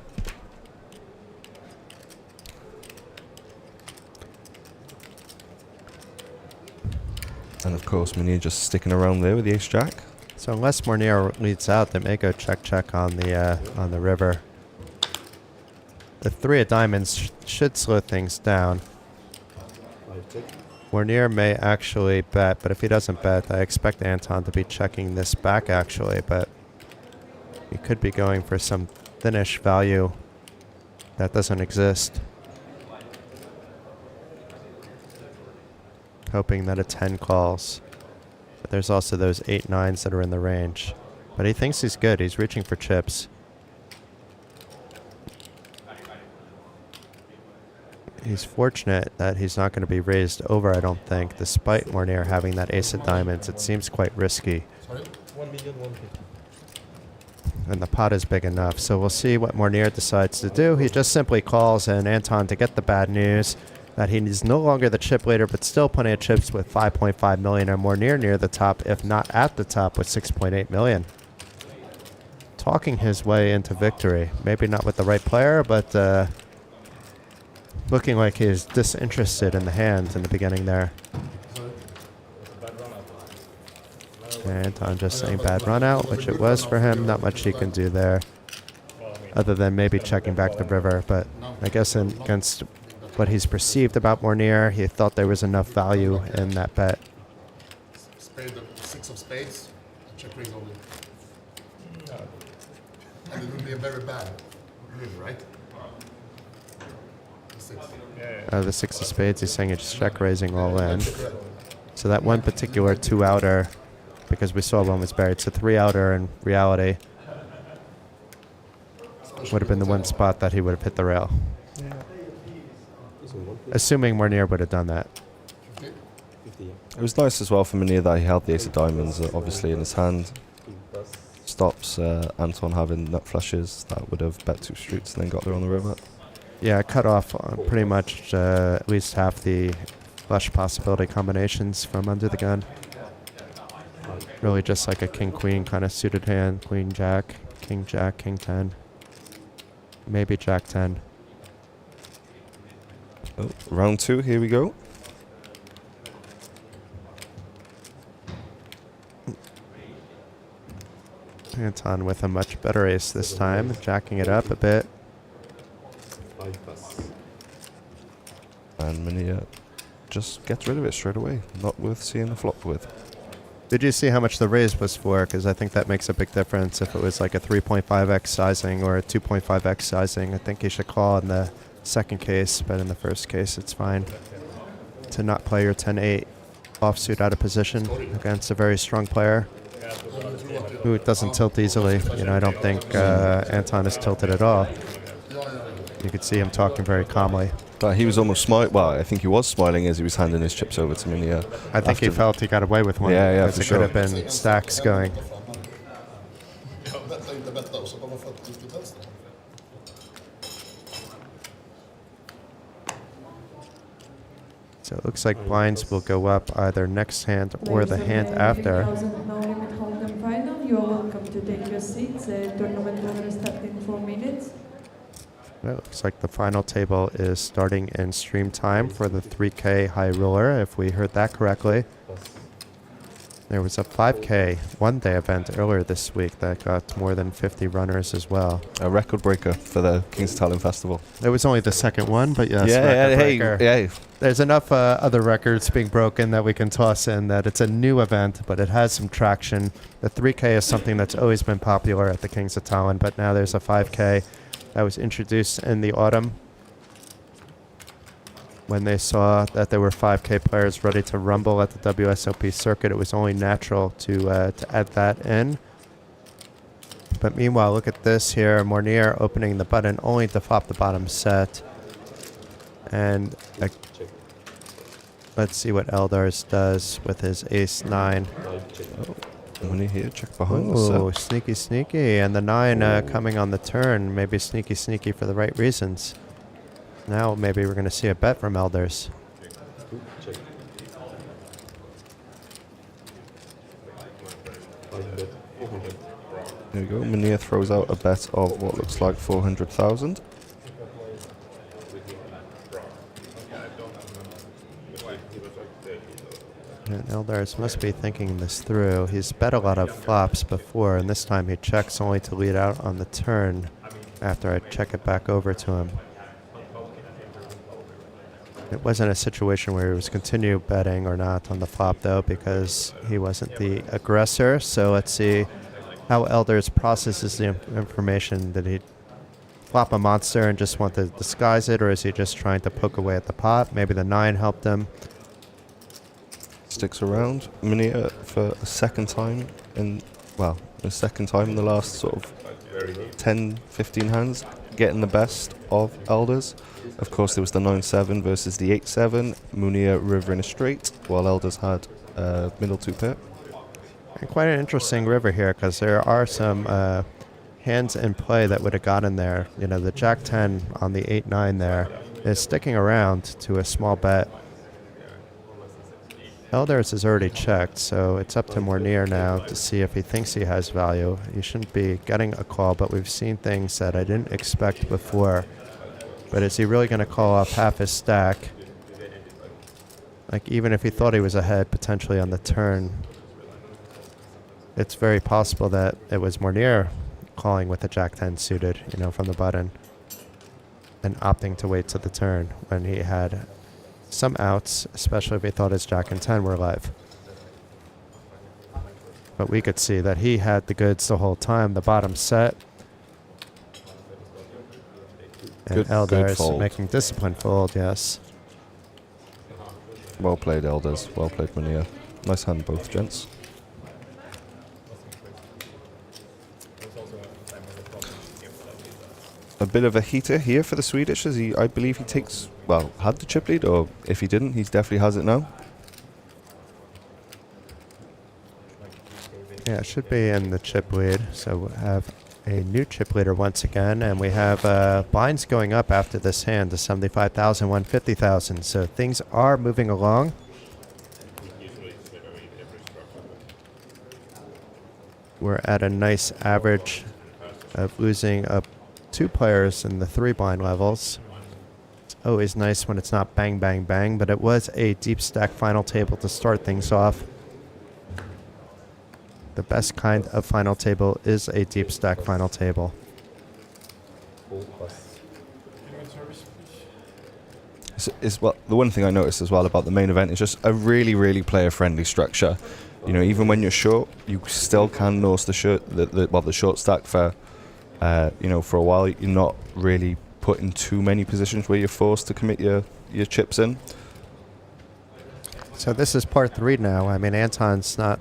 S16: And of course, Monir just sticking around there with the ace-jack.
S2: So unless Monir leads out, they may go check on the river. The 3 of diamonds should slow things down. Monir may actually bet, but if he doesn't bet, I expect Anton to be checking this back actually, but he could be going for some finish value that doesn't exist. Hoping that a 10 calls. But there's also those 8-9s that are in the range. But he thinks he's good. He's reaching for chips. He's fortunate that he's not going to be raised over, I don't think, despite Monir having that ace of diamonds. It seems quite risky.
S8: Sorry?
S4: 1,150,000.
S2: And the pot is big enough. So we'll see what Monir decides to do. He just simply calls in Anton to get the bad news that he is no longer the chip leader, but still plenty of chips with 5.5 million or more near the top, if not at the top with 6.8 million. Talking his way into victory. Maybe not with the right player, but looking like he's disinterested in the hand in the beginning there. And Anton just saying bad run out, which it was for him. Not much he can do there, other than maybe checking back the river. But I guess against what he's perceived about Monir, he thought there was enough value in that bet.
S8: Spade the 6 of spades, check raise only. And it would be a very bad river, right?
S2: The 6 of spades, he's saying it's check raising all in. So that one particular 2-outer, because we saw one was buried, so 3-outer in reality would have been the one spot that he would have hit the rail. Assuming Monir would have done that.
S16: It was nice as well for Monir that he held the ace of diamonds obviously in his hand. Stops Anton having nut flushes that would have bet 2 streets and then got there on the river.
S2: Yeah, cut off pretty much at least half the flush possibility combinations from under the gun. Really just like a king-queen kind of suited hand. Queen-jack, king-jack, king-10. Maybe jack-10.
S16: Oh, round 2, here we go.
S2: Anton with a much better ace this time, jacking it up a bit.
S16: And Monir just gets rid of it straight away. Not worth seeing the flop with.
S2: Did you see how much the raise was for? Because I think that makes a big difference if it was like a 3.5x sizing or a 2.5x sizing. I think you should call in the second case, but in the first case it's fine to not play your 10-8 offsuit out of position against a very strong player who doesn't tilt easily. You know, I don't think Anton is tilted at all. You could see him talking very calmly.
S16: But he was almost smiling. Well, I think he was smiling as he was handing his chips over to me.
S2: I think he felt he got away with one.
S16: Yeah,
S2: because
S16: for
S2: it
S16: sure.
S2: could have been stacks going. So it looks like blinds will go up either next hand or the hand after.
S17: You are welcome to take your seats. Tournament will start in 4 minutes.
S2: It looks like the final table is starting in stream time for the 3K high roller, if we heard that correctly. There was a 5K one-day event earlier this week that got more than 50 runners as well.
S16: A record breaker for the Kings of Tallinn Festival.
S2: It was only the second one, but yes,
S16: yeah,
S2: record breaker.
S16: Hey.
S2: There's enough other records being broken that we can toss in that it's a new event, but it has some traction. The 3K is something that's always been popular at the Kings of Tallinn, but now there's a 5K that was introduced in the autumn when they saw that there were 5K players ready to rumble at the WSOP circuit. It was only natural to add that in. But meanwhile, look at this here. Monir opening the button only to flop the bottom set. And let's see what Eldars does with his ace-9.
S16: Monir here, check behind the
S2: Oh,
S16: set.
S2: sneaky, sneaky. And the 9 coming on the turn. Maybe sneaky, sneaky for the right reasons. Now maybe we're going to see a bet from Eldars.
S16: There we go. Monir throws out a bet of what looks like 400,000.
S2: And Eldars must be thinking this through. He's bet a lot of flops before, and this time he checks only to lead out on the turn after I check it back over to him. It wasn't a situation where he was continue betting or not on the flop, though, because he wasn't the aggressor. So let's see how Eldars processes the information. Did he flop a monster and just want to disguise it, or is he just trying to poke away at the pot? Maybe the 9 helped him.
S16: Sticks around. Monir for a second time in, well, the second time in the last sort of 10, 15 hands, getting the best of Eldars. Of course, there was the 9-7 versus the 8-7. Monir river in a straight, while Eldars had middle 2-pair.
S2: And quite an interesting river here, because there are some hands in play that would have gotten there. You know, the Jack-10 on the 8-9 there is sticking around to a small bet. Eldars is already checked, so it's up to Monir now to see if he thinks he has value. He shouldn't be getting a call, but we've seen things that I didn't expect before. But is he really going to call off half his stack? Like, even if he thought he was ahead potentially on the turn, it's very possible that it was Monir calling with a Jack-10 suited, you know, from the button, and opting to wait to the turn when he had some outs, especially if he thought his Jack and 10 were live. But we could see that he had the goods the whole time, the bottom set. And Eldars making discipline fold, yes.
S16: Well played, Eldars. Well played, Monir. Nice hand, both gents. A bit of a heater here for the Swedish, as I believe he takes, well, had the chip lead, or if he didn't, he definitely has it now.
S2: Yeah, it should be in the chip lead. So we'll have a new chip leader once again, and we have blinds going up after this hand to 75,000, 150,000. So things are moving along. We're at a nice average of losing up 2 players in the 3 blind levels. It's always nice when it's not bang, bang, bang, but it was a deep stack final table to start things off. The best kind of final table is a deep stack final table.
S16: Well, the one thing I noticed as well about the main event is just a really, really player-friendly structure. You know, even when you're short, you still can norse the short stack for, you know, for a while. You're not really put in too many positions where you're forced to commit your chips in.
S2: So this is part 3 now. I mean, Anton's not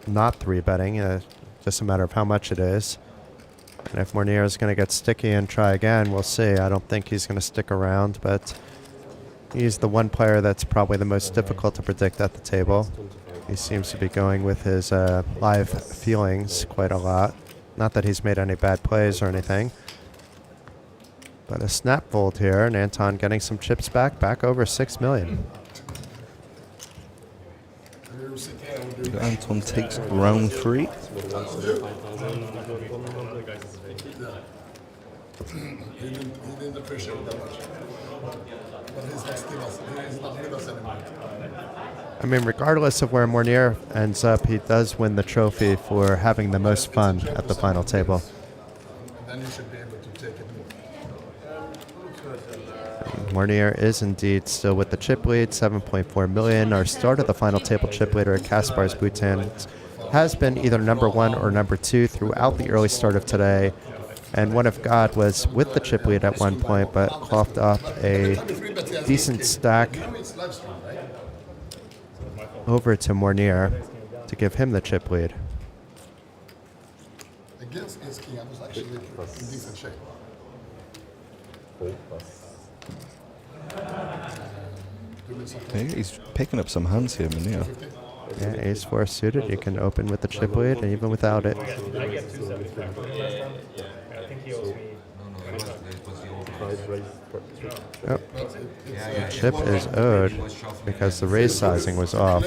S2: 3-betting, just a matter of how much it is. And if Monir is going to get sticky and try again, we'll see. I don't think he's going to stick around, but he's the one player that's probably the most difficult to predict at the table. He seems to be going with his live feelings quite a lot. Not that he's made any bad plays or anything. But a snap fold here, and Anton getting some chips back over 6 million.
S16: Anton takes round 3.
S8: He didn't appreciate it that much. But he's not with us anymore.
S2: I mean, regardless of where Monir ends up, he does win the trophy for having the most fun at the final table.
S8: Then you should be able to take it more.
S2: Monir is indeed still with the chip lead, 7.4 million. Our start of the final table chip leader at Kaspar's Bhutan has been either number 1 or number 2 throughout the early start of today. And One of God was with the chip lead at one point, but coughed up a decent stack over to Monir to give him the chip lead.
S8: Against his king, I was actually in decent shape.
S16: He's picking up some hands here, Monir.
S2: Yeah, ace 4 suited. You can open with the chip lead, and even without it. Oh. The chip is owed because the raise sizing was off.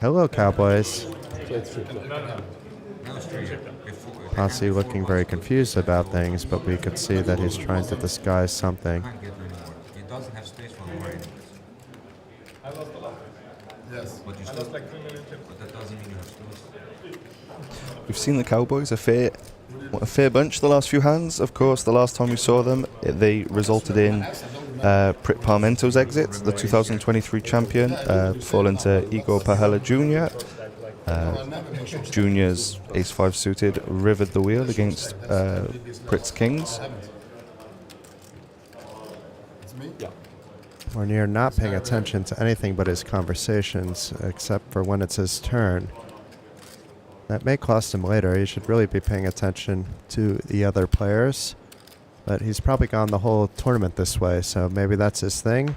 S2: Hello, Cowboys. Pasi looking very confused about things, but we could see that he's trying to disguise something.
S6: He doesn't have space for more enemies.
S8: Yes.
S6: But you still, but that doesn't mean you have space.
S16: We've seen the Cowboys a fair bunch the last few hands. Of course, the last time we saw them, they resulted in Priit Parmento's exit, the 2023 champion, falling to Igor Pihela Jr. Junior's ace-5 suited rivered the wheel against Priit's kings.
S2: Monir not paying attention to anything but his conversations, except for when it's his turn. That may cost him later. He should really be paying attention to the other players. But he's probably gone the whole tournament this way, so maybe that's his thing.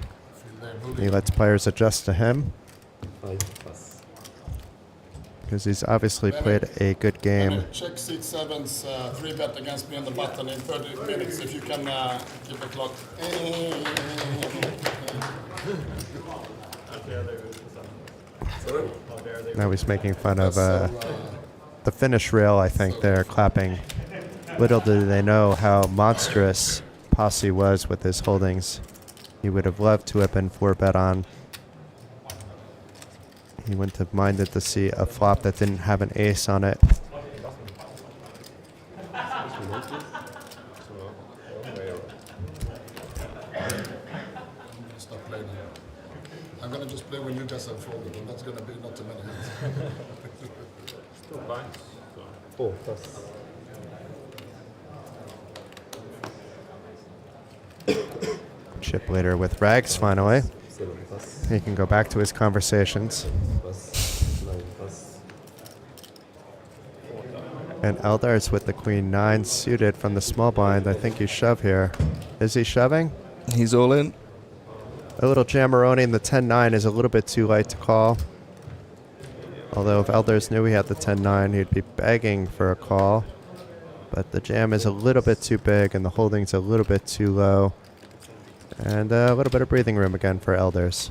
S2: He lets players adjust to him. Because he's obviously played a good game.
S8: Check seat 7's 3-bet against me on the button in 30 minutes if you can keep the clock.
S2: Now he's making fun of the finish rail, I think they're clapping. Little do they know how monstrous Pasi was with his holdings. He would have loved to have been 4-bet on. He wouldn't have minded to see a flop that didn't have an ace on it.
S8: Stop playing. I'm going to just play when you guys have folded, and that's going to be not too many hands.
S4: Still binds. Oh, that's...
S2: Chip leader with rags finally. He can go back to his conversations. And Eldars with the queen 9 suited from the small blind. I think you shove here. Is he shoving?
S16: He's all in.
S2: A little jammeroni in the 10-9 is a little bit too light to call. Although if Eldars knew he had the 10-9, he'd be begging for a call. But the jam is a little bit too big and the holding's a little bit too low. And a little bit of breathing room again for Eldars.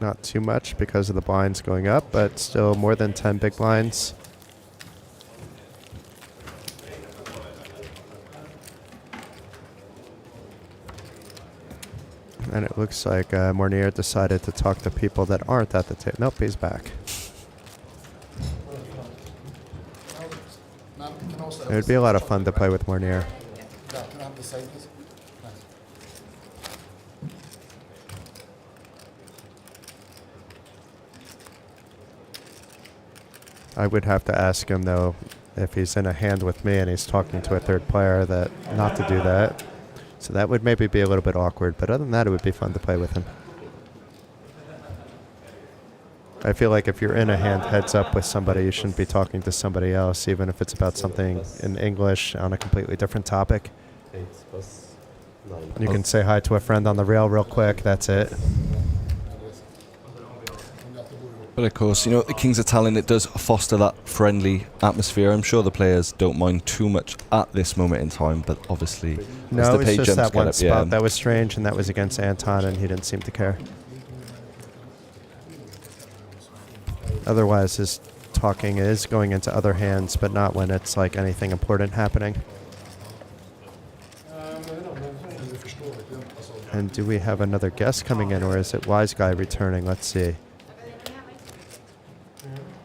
S2: Not too much because of the blinds going up, but still more than 10 big blinds. And it looks like Monir decided to talk to people that aren't at the table. Nope, he's back. It would be a lot of fun to play with Monir. I would have to ask him, though, if he's in a hand with me and he's talking to a third player, that not to do that. So that would maybe be a little bit awkward, but other than that, it would be fun to play with him. I feel like if you're in a hand heads up with somebody, you shouldn't be talking to somebody else, even if it's about something in English on a completely different topic. You can say hi to a friend on the rail real quick, that's it.
S16: But of course, you know, the Kings of Tallinn, it does foster that friendly atmosphere. I'm sure the players don't mind too much at this moment in time, but obviously,
S2: no,
S16: as the
S2: it's
S16: pay
S2: just
S16: jumps
S2: that
S16: get
S2: one
S16: up,
S2: spot that was strange, and that was against Anton, and he didn't seem to care. Otherwise, his talking is going into other hands, but not when it's like anything important happening. And do we have another guest coming in, or is it Wise Guy returning? Let's see.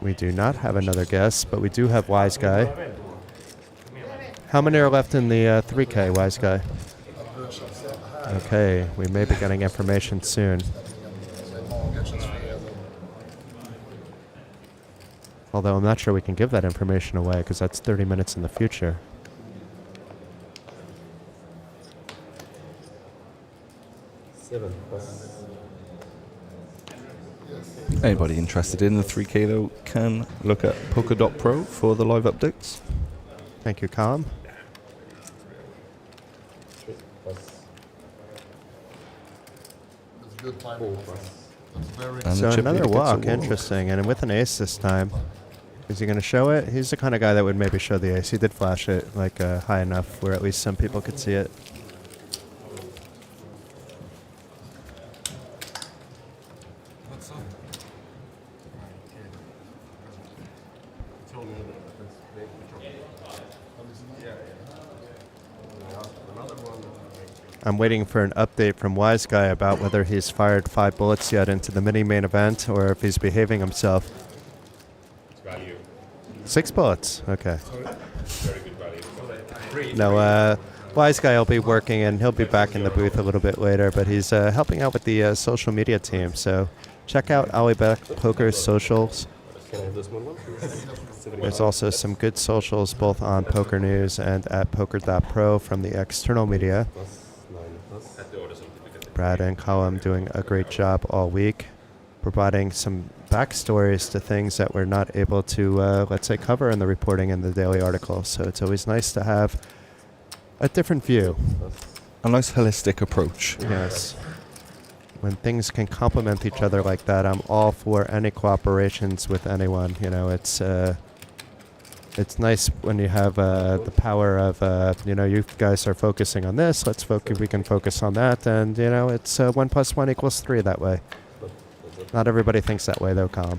S2: We do not have another guest, but we do have Wise Guy. How many are left in the 3K, Wise Guy? Okay, we may be getting information soon. Although I'm not sure we can give that information away because that's 30 minutes in the future.
S16: Anybody interested in the 3K though can look at Poker.pro for the live updates.
S2: Thank you, Calm. So another walk, interesting, and with an ace this time. Is he going to show it? He's the kind of guy that would maybe show the ace. He did flash it like high enough where at least some people could see it. I'm waiting for an update from Wise Guy about whether he's fired 5 bullets yet into the mini-main event or if he's behaving himself. 6 bullets? Okay. No, Wise Guy will be working and he'll be back in the booth a little bit later, but he's helping out with the social media team. So check out OlyBet Poker's socials. There's also some good socials both on Poker News and at poker.pro from the external media. Brad and Colum doing a great job all week, providing some backstories to things that we're not able to, let's say, cover in the reporting in the daily articles. So it's always nice to have a different view.
S16: A nice holistic approach.
S2: Yes. When things can complement each other like that, I'm all for any cooperations with anyone. You know, it's nice when you have the power of, you know, you guys are focusing on this, let's focus, we can focus on that, and, you know, it's 1 + 1 = 3 that way. Not everybody thinks that way, though, Colm.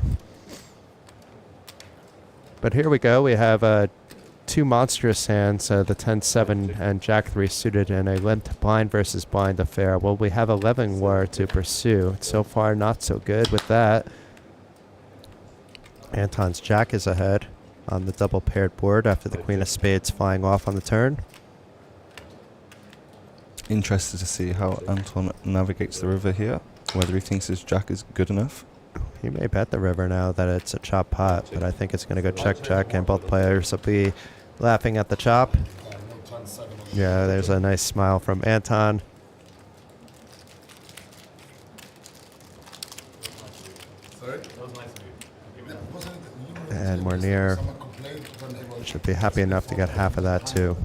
S2: But here we go. We have 2 monstrous hands, the 10-7 and Jack-3 suited in a limped blind versus blind affair. Well, we have 11 war to pursue. So far, not so good with that. Anton's Jack is ahead on the double paired board after the Queen of Spades flying off on the turn.
S16: Interested to see how Anton navigates the river here, whether he thinks his Jack is good enough.
S2: He may bet the river now that it's a chop pot, but I think it's going to go check, and both players will be laughing at the chop. Yeah, there's a nice smile from Anton. And Monir should be happy enough to get half of that too.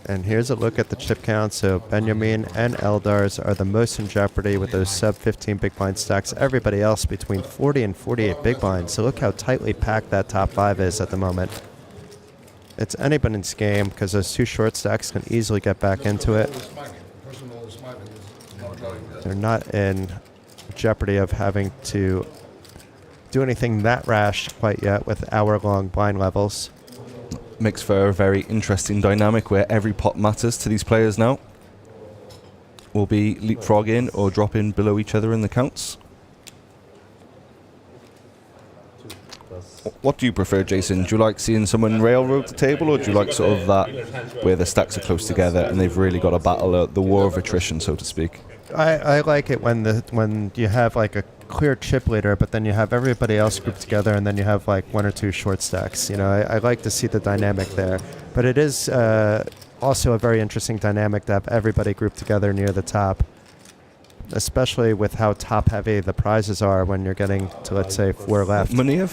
S2: And here's a look at the chip count. So Benjamin and Eldars are the most in jeopardy with those sub-15 big blind stacks. Everybody else between 40 and 48 big blinds. So look how tightly packed that top 5 is at the moment. it's anybody's game because those two short stacks can easily get back into it. They're not in jeopardy of having to do anything that rash quite yet with hour-long blind levels.
S16: Makes for a very interesting dynamic where every pot matters to these players now. Will be leapfrogging or dropping below each other in the counts. What do you prefer, Jason? Do you like seeing someone railroad the table, or do you like sort of that where the stacks are close together and they've really got to battle the war of attrition, so to speak?
S2: I like it when you have like a clear chip leader, but then you have everybody else grouped together, and then you have like one or two short stacks. You know, I like to see the dynamic there. But it is also a very interesting dynamic to have everybody grouped together near the top, especially with how top-heavy the prizes are when you're getting to, let's say, 4 left.
S16: Monir?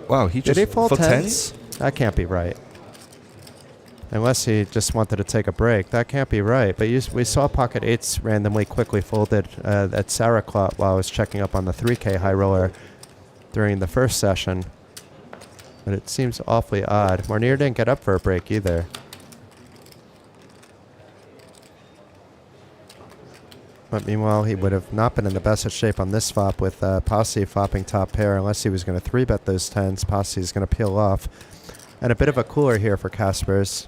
S16: Wow, he just...
S2: Did he fall
S16: for
S2: 10s? That can't be right. Unless he just wanted to take a break. That can't be right. But we saw pocket 8s randomly quickly folded at Saraclot while I was checking up on the 3K high roller during the first session. But it seems awfully odd. Monir didn't get up for a break either. But meanwhile, he would have not been in the best of shape on this flop with Pasi flopping top pair unless he was going to 3-bet those 10s. Pasi is going to peel off. And a bit of a cooler here for Kaspers.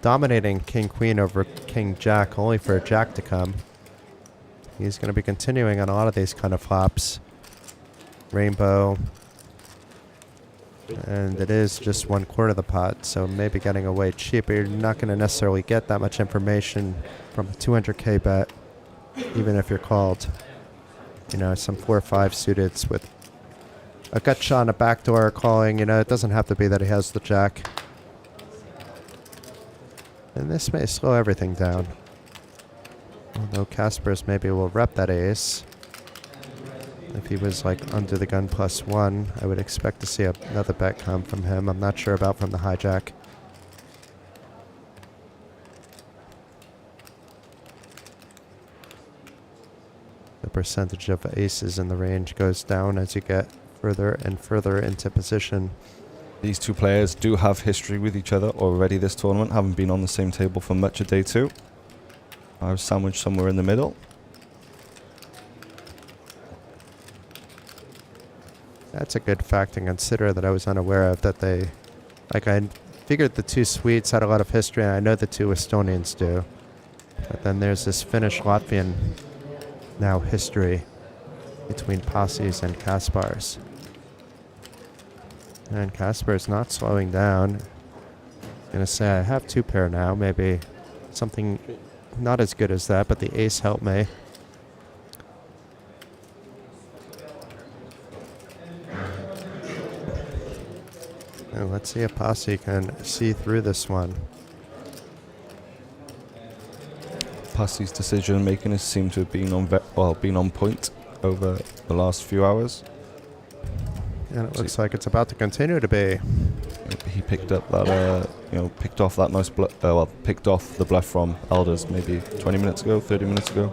S2: Dominating King-Queen over King-Jack, only for a Jack to come. He's going to be continuing on a lot of these kind of flops. Rainbow. And it is just 1/4 of the pot, so maybe getting away cheap. But you're not going to necessarily get that much information from a 200K bet, even if you're called. You know, some 4 or 5 suiteds with a gut shot and a backdoor calling. You know, it doesn't have to be that he has the jack. And this may slow everything down. Although Kaspers maybe will rep that ace. If he was like under the gun +1, I would expect to see another bet come from him. I'm not sure about from the hijack. The percentage of aces in the range goes down as you get further and further into position.
S16: These two players do have history with each other already this tournament, haven't been on the same table for much of day 2. I was sandwiched somewhere in the middle.
S2: That's a good fact to consider that I was unaware of, that they... Like, I figured the 2 Swedes had a lot of history, and I know the 2 Estonians do. But then there's this Finnish-Latvian now history between Pasis and Kaspars. And Kaspar's not slowing down. I'm going to say I have 2 pair now, maybe something not as good as that, but the ace helped me. And let's see if Pasi can see through this one.
S16: Pasi's decision making has seemed to have been on point over the last few hours.
S2: And it looks like it's about to continue to be.
S16: He picked up that, picked off that nice picked off the bluff from Eldars maybe 20 minutes ago, 30 minutes ago.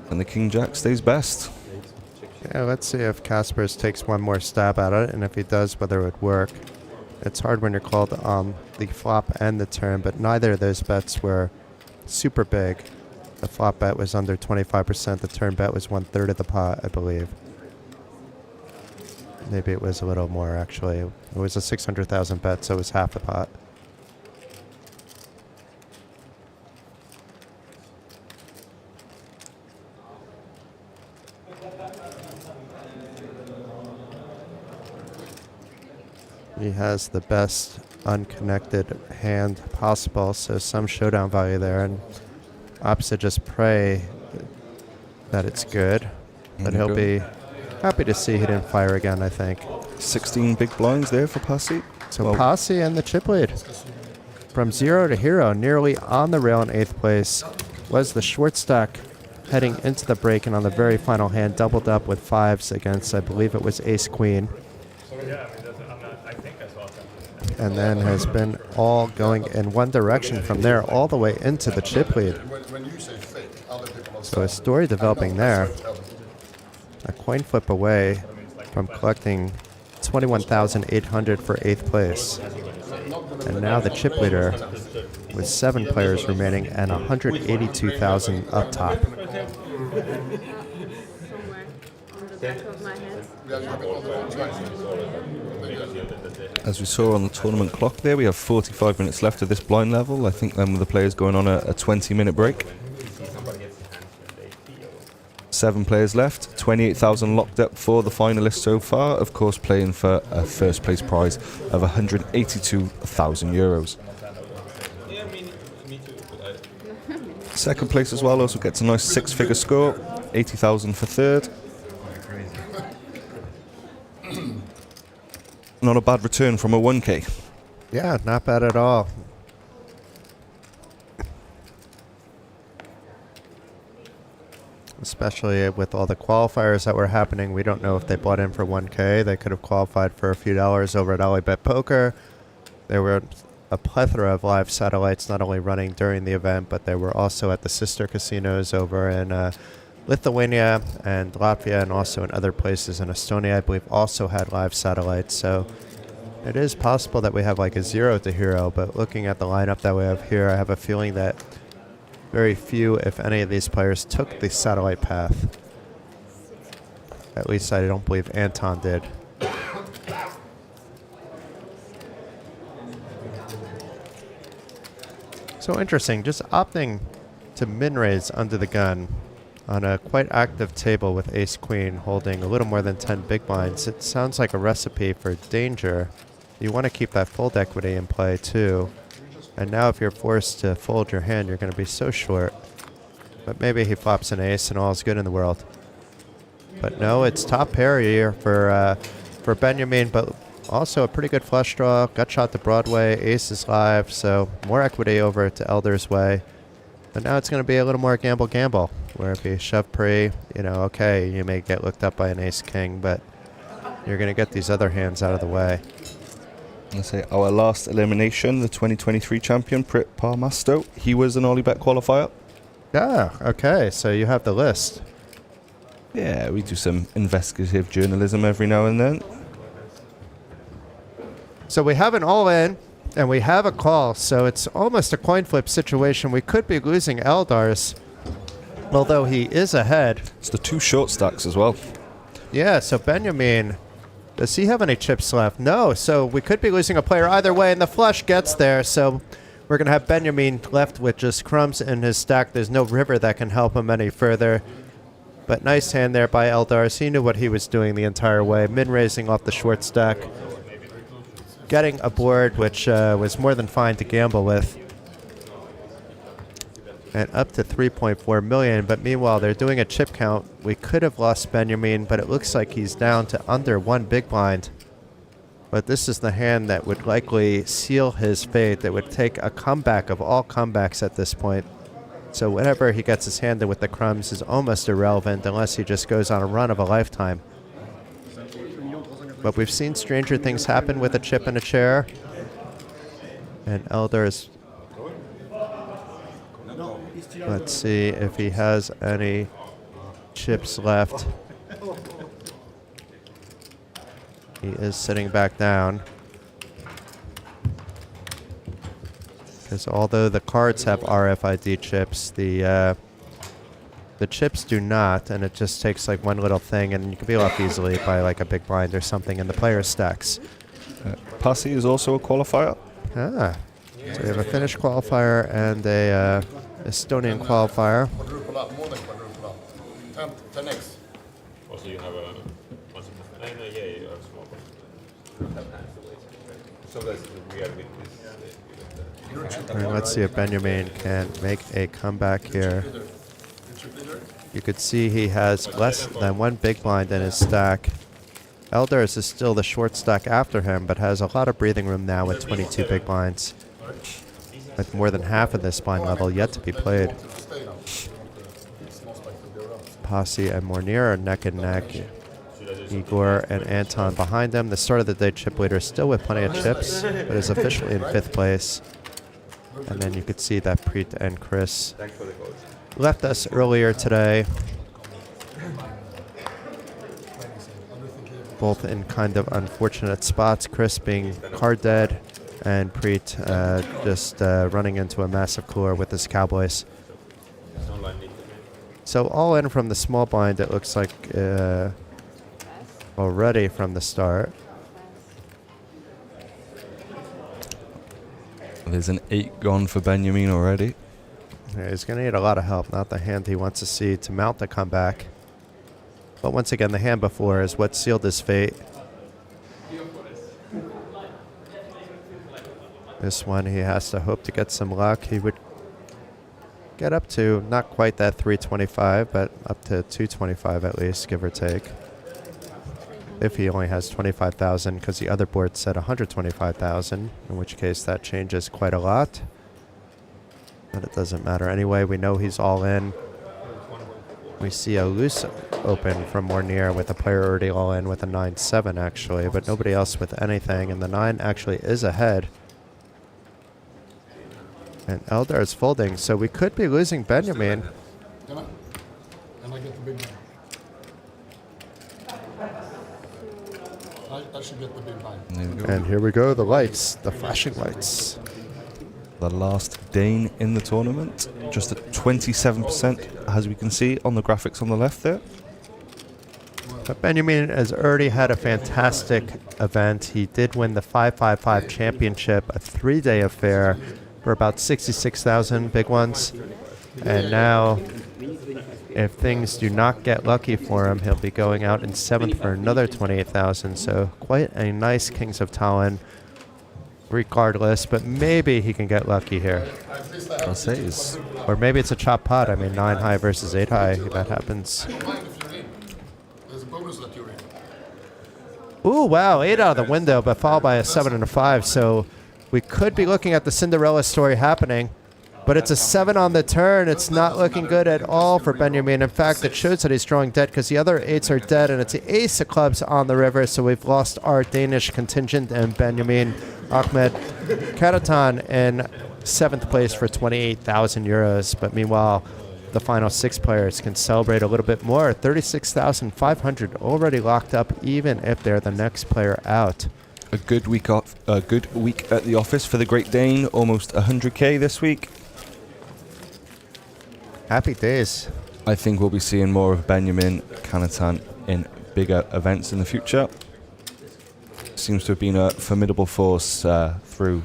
S16: And the King Jack stays best.
S2: Yeah, let's see if Kaspers takes one more stab at it, and if he does, whether it would work. It's hard when you're called on the flop and the turn, but neither of those bets were super big. The flop bet was under 25%. The turn bet was 1/3 of the pot, I believe. Maybe it was a little more, actually. It was a 600,000 bet, so it was half the pot. He has the best unconnected hand possible, so some showdown value there, and opposite just pray that it's good. But he'll be happy to see he didn't fire again, I think.
S16: 16 big blinds there for Pasi.
S2: So Pasi and the chip lead. From 0 to hero, nearly on the rail in 8th place, was the short stack heading into the break, and on the very final hand, doubled up with 5s against, I believe it was ace-queen. And then has been all going in one direction from there all the way into the chip lead. So a story developing there. A coin flip away from collecting 21,800 for 8th place. And now the chip leader with 7 players remaining and 182,000 up top.
S16: As we saw on the tournament clock there, we have 45 minutes left of this blind level. I think then with the players going on a 20-minute break. 7 players left, 28,000 locked up for the finalists so far, of course playing for a first place prize of 182,000 euros. Second place as well also gets a nice 6-figure score, 80,000 for third. Not a bad return from a 1K.
S2: Yeah, not bad at all. Especially with all the qualifiers that were happening. We don't know if they bought in for 1K. They could have qualified for a few dollars over at OlyBet Poker. There were a plethora of live satellites not only running during the event, but they were also at the sister casinos over in Lithuania and Latvia, and also in other places in Estonia, I believe, also had live satellites. So it is possible that we have like a 0 to hero, but looking at the lineup that we have here, I have a feeling that very few, if any, of these players took the satellite path. At least I don't believe Anton did. So interesting, just opting to min-raise under the gun on a quite active table with ace-queen holding a little more than 10 big blinds. It sounds like a recipe for danger. You want to keep that fold equity in play too. And now if you're forced to fold your hand, you're going to be so short. But maybe he flops an ace and all is good in the world. But no, it's top pair here for Benjamin, but also a pretty good flush draw. Gut shot to Broadway, ace is live, so more equity over to Eldars' way. But now it's going to be a little more gamble, where if you shove pre, you know, okay, you may get looked up by an ace-king, but you're going to get these other hands out of the way.
S16: Let's say our last elimination, the 2023 champion, Priit Parmasto. He was an OlyBet qualifier.
S2: Yeah, okay, so you have the list.
S16: Yeah, we do some investigative journalism every now and then.
S2: So we have an all-in, and we have a call, so it's almost a coin flip situation. We could be losing Eldars, although he is ahead.
S16: It's the 2 short stacks as well.
S2: Yeah, so Benjamin, does he have any chips left? No, so we could be losing a player either way, and the flush gets there, so we're going to have Benjamin left with just crumbs in his stack. There's no river that can help him any further. But nice hand there by Eldars. He knew what he was doing the entire way. Min-raising off the short stack. Getting a board which was more than fine to gamble with. And up to 3.4 million. But meanwhile, they're doing a chip count. We could have lost Benjamin, but it looks like he's down to under 1 big blind. But this is the hand that would likely seal his fate. That would take a comeback of all comebacks at this point. So whenever he gets his hand in with the crumbs is almost irrelevant unless he just goes on a run of a lifetime. But we've seen stranger things happen with a chip and a chair. And Eldars, let's see if he has any chips left. He is sitting back down. Because although the cards have RFID chips, the chips do not, and it just takes like one little thing, and you can be off easily by like a big blind or something in the player's stacks.
S16: Pasi is also a qualifier.
S2: Ah, so we have a Finnish qualifier and a Estonian qualifier.
S8: Quadruple up, more than quadruple up. 10x.
S4: Also, you have a. Yeah, you have small. So that's weird with this.
S2: All right, let's see if Benjamin can make a comeback here. You could see he has less than 1 big blind in his stack. Eldars is still the short stack after him, but has a lot of breathing room now with 22 big blinds. With more than half of this blind level yet to be played. Pasi and Monir are neck and neck. Igor and Anton behind them. The start of the day chip leader still with plenty of chips, but is officially in 5th place. And then you could see that Priit and Chris left us earlier today. both in kind of unfortunate spots. Chris being card dead, and Priit just running into a massive cooler with his Cowboys. So all in from the small blind, it looks like already from the start.
S16: There's an 8 gone for Benjamin already.
S2: Yeah, he's going to need a lot of help, not the hand he wants to see to mount the comeback. But once again, the hand before is what sealed his fate. This one, he has to hope to get some luck. He would get up to not quite that 325, but up to 225 at least, give or take. If he only has 25,000, because the other board said 125,000, in which case that changes quite a lot. But it doesn't matter anyway. We know he's all in. We see a loose open from Monir with a player already all in with a 9-7 actually, but nobody else with anything, and the 9 actually is ahead. And Eldars folding, so we could be losing Benjamin.
S8: Can I get the big one? I should get the big blind.
S2: And here we go, the lights, the flashing lights.
S16: The last Dane in the tournament, just at 27%, as we can see on the graphics on the left there.
S2: But Benjamin has already had a fantastic event. He did win the 555 championship, a 3-day affair for about 66,000 big ones. And now, if things do not get lucky for him, he'll be going out in 7th for another 28,000. So quite a nice Kings of Tallinn regardless, but maybe he can get lucky here.
S16: I'll say is.
S2: Or maybe it's a chop pot. I mean, 9 high versus 8 high. That happens.
S8: There's a bonus that you're in.
S2: Ooh, wow. 8 out of the window, but followed by a 7 and a 5. So we could be looking at the Cinderella story happening. But it's a 7 on the turn. It's not looking good at all for Benjamin. In fact, it shows that he's drawing dead because the other 8s are dead, and it's the ace of clubs on the river. So we've lost our Danish contingent, and Benjamin Ahmed Canatan in 7th place for 28,000 euros. But meanwhile, the final 6 players can celebrate a little bit more. 36,500 already locked up, even if they're the next player out.
S16: A good week off. A good week at the office for the Great Dane. Almost 100k this week.
S2: Happy days.
S16: I think we'll be seeing more of Benjamin Canatan in bigger events in the future. Seems to have been a formidable force through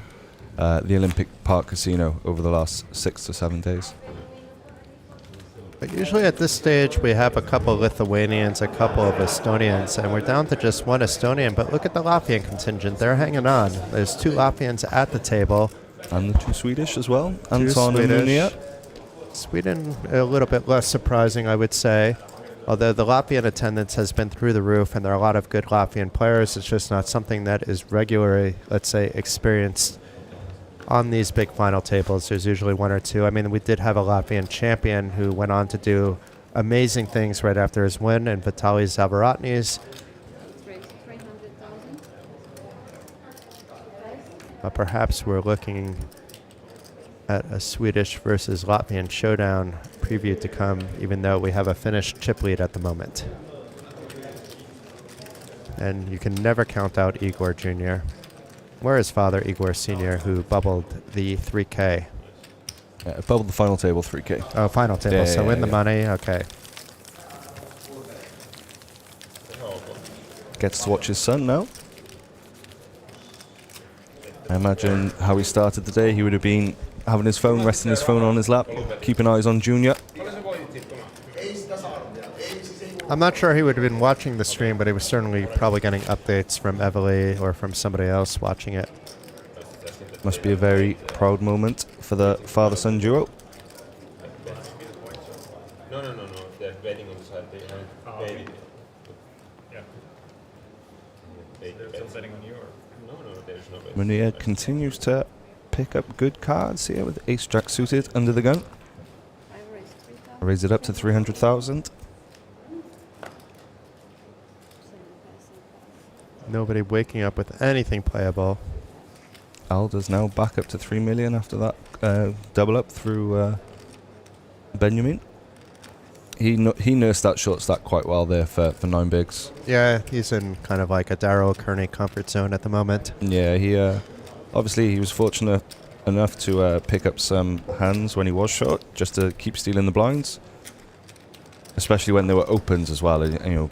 S16: the Olympic Park Casino over the last 6 to 7 days.
S2: But usually at this stage we have a couple of Lithuanians, a couple of Estonians, and we're down to just 1 Estonian. But look at the Latvian contingent. They're hanging on. There's 2 Latvians at the table.
S16: And the 2 Swedish as well. Anton and Monir.
S2: Sweden, a little bit less surprising, I would say. Although the Latvian attendance has been through the roof, and there are a lot of good Latvian players. It's just not something that is regularly, let's say, experienced on these big final tables. There's usually 1 or 2. I mean, we did have a Latvian champion who went on to do amazing things right after his win, and Vitaly Zavaratnis. But perhaps we're looking at a Swedish versus Latvian showdown preview to come, even though we have a Finnish chip lead at the moment. And you can never count out Igor Jr. Or his father, Igor Sr., who bubbled the 3K.
S16: Bubbled the final table 3K.
S2: Oh, final table,
S16: Yeah,
S2: so
S16: yeah,
S2: win the
S16: yeah.
S2: money, okay.
S16: Gets to watch his son now. I imagine how he started the day, he would have been having his phone, resting his phone on his lap, keeping eyes on Junior.
S2: I'm not sure he would have been watching the stream, but he was certainly probably getting updates from Evely or from somebody else watching it.
S16: Must be a very proud moment for the father-son duo.
S4: No. They're betting on the side. They haven't paid it. Yeah. They're still betting on you, or? No, there's no bet.
S16: Monir continues to pick up good cards here with ace-jack suited under the gun. Raise it up to 300,000.
S2: Nobody waking up with anything playable.
S16: Eldars now back up to 3 million after that double up through Benjamin. he nursed that short stack quite well there for 9 bigs.
S2: Yeah, he's in kind of like a Darryl Kearney comfort zone at the moment.
S16: Yeah, he obviously he was fortunate enough to pick up some hands when he was short, just to keep stealing the blinds, especially when there were opens as well. You know,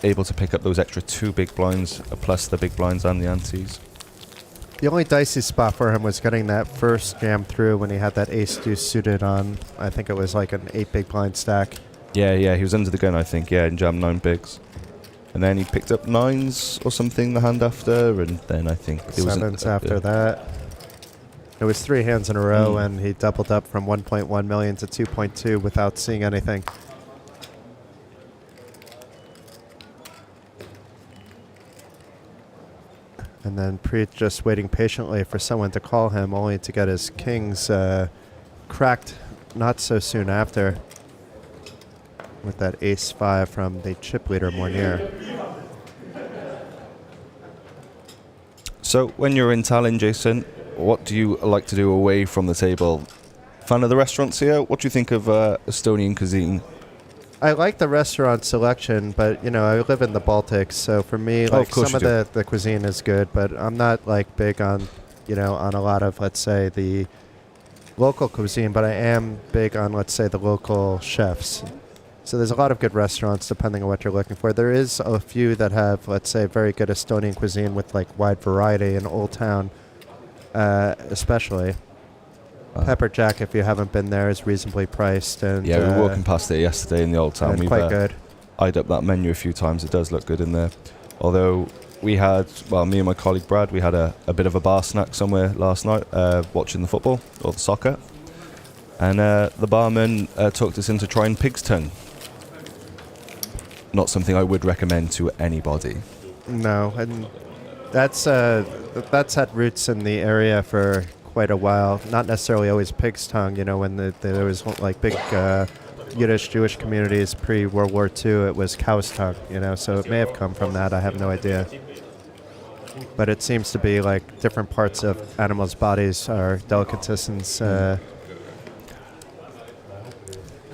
S16: able to pick up those extra 2 big blinds, plus the big blinds and the antes.
S2: The only dicey spot for him was getting that first jam through when he had that ace-deuce suited on. I think it was like an 8 big blind stack.
S16: Yeah, he was under the gun, I think, and jammed 9 bigs. And then he picked up 9s or something the hand after, and then I think it was
S2: 7s after that. It was 3 hands in a row, and he doubled up from 1.1 million to 2.2 without seeing anything. And then Priit just waiting patiently for someone to call him, only to get his kings cracked not so soon after with that ace-5 from the chip leader Monir.
S16: So when you're in Tallinn, Jason, what do you like to do away from the table? Fan of the restaurants here? What do you think of Estonian cuisine?
S2: I like the restaurant selection, but, you know, I live in the Baltics, so for me, like, some of the cuisine is good, but I'm not, like, big on, you know, on a lot of, let's say, the local cuisine, but I am big on, let's say, the local chefs. So there's a lot of good restaurants, depending on what you're looking for. There is a few that have, let's say, very good Estonian cuisine with, like, wide variety in Old Town, especially. Pepper Jack, if you haven't been there, is reasonably priced. And
S16: yeah, we were walking past it yesterday in the Old Town.
S2: We've quite good.
S16: Eyed up that menu a few times. It does look good in there. Although we had, well, me and my colleague Brad, we had a bit of a bar snack somewhere last night watching the football or the soccer. And the barman talked us into trying pig's tongue. Not something I would recommend to anybody.
S2: No, and that's had roots in the area for quite a while. Not necessarily always pig's tongue, you know, when there was like big Yiddish Jewish communities pre-World War II, it was cow's tongue, you know, so it may have come from that. I have no idea. But it seems to be like different parts of animals' bodies are delicatessens.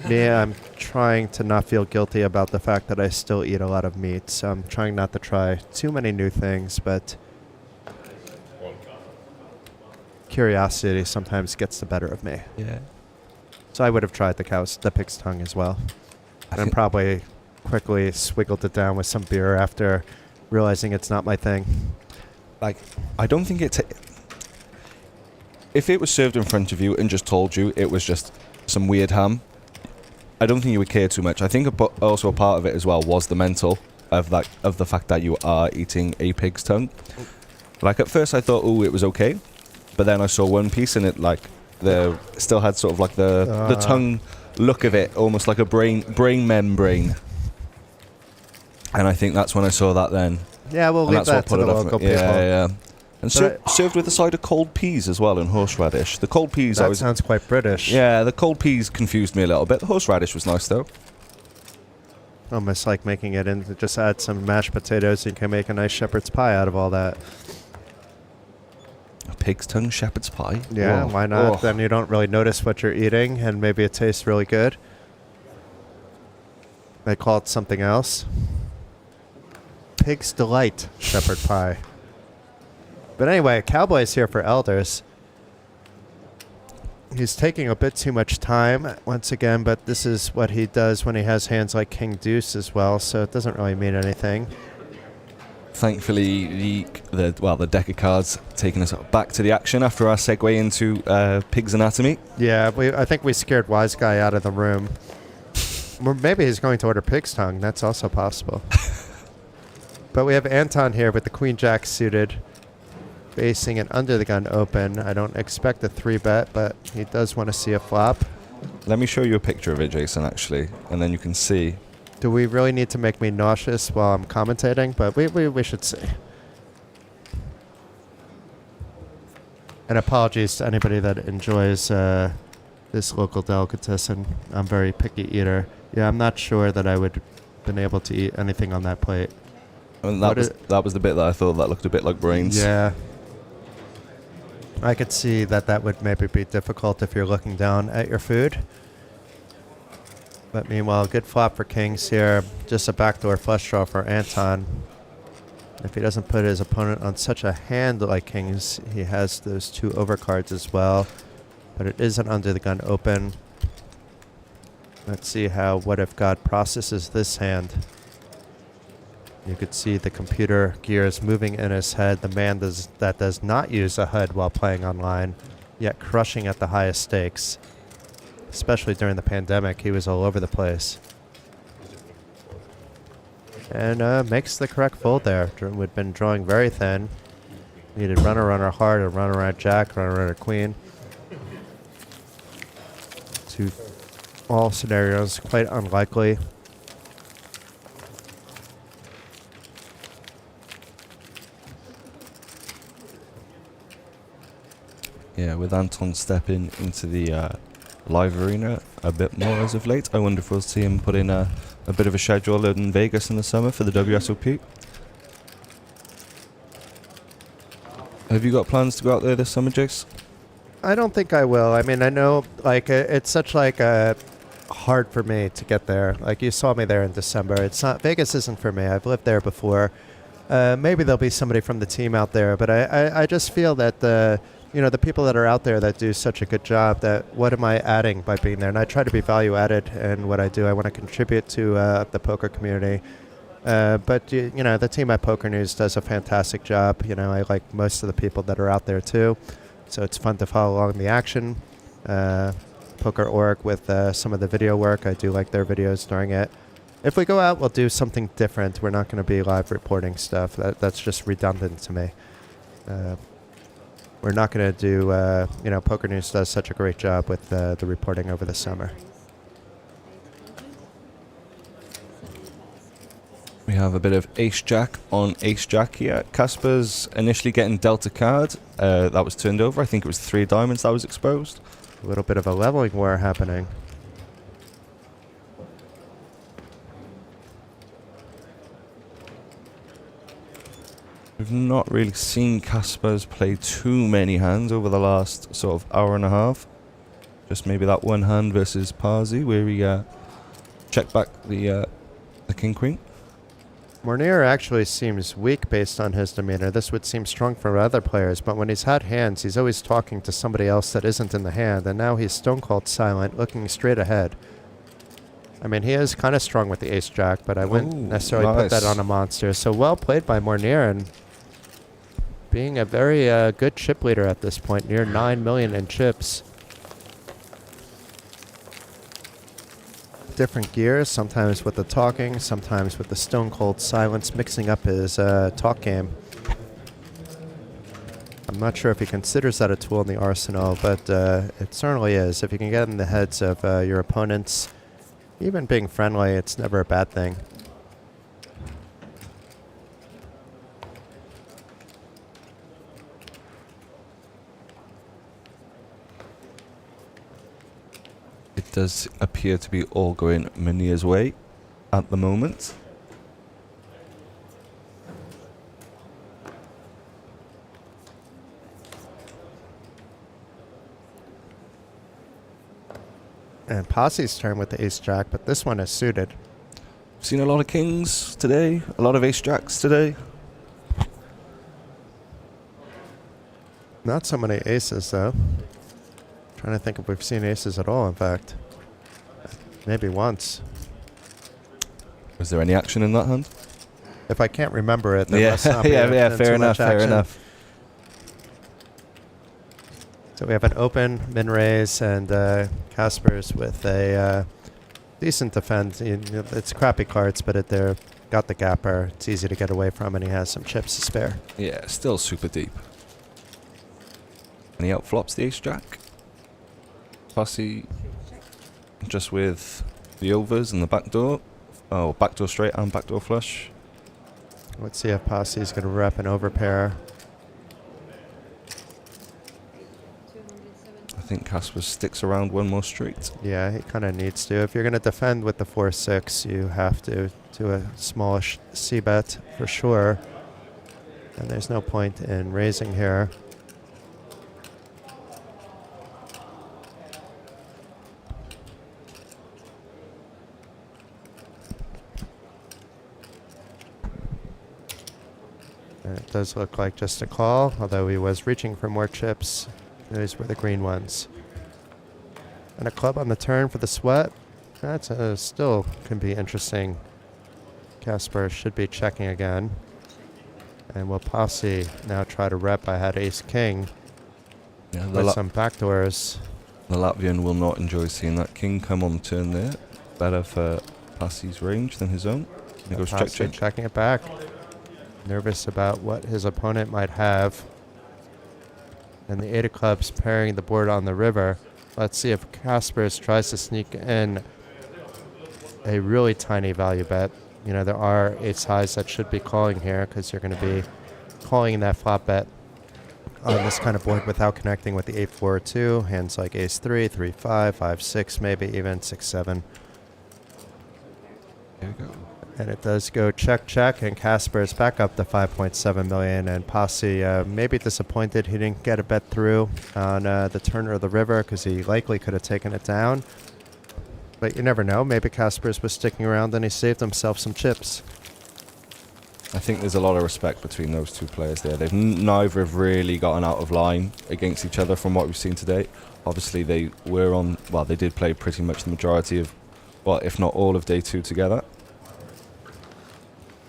S2: Me, I'm trying to not feel guilty about the fact that I still eat a lot of meat, so I'm trying not to try too many new things, but curiosity sometimes gets the better of me.
S16: Yeah.
S2: So I would have tried the pig's tongue as well. And probably quickly swiggled it down with some beer after realizing it's not my thing.
S16: Like, I don't think if it was served in front of you and just told you it was just some weird ham, I don't think you would care too much. I think also a part of it as well was the mental of the fact that you are eating a pig's tongue. Like, at first I thought, oh, it was okay. But then I saw one piece and it still had sort of like the tongue look of it, almost like a brain membrane. And I think that's when I saw that then.
S2: Yeah, we'll leave that to the local people.
S16: Yeah. And served with a side of cold peas as well and horseradish. The cold peas...
S2: That sounds quite British.
S16: Yeah, the cold peas confused me a little bit. The horseradish was nice though.
S2: Almost like making it into just add some mashed potatoes and you can make a nice shepherd's pie out of all that.
S16: A pig's tongue shepherd's pie?
S2: Yeah,
S16: Whoa.
S2: why not?
S16: Oh.
S2: Then you don't really notice what you're eating, and maybe it tastes really good. They call it something else. Pig's Delight shepherd pie. But anyway, Cowboy's here for Eldars. He's taking a bit too much time once again, but this is what he does when he has hands like King Deuce as well, so it doesn't really mean anything.
S16: Thankfully, the deck of cards taking us back to the action after our segue into Pig's Anatomy.
S2: Yeah, I think we scared Wise Guy out of the room. Or maybe he's going to order Pig's Tongue. That's also possible. But we have Anton here with the Queen Jack suited, facing an under the gun open. I don't expect a 3-bet, but he does want to see a flop.
S16: Let me show you a picture of it, Jason, actually, and then you can see.
S2: Do we really need to make me nauseous while I'm commentating? But we should see. And apologies to anybody that enjoys this local delicatessen. I'm a very picky eater. Yeah, I'm not sure that I would have been able to eat anything on that plate.
S16: I mean, that was the bit that I thought that looked a bit like brains.
S2: Yeah. I could see that would maybe be difficult if you're looking down at your food. But meanwhile, good flop for kings here. Just a backdoor flush draw for Anton. If he doesn't put his opponent on such a hand like kings, he has those 2 overcards as well. But it is an under the gun open. Let's see how What If God processes this hand. You could see the computer gears moving in his head. The man that does not use a HUD while playing online, yet crushing at the highest stakes. Especially during the pandemic, he was all over the place. And makes the correct fold there. We'd been drawing very thin. Needed runner, runner hard, a runner, runner jack, runner, runner queen. To all scenarios, quite unlikely.
S16: Yeah, with Anton stepping into the live arena a bit more as of late, I wonder if we'll see him put in a bit of a schedule in Vegas in the summer for the WSOP. Have you got plans to go out there this summer, Jace?
S2: I don't think I will. I mean, I know, like, it's such, like, hard for me to get there. Like, you saw me there in December. It's not, Vegas isn't for me. I've lived there before. Maybe there'll be somebody from the team out there, but I just feel that the people that are out there that do such a good job, that what am I adding by being there? And I try to be value added in what I do. I want to contribute to the poker community. But the team at Poker News does a fantastic job. I like most of the people that are out there too. So it's fun to follow along the action. Poker.org with some of the video work. I do like their videos during it. If we go out, we'll do something different. We're not going to be live reporting stuff. That's just redundant to me. We're not going to do, Poker News does such a great job with the reporting over the summer.
S16: We have a bit of ace-jack on ace-jack here. Casper's initially getting dealt a card. That was turned over. I think it was 3 diamonds that was exposed.
S2: A little bit of a leveling war happening.
S16: We've not really seen Casper's play too many hands over the last sort of hour and a half. Just maybe that one hand versus Pasi where he checked back the king-queen.
S2: Monir actually seems weak based on his demeanor. This would seem strong for other players, but when he's had hands, he's always talking to somebody else that isn't in the hand, and now he's stone-cold silent, looking straight ahead. I mean, he is kind of strong with the ace-jack, but I wouldn't necessarily put that on a monster. So well played by Monir, and being a very good chip leader at this point, near 9 million in chips. Different gears, sometimes with the talking, sometimes with the stone-cold silence, mixing up his talk game. I'm not sure if he considers that a tool in the arsenal, but it certainly is. If you can get in the heads of your opponents, even being friendly, it's never a bad thing.
S16: It does appear to be all going Monir's way at the moment.
S2: And Pasi's turn with the ace-jack, but this one is suited.
S16: Seen a lot of kings today, a lot of ace-jacks today.
S2: Not so many aces, though. Trying to think if we've seen aces at all, in fact. Maybe once.
S16: Was there any action in that hand?
S2: If I can't remember it, then
S16: yeah,
S2: must not be
S16: yeah, fair enough, fair enough.
S2: So we have an open, min-raise, and Casper's with a decent defense. It's crappy cards, but they're got the gapper. It's easy to get away from, and he has some chips to spare.
S16: Yeah, still super deep. And he outflops the ace-jack. Pasi just with the overs and the backdoor. Oh, backdoor straight and backdoor flush.
S2: Let's see if Pasi's going to rep an overpair.
S16: I think Casper sticks around one more straight.
S2: Yeah, he kind of needs to. If you're going to defend with the 4-6, you have to do a smallish c-bet for sure. And there's no point in raising here. And it does look like just a call, although he was reaching for more chips. Those were the green ones. And a club on the turn for the sweat. That's still can be interesting. Casper should be checking again. And will Pasi now try to rep? I had ace-king with some backdoors.
S16: The Latvian will not enjoy seeing that king come on the turn there. Better for Pasi's range than his own. He goes check, check.
S2: Checking it back. Nervous about what his opponent might have. And the 8 of clubs pairing the board on the river. Let's see if Kaspers tries to sneak in a really tiny value bet. You know, there are ace highs that should be calling here because you're going to be calling that flop bet on this kind of board without connecting with the 8-4-2. Hands like ace-3, 3-5, 5-6, maybe even 6-7.
S16: There we go.
S2: And it does go check, check, and Casper's back up to 5.7 million. And Pasi maybe disappointed he didn't get a bet through on the turn of the river because he likely could have taken it down. But you never know. Maybe Casper's was sticking around and he saved himself some chips.
S16: I think there's a lot of respect between those two players there. They've neither have really gotten out of line against each other from what we've seen today. Obviously, they were on. Well, they did play pretty much the majority of, well, if not all of day 2 together.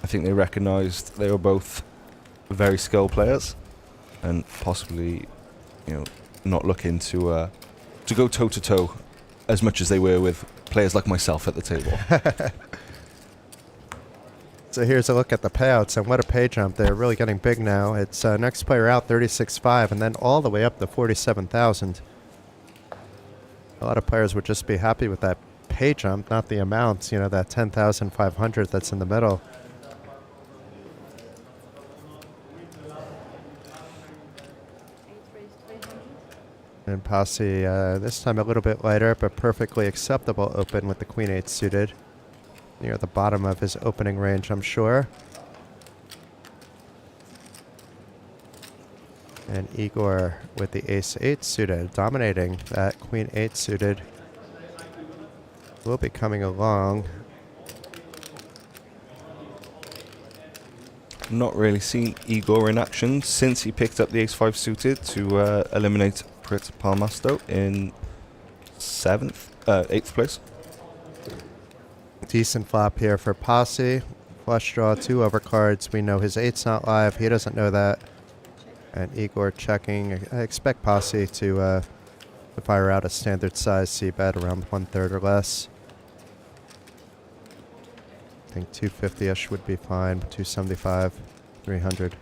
S16: I think they recognised they were both very skilled players, and possibly, you know, not looking to go toe to toe as much as they were with players like myself at the table.
S2: So here's a look at the payouts, and what a pay jump. They're really getting big now. It's next player out 36.5 and then all the way up to 47,000. A lot of players would just be happy with that pay jump, not the amount, you know, that 10,500 that's in the middle. And Pasi, this time a little bit lighter, but perfectly acceptable open with the Queen-8 suited. Near the bottom of his opening range, I'm sure. And Igor with the Ace-8 suited, dominating that Queen-8 suited. Will be coming along.
S16: Not really seen Igor in action since he picked up the Ace-5 suited to eliminate Priit Parmasto in 8th place.
S2: Decent flop here for Pasi. Flush draw, 2 overcards. We know his 8's not live. He doesn't know that. And Igor checking. I expect Pasi to fire out a standard size c-bet around 1/3 or less. I think 250-ish would be fine. 275, 300.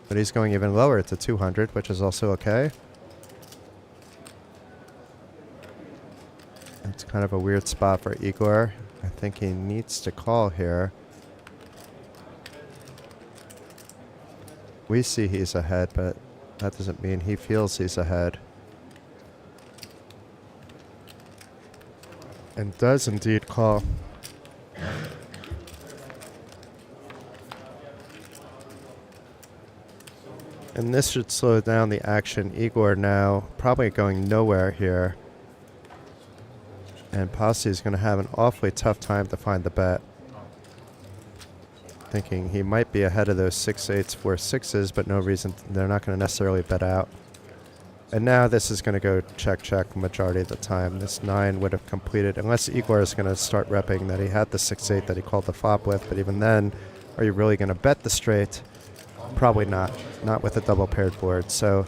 S2: But he's going even lower to 200, which is also okay. It's kind of a weird spot for Igor. I think he needs to call here. We see he's ahead, but that doesn't mean he feels he's ahead. And does indeed call. And this should slow down the action. Igor now probably going nowhere here. And Pasi is going to have an awfully tough time to find the bet. Thinking he might be ahead of those 6-8s, 4-6s, but no reason they're not going to necessarily bet out. And now this is going to go check, check majority of the time. This 9 would have completed, unless Igor is going to start repping that he had the 6-8 that he called the flop with. But even then, are you really going to bet the straight? Probably not. Not with a double paired board. So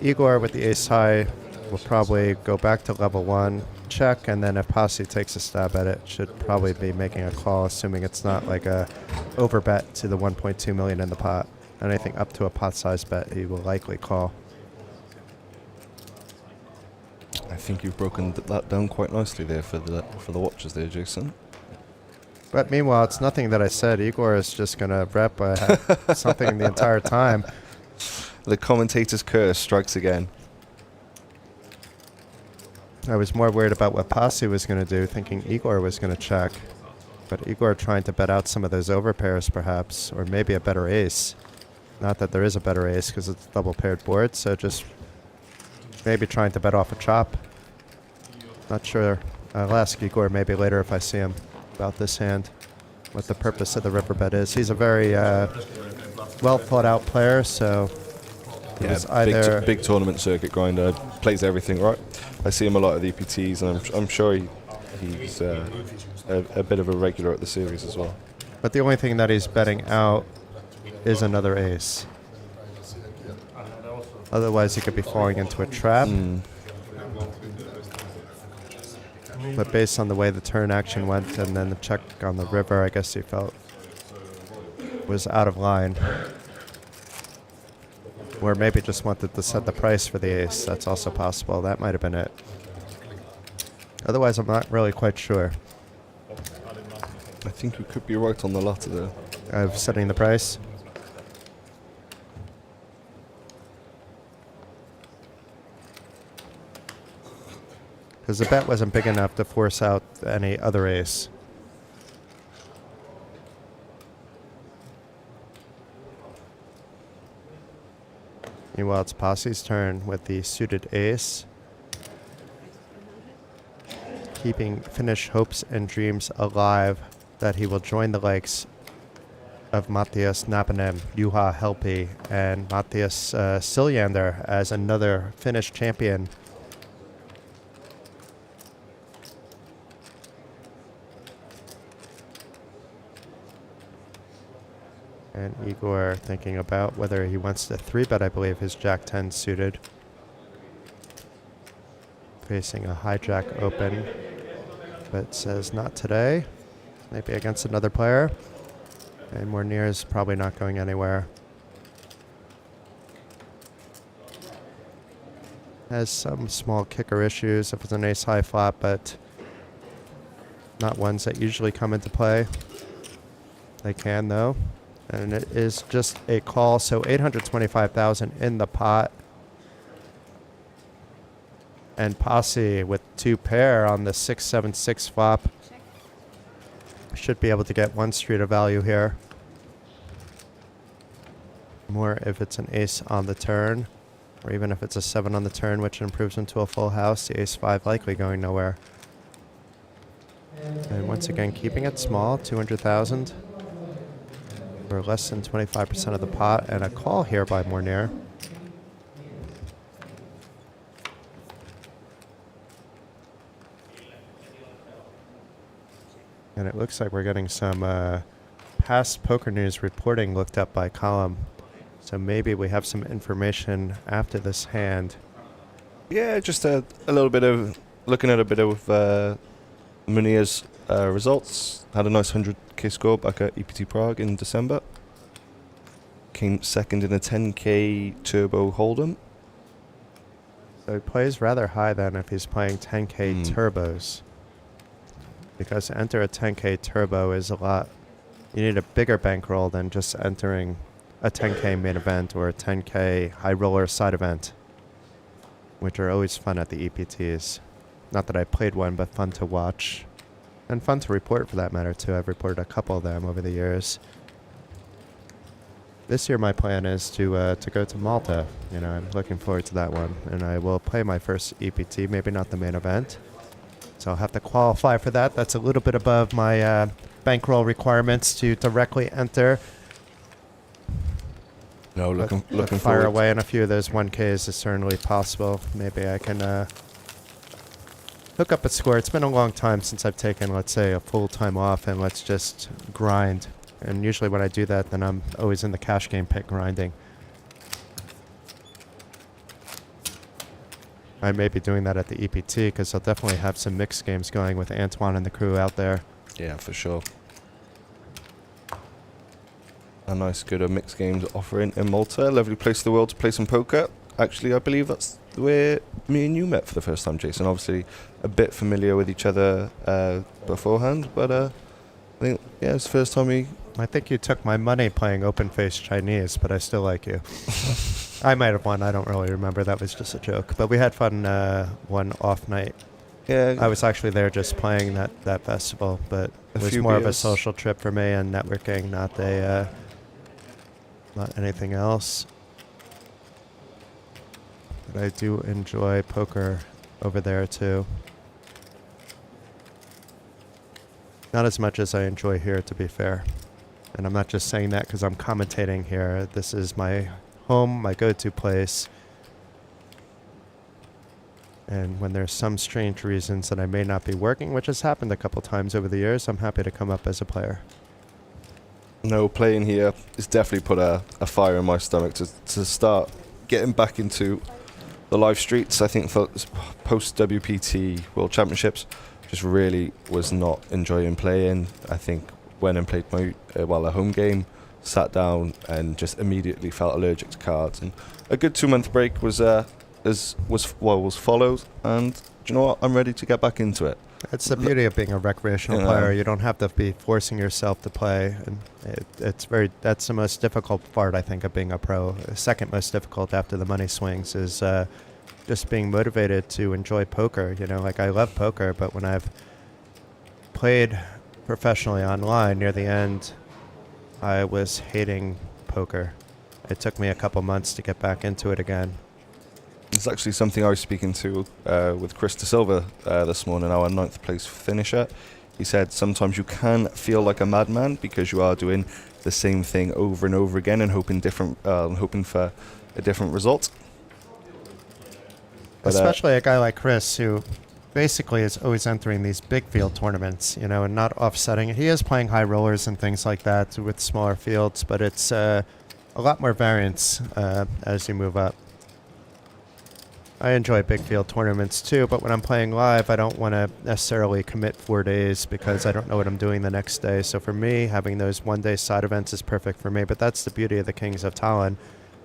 S2: Igor with the ace high will probably go back to level 1. Check, and then if Pasi takes a stab at it, should probably be making a call, assuming it's not like a overbet to the 1.2 million in the pot. Anything up to a pot size bet, he will likely call.
S16: I think you've broken that down quite nicely there for the watchers there, Jason.
S2: But meanwhile, it's nothing that I said. Igor is just going to rep something the entire time.
S16: The commentator's curse strikes again.
S2: I was more worried about what Pasi was going to do, thinking Igor was going to check. But Igor trying to bet out some of those overpairs, perhaps, or maybe a better ace. Not that there is a better ace, because it's a double paired board, so just maybe trying to bet off a chop. Not sure. I'll ask Igor maybe later if I see him about this hand, what the purpose of the river bet is. He's a very well thought out player, so it was either
S16: big tournament circuit grinder, plays everything right. I see him a lot at the EPTs, and I'm sure he's a bit of a regular at the series as well.
S2: But the only thing that he's betting out is another ace. Otherwise, he could be falling into a trap. But based on the way the turn action went and then the check on the river, I guess he felt was out of line. Or maybe just wanted to set the price for the ace. That's also possible. That might have been it. Otherwise, I'm not really quite sure.
S16: I think you could be right on the latter there.
S2: Of setting the price? Because the bet wasn't big enough to force out any other ace. Meanwhile, it's Pasi's turn with the suited ace. Keeping Finnish hopes and dreams alive that he will join the likes of Mattias Napanen, Juha Helppi, and Mattias Siljander as another Finnish champion. And Igor thinking about whether he wants to 3-bet, I believe, his Jack-10 suited. Facing a hijack open, but says not today. Maybe against another player. And Monir is probably not going anywhere. Has some small kicker issues if it's an ace-high flop, but not ones that usually come into play. They can, though. And it is just a call, so 825,000 in the pot. And Pasi with 2 pair on the 6-7-6 flop. Should be able to get 1 street of value here. More if it's an ace on the turn, or even if it's a 7 on the turn, which improves into a full house. The ace-5 likely going nowhere. And once again, keeping it small, 200,000. For less than 25% of the pot, and a call here by Monir. And it looks like we're getting some past poker news reporting looked up by Column. So maybe we have some information after this hand.
S16: Yeah, just a little bit of looking at a bit of Monir's results. Had a nice 100k score back at EPT Prague in December. Came second in a 10k turbo hold'em.
S2: So he plays rather high then if he's playing 10k turbos. Because to enter a 10k turbo is a lot. You need a bigger bankroll than just entering a 10k main event or a 10k high roller side event, which are always fun at the EPTs. Not that I played one, but fun to watch. And fun to report for that matter too. I've reported a couple of them over the years. This year my plan is to go to Malta. You know, I'm looking forward to that one. And I will play my first EPT, maybe not the main event. So I'll have to qualify for that. That's a little bit above my bankroll requirements to directly enter.
S16: No, looking
S2: fire
S16: forward.
S2: away in a few of those 1Ks is certainly possible. Maybe I can hook up a score. It's been a long time since I've taken, let's say, a full time off, and let's just grind. And usually when I do that, then I'm always in the cash game pit grinding. I may be doing that at the EPT because I'll definitely have some mixed games going with Anton and the crew out there.
S16: Yeah, for sure. A nice, good mixed games offering in Malta. Lovely place in the world to play some poker. Actually, I believe that's where me and you met for the first time, Jason. Obviously, a bit familiar with each other beforehand, but I think, yeah, it's the first time we...
S2: I think you took my money playing open-faced Chinese, but I still like you. I might have won. I don't really remember. That was just a joke. But we had fun one off night.
S16: Yeah.
S2: I was actually there just playing that festival, but it was more of a social trip for me and networking, not anything else. But I do enjoy poker over there too. Not as much as I enjoy here, to be fair. And I'm not just saying that because I'm commentating here. This is my home, my go-to place. And when there's some strange reasons that I may not be working, which has happened a couple times over the years, I'm happy to come up as a player.
S16: No, playing here has definitely put a fire in my stomach to start getting back into the live streets. I think for post WPT World Championships, just really was not enjoying playing. I think went and played my a home game, sat down and just immediately felt allergic to cards. And a good 2-month break was followed. And do you know what? I'm ready to get back into it.
S2: It's the beauty of being a recreational player. You don't have to be forcing yourself to play, and that's the most difficult part, I think, of being a pro. The second most difficult after the money swings is just being motivated to enjoy poker. You know, like I love poker, but when I've played professionally online near the end, I was hating poker. It took me a couple months to get back into it again.
S16: It's actually something I was speaking to with Chris de Silva this morning, our 9th place finisher. He said sometimes you can feel like a madman because you are doing the same thing over and over again and hoping for a different result. But,
S2: especially a guy like Chris, who basically is always entering these big field tournaments, you know, and not offsetting it. He is playing high rollers and things like that with smaller fields, but it's a lot more variance as you move up. I enjoy big field tournaments too, but when I'm playing live, I don't want to necessarily commit 4 days because I don't know what I'm doing the next day. So for me, having those one-day side events is perfect for me. But that's the beauty of the Kings of Tallinn,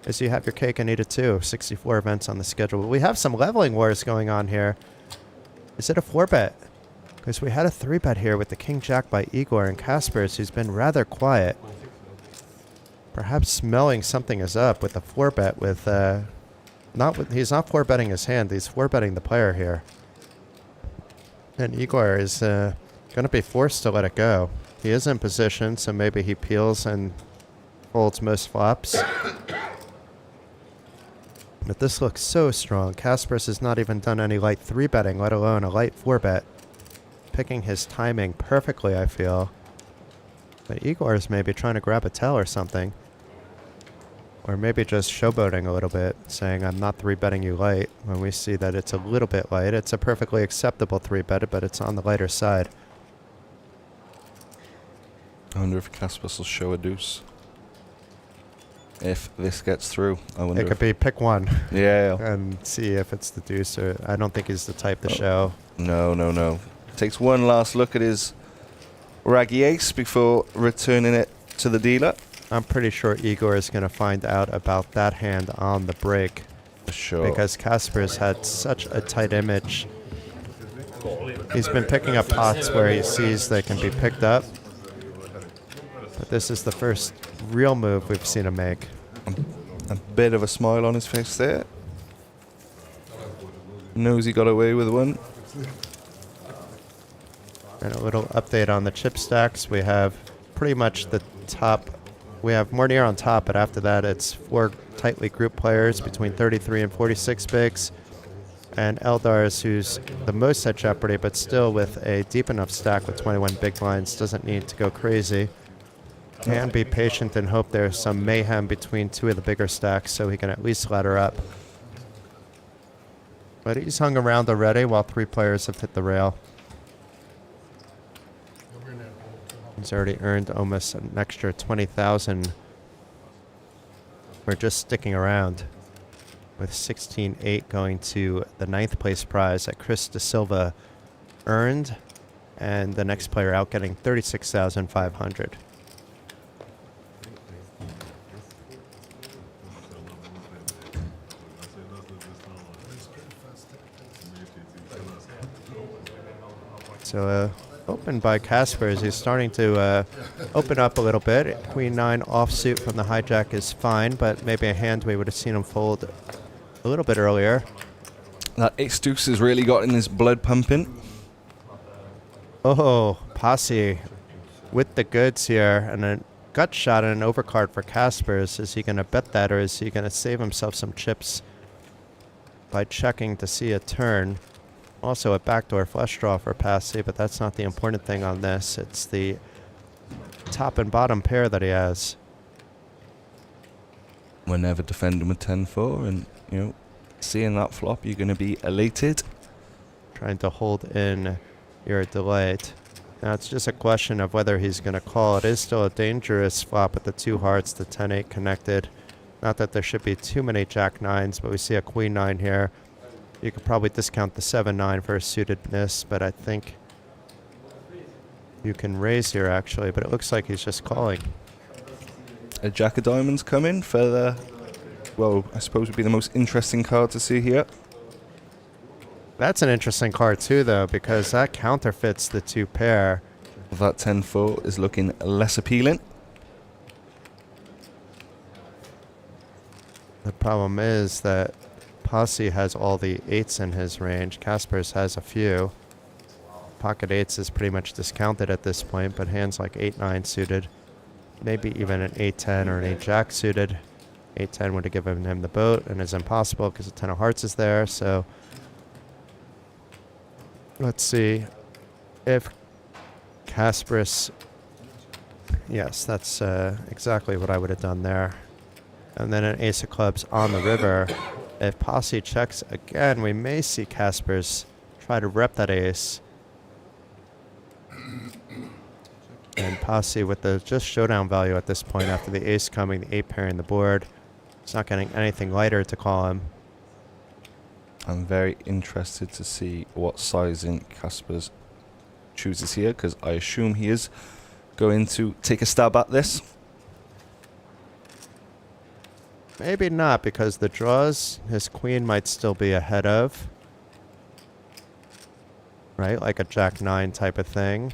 S2: is you have your cake and eat it too. 64 events on the schedule. But we have some leveling wars going on here. Is it a 4-bet? Because we had a 3-bet here with the King Jack by Igor and Kaspers, who's been rather quiet. Perhaps smelling something is up with the 4-bet with... he's not 4-betting his hand, he's 4-betting the player here. And Igor is going to be forced to let it go. He is in position, so maybe he peels and folds most flops. But this looks so strong. Kaspers has not even done any light 3-betting, let alone a light 4-bet. Picking his timing perfectly, I feel. But Igor is maybe trying to grab a tell or something. Or maybe just showboating a little bit, saying I'm not 3-betting you light, when we see that it's a little bit light. It's a perfectly acceptable 3-bet, but it's on the lighter side.
S16: I wonder if Kaspers will show a deuce. If this gets through, I wonder.
S2: It could be pick one.
S16: Yeah.
S2: And see if it's the deuce, or I don't think he's the type to show.
S16: No. Takes one last look at his raggy ace before returning it to the dealer.
S2: I'm pretty sure Igor is going to find out about that hand on the break.
S16: Sure.
S2: Because Kaspers had such a tight image. He's been picking up pots where he sees they can be picked up. But this is the first real move we've seen him make.
S16: A bit of a smile on his face there. Knows he got away with one.
S2: And a little update on the chip stacks. We have pretty much the top. We have Monir on top, but after that it's 4 tightly grouped players between 33 and 46 bigs. And Eldars, who's the most at jeopardy, but still with a deep enough stack with 21 big blinds, doesn't need to go crazy. Can be patient and hope there's some mayhem between 2 of the bigger stacks so he can at least ladder up. But he's hung around already while 3 players have hit the rail. He's already earned almost an extra 20,000. We're just sticking around with 16-8 going to the 9th place prize that Chris de Silva earned, and the next player out getting 36,500. So open by Kaspers. He's starting to open up a little bit. Queen 9 offsuit from the hijack is fine, but maybe a hand we would have seen him fold a little bit earlier.
S16: That ace deuce has really gotten his blood pumping.
S2: Oh, Pasi with the goods here, and a gut shot and an overcard for Kaspers. Is he going to bet that, or is he going to save himself some chips by checking to see a turn? Also a backdoor flush draw for Pasi, but that's not the important thing on this. It's the top and bottom pair that he has.
S16: We're never defending with 10-4, and you know, seeing that flop, you're going to be elated.
S2: Trying to hold in your delight. Now it's just a question of whether he's going to call. It is still a dangerous flop with the 2 hearts, the 10-8 connected. Not that there should be too many jack-9s, but we see a queen-9 here. You could probably discount the 7-9 for a suitedness, but I think you can raise here actually, but it looks like he's just calling.
S16: A jack of diamonds coming for the, well, I suppose would be the most interesting card to see here.
S2: That's an interesting card too, though, because that counterfeits the 2 pair.
S16: That 10-4 is looking less appealing.
S2: The problem is that Pasi has all the 8s in his range. Kasper's has a few. Pocket 8s is pretty much discounted at this point, but hands like 8-9 suited. Maybe even an 8-10 or an 8-jack suited. 8-10 would have given him the boat, and it's impossible because the 10 of hearts is there, so... Let's see if Kasper's... Yes, that's exactly what I would have done there. And then an ace of clubs on the river. If Pasi checks again, we may see Kasper's try to rep that ace. And Pasi with the just showdown value at this point after the ace coming, the 8 pairing the board. It's not getting anything lighter to call him.
S16: I'm very interested to see what sizing Kasper's chooses here, because I assume he is going to take a stab at this.
S2: Maybe not, because the draws his queen might still be ahead of. Right, like a jack-9 type of thing.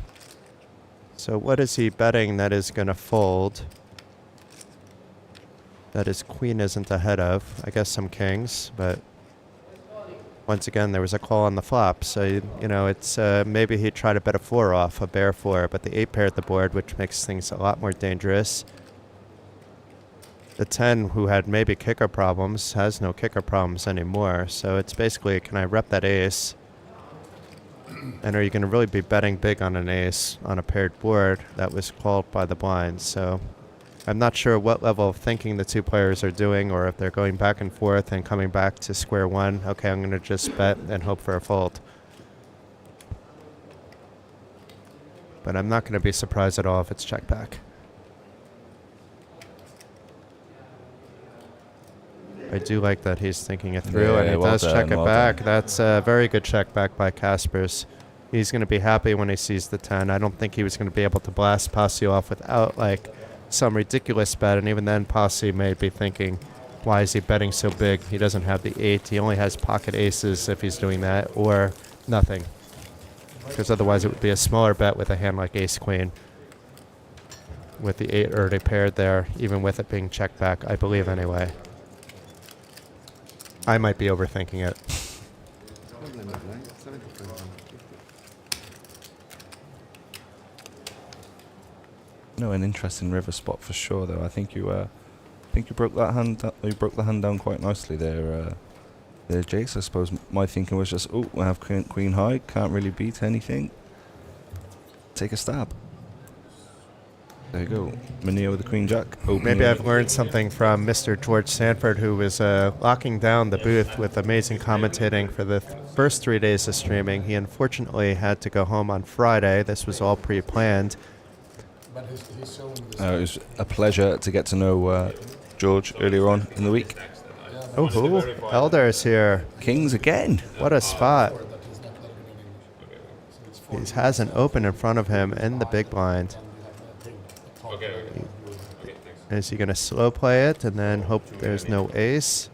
S2: So what is he betting that is going to fold? That his queen isn't ahead of. I guess some kings, but... Once again, there was a call on the flop, so, you know, it's maybe he'd try to bet a 4 off, a bare 4, but the 8 paired the board, which makes things a lot more dangerous. The 10, who had maybe kicker problems, has no kicker problems anymore, so it's basically, can I rep that ace? And are you going to really be betting big on an ace on a paired board that was called by the blinds? So I'm not sure what level of thinking the 2 players are doing, or if they're going back and forth and coming back to square one. Okay, I'm going to just bet and hope for a fold. But I'm not going to be surprised at all if it's check back. I do like that he's thinking it through, and he does check it back. That's a very good check back by Kasper's. He's going to be happy when he sees the 10. I don't think he was going to be able to blast Pasi off without, like, some ridiculous bet, and even then Pasi may be thinking, why is he betting so big? He doesn't have the 8. He only has pocket aces if he's doing that, or nothing. Because otherwise it would be a smaller bet with a hand like ace-queen. With the 8 already paired there, even with it being checked back, I believe anyway. I might be overthinking it.
S16: No, an interesting river spot for sure, though. I think you broke that hand. You broke the hand down quite nicely there, Jace. I suppose my thinking was just, oh, we have queen high, can't really beat anything. Take a stab. There you go, Monir with the queen jack.
S2: Maybe I've learned something from Mr. George Sanford, who was locking down the booth with amazing commentating for the first 3 days of streaming. He unfortunately had to go home on Friday. This was all pre-planned.
S16: It was a pleasure to get to know George earlier on in the week.
S2: Oh, Eldars here.
S16: Kings again.
S2: What a spot. He has an open in front of him in the big blind. Is he going to slow play it and then hope there's no ace?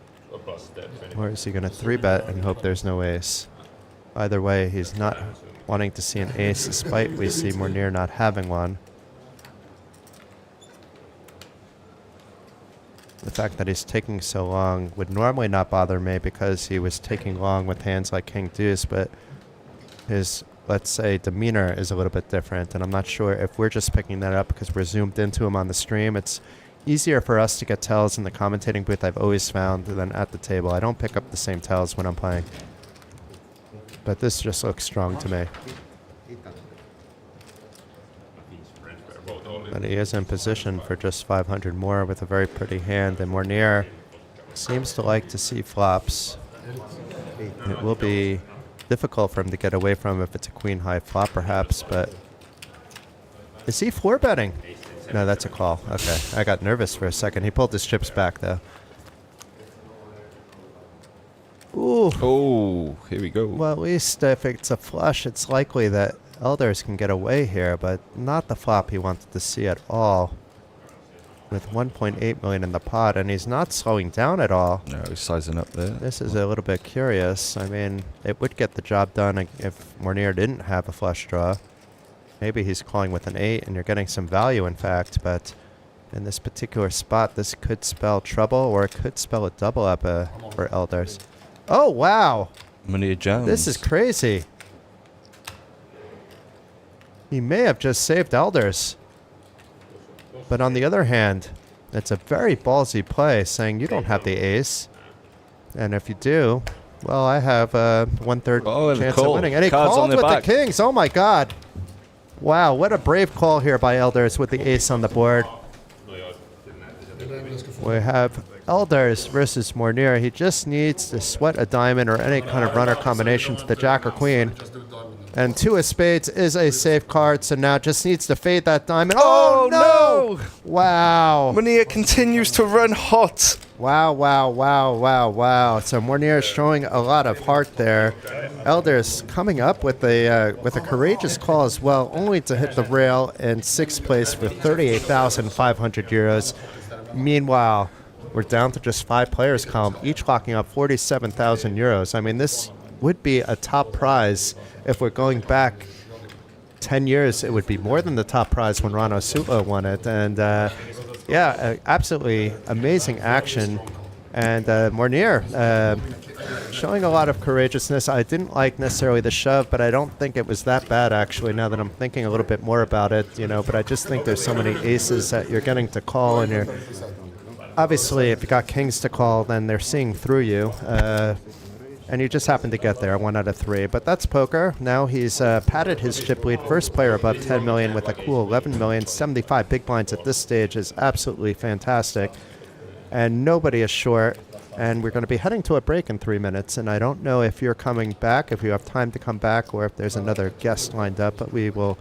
S2: Or is he going to 3-bet and hope there's no ace? Either way, he's not wanting to see an ace, despite we see Monir not having one. The fact that he's taking so long would normally not bother me because he was taking long with hands like King Deuce, but his, let's say, demeanor is a little bit different, and I'm not sure if we're just picking that up because we're zoomed into him on the stream. It's easier for us to get tells in the commentating booth, I've always found, than at the table. I don't pick up the same tells when I'm playing. But this just looks strong to me. But he is in position for just 500 more with a very pretty hand, and Monir seems to like to see flops. It will be difficult for him to get away from if it's a queen high flop perhaps, but is he floor betting? No, that's a call. Okay, I got nervous for a second. He pulled his chips back though. Ooh.
S16: Oh, here we go.
S2: Well, at least if it's a flush, it's likely that Eldars can get away here, but not the flop he wanted to see at all. With 1.8 million in the pot, and he's not slowing down at all.
S16: No, he's sizing up there.
S2: This is a little bit curious. I mean, it would get the job done if Monir didn't have a flush draw. Maybe he's calling with an 8, and you're getting some value, in fact, but in this particular spot, this could spell trouble, or it could spell a double up for Eldars. Oh, wow!
S16: Monir jams.
S2: This is crazy. He may have just saved Eldars. But on the other hand, it's a very ballsy play, saying you don't have the ace. And if you do, well, I have a 1/3 chance of winning. And he called with the kings. Oh, my God. Wow, what a brave call here by Eldars with the ace on the board. We have Eldars versus Monir. He just needs to sweat a diamond or any kind of runner combination to the jack or queen. And 2 of spades is a safe card, so now just needs to fade that diamond. Oh, no! Wow.
S16: Monir continues to run hot.
S2: Wow, wow, wow, wow, wow. So Monir is showing a lot of heart there. Eldars coming up with a courageous call as well, only to hit the rail in 6th place for 38,500 euros. Meanwhile, we're down to just 5 players column, each locking up 47,000 euros. I mean, this would be a top prize. If we're going back 10 years, it would be more than the top prize when Rano Sulo won it. And yeah, absolutely amazing action. And Monir showing a lot of courageousness. I didn't like necessarily the shove, but I don't think it was that bad, actually, now that I'm thinking a little bit more about it, you know. But I just think there's so many aces that you're getting to call, and you're obviously, if you got kings to call, then they're seeing through you. And you just happen to get there, 1 out of 3. But that's poker. Now he's padded his chip lead. First player above 10 million with a cool 11 million. 75 big blinds at this stage is absolutely fantastic. And nobody is short. And we're going to be heading to a break in 3 minutes. And I don't know if you're coming back, if you have time to come back, or if there's another guest lined up. But we will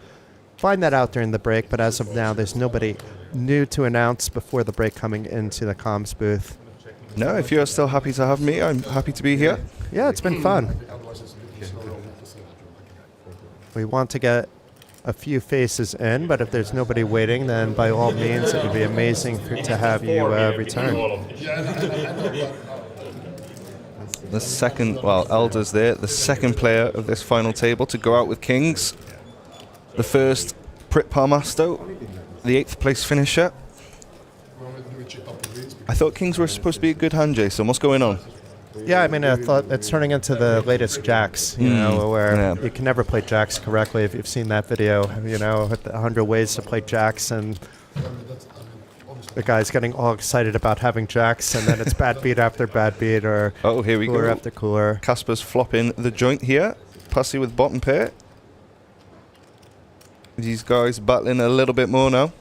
S2: find that out during the break. But as of now, there's nobody new to announce before the break coming into the comms booth.
S16: No, if you're still happy to have me, I'm happy to be here.
S2: Yeah, it's been fun. We want to get a few faces in, but if there's nobody waiting, then by all means, it would be amazing to have you return.
S16: The second, well, Eldars there, the second player of this final table to go out with kings. The first, Priit Parmasto, the 8th place finisher. I thought kings were supposed to be a good hand, Jason. What's going on?
S2: Yeah, I mean, I thought it's turning into the latest jacks, you know, where you can never play jacks correctly. If you've seen that video, you know, 100 ways to play jacks, and the guy's getting all excited about having jacks, and then it's bad beat after bad beat, or
S16: oh, here we
S2: cooler
S16: go.
S2: After cooler.
S16: Casper's flopping the joint here. Pasi with bottom pair. These guys battling a little bit more now.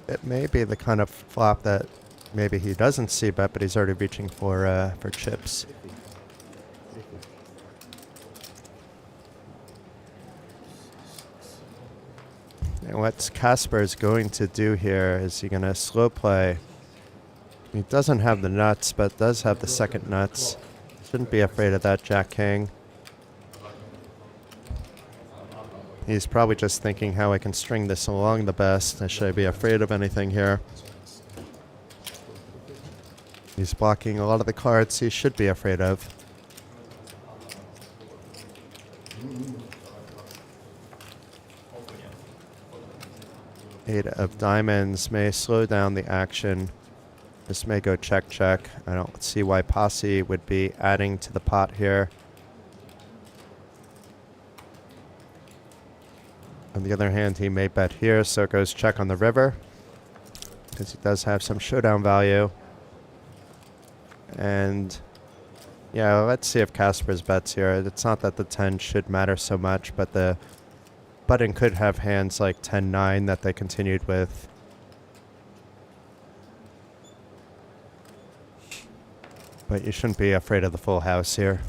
S2: It may be the kind of flop that maybe he doesn't see bet, but he's already reaching for chips. And what Casper is going to do here is he's going to slow play. He doesn't have the nuts, but does have the second nuts. Shouldn't be afraid of that Jack King. He's probably just thinking how I can string this along the best. Should I be afraid of anything here? He's blocking a lot of the cards he should be afraid of. Eight of diamonds may slow down the action. This may go check, check. I don't see why Pasi would be adding to the pot here. On the other hand, he may bet here, so it goes check on the river, because he does have some showdown value. And yeah, let's see if Casper's bets here. It's not that the 10 should matter so much, but the Button could have hands like 10-9 that they continued with. But you shouldn't be afraid of the full house here.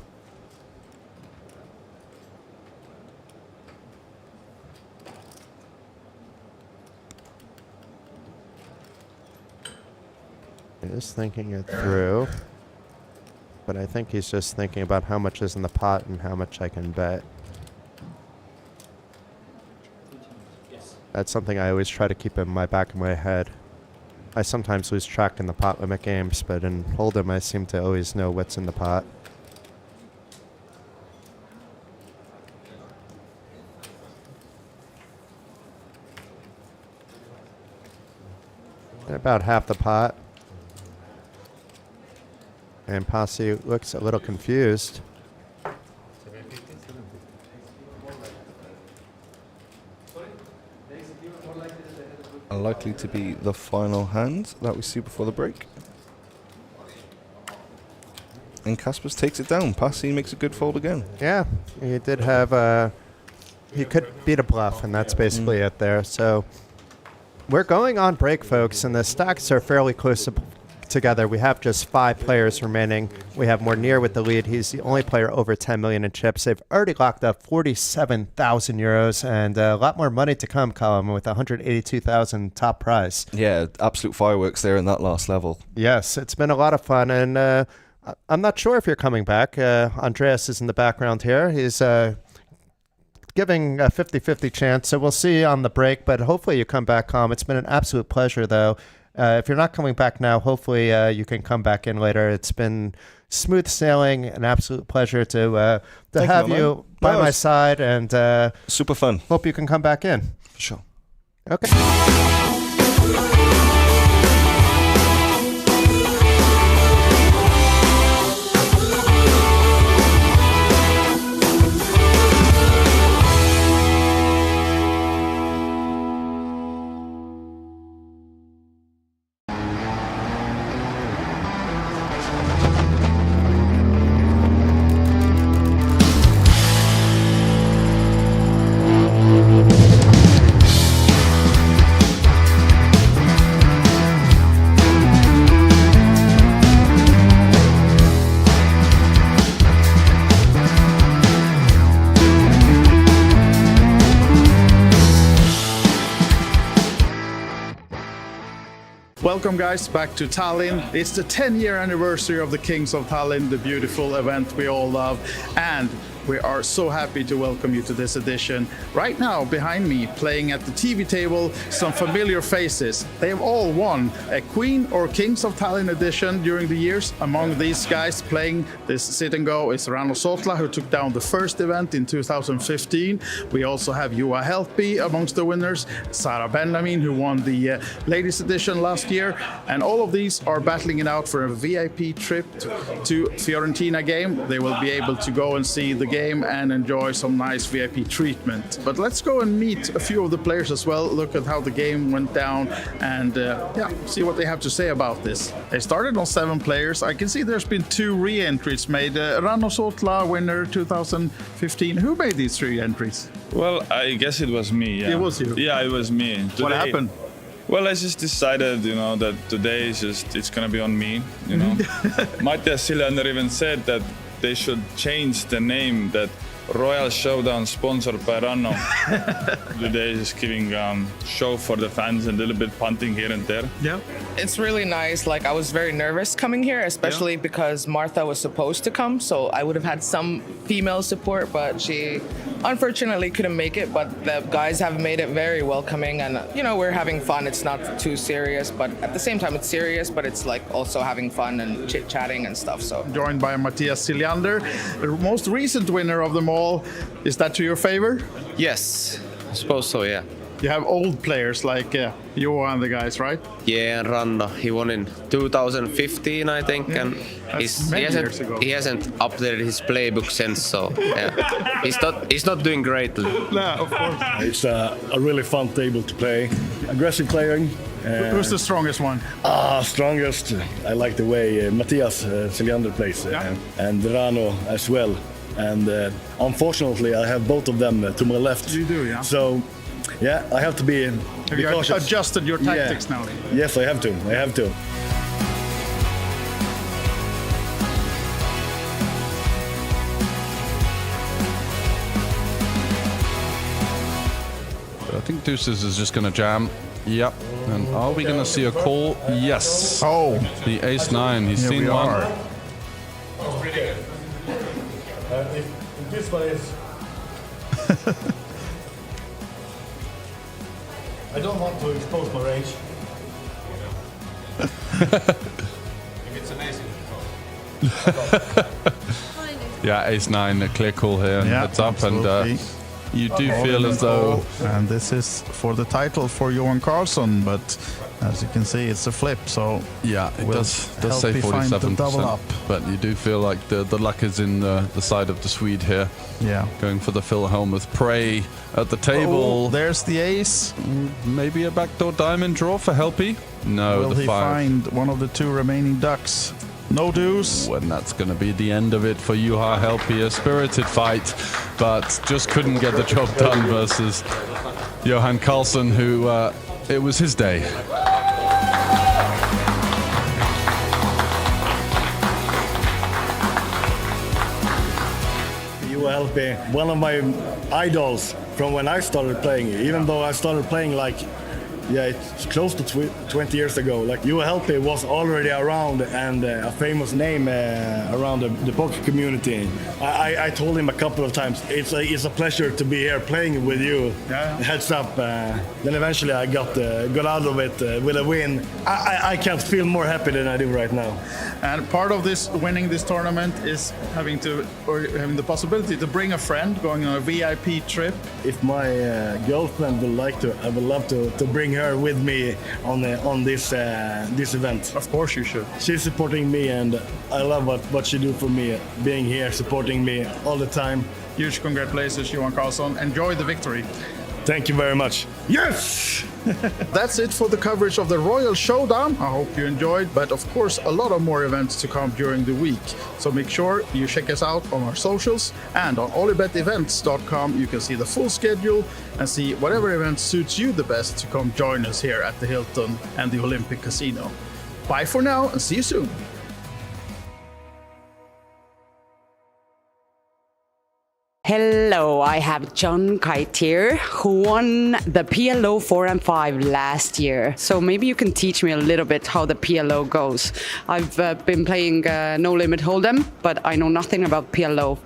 S2: Just thinking it through, but I think he's just thinking about how much is in the pot and how much I can bet. That's something I always try to keep in my back of my head. I sometimes lose track in the pot limit games, but in Hold'em I seem to always know what's in the pot. About half the pot. And Pasi looks a little confused.
S16: Likely to be the final hand that we see before the break. And Kaspers takes it down. Pasi makes a good fold again.
S2: Yeah, he did have he could beat a bluff, and that's basically it there. So we're going on break, folks, and the stacks are fairly close together. We have just 5 players remaining. We have Monir with the lead. He's the only player over 10 million in chips. They've already locked up 47,000 euros and a lot more money to come, Colin, with 182,000 top prize.
S16: Yeah, absolute fireworks there in that last level.
S2: Yes, it's been a lot of fun, and I'm not sure if you're coming back. Andreas is in the background here. He's giving a 50-50 chance, so we'll see on the break, but hopefully you come back, Colin. It's been an absolute pleasure, though. If you're not coming back now, hopefully you can come back in later. It's been smooth sailing, an absolute pleasure to have you by my side, and
S16: super fun.
S2: Hope you can come back in.
S16: For sure.
S2: Okay.
S3: Welcome guys back to Tallinn. It's the 10-year anniversary of the Kings of Tallinn, the beautiful event we all love, and we are so happy to welcome you to this edition. Right now, behind me, playing at the TV table, some familiar faces. They have all won a Queen or Kings of Tallinn edition during the years. Among these guys playing this sit and go is Rano Sotla, who took down the first event in 2015. We also have Juha Helppi amongst the winners, Sarah Benjamin, who won the ladies edition last year, and all of these are battling it out for a VIP trip to Fiorentina game. They will be able to go and see the game and enjoy some nice VIP treatment. But let's go and meet a few of the players as well, look at how the game went down, and see what they have to say about this. They started on 7 players. I can see there's been 2 re-entries made. Rano Sotla, winner 2015. Who made these 3 entries?
S9: Well, I guess it was me. Yeah.
S3: It was you?
S9: Yeah, it was me. Today,
S3: what happened?
S9: Well, I just decided, that today it's gonna be on me, Mattias Siljander even said that they should change the name, that Royal Showdown sponsored by Ranno. Today is giving show for the fans and a little bit punting here and there.
S3: Yeah.
S10: It's really nice. Like, I was very nervous coming here, especially because Martha was supposed to come, so I would have had some female support, but she unfortunately couldn't make it. But the guys have made it very welcoming, and we're having fun. It's not too serious, but at the same time it's serious, but it's like also having fun and chit-chatting and stuff. So
S3: joined by Mattias Siljander, the most recent winner of them all. Is that to your favor?
S11: Yes, I suppose so, yeah.
S3: You have old players like Juha and the guys, right?
S11: Yeah, and Ranna. He won in 2015, I think, and he hasn't updated his playbook since. So yeah, he's not doing great.
S3: No, of course.
S12: It's a really fun table to play. Aggressive playing.
S3: Who's the strongest one?
S12: Strongest. I like the way Mattias Siljander plays, and Rano as well. and unfortunately I have both of them to my left.
S3: You do, yeah.
S12: So, yeah, I have to be cautious.
S3: Adjusted your tactics now?
S12: Yes, I have to. I have to.
S13: I think Deuces is just going to jam. Yep. And are we going to see a call? Yes.
S3: Oh.
S13: The ace-9. He's seen one.
S12: That's pretty good. If this one is... I don't want to expose my range.
S4: If it's amazing.
S13: Yeah, ace-9, a clear call here. And heads up,
S3: absolutely.
S13: and you do feel as though...
S3: And this is for the title for Johan Karlsson, but as you can see, it's a flip, so...
S13: Yeah, it does say
S3: help you find the
S13: 47%,
S3: double up.
S13: but you do feel like the luck is in the side of the Swede here.
S3: Yeah.
S13: Going for the Philhelm with Prey at the table.
S3: Oh, there's the ace.
S13: Maybe a backdoor diamond draw for Helpy? No,
S3: Will
S13: the
S3: he
S13: 5.
S3: find one of the 2 remaining ducks? No deuce.
S13: And that's going to be the end of it for Juha Helpy. A spirited fight, but just couldn't get the job done versus Johan Karlsson, who it was his day.
S12: Juha Helpy, one of my idols from when I started playing, even though I started playing like, yeah, it's close to 20 years ago. Like, Juha Helpy was already around and a famous name around the poker community. I told him a couple of times, it's a pleasure to be here playing with you.
S3: Yeah.
S12: Heads up. Then eventually I got out of it with a win. I can't feel more happy than I do right now.
S3: And part of this winning this tournament is having the possibility to bring a friend, going on a VIP trip.
S12: If my girlfriend would like to, I would love to bring her with me on this event.
S3: Of course you should.
S12: She's supporting me, and I love what she do for me, being here, supporting me all the time.
S3: Huge congratulations, Johan Karlsson. Enjoy the victory.
S12: Thank you very much. Yes!
S3: That's it for the coverage of the Royal Showdown. I hope you enjoyed, but of course a lot of more events to come during the week. So make sure you check us out on our socials, and on OlyBetEvents.com you can see the full schedule and see whatever event suits you the best to come join us here at the Hilton and the Olympic Casino. Bye for now and see you soon.
S14: Hello, I have John Kite here, who won the PLO 4 and 5 last year. So maybe you can teach me a little bit how the PLO goes. I've been playing No Limit Hold'em, but I know nothing about PLO.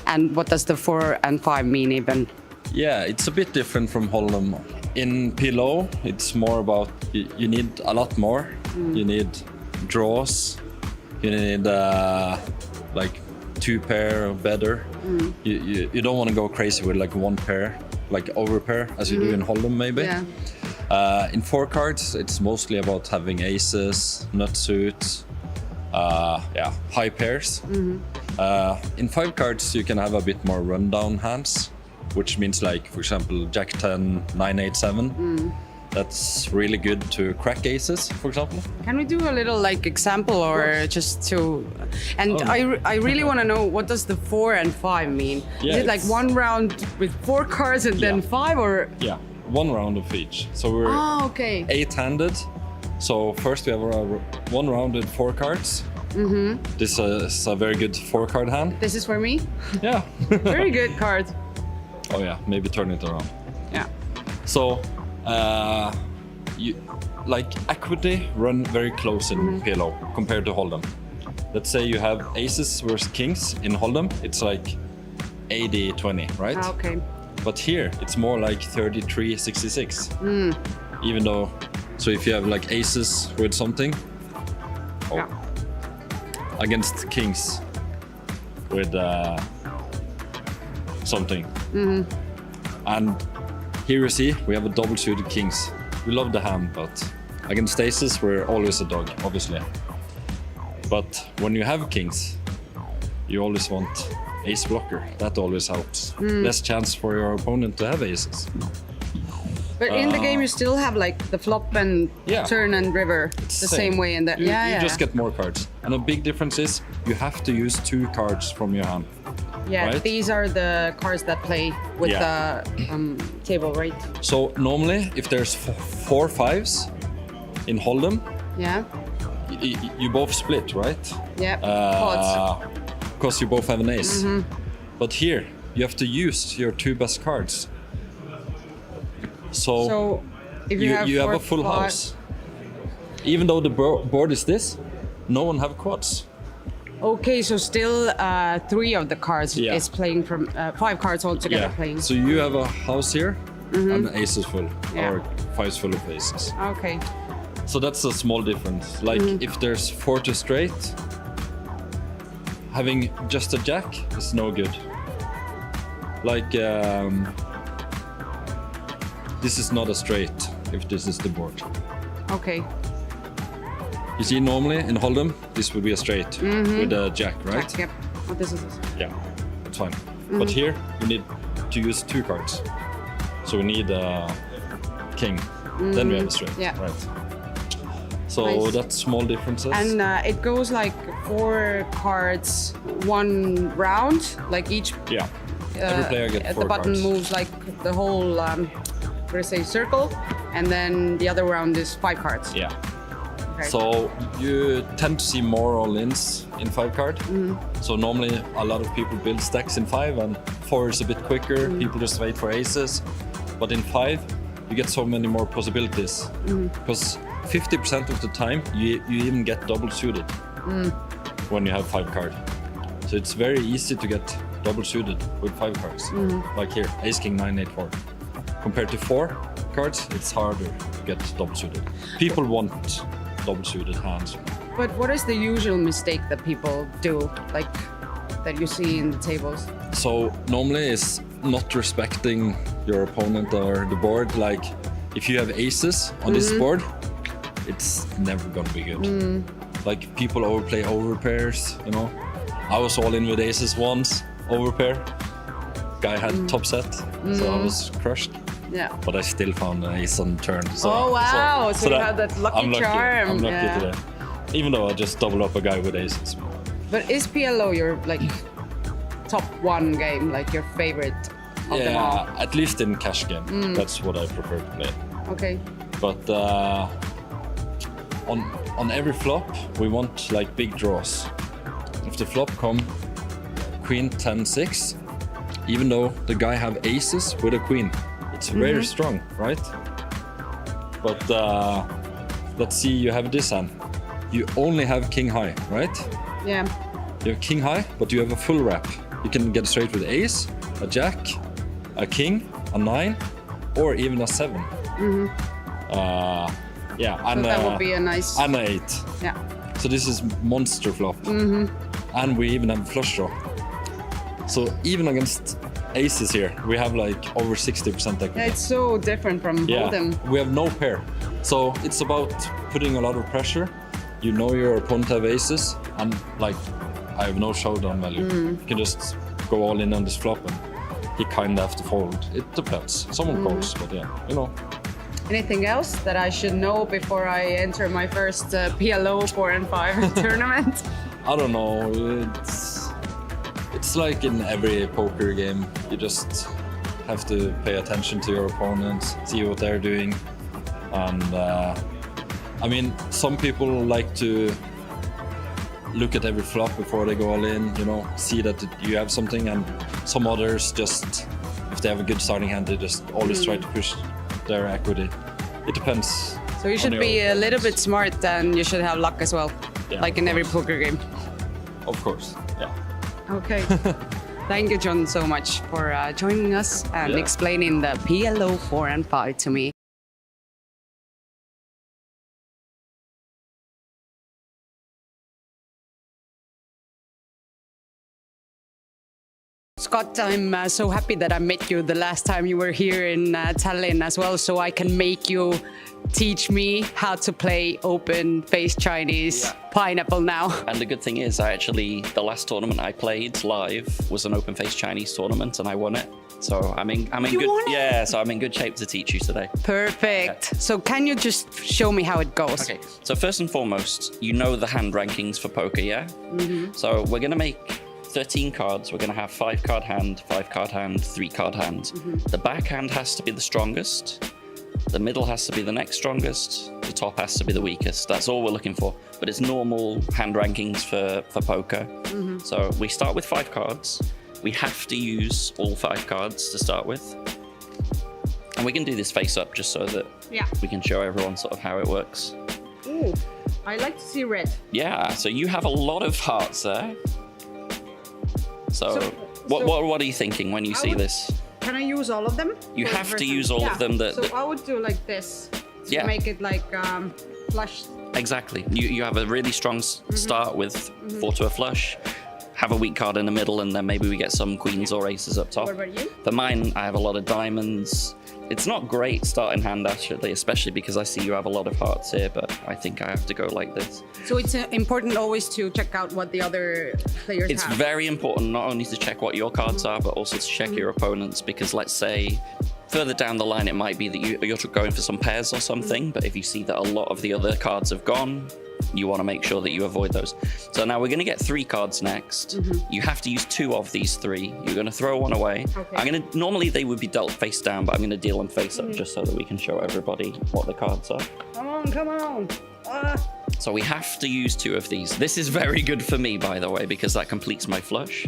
S14: And what does the 4 and 5 mean even?
S15: Yeah, it's a bit different from Hold'em. In PLO, it's more about you need a lot more. You need draws. You need like 2 pair or better. You don't want to go crazy with like 1 pair, like over pair, as you do in Hold'em maybe.
S14: Yeah.
S15: In 4 cards, it's mostly about having aces, nut suits, high pairs. In 5 cards, you can have a bit more rundown hands, which means like, for example, Jack 10, 9, 8, 7. That's really good to crack aces, for example.
S14: Can we do a little like example or just to... And I really want to know, what does the 4 and 5 mean?
S15: Yeah,
S14: is it like 1 round with 4 cards and then 5 or...?
S15: Yeah, 1 round of each. So we're 8-handed. So first we have 1 round with 4 cards. This is a very good 4-card hand.
S14: This is for me?
S15: Yeah.
S14: Very good card.
S15: Oh yeah, maybe turn it around.
S14: Yeah.
S15: So, you like equity run very close in PLO compared to Hold'em. Let's say you have aces versus kings in Hold'em, it's like 80-20, right?
S14: Okay.
S15: But here it's more like 33-66. Even though, so if you have like aces with something, against kings with something. And here you see we have a double suited kings. We love the hand, but against aces we're always a dog, obviously. But when you have kings, you always want ace blocker. That always helps. Less chance for your opponent to have aces.
S14: But in the game you still have like the flop and turn and river the same way in that.
S15: You just get more cards. And a big difference is you have to use 2 cards from your hand.
S14: Yeah,
S15: right?
S14: these are the cards that play with the table, right?
S15: So normally, if there's 4 5s in Hold'em,
S14: Yeah.
S15: you both split, right?
S14: Yeah. Quads.
S15: Because you both have an ace.
S14: Mhm.
S15: But here, you have to use your 2 best cards. So
S14: if you have
S15: have a
S14: 4
S15: full
S14: quad-
S15: house. Even though the board is this, no one have quads.
S14: Okay, so still 3 of the cards
S15: Yeah.
S14: is playing from 5 cards altogether playing.
S15: So you have a house here,
S14: Mhm.
S15: and the ace is full,
S14: Yeah.
S15: or 5's full of aces.
S14: Okay.
S15: So that's a small difference. Like if there's 4 to straight, having just a jack is no good. Like this is not a straight if this is the board.
S14: Okay.
S15: You see, normally in Hold'em, this would be a straight with a jack, right?
S14: Jack, yep. Oh, this is this.
S15: Yeah, that's fine. But here, we need to use 2 cards. So we need a king. Then we have a straight,
S14: Yeah.
S15: right? So
S14: Nice.
S15: that's small differences.
S14: And it goes like 4 cards, 1 round, like each.
S15: Yeah. Every player gets 4
S14: The button
S15: cards.
S14: moves like the whole, what do I say, circle, and then the other round is 5 cards.
S15: Yeah.
S14: Okay.
S15: So you tend to see more all-ins in 5 card. So normally a lot of people build stacks in 5, and 4 is a bit quicker. People just wait for aces. But in 5, you get so many more possibilities. Because 50% of the time, you even get double suited when you have 5 card. So it's very easy to get double suited with 5 cards. Like here, ace, king, 9, 8, 4. Compared to 4 cards, it's harder to get double suited. People want double suited hands.
S14: But what is the usual mistake that people do, like that you see in the tables?
S15: So normally it's not respecting your opponent or the board. Like if you have aces on this board, it's never gonna be good. Like people overplay overpairs, you know. I was all in with aces once, overpair. Guy had top set, so I was crushed.
S14: Yeah.
S15: But I still found an ace on turn. So,
S14: Oh, wow. So you
S15: that-
S14: had that lucky
S15: I'm lucky.
S14: charm.
S15: I'm lucky
S14: Yeah.
S15: today. Even though I just double up a guy with aces.
S14: But is PLO your like top 1 game, like your favorite of them all?
S15: Yeah, at least in cash game. That's what I prefer to play.
S14: Okay.
S15: But on every flop, we want like big draws. If the flop come queen 10 6, even though the guy have aces with a queen, it's very strong, right? But let's see, you have this hand. You only have king high, right?
S14: Yeah.
S15: You have king high, but you have a full wrap. You can get straight with ace, a jack, a king, a 9, or even a 7. Yeah,
S14: So
S15: and
S14: that would be a nice.
S15: and a 8.
S14: Yeah.
S15: So this is monster flop. And we even have flush draw. So even against aces here, we have like over 60% equity.
S14: Yeah, it's so different from Hold'em.
S15: We have no pair. So it's about putting a lot of pressure. You know your opponent have aces, and like I have no showdown value. You can just go all in on this flop, and he kind of have to fold. It depends. Someone calls, but yeah, you know.
S14: Anything else that I should know before I enter my first PLO 4 and 5 tournament?
S15: I don't know. It's like in every poker game. You just have to pay attention to your opponents, see what they're doing, and I mean, some people like to look at every flop before they go all in. You know, see that you have something, and some others just, if they have a good starting hand, they just always try to push their equity. It depends.
S14: So you should
S15: on
S14: be
S15: your
S14: a little bit smart, and you should have luck as well,
S15: Yeah,
S14: like in
S15: of
S14: every
S15: course.
S14: poker game.
S15: Of course, yeah.
S14: Okay. Thank you, John, so much for joining us and
S15: Yeah.
S14: explaining the PLO 4 and 5 to me. Scott, I'm so happy that I met you the last time you were here in Tallinn as well, so I can make you teach me how to play open-faced Chinese pineapple now.
S18: And the good thing is, the last tournament I played live was an open-faced Chinese tournament, and I won it. So I'm in good shape to teach you today.
S14: Perfect. Yeah. So can you just show me how it goes?
S18: Okay. So first and foremost, you know the hand rankings for poker, yeah?
S14: Mm-hmm.
S18: So we're gonna make 13 cards. We're gonna have 5-card hand, 5-card hand, 3-card hand.
S14: Mm-hmm.
S18: The backhand has to be the strongest. The middle has to be the next strongest. The top has to be the weakest. That's all we're looking for. But it's normal hand rankings for poker.
S14: Mm-hmm.
S18: So we start with 5 cards. We have to use all 5 cards to start with. And we can do this face up just so that we can show everyone sort of how it works.
S14: Ooh, I like to see red.
S18: Yeah, so you have a lot of hearts there. So what are you thinking when you see this?
S14: Can I use all of them?
S18: You have to use all of them.
S14: So I would do like this to make it like flush.
S18: Exactly. You have a really strong start with 4 to a flush. Have a weak card in the middle, and then maybe we get some queens or aces up top.
S14: What about you?
S18: For mine, I have a lot of diamonds. It's not great starting hand, actually, especially because I see you have a lot of hearts here, but I think I have to go like this.
S14: So it's important always to check out what the other players
S18: It's
S14: have.
S18: very important not only to check what your cards are, but also to check your opponents, because let's say further down the line, it might be that you're going for some pairs or something, but if you see that a lot of the other cards have gone, you want to make sure that you avoid those. So now we're going to get 3 cards next. You have to use 2 of these 3. You're going to throw one away.
S14: Okay.
S18: Normally they would be dealt face down, but I'm going to deal them face up just so that we can show everybody what the cards are.
S14: Come on.
S18: So we have to use 2 of these. This is very good for me, by the way, because that completes my flush.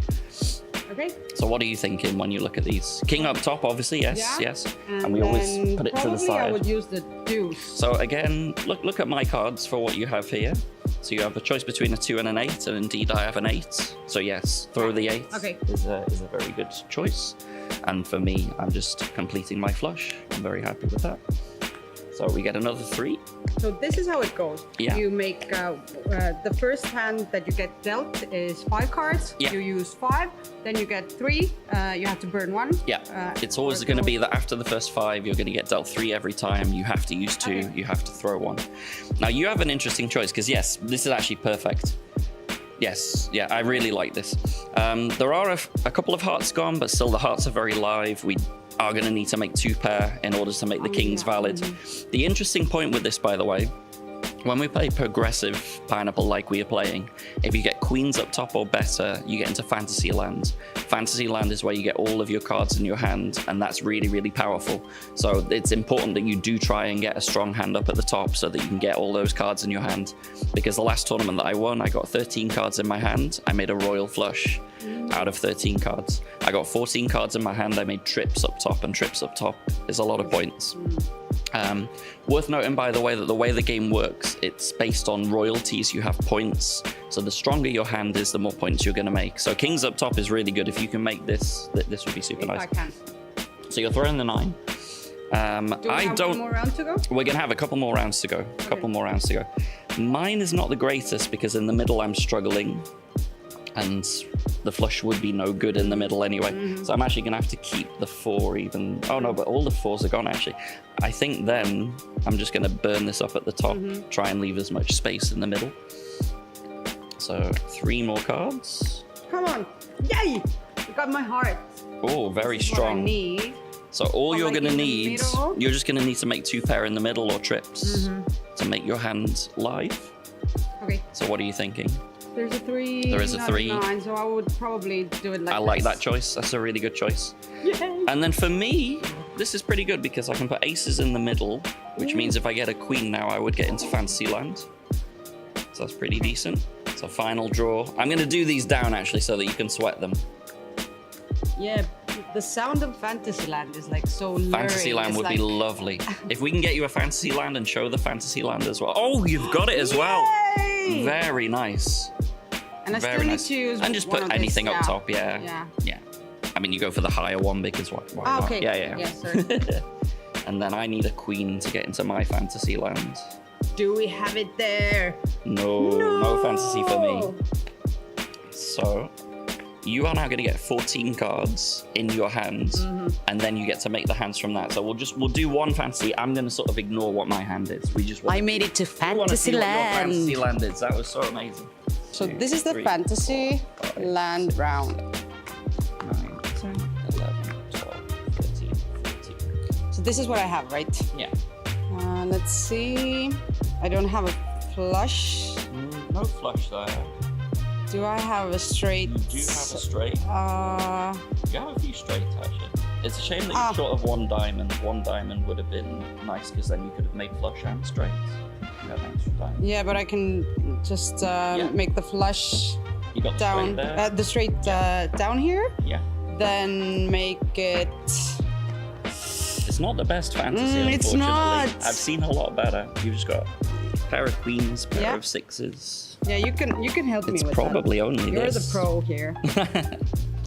S14: Okay.
S18: So what are you thinking when you look at these? King up top, obviously, yes. And we always put it to the side.
S14: I would use the deuce.
S18: So again, look at my cards for what you have here. So you have a choice between a 2 and an 8, and indeed I have an 8. So yes, throw the 8 is a very good choice. And for me, I'm just completing my flush. I'm very happy with that. So we get another 3.
S14: So this is how it goes.
S18: Yeah.
S14: You make the first hand that you get dealt is 5 cards.
S18: Yeah.
S14: You use 5, then you get 3. You have to burn 1.
S18: Yeah. It's always going to be that after the first 5, you're going to get dealt 3 every time. You have to use 2. You have to throw 1. Now you have an interesting choice because yes, this is actually perfect. Yes, yeah, I really like this. There are a couple of hearts gone, but still the hearts are very live. We are going to need to make 2 pair in order to make the kings valid. The interesting point with this, by the way, when we play progressive pineapple like we are playing, if you get queens up top or better, you get into fantasy land. Fantasy land is where you get all of your cards in your hand, and that's really, really powerful. So it's important that you do try and get a strong hand up at the top so that you can get all those cards in your hand. Because the last tournament that I won, I got 13 cards in my hand. I made a royal flush out of 13 cards. I got 14 cards in my hand. I made trips up top, and trips up top is a lot of points. Worth noting, by the way, that the way the game works, it's based on royalties. You have points. So the stronger your hand is, the more points you're going to make. So kings up top is really good. If you can make this, this would be super nice.
S14: I can.
S18: So you're throwing the 9.
S14: Do we have one more round to go?
S18: We're going to have a couple more rounds to go. Mine is not the greatest because in the middle I'm struggling. And the flush would be no good in the middle anyway. So I'm actually going to have to keep the 4 even. Oh no, but all the 4s are gone actually. I think then I'm just going to burn this up at the top, try and leave as much space in the middle. So 3 more cards.
S14: Come on. Yay! You got my heart.
S18: Oh, very
S14: This is
S18: strong.
S14: what I need.
S18: So all you're
S14: like
S18: going to
S14: in the
S18: need,
S14: middle?
S18: you're just going to need to make 2 pair in the middle or trips to make your hand live.
S14: Okay.
S18: So what are you thinking?
S14: There's a 3.
S18: There is a
S14: not
S18: 3.
S14: 9, so I would probably do it like
S18: I like
S14: this.
S18: that choice. That's a really good choice.
S14: Yay!
S18: And then for me, this is pretty good because I can put aces in the middle, which means if I get a queen now, I would get into fantasy land. So that's pretty decent. So final draw. I'm going to do these down actually so that you can sweat them.
S14: Yeah, the sound of Fantasyland is like so luring.
S18: Fantasyland would be lovely. If we can get you a Fantasyland and show the Fantasyland as well. Oh, you've got it as well.
S14: Yay!
S18: Very nice.
S14: And I
S18: Very
S14: still
S18: nice.
S14: need to use
S18: And just
S14: one
S18: put
S14: of
S18: anything
S14: this,
S18: up top, yeah. I mean, you go for the higher one because why not?
S14: Okay.
S18: Yeah.
S14: Sorry.
S18: And then I need a queen to get into my Fantasyland.
S14: Do we have it there?
S18: No fantasy for me. So you are now going to get 14 cards in your hands, and then you get to make the hands from that. So we'll do one fantasy. I'm going to sort of ignore what my hand is.
S14: I made it to fantasy
S18: Your
S14: land.
S18: fantasy land is. That was so amazing.
S14: So this is the fantasy land round.
S18: 9, 10, 11, 12, 13, 14.
S14: So this is what I have, right?
S18: Yeah.
S14: Let's see. I don't have a flush.
S18: No flush there.
S14: Do I have a straight?
S18: You do have a straight. You have a few straights, actually. It's a shame that you're short of 1 diamond. 1 diamond would have been nice, because then you could have made flush and straights. You have an extra diamond.
S14: Yeah, but I can just make the flush
S18: You got the
S14: down.
S18: straight there?
S14: The straight down here.
S18: Yeah.
S14: Then make it.
S18: It's not the best fantasy, unfortunately.
S14: It's not.
S18: I've seen a lot better. You've just got a pair of queens, pair
S14: Yeah.
S18: of sixes.
S14: Yeah, you can help me with
S18: It's probably
S14: that.
S18: only
S14: You're
S18: this.
S14: the pro here.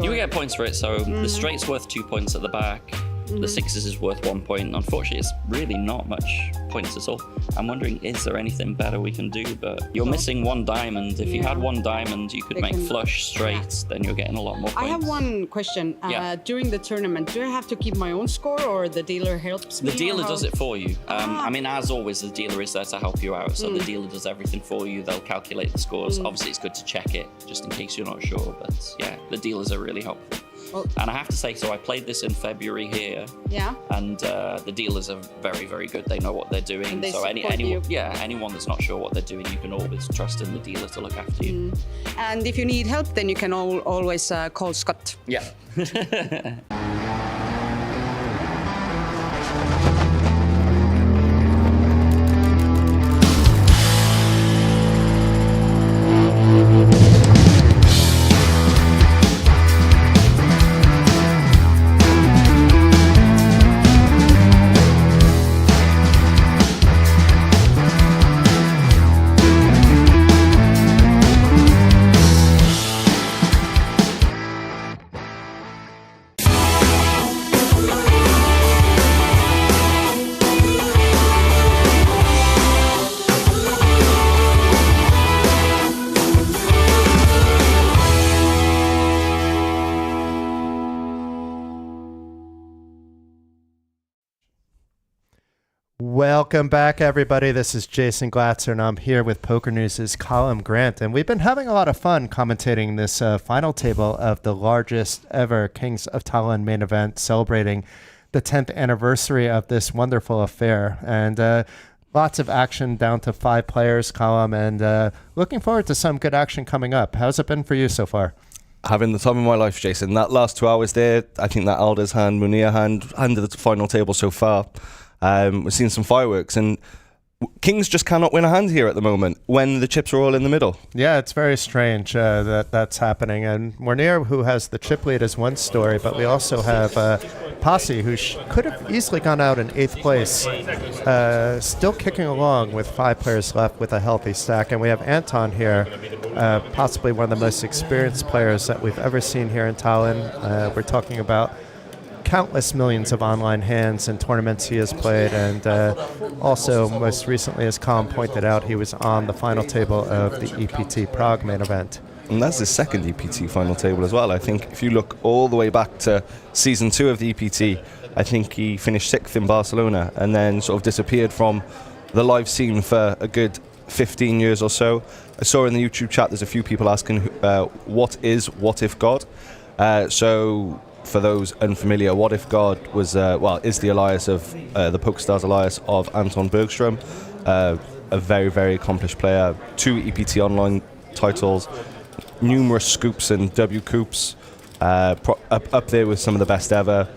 S18: You get points for it, so the straight's worth 2 points at the back. The sixes is worth 1 point. Unfortunately, it's really not much points at all. I'm wondering, is there anything better we can do? But you're missing 1 diamond. If you had 1 diamond, you could
S14: They
S18: make
S14: can-
S18: flush straights, then you're getting a lot more points.
S14: I have one question.
S18: Yeah.
S14: During the tournament, do I have to keep my own score, or the dealer helps me?
S18: The dealer
S14: or how-
S18: does it for you. I mean, as always, the dealer is there to help you out. So the dealer does everything for you. They'll calculate the scores. Obviously, it's good to check it, just in case you're not sure. But yeah, the dealers are really helpful.
S14: Oh.
S18: And I have to say, so I played this in February here.
S14: Yeah.
S18: And the dealers are very, very good. They know what they're doing.
S14: And they
S18: so
S14: support you.
S18: anyone that's not sure what they're doing, you can always trust in the dealer to look after you.
S14: And if you need help, then you can always call Scott.
S18: Yeah.
S2: Welcome back, everybody. This is Jason Glatzer, and I'm here with Poker News' Colin Grant. And we've been having a lot of fun commentating this final table of the largest ever Kings of Tallinn main event, celebrating the 10th anniversary of this wonderful affair. And lots of action down to 5 players, Colin, and looking forward to some good action coming up. How's it been for you so far?
S16: Having the time of my life, Jason. That last 2 hours there, I think that Eldars hand, Monir hand of the final table so far. We're seeing some fireworks, and Kings just cannot win a hand here at the moment when the chips are all in the middle.
S2: Yeah, it's very strange that that's happening. And Monir, who has the chip lead, is one story, but we also have Pasi, who could have easily gone out in 8th place, still kicking along with 5 players left with a healthy stack. And we have Anton here, possibly one of the most experienced players that we've ever seen here in Tallinn. We're talking about countless millions of online hands and tournaments he has played, and also most recently, as Colin pointed out, he was on the final table of the EPT Prague main event.
S16: And that's his second EPT final table as well. I think if you look all the way back to season 2 of the EPT, I think he finished 6th in Barcelona and then sort of disappeared from the live scene for a good 15 years or so. I saw in the YouTube chat there's a few people asking what if God? So for those unfamiliar, What If God was is the alias of the PokerStars alias of Anton Bergström, a very, very accomplished player, 2 EPT online titles, numerous scoops and W coups, up there with some of the best ever.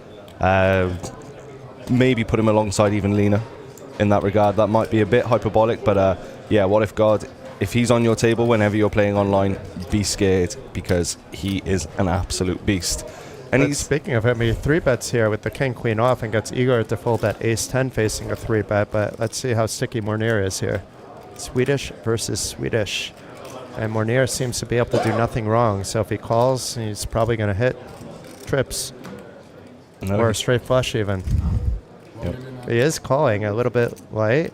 S16: Maybe put him alongside even Lena in that regard. That might be a bit hyperbolic, but yeah, What If God, if he's on your table whenever you're playing online, be scared, because he is an absolute beast. And
S2: speaking of him, he 3-bets here with the king-queen off and gets Igor to fold that ace-10 facing a 3-bet, but let's see how sticky Monir is here. Swedish versus Swedish. And Monir seems to be able to do nothing wrong, so if he calls, he's probably going to hit trips. Or a straight flush even. Yep. He is calling a little bit light.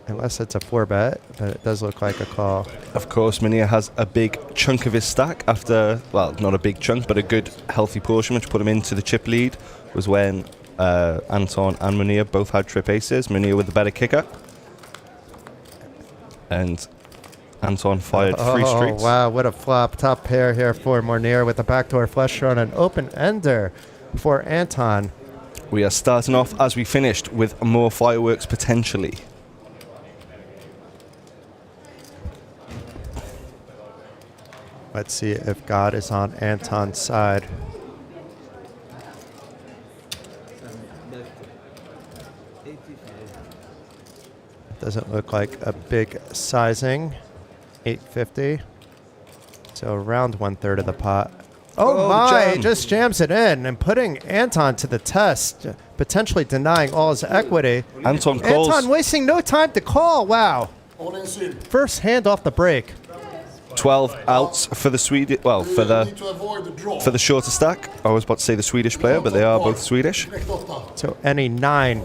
S2: Unless it's a 4-bet, but it does look like a call.
S16: Of course, Monir has a big chunk of his stack after, well, not a big chunk, but a good healthy portion, which put him into the chip lead, was when Anton and Monir both had trip aces. Monir with the better kicker. And Anton fired 3 streets.
S2: Oh, wow, what a flop. Top pair here for Monir with a backdoor flush draw and an open ender for Anton.
S16: We are starting off as we finished with more fireworks potentially.
S2: Let's see if God is on Anton's side. Doesn't look like a big sizing. 850. So around 1/3 of the pot. Oh my,
S16: jam.
S2: just jams it in and putting Anton to the test, potentially denying all his equity.
S16: Anton calls.
S2: Anton wasting no time to call, wow.
S8: All in scene.
S2: First hand off the break.
S16: 12 outs for the Swedish, well, for the shorter stack. I was about to say the Swedish player, but they are both Swedish.
S2: So any 9,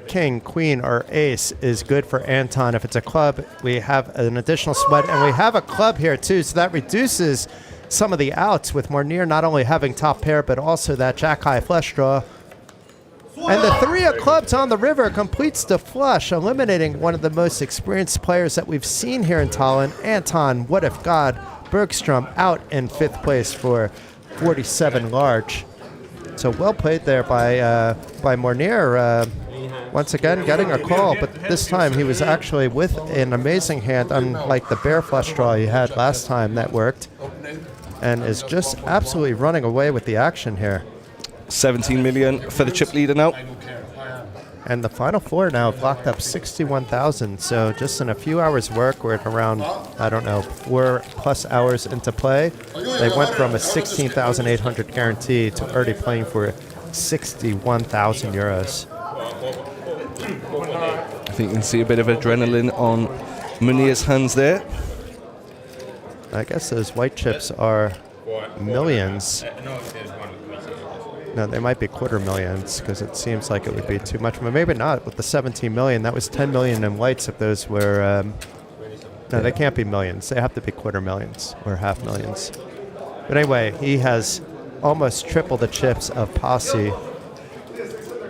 S2: king, queen, or ace is good for Anton. If it's a club, we have an additional sweat, and we have a club here too, so that reduces some of the outs with Monir not only having top pair, but also that jack-high flush draw. And the 3 of clubs on the river completes the flush, eliminating one of the most experienced players that we've seen here in Tallinn. Anton, what if God, Bergstrom out in 5th place for 47 large. So well played there by Monir. Once again, getting a call, but this time he was actually with an amazing hand, unlike the bear flush draw he had last time that worked, and is just absolutely running away with the action here.
S16: 17 million for the chip leader now.
S2: And the final 4 now have locked up 61,000. So just in a few hours work, we're at around, I don't know, 4+ hours into play. They went from a 16,800 guarantee to already playing for 61,000 euros.
S16: I think you can see a bit of adrenaline on Munir's hands there.
S2: I guess those white chips are millions. No, they might be quarter millions because it seems like it would be too much, but maybe not with the 17 million. That was 10 million in whites if those were, no, they can't be millions. They have to be quarter millions or half millions. But anyway, he has almost triple the chips of Pasi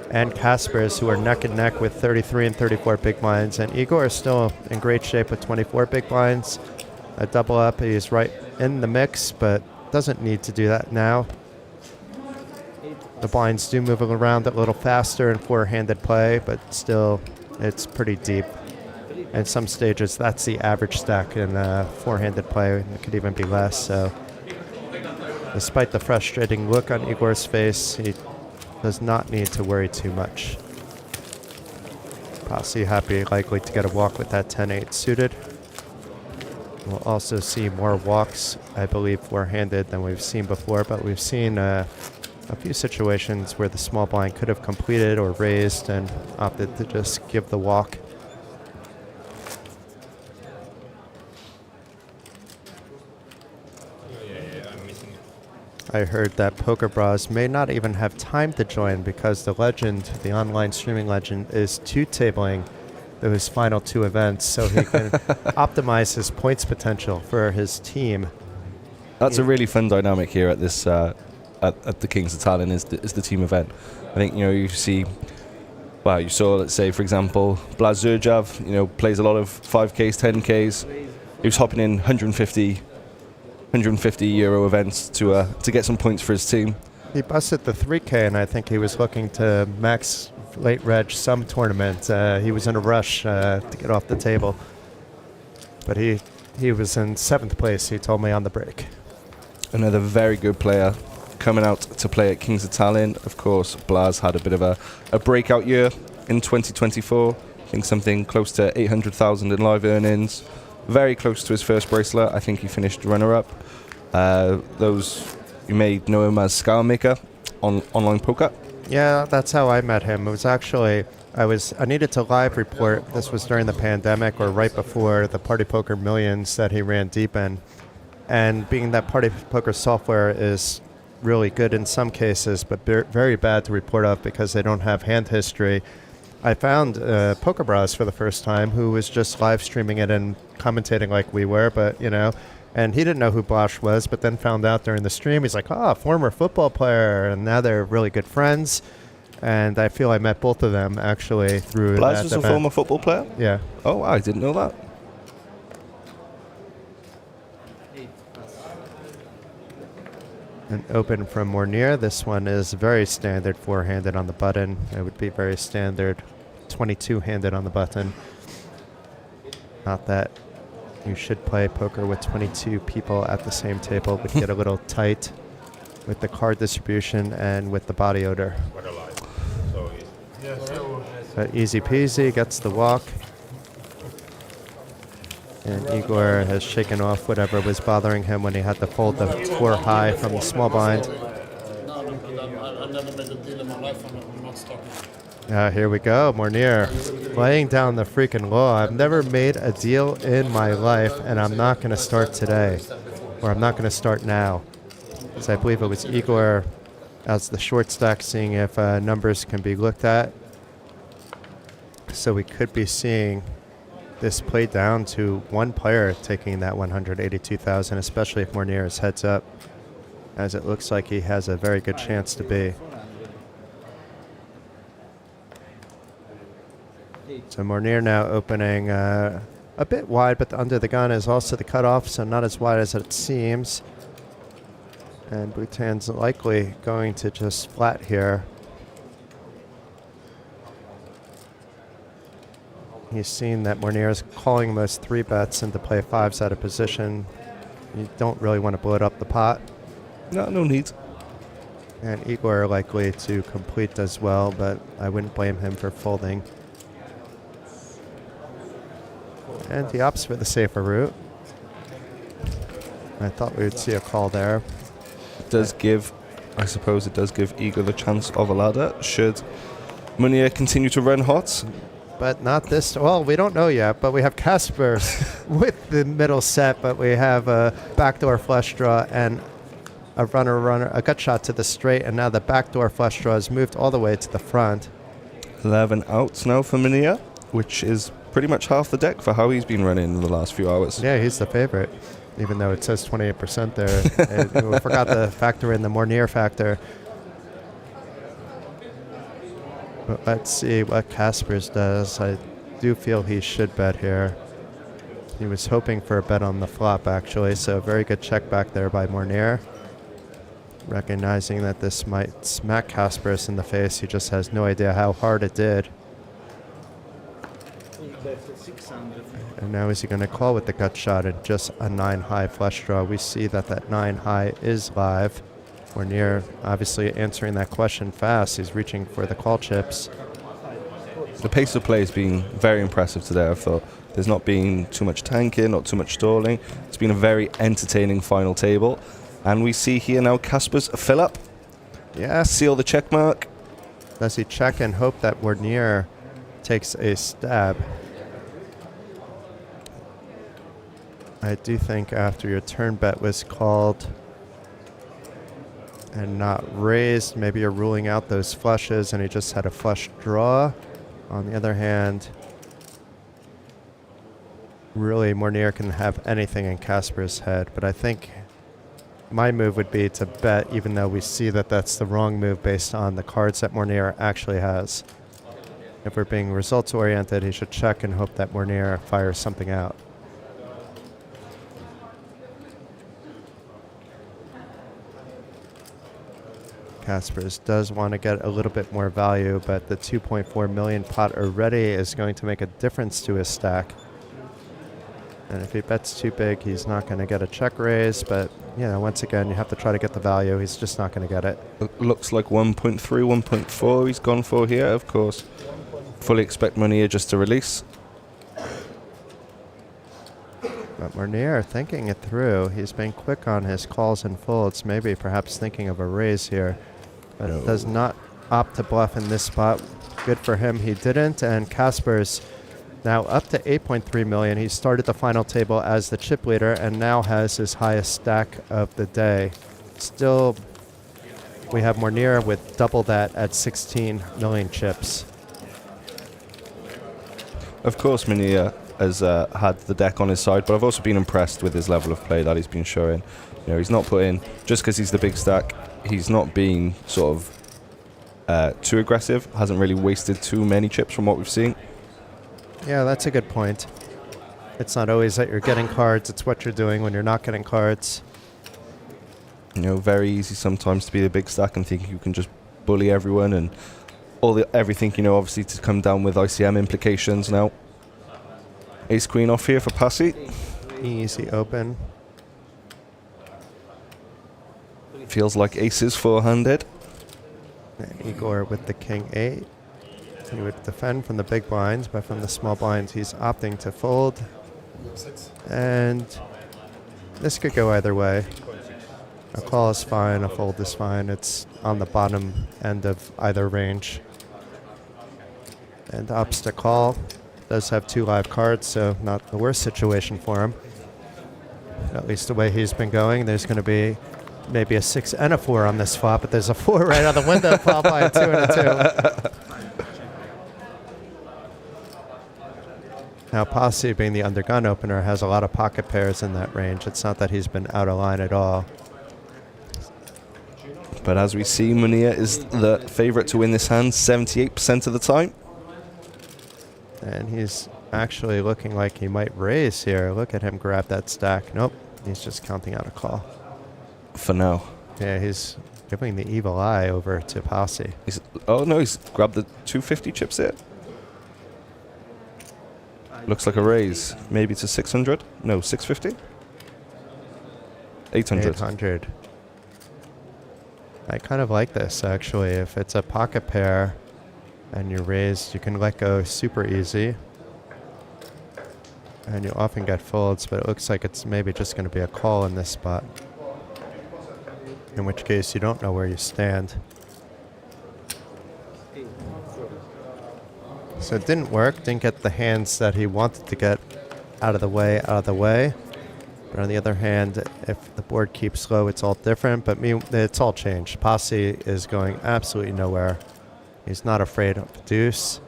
S2: and Kasper's, who are neck and neck with 33 and 34 big blinds. And Igor is still in great shape with 24 big blinds. A double up, he's right in the mix, but doesn't need to do that now. The blinds do move around a little faster in 4-handed play, but still, it's pretty deep. In some stages, that's the average stack in 4-handed play. It could even be less. So, despite the frustrating look on Igor's face, he does not need to worry too much. Pasi happy, likely to get a walk with that 10-8 suited. We'll also see more walks, I believe, 4-handed than we've seen before, but we've seen a few situations where the small blind could have completed or raised and opted to just give the walk. I heard that Poker Bros may not even have time to join because the legend, the online streaming legend, is two-tabling those final 2 events so he can optimize his points potential for his team.
S16: That's a really fun dynamic here at this at the Kings of Tallinn is the team event. I think, you know, you see, well, you saw, let's say, for example, Blaz Zurjav, you know, plays a lot of 5Ks, 10Ks. He was hopping in 150 euro events to get some points for his team.
S2: He busted the 3K, and I think he was looking to max late reg some tournament. He was in a rush to get off the table. But he was in 7th place, he told me on the break.
S16: Another very good player coming out to play at Kings of Tallinn. Of course, Blaz had a bit of a breakout year in 2024. I think something close to 800,000 in live earnings. Very close to his first bracelet. I think he finished runner-up. Those, you may know him as Scarmaker on online poker.
S2: Yeah, that's how I met him. It was actually, I needed to live report. This was during the pandemic or right before the Party Poker Millions that he ran deep in. And being that Party Poker software is really good in some cases, but very bad to report off because they don't have hand history. I found Poker Bros for the first time, who was just live streaming it and commentating like we were, but and he didn't know who Blash was, but then found out during the stream. He's like, former football player, and now they're really good friends. And I feel I met both of them actually through
S16: Blash
S2: that
S16: was
S2: event.
S16: a former football player?
S2: Yeah.
S16: Oh, I didn't know that.
S2: An open from Monir. This one is very standard 4-handed on the button. It would be very standard 22-handed on the button. Not that you should play poker with 22 people at the same table. It would get a little tight with the card distribution and with the body odor. But easy peasy, gets the walk. And Igor has shaken off whatever was bothering him when he had to fold the 4 high from the small blind.
S8: I never made a deal in my life. I'm not stopping.
S2: Here we go, Monir laying down the freaking law. I've never made a deal in my life, and I'm not going to start today, or I'm not going to start now. Because I believe it was Igor as the short stack, seeing if numbers can be looked at. So we could be seeing this play down to one player taking that 182,000, especially if Monir is heads up, as it looks like he has a very good chance to be. So Monir now opening a bit wide, but under the gun is also the cutoff, so not as wide as it seems. And Bhutan's likely going to just flat here. He's seen that Monir is calling most 3-bets and to play 5s out of position. You don't really want to blow it up the pot.
S16: No need.
S2: And Igor likely to complete as well, but I wouldn't blame him for folding. And he opts for the safer route. I thought we would see a call there.
S16: It does give, I suppose it does give Igor the chance of a ladder, should Monir continue to run hot.
S2: But not this. Well, we don't know yet, but we have Casper with the middle set, but we have a backdoor flush draw and a a gut shot to the straight, and now the backdoor flush draw has moved all the way to the front.
S16: 11 outs now for Monir, which is pretty much half the deck for how he's been running in the last few hours.
S2: Yeah, he's the favorite, even though it says 28% there. We forgot to factor in the Monir factor. But let's see what Casper's does. I do feel he should bet here. He was hoping for a bet on the flop, actually, so very good check back there by Monir. Recognizing that this might smack Casper's in the face, he just has no idea how hard it did. And now is he going to call with the gut shot and just a 9-high flush draw? We see that 9-high is live. Monir obviously answering that question fast. He's reaching for the call chips.
S16: The pace of play has been very impressive today, I thought. There's not been too much tanking, not too much stalling. It's been a very entertaining final table. And we see here now Casper's fill up. Yeah, seal the check mark.
S2: Does he check and hope that Monir takes a stab? I do think after your turn bet was called and not raised, maybe you're ruling out those flushes and he just had a flush draw. On the other hand, really Monir can have anything in Casper's head, but I think my move would be to bet, even though we see that that's the wrong move based on the cards that Monir actually has. If we're being results oriented, he should check and hope that Monir fires something out. Casper's does want to get a little bit more value, but the 2.4 million pot already is going to make a difference to his stack. And if he bets too big, he's not going to get a check raise, but once again, you have to try to get the value. He's just not going to get it.
S16: Looks like 1.3, 1.4 he's gone for here, of course. Fully expect Monir just to release.
S2: But Monir thinking it through. He's been quick on his calls and folds, maybe perhaps thinking of a raise here. But it does not opt to bluff in this spot. Good for him, he didn't. And Casper's now up to 8.3 million. He started the final table as the chip leader and now has his highest stack of the day. Still, we have Monir with double that at 16 million chips.
S16: Of course, Monir has had the deck on his side, but I've also been impressed with his level of play that he's been showing. You know, he's not put in, just because he's the big stack, he's not being sort of too aggressive, hasn't really wasted too many chips from what we've seen.
S2: Yeah, that's a good point. It's not always that you're getting cards, it's what you're doing when you're not getting cards.
S16: You know, very easy sometimes to be the big stack and think you can just bully everyone and everything, you know, obviously to come down with ICM implications now. Ace queen off here for Pasi.
S2: Easy open.
S16: Feels like aces four-handed.
S2: And Igor with the king 8. He would defend from the big blinds, but from the small blinds he's opting to fold. And this could go either way. A call is fine, a fold is fine. It's on the bottom end of either range. And ups to call. Does have 2 live cards, so not the worst situation for him. At least the way he's been going, there's going to be maybe a 6 and a 4 on this flop, but there's a 4 right on the window, followed by a 2 and a 2. Now, Pasi, being the undergun opener, has a lot of pocket pairs in that range. It's not that he's been out of line at all.
S16: But as we see, Monir is the favorite to win this hand 78% of the time.
S2: And he's actually looking like he might raise here. Look at him grab that stack. Nope, he's just counting out a call.
S16: For now.
S2: Yeah, he's giving the evil eye over to Pasi.
S16: Oh no, he's grabbed the 250 chips here. Looks like a raise. Maybe to 600? No, 650? 800.
S2: 800. I kind of like this, actually. If it's a pocket pair and you're raised, you can let go super easy. And you often get folds, but it looks like it's maybe just going to be a call in this spot. In which case, you don't know where you stand. So it didn't work, didn't get the hands that he wanted to get out of the way. But on the other hand, if the board keeps low, it's all different, but it's all changed. Pasi is going absolutely nowhere. He's not afraid of the deuce.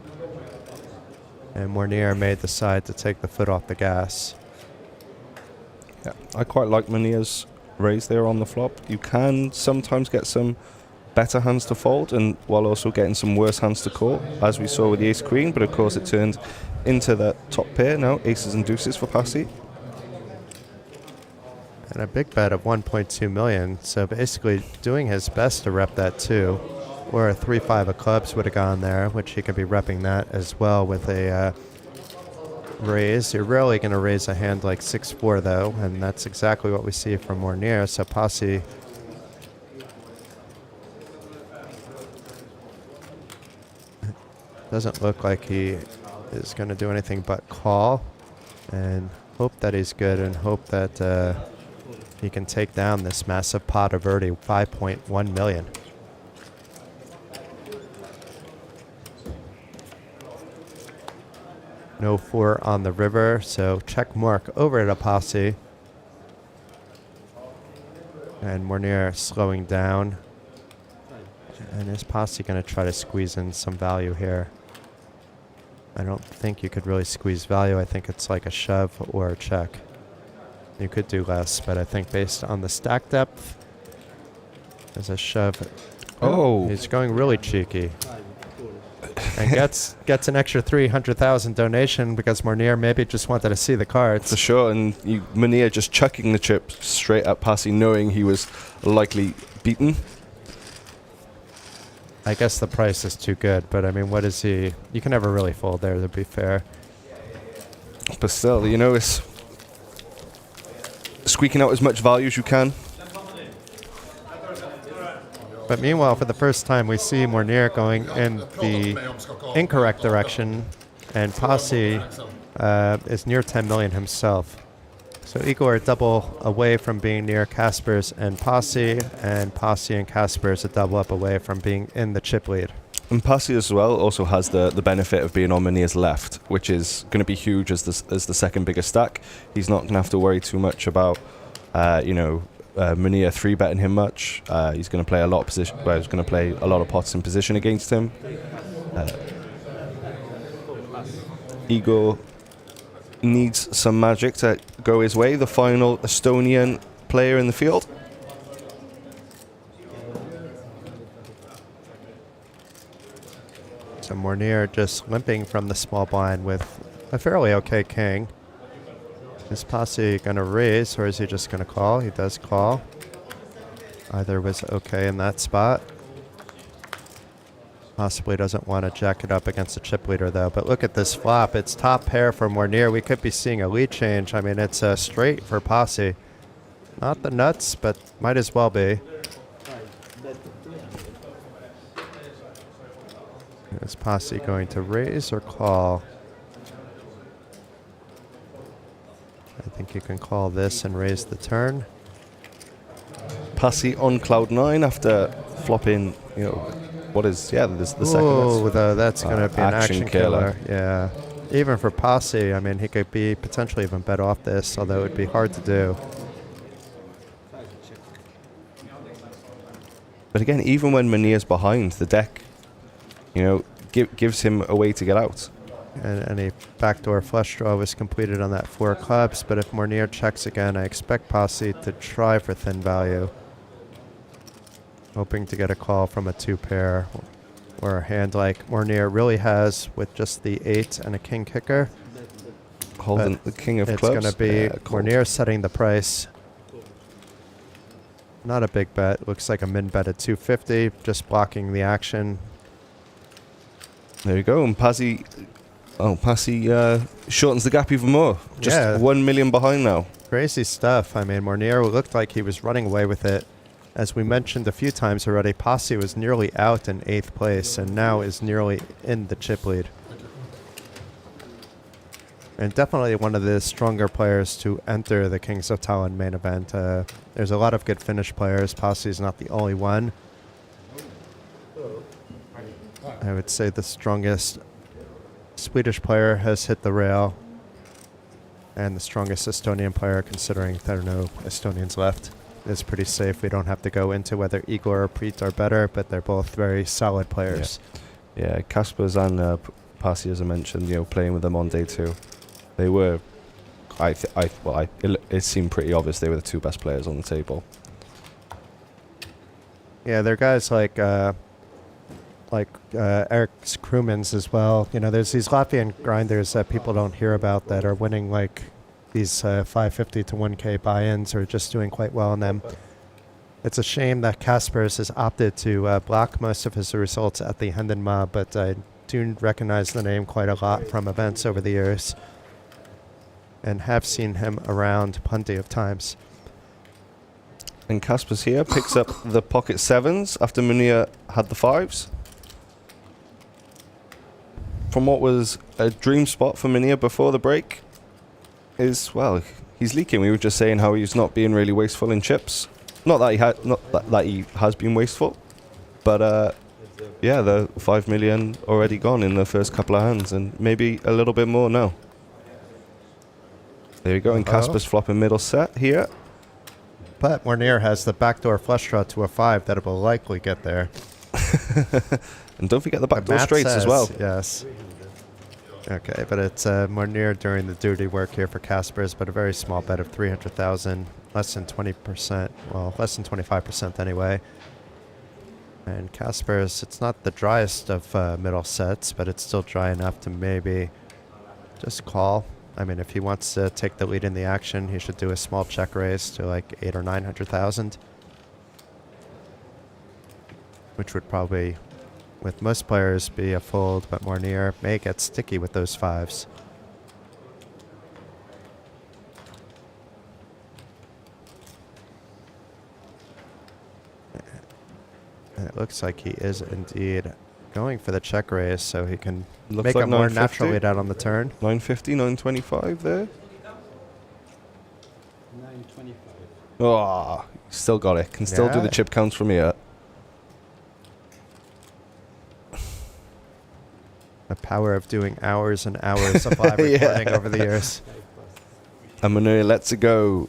S2: And Monir may decide to take the foot off the gas.
S16: Yeah, I quite like Monir's raise there on the flop. You can sometimes get some better hands to fold, and while also getting some worse hands to call, as we saw with the ace queen, but of course it turned into the top pair now, aces and deuces for Pasi.
S2: And a big bet of 1.2 million, so basically doing his best to rep that too. Or a 3-5 of clubs would have gone there, which he could be repping that as well with a raise. You're rarely going to raise a hand like 6-4 though, and that's exactly what we see from Monir. So Pasi doesn't look like he is going to do anything but call and hope that he's good and hope that he can take down this massive pot of Verdi, 5.1 million. No 4 on the river, so check mark over to Pasi. And Monir slowing down. And is Pasi going to try to squeeze in some value here? I don't think you could really squeeze value. I think it's like a shove or a check. You could do less, but I think based on the stack depth, there's a shove.
S16: Oh.
S2: He's going really cheeky. And gets an extra 300,000 donation because Monir maybe just wanted to see the cards.
S16: For sure, and Monir just chucking the chip straight at Pasi, knowing he was likely beaten.
S2: I guess the price is too good, but I mean, what is he? You can never really fold there, to be fair.
S16: But still, you know, it's squeaking out as much value as you can.
S2: But meanwhile, for the first time, we see Monir going in the incorrect direction, and Pasi is near 10 million himself. So Igor double away from being near Kasper's and Pasi and Kasper's a double up away from being in the chip lead.
S16: And Pasi as well also has the benefit of being on Monir's left, which is going to be huge as the second biggest stack. He's not going to have to worry too much about, Monir 3-betting him much. He's going to play a lot of position. Well, he's going to play a lot of pots in position against him. Igor needs some magic to go his way, the final Estonian player in the field.
S2: So Monir just limping from the small blind with a fairly okay king. Is Pasi going to raise, or is he just going to call? He does call. Either was okay in that spot. Possibly doesn't want to jack it up against the chip leader, though. But look at this flop. It's top pair for Monir. We could be seeing a lead change. I mean, it's straight for Pasi. Not the nuts, but might as well be. Is Pasi going to raise or call? I think you can call this and raise the turn.
S16: Pasi on cloud 9 after flopping, you know, what is, yeah, this the second.
S2: Oh, that's going to be an action killer. Yeah. Even for Pasi, I mean, he could be potentially even bet off this, although it would be hard to do.
S16: But again, even when Monir's behind, the deck, you know, gives him a way to get out.
S2: And a backdoor flush draw was completed on that 4 clubs, but if Monir checks again, I expect Pasi to try for thin value. Hoping to get a call from a 2 pair, or a hand like Monir really has with just the 8 and a king kicker.
S16: Holding the king of
S2: it's
S16: clubs.
S2: It's going to be Monir setting the price. Not a big bet. Looks like a min bet at 250, just blocking the action.
S16: There you go, and Pasi shortens the gap even more. Just 1 million behind now.
S2: Crazy stuff. I mean, Monir looked like he was running away with it. As we mentioned a few times already, Pasi was nearly out in 8th place and now is nearly in the chip lead. And definitely one of the stronger players to enter the Kings of Tallinn main event. There's a lot of good Finnish players. Pasi is not the only one. I would say the strongest Swedish player has hit the rail, and the strongest Estonian player, considering there are no Estonians left, is pretty safe. We don't have to go into whether Igor or Priit are better, but they're both very solid players.
S16: Yeah, Kaspers and Pasi, as I mentioned, you know, playing with them on day 2, they were, it seemed pretty obvious they were the 2 best players on the table.
S2: Yeah, they're guys like Eric Krumans as well. You know, there's these Latvian grinders that people don't hear about that are winning like these 550 to 1K buy-ins, or just doing quite well on them. It's a shame that Kaspers has opted to block most of his results at the Hendenma, but I do recognize the name quite a lot from events over the years and have seen him around plenty of times.
S16: And Kaspers here picks up the pocket 7s after Monir had the 5s. From what was a dream spot for Monir before the break is, well, he's leaking. We were just saying how he's not being really wasteful in chips. Not that he has been wasteful, but yeah, the 5 million already gone in the first couple of hands, and maybe a little bit more now. There you go, and Kaspers flopping middle set here.
S2: But Monir has the backdoor flush draw to a 5 that will likely get there.
S16: And don't forget the backdoor straights as well.
S2: Yes. Okay, but it's Monir doing the dirty work here for Kaspers, but a very small bet of 300,000, less than 20%, well, less than 25% anyway. And Kaspers, it's not the driest of middle sets, but it's still dry enough to maybe just call. I mean, if he wants to take the lead in the action, he should do a small check raise to like 800,000 or 900,000, which would probably, with most players, be a fold, but Monir may get sticky with those 5s. And it looks like he is indeed going for the check raise, so he can make a more natural lead out on the turn.
S16: 950, 925 there.
S19: 925.
S16: Oh, still got it. Can still do the chip counts from here.
S2: The power of doing hours and hours of live recording over the years.
S16: And Monir lets it go.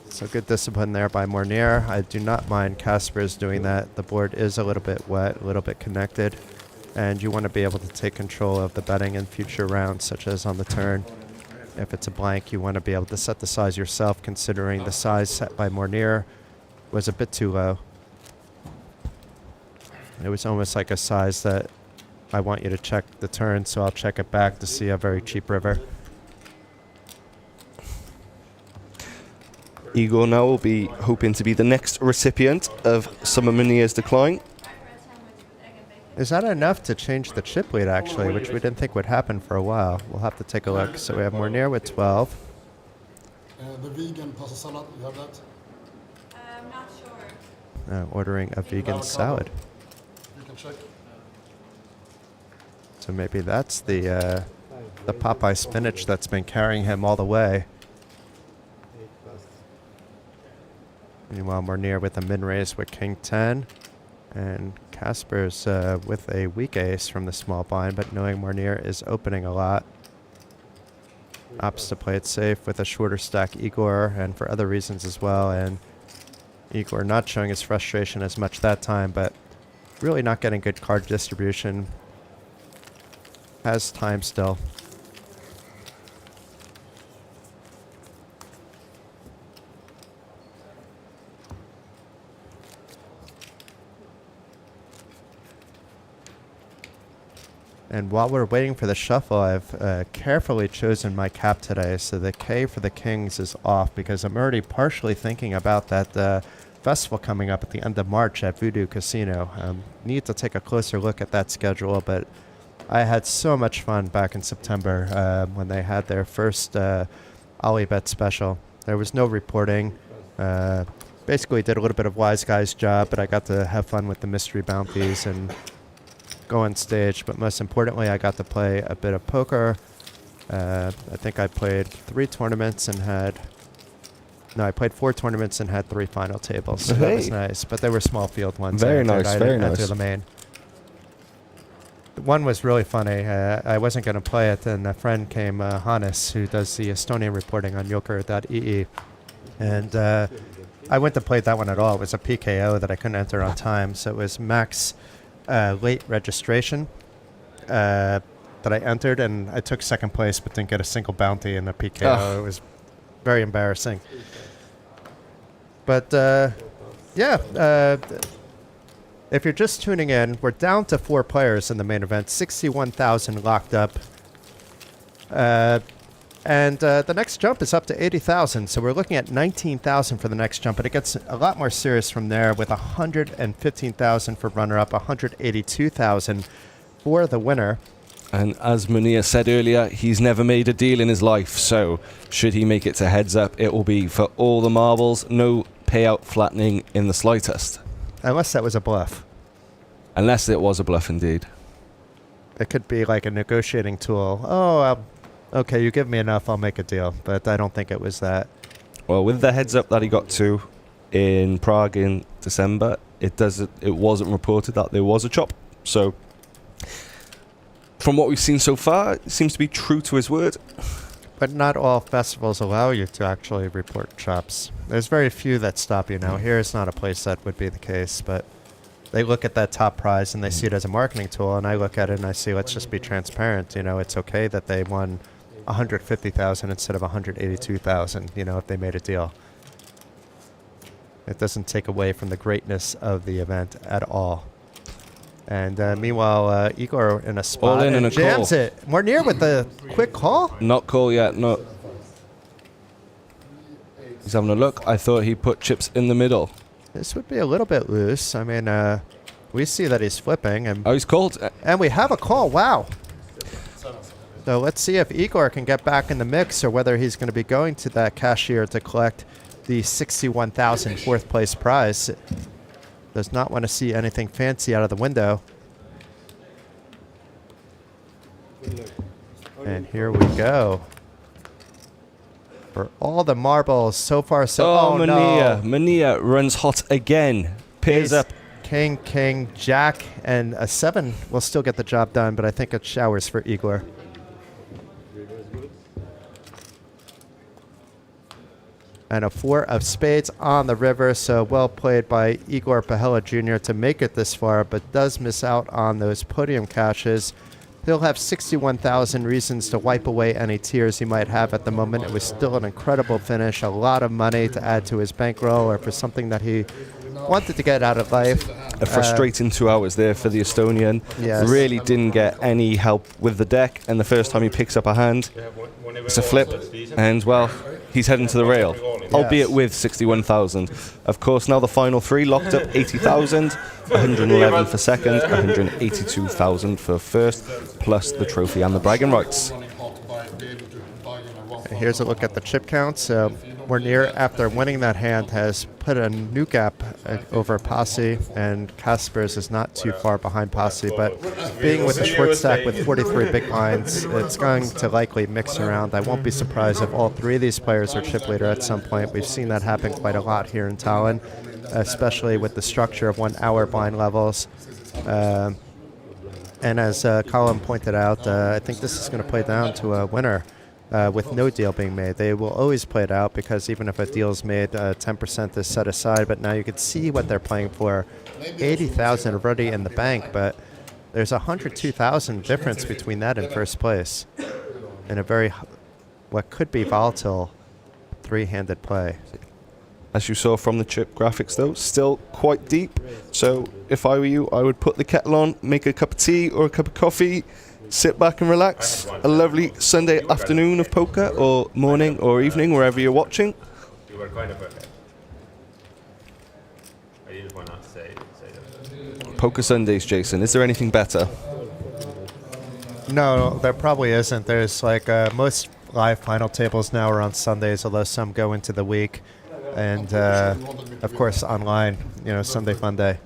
S2: So good discipline there by Monir. I do not mind Kaspers doing that. The board is a little bit wet, a little bit connected. and you want to be able to take control of the betting in future rounds, such as on the turn. If it's a blank, you want to be able to set the size yourself, considering the size set by Monir was a bit too low. It was almost like a size that I want you to check the turn, so I'll check it back to see a very cheap river.
S16: Igor now will be hoping to be the next recipient of some of Monir's decline.
S2: Is that enough to change the chip lead, actually, which we didn't think would happen for a while? We'll have to take a look. So we have Monir with 12.
S8: The vegan pasta salad, you have that?
S17: I'm not sure.
S2: Ordering a vegan salad.
S8: You can check.
S2: So maybe that's the Popeye spinach that's been carrying him all the way. Meanwhile, Monir with a min-raise with King 10. And Casper's with a weak ace from the small blind, but knowing Monir is opening a lot. Opts to play it safe with a shorter stack Igor, and for other reasons as well. And Igor not showing his frustration as much that time, but really not getting good card distribution. Has time still. And while we're waiting for the shuffle, I've carefully chosen my cap today. So the K for the Kings is off because I'm already partially thinking about that festival coming up at the end of March at Voodoo Casino. Need to take a closer look at that schedule, but I had so much fun back in September when they had their first OlyBet special. There was no reporting. Basically did a little bit of wise guy's job, but I got to have fun with the mystery bounties and go on stage, but most importantly, I got to play a bit of poker. I think I played 3 tournaments and had... No, I played 4 tournaments and had 3 final tables, so that was nice. But they were small field ones.
S16: Very nice, very nice.
S2: Enter the main. One was really funny. I wasn't going to play it, and a friend came, Hannes, who does the Estonian reporting on Joker.ee. And I went to play that one at all. It was a PKO that I couldn't enter on time, so it was max... late registration that I entered, and I took second place but didn't get a single bounty in the PKO. It was very embarrassing. But if you're just tuning in, we're down to 4 players in the main event, 61,000 locked up. And the next jump is up to 80,000, so we're looking at 19,000 for the next jump, but it gets a lot more serious from there with 115,000 for runner-up, 182,000 for the winner.
S16: And as Monir said earlier, he's never made a deal in his life, so should he make it to heads up, it will be for all the marbles, no payout flattening in the slightest.
S2: Unless that was a bluff.
S16: Unless it was a bluff indeed.
S2: It could be like a negotiating tool. Oh, okay, you give me enough, I'll make a deal. But I don't think it was that.
S16: Well, with the heads up that he got to in Prague in December, it wasn't reported that there was a chop. So, from what we've seen so far, it seems to be true to his word.
S2: But not all festivals allow you to actually report chops. There's very few that stop you now. Here is not a place that would be the case, but they look at that top prize and they see it as a marketing tool, and I look at it and I see, let's just be transparent. You know, it's okay that they won 150,000 instead of 182,000, you know, if they made a deal. It doesn't take away from the greatness of the event at all. And meanwhile, Igor in a spot
S16: All in
S2: and
S16: a
S2: jams
S16: call.
S2: it. Monir with the quick call.
S16: Not call yet, no. He's having a look. I thought he put chips in the middle.
S2: This would be a little bit loose. I mean, we see that he's flipping. And
S16: he's called.
S2: And we have a call. Wow. So let's see if Igor can get back in the mix or whether he's going to be going to that cashier to collect the 61,000 fourth place prize. Does not want to see anything fancy out of the window. And here we go. For all the marbles so far, so
S16: Monir.
S2: no.
S16: Monir runs hot again. Pairs
S2: Ace,
S16: up.
S2: King, King, Jack, and a 7 will still get the job done, but I think it showers for Igor. And a 4 of spades on the river, so well played by Igor Pihela Jr. to make it this far, but does miss out on those podium cashes. He'll have 61,000 reasons to wipe away any tears he might have at the moment. It was still an incredible finish, a lot of money to add to his bankroll or for something that he wanted to get out of life.
S16: A frustrating 2 hours there for the Estonian.
S2: Yes.
S16: Really didn't get any help with the deck, and the first time he picks up a hand, it's a flip, and well, he's heading to the rail, albeit with 61,000. Of course, now the final 3 locked up 80,000, 111 for second, 182,000 for first, plus the trophy and the bragging rights.
S2: Here's a look at the chip count. So Monir, after winning that hand, has put a new gap over Pasi, and Kaspers is not too far behind Pasi, but being with the short stack with 43 big blinds, it's going to likely mix around. I won't be surprised if all 3 of these players are chip leader at some point. We've seen that happen quite a lot here in Tallinn, especially with the structure of 1 hour blind levels. And as Colin pointed out, I think this is going to play down to a winner. With no deal being made. They will always play it out because even if a deal is made, 10% is set aside. But now you can see what they're playing for. 80,000 already in the bank, but there's 102,000 difference between that and first place in a very, what could be volatile 3-handed play.
S16: As you saw from the chip graphics though, still quite deep. So if I were you, I would put the kettle on, make a cup of tea or a cup of coffee, sit back and relax. A lovely Sunday afternoon of poker, or morning or evening, wherever you're watching.
S4: You were kind of ahead. I didn't want to say that.
S16: Poker Sundays, Jason. Is there anything better?
S2: No, there probably isn't. There's like most live final tables now are on Sundays, although some go into the week. And of course online, Sunday Fun Day.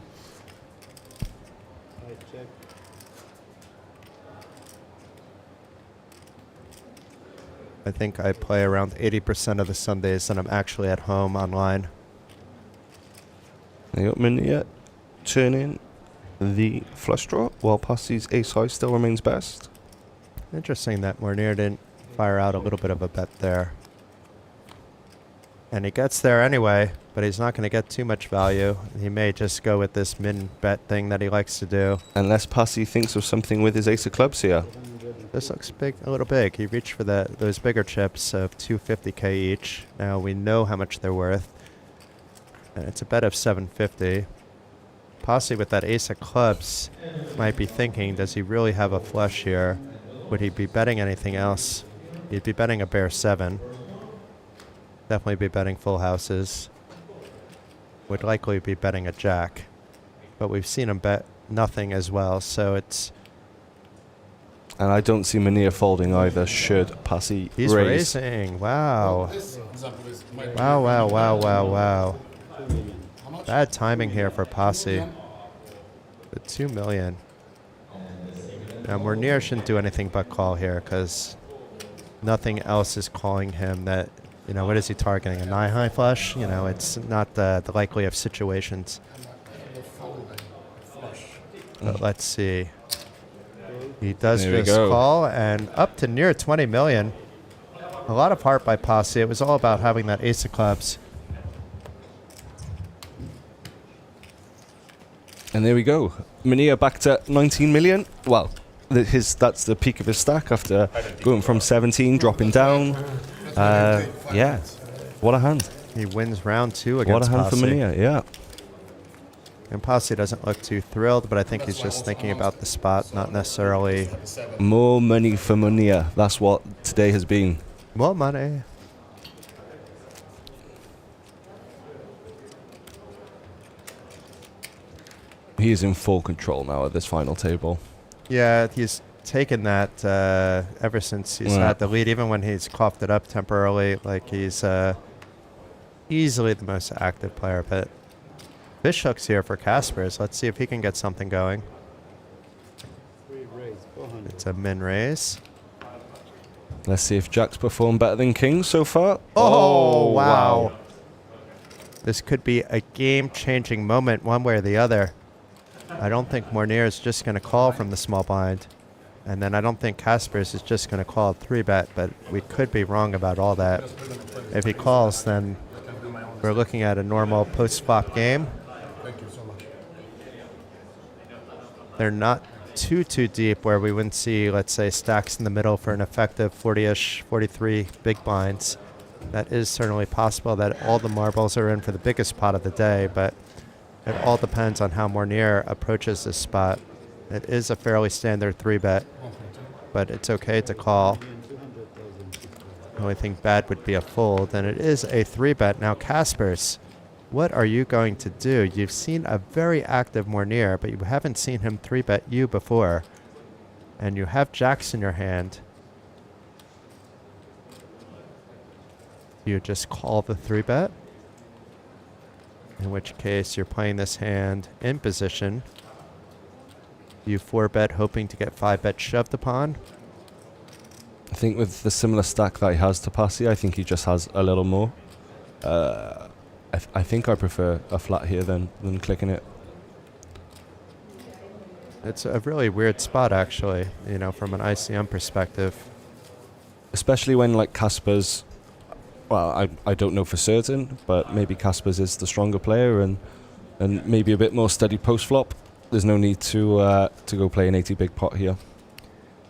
S2: I think I play around 80% of the Sundays and I'm actually at home online.
S16: They got Monir turning the flush draw while Pasi's ace high still remains best.
S2: Interesting that Monir didn't fire out a little bit of a bet there. And he gets there anyway, but he's not going to get too much value. He may just go with this min bet thing that he likes to do.
S16: Unless Pasi thinks of something with his ace of clubs here.
S2: This looks big, a little big. He reached for those bigger chips of 250k each. Now we know how much they're worth. And it's a bet of 750. Pasi with that ace of clubs might be thinking, does he really have a flush here? Would he be betting anything else? He'd be betting a bear 7. Definitely be betting full houses. Would likely be betting a jack. But we've seen him bet nothing as well, so it's...
S16: And I don't see Monir folding either, should Pasi
S2: He's
S16: raise.
S2: raising. Wow. Wow, wow, wow, wow, wow. Bad timing here for Pasi. The 2 million. Now Monir shouldn't do anything but call here because nothing else is calling him that, what is he targeting? A 9 high flush? It's not the likely of situations. But let's see. He does just call, and up to near 20 million. A lot of heart by Pasi. It was all about having that ace of clubs.
S16: And there we go. Monir back to 19 million. Well, that's the peak of his stack after going from 17, dropping down. Yeah, what a hand.
S2: He wins round 2 against Pasi.
S16: What a hand for Monir, yeah.
S2: And Pasi doesn't look too thrilled, but I think he's just thinking about the spot, not necessarily...
S16: More money for Monir. That's what today has been.
S2: More money.
S16: He is in full control now at this final table.
S2: Yeah, he's taken that ever since he's had the lead, even when he's coughed it up temporarily. Like, he's easily the most active player, but... Fish hooks here for Kaspers. Let's see if he can get something going. It's a min raise.
S16: Let's see if Jacks performed better than Kings so far.
S2: Oh, wow. This could be a game-changing moment one way or the other. I don't think Monir is just going to call from the small blind. And then I don't think Kaspers is just going to call a 3-bet, but we could be wrong about all that. If he calls, then We're looking at a normal post-flop game.
S8: Thank you so much.
S2: They're not too deep where we wouldn't see, let's say, stacks in the middle for an effective 40-ish, 43 big blinds. That is certainly possible that all the marbles are in for the biggest pot of the day, but it all depends on how Monir approaches this spot. It is a fairly standard 3-bet, but it's okay to call. The only thing bad would be a fold, and it is a 3-bet. Now, Kaspers, what are you going to do? You've seen a very active Monir, but you haven't seen him 3-bet you before. And you have jacks in your hand. You just call the 3-bet, in which case you're playing this hand in position. You 4-bet, hoping to get 5-bet shoved upon.
S16: I think with the similar stack that he has to Pasi, I think he just has a little more. I think I prefer a flat here than clicking it.
S2: It's a really weird spot, actually, you know, from an ICM perspective.
S16: Especially when, like, Kaspers, well, I don't know for certain, but maybe Kaspers is the stronger player and maybe a bit more steady post-flop. There's no need to go play an 80 big pot here.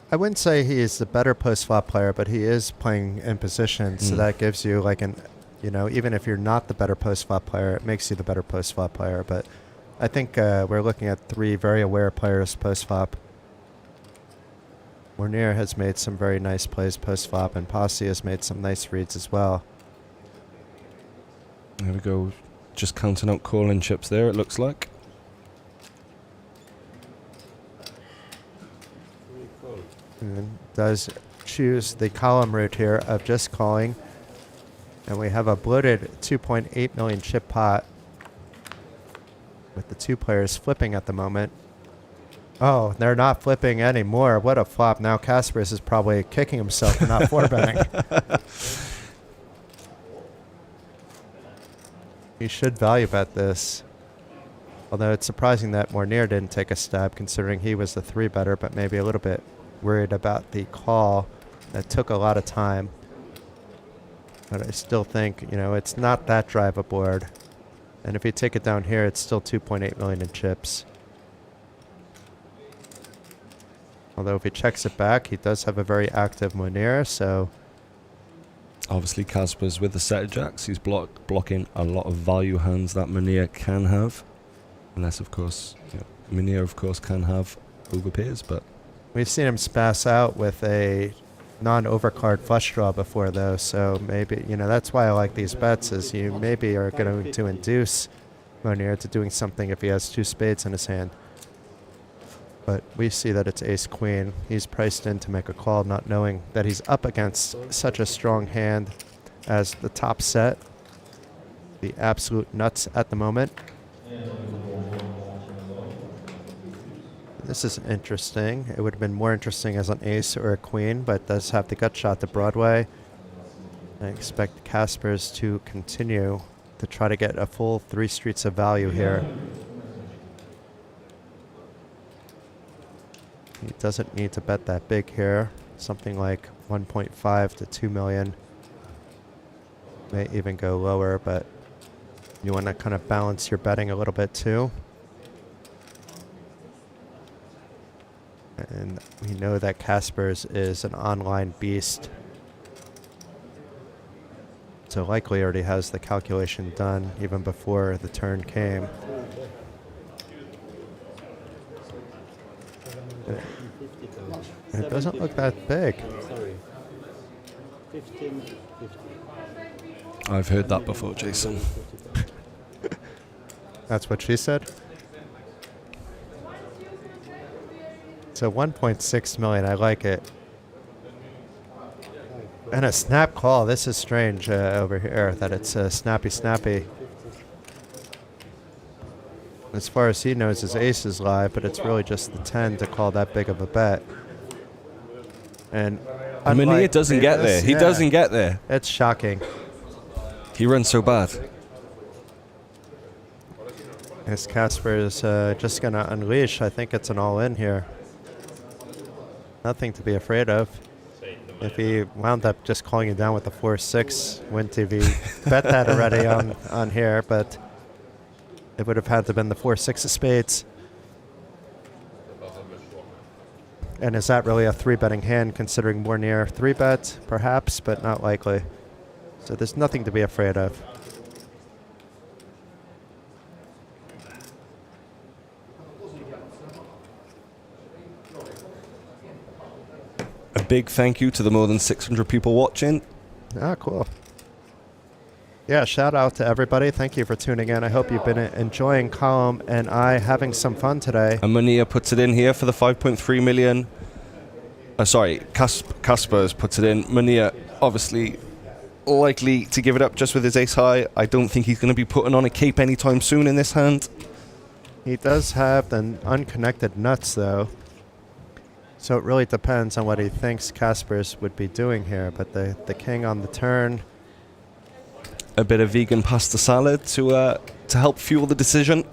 S2: I wouldn't say he is the better post-flop player, but he is playing in position, so that gives you, like, an, you know, even if you're not the better post-flop player, it makes you the better post-flop player. But I think we're looking at 3 very aware players post-flop. Monir has made some very nice plays post-flop, and Pasi has made some nice reads as well.
S16: There we go. Just counting out calling chips there, it looks like.
S2: And does choose the column route here of just calling. And we have a bloated 2.8 million chip pot with the 2 players flipping at the moment. Oh, they're not flipping anymore. What a flop. Now Kaspers is probably kicking himself for not 4-betting. He should value bet this. Although it's surprising that Monir didn't take a stab, considering he was the 3-better, but maybe a little bit worried about the call that took a lot of time. But I still think, you know, it's not that drive aboard. And if you take it down here, it's still 2.8 million in chips. Although if he checks it back, he does have a very active Monir, so...
S16: Obviously, Kaspers with the set of jacks, he's blocking a lot of value hands that Monir can have. Unless, of course, you know, Monir, of course, can have overpairs, but...
S2: We've seen him spass out with a non-overcard flush draw before, though, so maybe, you know, that's why I like these bets, is you maybe are going to induce Monir to doing something if he has 2 spades in his hand. But we see that it's ace-queen. He's priced in to make a call, not knowing that he's up against such a strong hand as the top set. The absolute nuts at the moment. This is interesting. It would have been more interesting as an ace or a queen, but does have the gut shot to Broadway. I expect Kaspers to continue to try to get a full 3 streets of value here. He doesn't need to bet that big here. Something like 1.5 to 2 million. May even go lower, but you want to kind of balance your betting a little bit too. And we know that Kaspers is an online beast. So likely already has the calculation done even before the turn came. It doesn't look that big.
S16: I've heard that before, Jason.
S2: That's what she said? So 1.6 million, I like it. And a snap call. This is strange over here, that it's snappy. As far as he knows, his ace is live, but it's really just the 10 to call that big of a bet. And
S16: Monir doesn't get there. He doesn't get there.
S2: It's shocking.
S16: He runs so bad.
S2: As Kaspers just going to unleash, I think it's an all-in here. Nothing to be afraid of. If he wound up just calling you down with the 4-6, wouldn't TV bet that already on here, but it would have had to have been the 4-6 of spades. And is that really a 3-betting hand, considering Monir 3-bet, perhaps, but not likely. So there's nothing to be afraid of.
S16: A big thank you to the more than 600 people watching.
S2: Ah, cool. Yeah, shout out to everybody. Thank you for tuning in. I hope you've been enjoying Column and I having some fun today.
S16: And Monir puts it in here for the 5.3 million. Sorry, Kaspers puts it in. Monir obviously likely to give it up just with his ace high. I don't think he's going to be putting on a cape anytime soon in this hand.
S2: He does have the unconnected nuts, though. So it really depends on what he thinks Kaspers would be doing here. But the king on the turn.
S16: A bit of vegan pasta salad to help fuel the decision.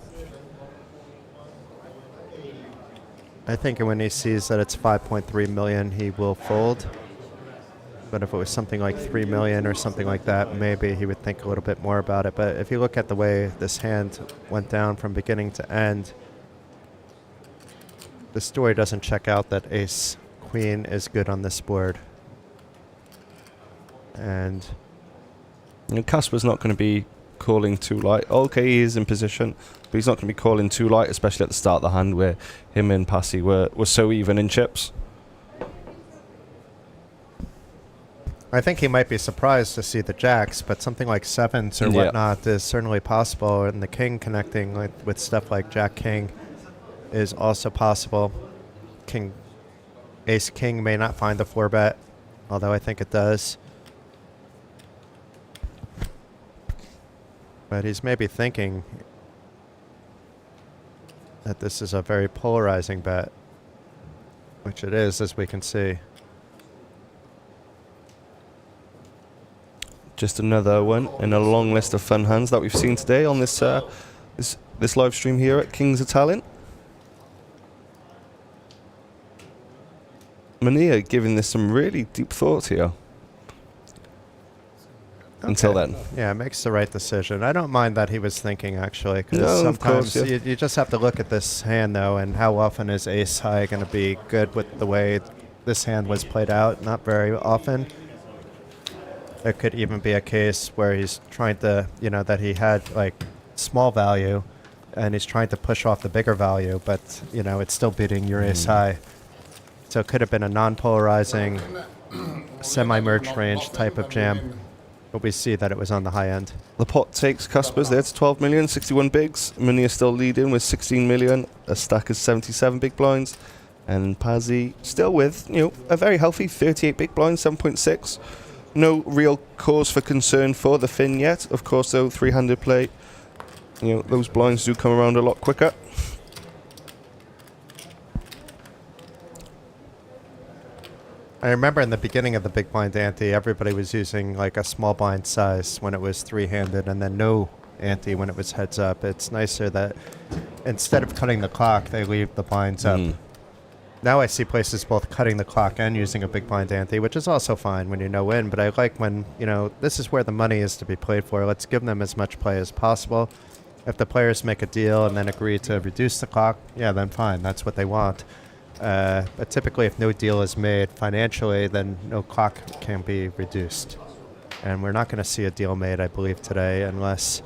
S2: I think when he sees that it's 5.3 million, he will fold. But if it was something like 3 million or something like that, maybe he would think a little bit more about it. But if you look at the way this hand went down from beginning to end, the story doesn't check out that ace queen is good on this board. And
S16: Kasper's not going to be calling too light. Okay, he is in position, but he's not going to be calling too light, especially at the start of the hand where him and Pasi were so even in chips.
S2: I think he might be surprised to see the jacks, but something like sevens or whatnot is certainly possible, and the king connecting with stuff like jack-king is also possible. Ace-king may not find the 4-bet, although I think it does. But he's maybe thinking that this is a very polarizing bet, which it is, as we can see.
S16: Just another one in a long list of fun hands that we've seen today on this this live stream here at Kings of Tallinn. Monir giving this some really deep thought here. Okay. Until then.
S2: Yeah, makes the right decision. I don't mind that he was thinking, actually, because sometimes
S16: of course,
S2: you just have to look at this hand, though, and how often is ace high going to be good with the way this hand was played out? Not very often. There could even be a case where he's trying to, that he had, small value, and he's trying to push off the bigger value, but, it's still beating your ace high. So it could have been a non-polarizing, semi-merge range type of jam. But we see that it was on the high end.
S16: The pot takes Kaspers there to 12 million, 61 bigs. Monir still leading with 16 million. A stack is 77 big blinds. And Pasi still with, a very healthy 38 big blinds, 7.6. No real cause for concern for the Finn yet. Of course, though, 300 play, those blinds do come around a lot quicker.
S2: I remember in the beginning of the big blind ante, everybody was using a small blind size when it was three-handed, and then no ante when it was heads up. It's nicer that instead of cutting the clock, they leave the blinds up. Now I see places both cutting the clock and using a big blind ante, which is also fine when you know when, but I like when, this is where the money is to be played for. Let's give them as much play as possible. If the players make a deal and then agree to reduce the clock, yeah, then fine, that's what they want. But typically if no deal is made financially, then no clock can be reduced. And we're not going to see a deal made, I believe, today, unless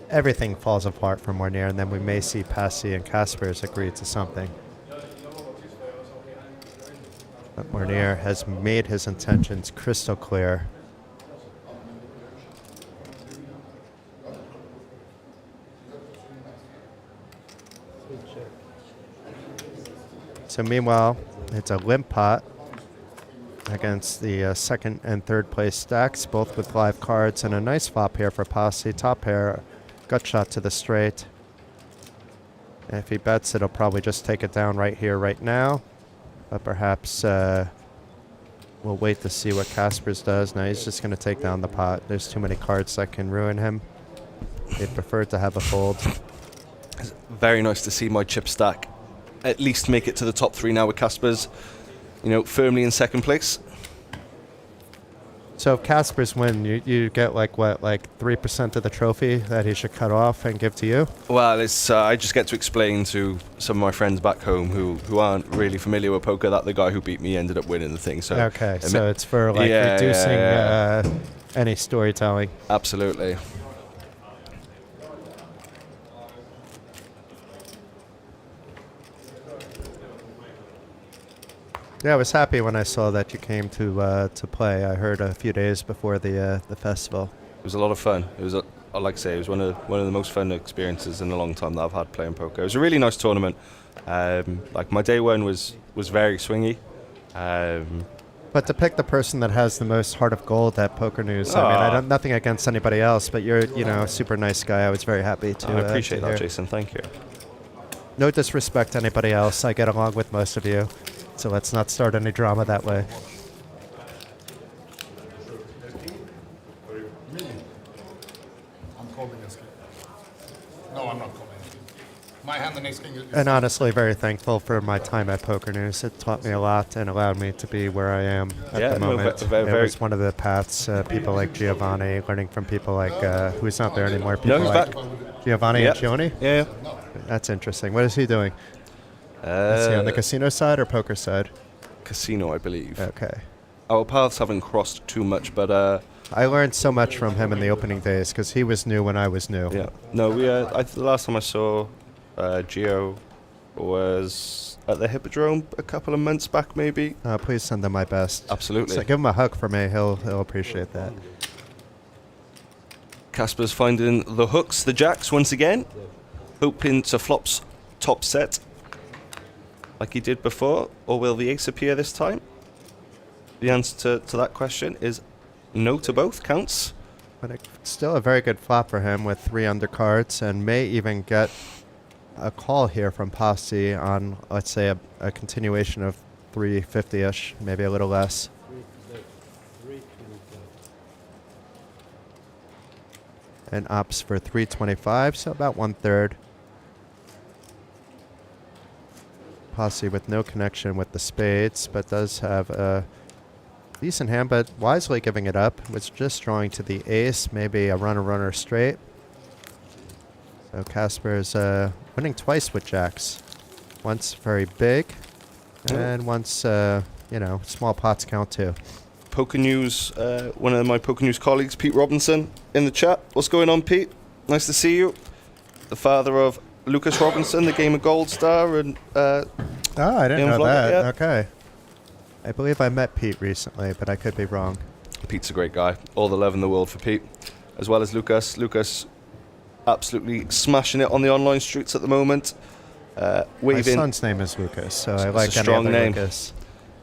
S2: everything falls apart for Monir, and then we may see Pasi and Kaspers agree to something. But Monir has made his intentions crystal clear. So meanwhile, it's a limp pot against the second and third place stacks, both with live cards, and a nice flop here for Pasi. Top pair, gut shot to the straight. And if he bets, it'll probably just take it down right here, right now. But perhaps we'll wait to see what Kaspers does. Now he's just going to take down the pot. There's too many cards that can ruin him. He'd prefer to have a fold.
S16: It's very nice to see my chip stack at least make it to the top three now with Kaspers, firmly in second place.
S2: So if Casper's win, you get like what, like 3% of the trophy that he should cut off and give to you?
S16: Well, it's I just get to explain to some of my friends back home who aren't really familiar with poker that the guy who beat me ended up winning the thing. So
S2: okay, so it's for like reducing any storytelling.
S16: Absolutely.
S2: Yeah, I was happy when I saw that you came to play. I heard a few days before the festival.
S16: It was a lot of fun. It was, like I say, it was one of the most fun experiences in a long time that I've had playing poker. It was a really nice tournament. Like my day one was very swingy.
S2: But to pick the person that has the most heart of gold at Poker News, I mean, I don't nothing against anybody else, but you're a super nice guy. I was very happy to.
S16: I appreciate
S2: to
S16: that,
S2: hear.
S16: Jason. Thank you.
S2: No disrespect to anybody else. I get along with most of you. So let's not start any drama that way.
S8: Me? I'm calling this king. No, I'm not calling this king. My hand and ace king is...
S2: And honestly, very thankful for my time at Poker News. It taught me a lot and allowed me to be where I am at the moment. It was one of the paths, people like Giovanni, learning from people like, who's not there anymore, people like Giovanni and Gioni?
S16: Yeah.
S2: That's interesting. What is he doing? Is he on the casino side or poker side?
S16: Casino, I believe.
S2: Okay.
S16: Our paths haven't crossed too much, but...
S2: I learned so much from him in the opening days because he was new when I was new.
S16: Yeah. No, the last time I saw Gio was at the Hippodrome a couple of months back, maybe.
S2: Please send him my best.
S16: Absolutely.
S2: So give him a hug for me. He'll appreciate that.
S16: Casper's finding the hooks, the jacks once again. Hoping to flop's top set like he did before, or will the ace appear this time? The answer to that question is no to both counts.
S2: But it's still a very good flop for him with 3 undercards, and may even get a call here from Pasi on, let's say, a continuation of 350-ish, maybe a little less. And opts for 325, so about 1/3. Pasi with no connection with the spades, but does have a decent hand, but wisely giving it up. Was just drawing to the ace, maybe a runner straight. So Casper's winning twice with jacks. Once very big, and once, small pots count too.
S16: Poker News, one of my Poker News colleagues, Pete Robinson, in the chat. What's going on, Pete? Nice to see you. The father of Lucas Robinson, the Game of Gold star, and
S2: I didn't know that.
S16: Yeah.
S2: Okay. I believe I met Pete recently, but I could be wrong.
S16: Pete's a great guy. All the love in the world for Pete, as well as Lucas. Lucas absolutely smashing it on the online streets at the moment.
S2: My son's name is Lucas, so I like
S16: a strong name.
S2: Lucas.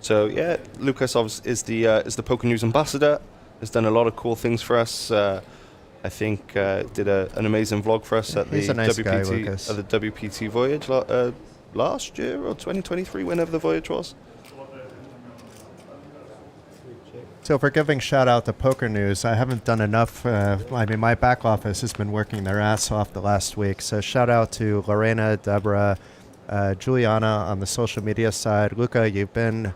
S16: So yeah, Lucas is the Poker News ambassador. Has done a lot of cool things for us. I think did an amazing vlog for us at the
S2: nice guy,
S16: WPT voyage last year or 2023, whenever the voyage was.
S2: So for giving shout out to Poker News, I haven't done enough. My back office has been working their ass off the last week. So shout out to Lorena, Deborah, Juliana on the social media side. Luca, you've been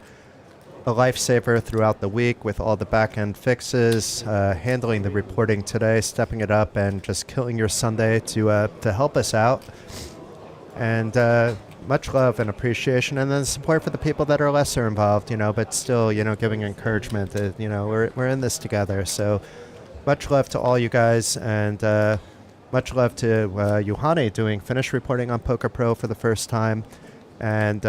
S2: a lifesaver throughout the week with all the back-end fixes, handling the reporting today, stepping it up, and just killing your Sunday to help us out. And much love and appreciation, and then support for the people that are lesser involved, but still, giving encouragement. We're in this together. So much love to all you guys, and much love to Juhani doing finish reporting on Poker Pro for the first time, and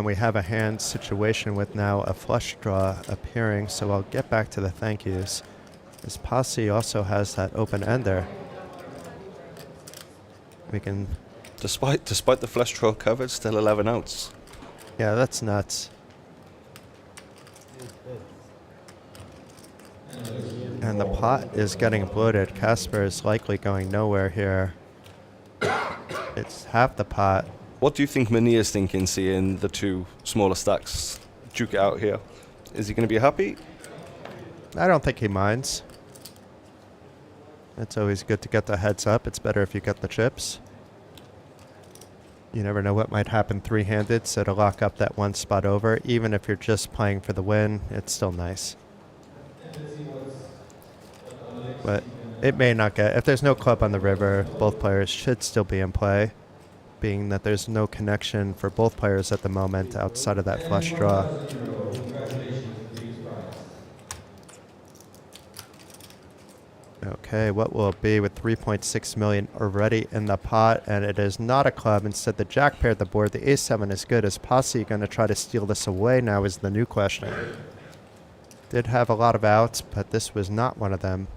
S2: we have a hand situation with now a flush draw appearing. So I'll get back to the thank yous. This Pasi also has that open ender. We can.
S16: Despite the flush draw covered, still 11 outs.
S2: Yeah, that's nuts. And the pot is getting bloated. Casper is likely going nowhere here. It's half the pot.
S16: What do you think Monir is thinking, seeing the two smaller stacks duke it out here? Is he going to be happy?
S2: I don't think he minds. It's always good to get the heads up. It's better if you get the chips. You never know what might happen three-handed, so to lock up that one spot over, even if you're just playing for the win, it's still nice. But it may not get... If there's no club on the river, both players should still be in play, being that there's no connection for both players at the moment outside of that flush draw. Okay, what will it be with 3.6 million already in the pot? And it is not a club. Instead, the jack paired the board. The ace-7 is good. Is Pasi going to try to steal this away now is the new question. Did have a lot of outs, but this was not one of them.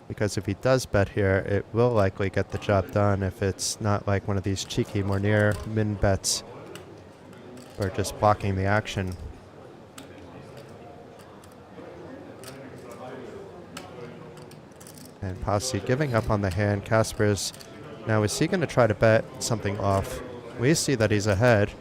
S2: Because if he does bet here, it will likely get the job done if it's not like one of these cheeky Monir min bets or just blocking the action. And Pasi giving up on the hand. Kasper's now, is he going to try to bet something off? We see that he's ahead.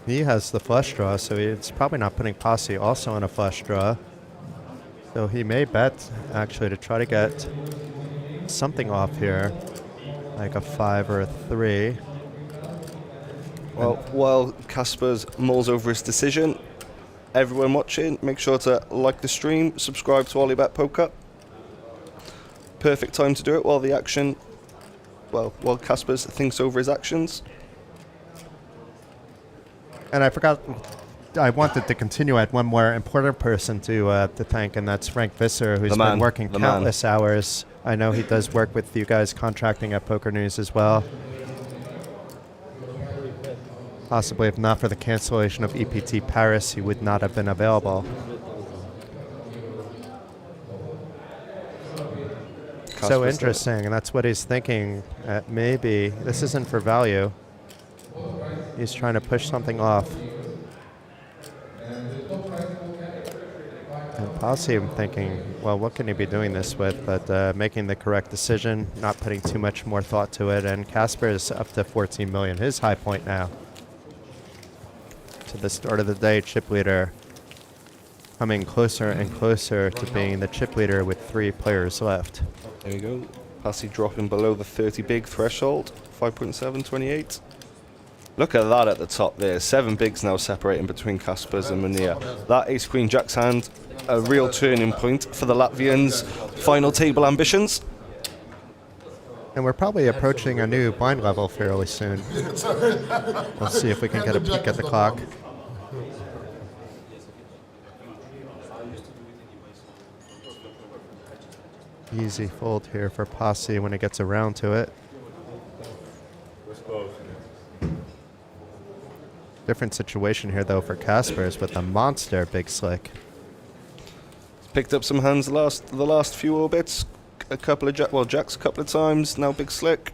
S2: He has the flush draw, so it's probably not putting Pasi also on a flush draw. So he may bet actually to try to get something off here, like a 5 or a 3.
S16: Well, while Kasper's mulls over his decision, everyone watching, make sure to like the stream, subscribe to OlyBet Poker. Perfect time to do it while the action, while Kasper thinks over his actions.
S2: And I forgot, I wanted to continue. I had one more important person to thank, and that's Frank Visser, who's been working countless hours. I know he does work with you guys contracting at Poker News as well. Possibly, if not for the cancellation of EPT Paris, he would not have been available. So interesting, and that's what he's thinking. Maybe this isn't for value. He's trying to push something off. And Pasi, I'm thinking, well, what can he be doing this with? But making the correct decision, not putting too much more thought to it. And Kasper is up to 14 million, his high point now. To the start of the day, chip leader coming closer and closer to being the chip leader with 3 players left.
S16: There we go. Pasi dropping below the 30 big threshold, 5.7, 28. Look at that at the top there. 7 bigs now separating between Kasper's and Monir. That ace-queen jack's hand, a real turning point for the Latvians' final table ambitions.
S2: And we're probably approaching a new blind level fairly soon. We'll see if we can get a peek at the clock. Easy fold here for Pasi when it gets around to it. Different situation here though for Kasper's with the monster big slick.
S16: Picked up some hands the last few orbits. A couple of jacks a couple of times. Now big slick.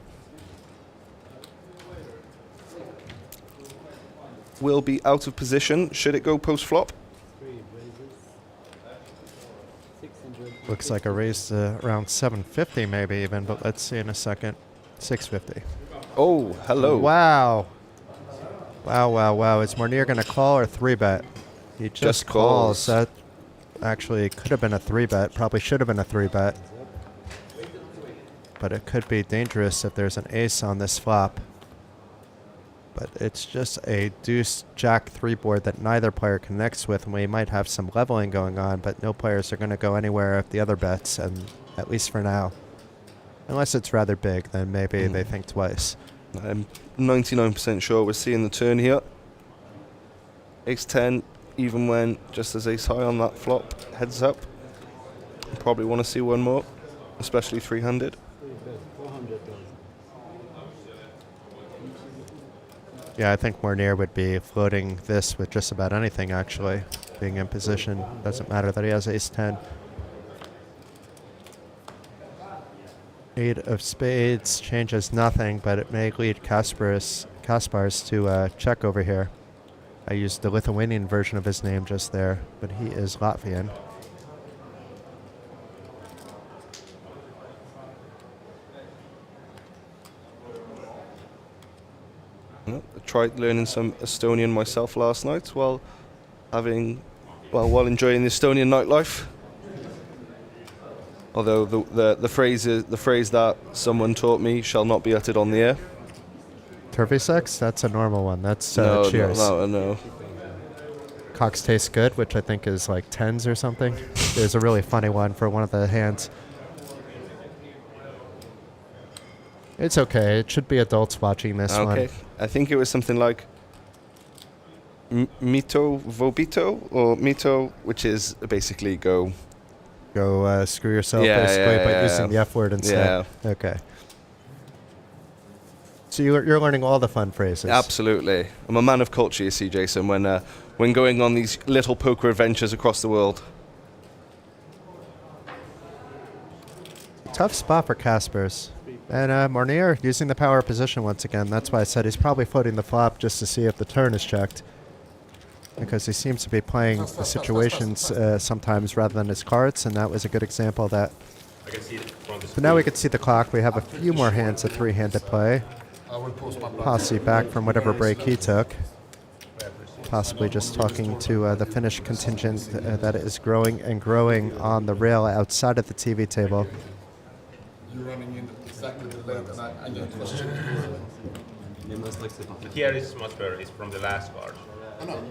S16: Will be out of position should it go post flop.
S2: Looks like a raise to around 750 maybe even, but let's see in a second. 650.
S16: Oh, hello.
S2: Wow. Wow. Is Monir going to call or 3-bet? He just calls. That actually could have been a 3-bet. Probably should have been a 3-bet. But it could be dangerous if there's an ace on this flop. But it's just a deuce jack 3 board that neither player connects with, and we might have some leveling going on, but no players are going to go anywhere if the other bets, and at least for now. Unless it's rather big, then maybe they think twice.
S16: I'm 99% sure we're seeing the turn here. Ace 10, even when just as ace high on that flop, heads up. Probably want to see one more, especially 300.
S2: Yeah, I think Monir would be floating this with just about anything, actually. Being in position. Doesn't matter that he has ace 10. 8 of spades changes nothing, but it may lead Kaspars to check over here. I used the Lithuanian version of his name just there, but he is Latvian.
S16: I tried learning some Estonian myself last night while enjoying the Estonian nightlife. Although the phrase that someone taught me shall not be uttered on the air.
S2: Turvy sex? That's a normal one. That's
S16: No,
S2: cheers.
S16: no.
S2: Cocks taste good, which I think is like 10s or something. There's a really funny one for one of the hands. It's okay. It should be adults watching this one.
S16: Okay. I think it was something like mito vobito or mito, which is basically go
S2: screw yourself, basically, but using the F word instead.
S16: Yeah.
S2: Okay. So you're learning all the fun phrases.
S16: Absolutely. I'm a man of culture, you see, Jason, when going on these little poker adventures across the world.
S2: Tough spot for Kaspers. And Monir using the power position once again. That's why I said he's probably floating the flop just to see if the turn is checked. Because he seems to be playing the situations sometimes rather than his cards, and that was a good example of that.
S4: I can see it from the
S2: So now we can see the clock. We have a few more hands of three-handed play. Pasi back from whatever break he took. Possibly just talking to the Finnish contingent that is growing and growing on the rail outside of the TV table.
S8: You're running in exactly the length, and I get questioned.
S4: Here is much better. It's from the last card.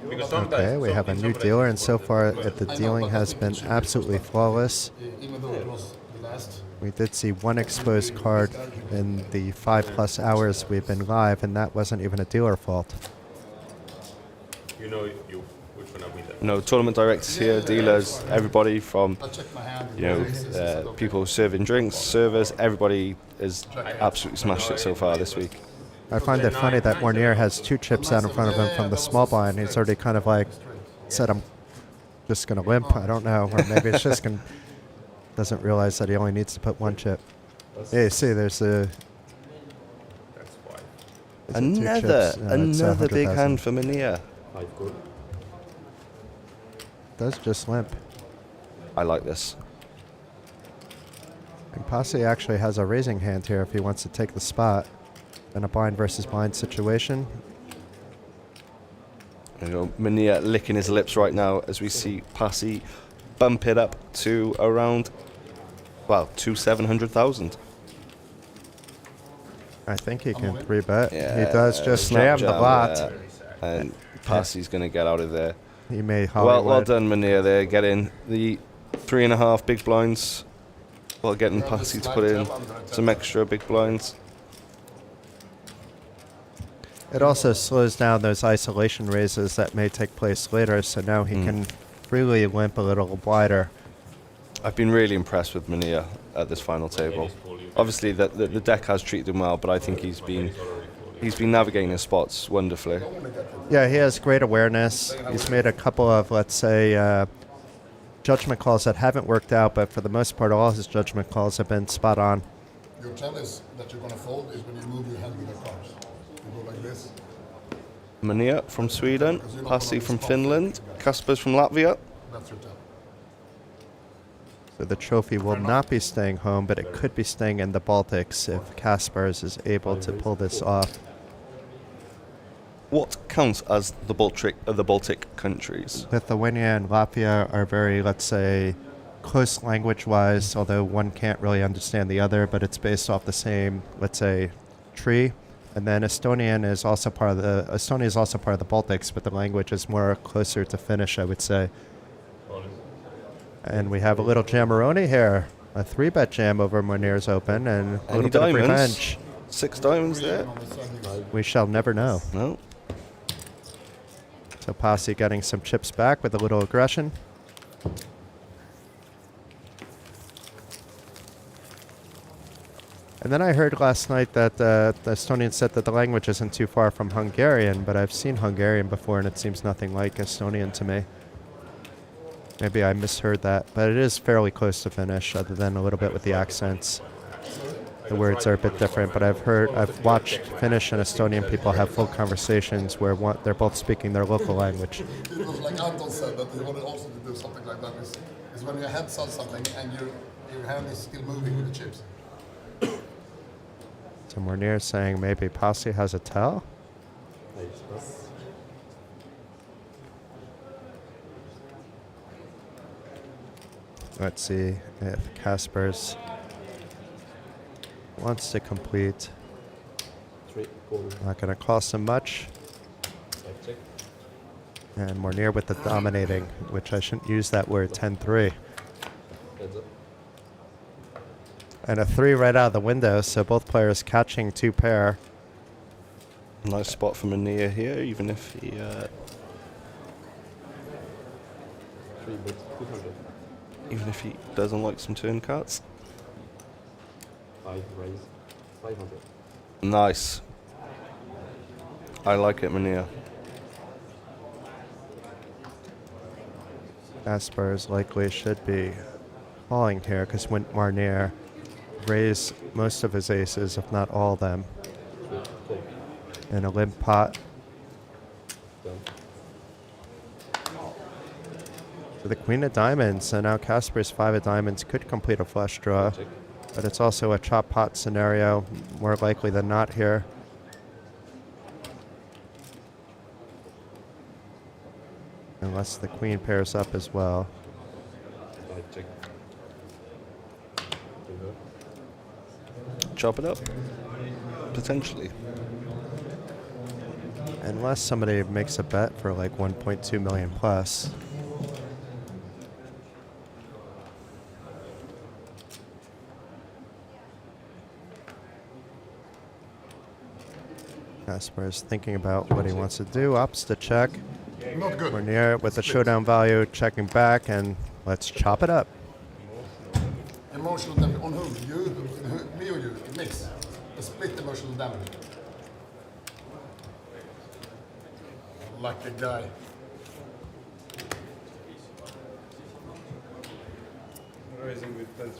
S4: Because sometimes
S2: Okay, we have a new dealer, and so far the dealing has been absolutely flawless.
S8: Even though it was the last.
S2: We did see one exposed card in the 5+ hours we've been live, and that wasn't even a dealer fault.
S4: you know which one are with.
S16: No, tournament directors here, dealers, everybody from, people serving drinks, servers, everybody has absolutely smashed it so far this week.
S2: I find it funny that Monir has 2 chips out in front of him from the small blind. He's already kind of like said, I'm just going to limp. I don't know. Or maybe it's just doesn't realize that he only needs to put 1 chip. Yeah, you see, there's a...
S16: Another big hand for Monir.
S2: Does just limp.
S16: I like this.
S2: And Pasi actually has a raising hand here if he wants to take the spot in a blind versus blind situation.
S16: Monir licking his lips right now as we see Pasi bump it up to around, to 700,000.
S2: I think he can 3-bet.
S16: Yeah,
S2: He does just jam the lot.
S16: Yeah. And Pasi's going to get out of there.
S2: He may Hollywood.
S16: Well done, Monir, there, getting the 3.5 big blinds while getting Pasi to put in some extra big blinds.
S2: It also slows down those isolation raises that may take place later, so now he can freely limp a little wider.
S16: I've been really impressed with Monir at this final table. Obviously, the deck has treated him well, but I think he's been navigating his spots wonderfully.
S2: Yeah, he has great awareness. He's made a couple of, let's say, judgment calls that haven't worked out, but for the most part, all his judgment calls have been spot on.
S8: Your tell is that you're going to fold is when you move your hand with the cards. You go like this.
S16: Monir from Sweden, Pasi from Finland, Kaspers from Latvia.
S8: That's your tell.
S2: So the trophy will not be staying home, but it could be staying in the Baltics if Kaspers is able to pull this off.
S16: What counts as the Baltic countries?
S2: Lithuania and Latvia are very, let's say, close language-wise, although one can't really understand the other, but it's based off the same, let's say, tree. And then Estonia is also part of the Baltics, but the language is more closer to Finnish, I would say. And we have a little jammeroni here. A 3-bet jam over Monir's open and a little bit of revenge.
S16: 6 diamonds there.
S2: We shall never know.
S16: No.
S2: So Pasi getting some chips back with a little aggression. And then I heard last night that the Estonian said that the language isn't too far from Hungarian, but I've seen Hungarian before and it seems nothing like Estonian to me. Maybe I misheard that, but it is fairly close to Finnish, other than a little bit with the accents. The words are a bit different, but I've watched Finnish and Estonian people have full conversations where they're both speaking their local language.
S8: It was like Anton said that he wanted also to do something like that. Is when your head says something and your hand is still moving with the chips.
S2: So Monir saying maybe Pasi has a tell? Let's see if Kasper's wants to complete. Not going to cost him much. And Monir with the dominating, which I shouldn't use that word, 10-3. And a 3 right out of the window, so both players catching 2 pair.
S16: Nice spot for Monir here, even if he... even if he doesn't like some turn cuts. Nice. I like it, Monir.
S2: Kasper's likely should be calling here because Monir raised most of his aces, if not all of them, in a limp pot. So the queen of diamonds, so now Kasper's 5 of diamonds could complete a flush draw, but it's also a chop pot scenario, more likely than not here. Unless the queen pairs up as well.
S16: Chop it up, potentially.
S2: Unless somebody makes a bet for like 1.2 million plus. Kasper's thinking about what he wants to do. Opts to check.
S8: Not good.
S2: Monir with the showdown value, checking back, and let's chop it up.
S8: Emotional damage on whom? You? Me or you? Mix. A split emotional damage. Lucky guy.
S4: Raising with 10-3.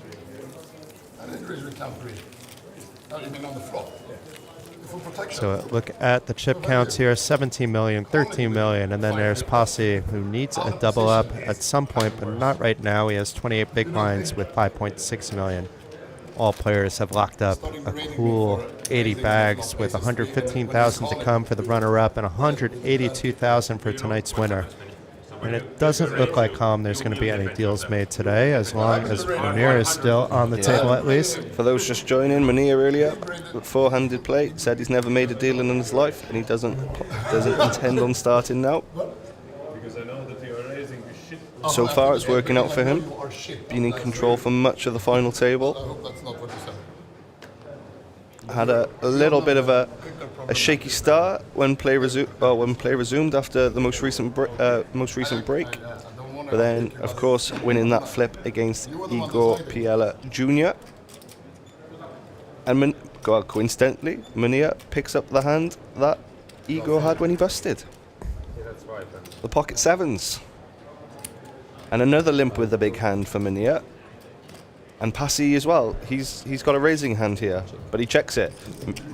S8: I didn't raise with 10-3. Oh, you mean on the flop? Full protection.
S2: So look at the chip counts here, 17 million, 13 million, and then there's Pasi, who needs a double up at some point, but not right now. He has 28 big blinds with 5.6 million. All players have locked up a cool 80 bags with 115,000 to come for the runner-up and 182,000 for tonight's winner. And it doesn't look like there's going to be any deals made today, as long as Monir is still on the table at least.
S16: For those just joining, Monir earlier, with 4-handed play, said he's never made a deal in his life, and he doesn't intend on starting now.
S4: Because I know that you are raising the shit.
S16: So far, it's working out for him. Been in control for much of the final table.
S8: I hope that's not what you said.
S16: Had a little bit of a shaky start when play resumed after the most recent break. But then, of course, winning that flip against Igor Pihela Jr. And coincidentally, Monir picks up the hand that Igor had when he busted.
S4: Yeah, that's right.
S16: The pocket sevens. And another limp with the big hand for Monir. And Pasi as well. He's got a raising hand here, but he checks it.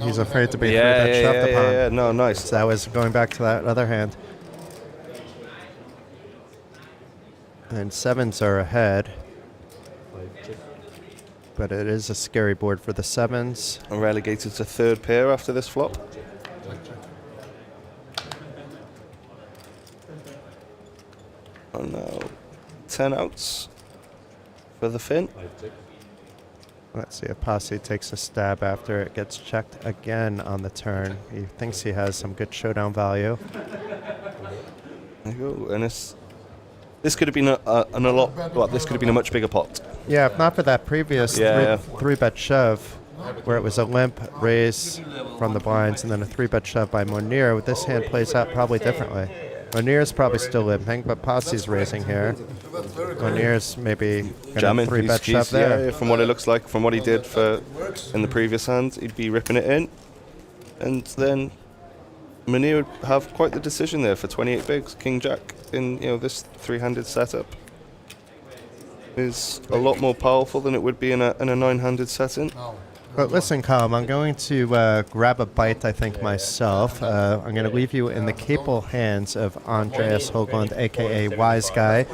S2: He's afraid to be shoved upon.
S16: Yeah, no, nice.
S2: So that was going back to that other hand. And sevens are ahead. But it is a scary board for the sevens.
S16: And relegated to third pair after this flop. And now 10 outs for the Finn.
S2: Let's see if Pasi takes a stab after it gets checked again on the turn. He thinks he has some good showdown value.
S16: There you go. And this could have been this could have been a much bigger pot.
S2: Yeah, if not for that previous three-bet shove, where it was a limp raise from the blinds and then a three-bet shove by Monir, this hand plays out probably differently. Monir's probably still limping, but Pasi's raising here. Monir's maybe
S16: jamming,
S2: three-bet shove there.
S16: Yeah, from what it looks like, from what he did in the previous hand, he'd be ripping it in. And then Monir would have quite the decision there for 28 bigs. King-Jack in this three-handed setup is a lot more powerful than it would be in a nine-handed setting.
S2: But listen, Colm, I'm going to grab a bite, I think, myself. I'm going to leave you in the capable hands of Andreas Hoglund, a.k.a. Wise Guy.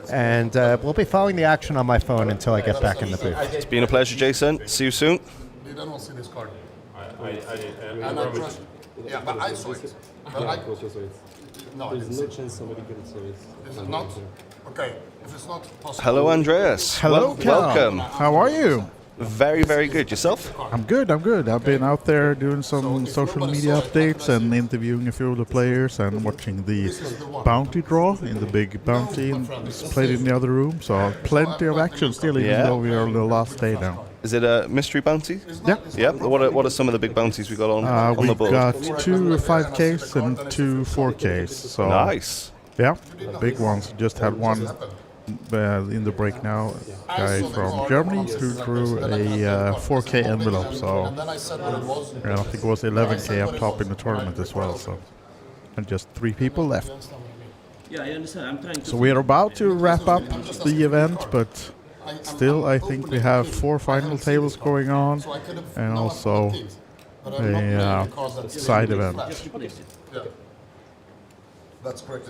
S2: And we'll be following the action on my phone until I get back in the booth.
S16: It's been a pleasure, Jason. See you soon.
S8: They don't see this card.
S4: I
S8: And I trust. Yeah, but I saw it. But No,
S4: There's no chance somebody can say it.
S8: Is it not? Okay, if it's not possible.
S16: Hello, Andreas.
S3: Hello, Cal.
S16: Welcome.
S3: How are you?
S16: Very, very good. Yourself?
S3: I'm good. I've been out there doing some social media updates and interviewing a few of the players and watching the bounty draw in the big bounty it's played in the other room. So plenty of action still, even though we are on the last day now.
S16: Is it a mystery bounty?
S3: Yeah.
S16: Yep. What are some of the big bounties we got on the
S3: We've
S16: board?
S3: got 2 5Ks and 2 4Ks. So
S16: Nice.
S3: Yeah, big ones. Just had one in the break now. Guy from Germany who drew a 4K envelope. So I think it was 11K up top in the tournament as well. So and just 3 people left.
S4: Yeah, I understand. I'm trying to.
S3: So we are about to wrap up the event, but still I think we have 4 final tables going on and also a side event.
S8: That's correct.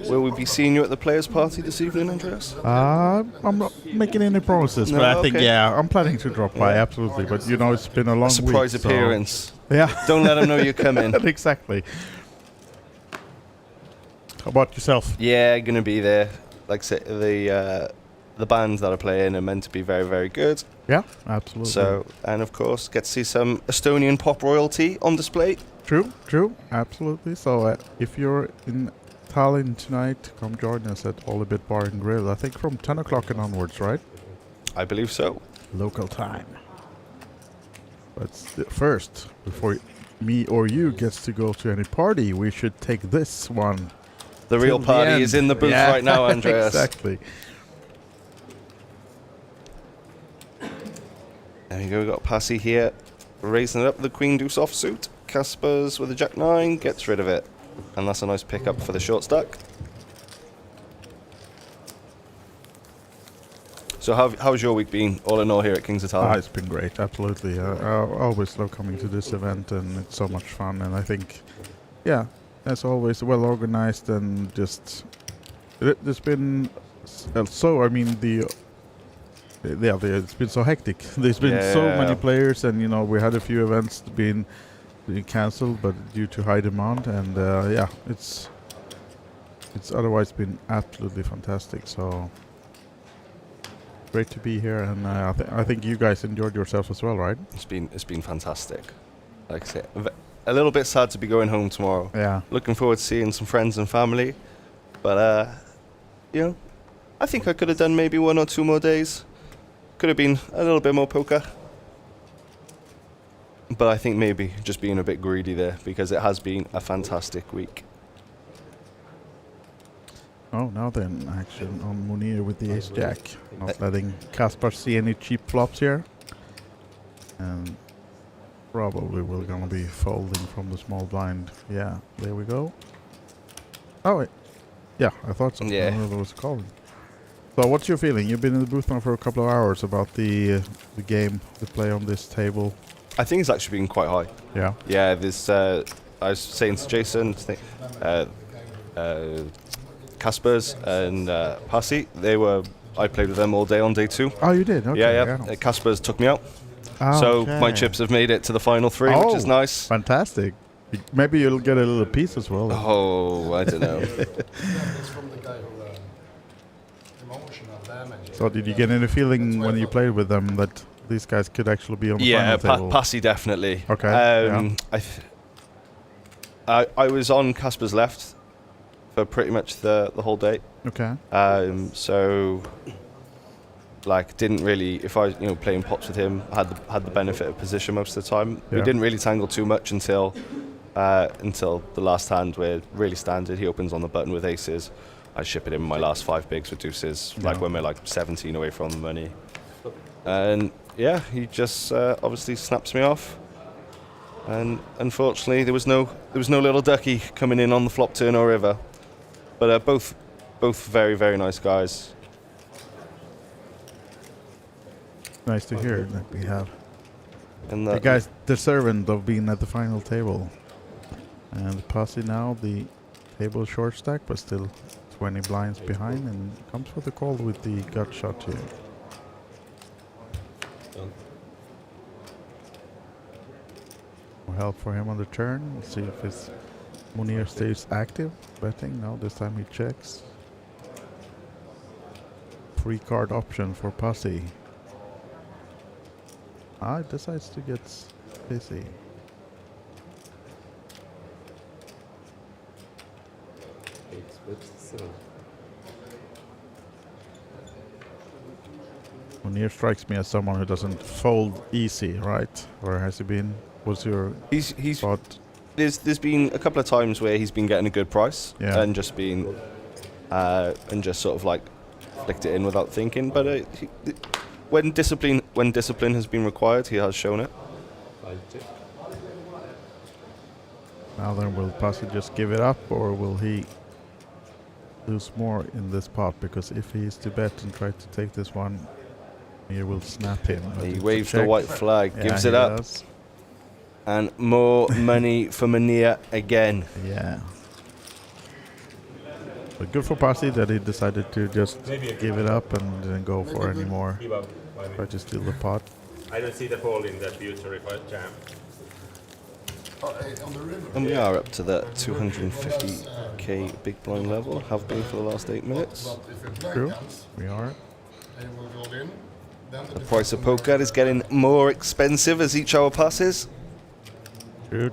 S16: Will we be seeing you at the players' party this evening, Andreas?
S3: I'm not making any promises, but I think, I'm planning to drop by, absolutely. But, it's been a long
S16: surprise
S3: week.
S16: appearance.
S3: Yeah.
S16: Don't let them know you're coming.
S3: Exactly. How about yourself?
S16: Yeah, going to be there. Like I said, the bands that are playing are meant to be very, very good.
S3: Yeah, absolutely.
S16: So, and of course, get to see some Estonian pop royalty on display.
S3: True, absolutely. So if you're in Tallinn tonight, come join us at OlyBet Bar and Grill. I think from 10 o'clock and onwards, right?
S16: I believe so.
S3: Local time. But first, before me or you gets to go to any party, we should take this one.
S16: The real party is in the booth right now, Andreas.
S3: Exactly.
S16: There you go, we've got Pasi here, raising it up with the Queen Deuce offsuit. Kaspers with a Jack 9 gets rid of it. And that's a nice pickup for the short stack. So how's your week been, all in all, here at Kings of Tallinn?
S3: It's been great, absolutely. I always love coming to this event, and it's so much fun. And I think, as always, well organized and just... It's been it's been so hectic. There's been so many players, and we had a few events being cancelled, but due to high demand, and it's otherwise been absolutely fantastic. So great to be here, and I think you guys enjoyed yourself as well, right?
S16: It's been fantastic. Like I said, a little bit sad to be going home tomorrow.
S3: Yeah.
S16: Looking forward to seeing some friends and family, but I think I could have done maybe 1 or 2 more days. Could have been a little bit more poker. But I think maybe just being a bit greedy there, because it has been a fantastic week.
S3: Oh, now then, action on Monir with the ace-jack. Not letting Kaspar see any cheap flops here. And probably we're going to be folding from the small blind. Yeah, there we go. Oh, wait. Yeah, I thought so.
S16: Yeah.
S3: I don't know what was calling. So what's your feeling? You've been in the booth now for a couple of hours about the game, the play on this table.
S16: I think it's actually been quite high.
S3: Yeah.
S16: Yeah, this I was saying to Jason, Kaspers and Pasi, I played with them all day on day 2.
S3: Oh, you did? Okay.
S16: Yeah. Kaspers took me out. So my chips have made it to the final 3, which is nice.
S3: Fantastic. Maybe you'll get a little piece as well.
S16: Oh, I don't know.
S3: So did you get any feeling when you played with them that these guys could actually be on the final table?
S16: Pasi definitely.
S3: Okay.
S16: I was on Kasper's left for pretty much the whole day.
S3: Okay.
S16: So didn't really, if I was playing pots with him, had the benefit of position most of the time.
S3: Yeah.
S16: We didn't really tangle too much until the last hand, where really standard he opens on the button with aces. I ship it in my last 5 bigs with deuces, when we're 17 away from the money. And he just obviously snaps me off. And unfortunately, there was no little ducky coming in on the flop turn or river. But both very, very nice guys.
S3: Nice to hear that we have
S16: and
S3: the guys deserving of being at the final table. And Pasi now, the table short stack, but still 20 blinds behind, and comes with a call with the gut shot here. More help for him on the turn. Let's see if it's Monir stays active, betting. No, this time he checks. Free card option for Pasi. Decides to get busy. Monir strikes me as someone who doesn't fold easy, right? Or has he been? What's your thought?
S16: There's been a couple of times where he's been getting a good price and just been and just sort of like flicked it in without thinking. But when discipline has been required, he has shown it.
S3: Now then, will Pasi just give it up, or will he lose more in this pot? Because if he is to bet and try to take this one, he will snap him.
S16: He waves the white flag, gives it up.
S3: Does.
S16: And more money for Monir again.
S3: Yeah. But good for Pasi that he decided to just give it up and didn't go for any more. Try to steal the pot.
S4: I don't see the fold in that future if I jam.
S16: And we are up to the 250k big blind level. Have been for the last 8 minutes.
S3: True. We are.
S16: The price of poker is getting more expensive as each hour passes.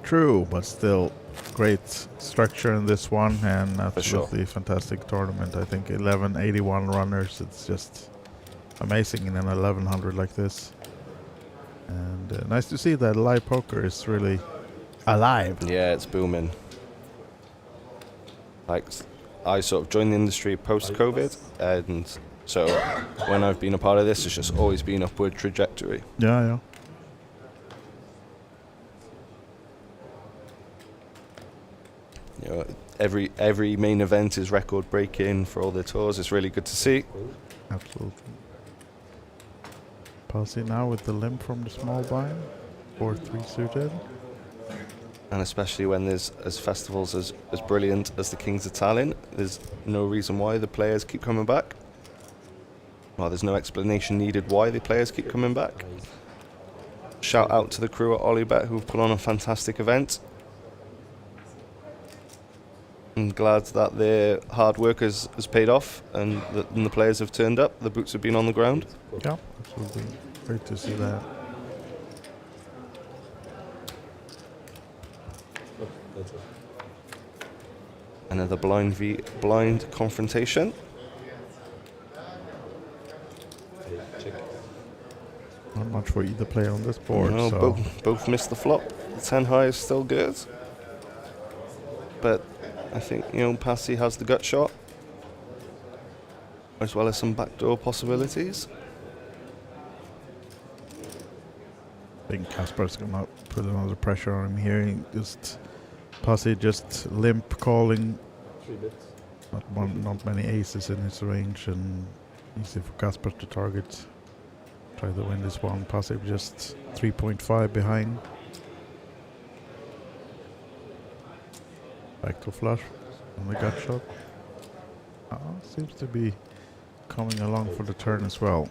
S3: True, but still great structure in this one, and absolutely fantastic tournament. I think 1181 runners. It's just amazing in an 1100 like this, and nice to see that live poker is really alive.
S16: Yeah, it's booming. Like, I sort of joined the industry post-COVID, and so when I've been a part of this, it's just always been upward trajectory.
S3: Yeah.
S16: You know, every main event is record breaking for all the tours. It's really good to see.
S3: Absolutely. Pasi now with the limp from the small blind, 4-3 suited.
S16: And especially when there's festivals as brilliant as the Kings of Tallinn, there's no reason why the players keep coming back. Well, there's no explanation needed why the players keep coming back. Shout out to the crew at OlyBet who've put on a fantastic event. I'm glad that their hard work has paid off and the players have turned up. The boots have been on the ground.
S3: Yeah, absolutely. Great to see that.
S16: Another blind v blind confrontation.
S3: Not much for either player on this board.
S16: No,
S3: so.
S16: both missed the flop. The 10 high is still good. But I think, Pasi has the gut shot, as well as some backdoor possibilities.
S3: I think Kaspar's gonna put another pressure on him here. Pasi just limp calling. Not many aces in his range, and easy for Kaspar to target. Try to win this one. Pasi just 3.5 behind. Back to flush on the gut shot. Seems to be coming along for the turn as well.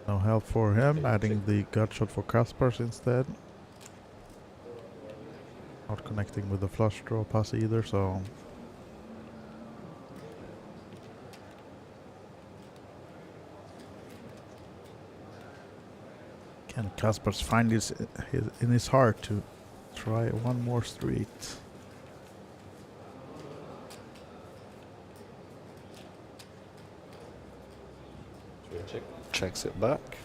S3: No help for him, adding the gut shot for Kaspers instead. Not connecting with the flush draw pass either, so... Can Kaspers find in his heart to try one more street?
S16: Checks it back.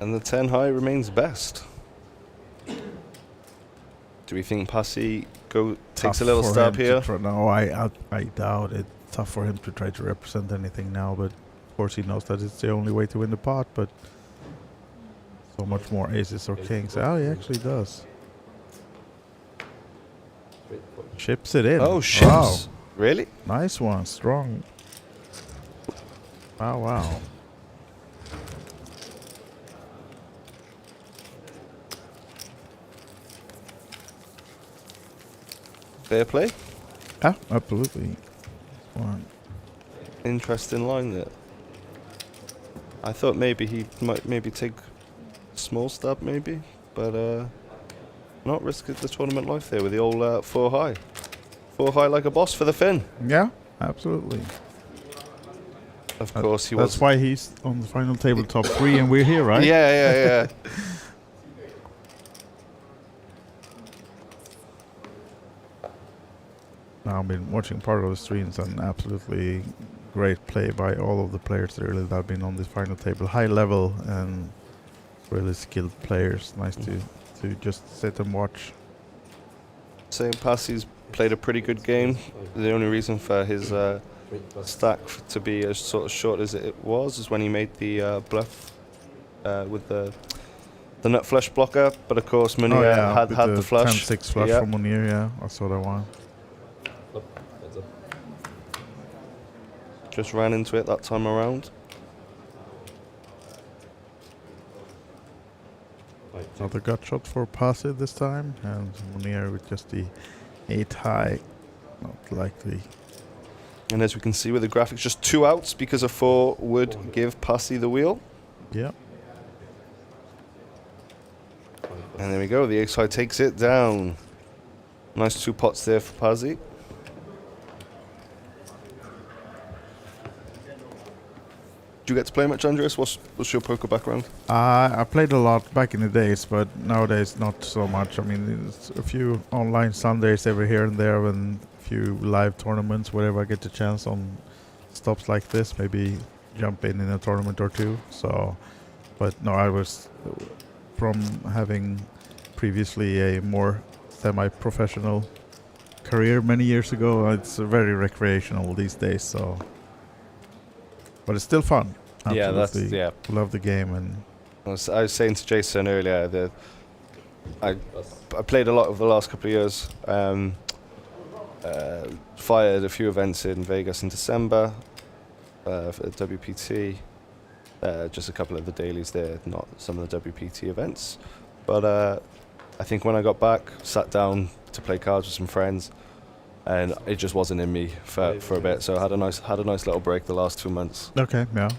S16: And the 10 high remains best. Do we think Pasi takes a little stab here?
S3: No, I doubt it. Tough for him to try to represent anything now, but of course he knows that it's the only way to win the pot, but so much more aces or kings. Oh, he actually does. Chips it in.
S16: Oh, ships.
S3: Wow.
S16: Really?
S3: Nice one. Strong. Wow, wow.
S16: Fair play?
S3: Yeah, absolutely. One.
S16: interesting line there. I thought maybe he might maybe take a small stab maybe, but not risk the tournament life there with the old 4 high. 4 high like a boss for the Finn.
S3: Yeah, absolutely.
S16: Of course he was.
S3: That's why he's on the final table top 3 and we're here, right?
S16: Yeah.
S3: Now I've been watching part of the streams and absolutely great play by all of the players really that have been on this final table. High level and really skilled players. Nice to just sit and watch.
S16: Saying Pasi's played a pretty good game. The only reason for his stack to be as sort of short as it was is when he made the bluff with the nut flush blocker. But of course Monir had the flush.
S3: 10-6 flush from Monir, yeah. I saw that one.
S16: Just ran into it that time around.
S3: Another gut shot for Pasi this time, and Monir with just the 8 high, not likely.
S16: And as we can see with the graphics, just 2 outs because a 4 would give Pasi the wheel.
S3: Yeah.
S16: And there we go, the 8 high takes it down. Nice 2 pots there for Pasi. Do you get to play much, Andreas? What's your poker background?
S3: I played a lot back in the days, but nowadays not so much. I mean, there's a few online Sundays every here and there, and a few live tournaments, wherever I get the chance on stops like this, maybe jump in a tournament or 2. So, but no, I was from having previously a more semi-professional career many years ago. It's very recreational these days, so. But it's still fun. Absolutely.
S16: Yeah,
S3: Love the game. And
S16: I was saying to Jason earlier that I played a lot over the last couple of years. Fired a few events in Vegas in December for the WPT. Just a couple of the dailies there, not some of the WPT events. But I think when I got back, sat down to play cards with some friends, and it just wasn't in me for a bit. So I had a nice little break the last 2 months.
S3: Okay, yeah.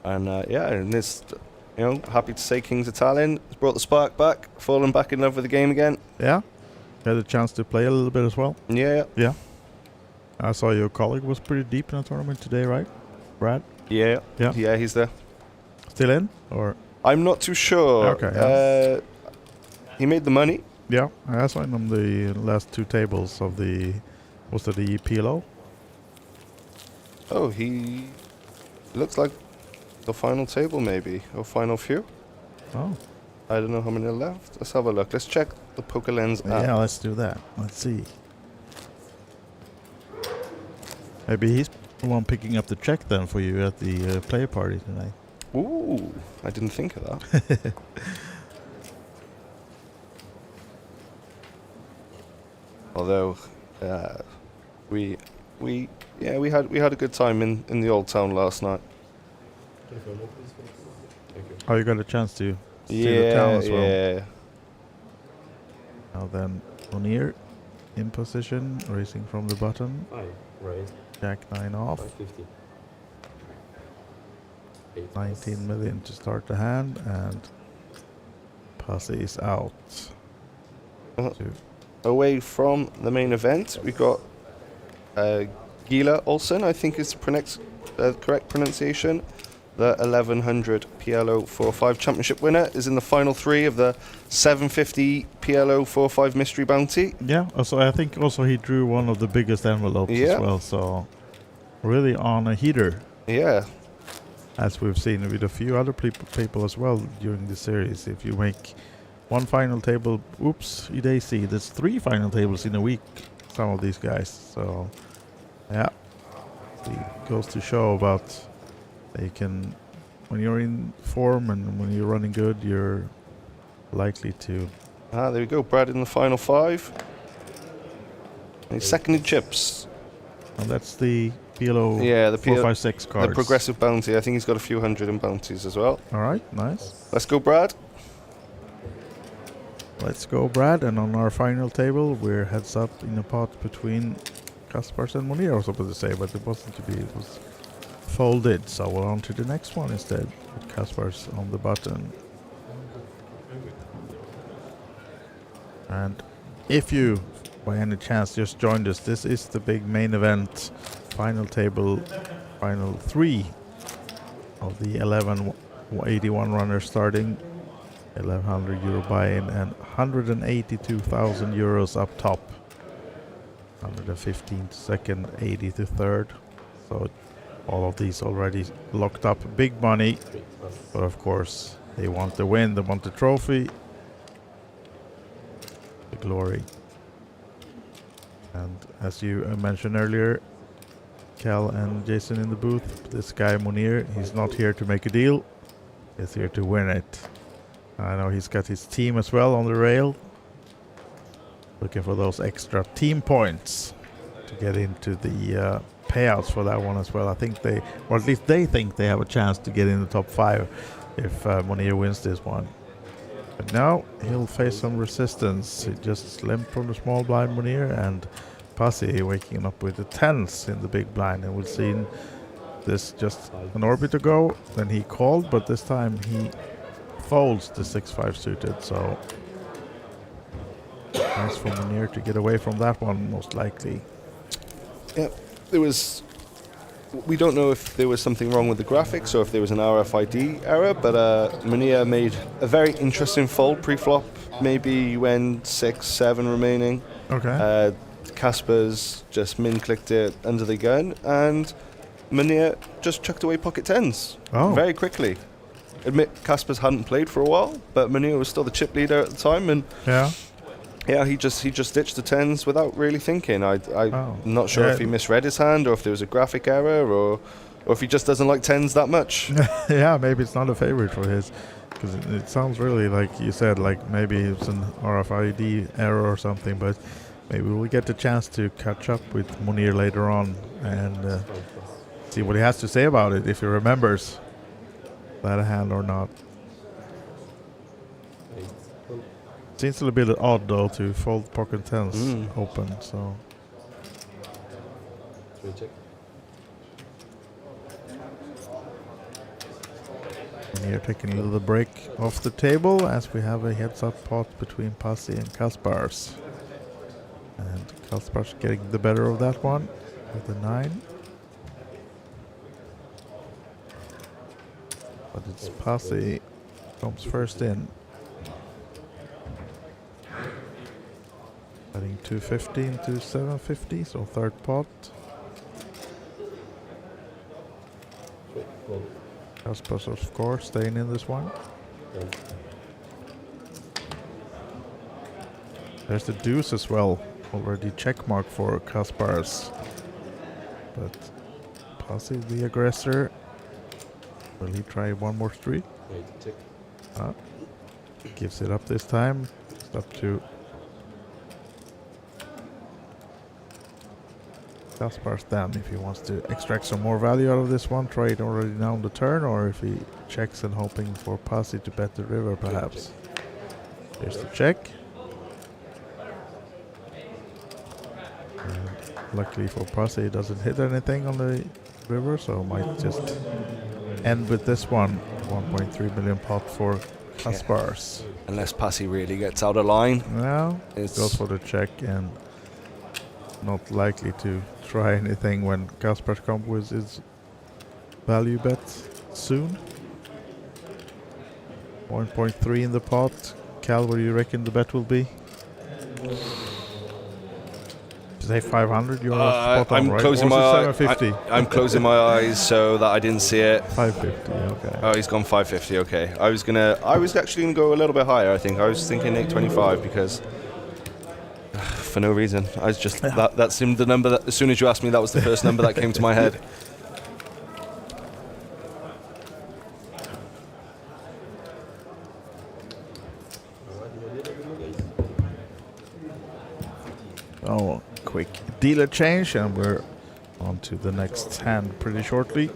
S16: And and it's, happy to say Kings of Tallinn has brought the spark back, fallen back in love with the game again.
S3: Yeah, had a chance to play a little bit as well.
S16: Yeah.
S3: I saw your colleague was pretty deep in the tournament today, right, Brad?
S16: Yeah, he's there.
S3: Still in, or?
S16: I'm not too sure.
S3: Okay. Yeah.
S16: He made the money.
S3: Yeah, I saw him on the last 2 tables of the. Was it the PLO?
S16: Oh, he looks like the final table maybe, or final few.
S3: Oh.
S16: I don't know how many are left. Let's have a look. Let's check the Poker Lens app.
S3: Yeah, let's do that. Let's see. Maybe he's the one picking up the check then for you at the player party tonight.
S16: Ooh, I didn't think of that. Although we had a good time in the old town last night.
S3: Oh, you got a chance to see the town as well.
S16: Yeah.
S3: Now then, Monir in position, racing from the button. Jack 9 off. 19 million to start the hand, and Pasi is out.
S16: Away from the main event, we got Gila Olsen, I think is the correct pronunciation. The 1100 PLO 4-5 championship winner is in the final 3 of the 750 PLO 4-5 mystery bounty.
S3: Yeah, so I think also he drew one of the biggest envelopes as well, so really on a heater.
S16: Yeah.
S3: As we've seen with a few other people as well during the series. If you make one final table, oops, daisy, there's 3 final tables in a week, some of these guys. So, yeah, it goes to show about they can, when you're in form and when you're running good, you're likely to.
S16: There we go, Brad in the final 5. And he's second in chips.
S3: And that's the PLO 456 cards.
S16: The progressive bounty. I think he's got a few hundred in bounties as well.
S3: All right, nice.
S16: Let's go, Brad.
S3: Let's go, Brad. And on our final table, we're heads up in a pot between Kaspars and Monir, I was supposed to say, but it wasn't to be. It was folded, so we're on to the next one instead. Kaspar's on the button. And if you, by any chance, just joined us, this is the big main event, final table, final 3 of the 1181 runners starting. 1100 euro buy-in and 182,000 euros up top. 115 to second, 80 to third. So all of these already locked up big money. But of course, they want the win, they want the trophy, the glory. And as you mentioned earlier, Cal and Jason in the booth, this guy Monir, he's not here to make a deal, he's here to win it. I know he's got his team as well on the rail, looking for those extra team points to get into the payouts for that one as well. I think they, or at least they think they have a chance to get in the top 5 if Monir wins this one. But now he'll face some resistance. He just limped from the small blind, Monir, and Pasi waking up with the 10s in the big blind. And we've seen this just an orbit ago, then he called, but this time he folds the 6-5 suited, so nice for Monir to get away from that one, most likely.
S16: Yeah, there was. We don't know if there was something wrong with the graphics or if there was an RFID error, but Monir made a very interesting fold pre-flop, maybe when 6-7 remaining.
S3: Okay.
S16: Kaspar's just min-clicked it under the gun, and Monir just chucked away pocket 10s very quickly. Admit Kaspar's hadn't played for a while, but Monir was still the chip leader at the time, and he just ditched the 10s without really thinking. I'm not sure if he misread his hand or if there was a graphic error or if he just doesn't like 10s that much.
S3: Yeah, maybe it's not a favorite for his, because it sounds really like you said, like maybe it's an RFID error or something, but maybe we'll get the chance to catch up with Monir later on and see what he has to say about it, if he remembers that hand or not. Seems a little bit odd though to fold pocket 10s open, so. And here taking a little break off the table as we have a heads-up pot between Pasi and Kaspar's. And Kaspar's getting the better of that one with a 9. But it's Pasi comes first in. Adding 250 into 750, so third pot. Kaspar's of course staying in this one. There's the deuce as well, already check mark for Kaspar's. But Pasi the aggressor. Will he try one more street? Gives it up this time. It's up to Kaspar's then if he wants to extract some more value out of this one. Try it already now on the turn, or if he checks and hoping for Pasi to bet the river perhaps. Here's the check. And luckily for Pasi, it doesn't hit anything on the river, so might just end with this one. 1.3 million pot for Kaspar's.
S16: Unless Pasi really gets out of line.
S3: No, it goes for the check and not likely to try anything when Kaspar's comes with his value bet soon. 1.3 in the pot. Cal, what do you reckon the bet will be? Say 500. You're spot on,
S16: I'm
S3: right?
S16: closing my eyes.
S3: 750.
S16: I'm closing my eyes so that I didn't see it.
S3: 550. Okay.
S16: Oh, he's gone 550. Okay. I was actually gonna go a little bit higher. I think I was thinking 825 because for no reason. I was just that seemed the number that as soon as you asked me, that was the first number that came to my head.
S3: Oh, quick dealer change, and we're on to the next hand pretty shortly.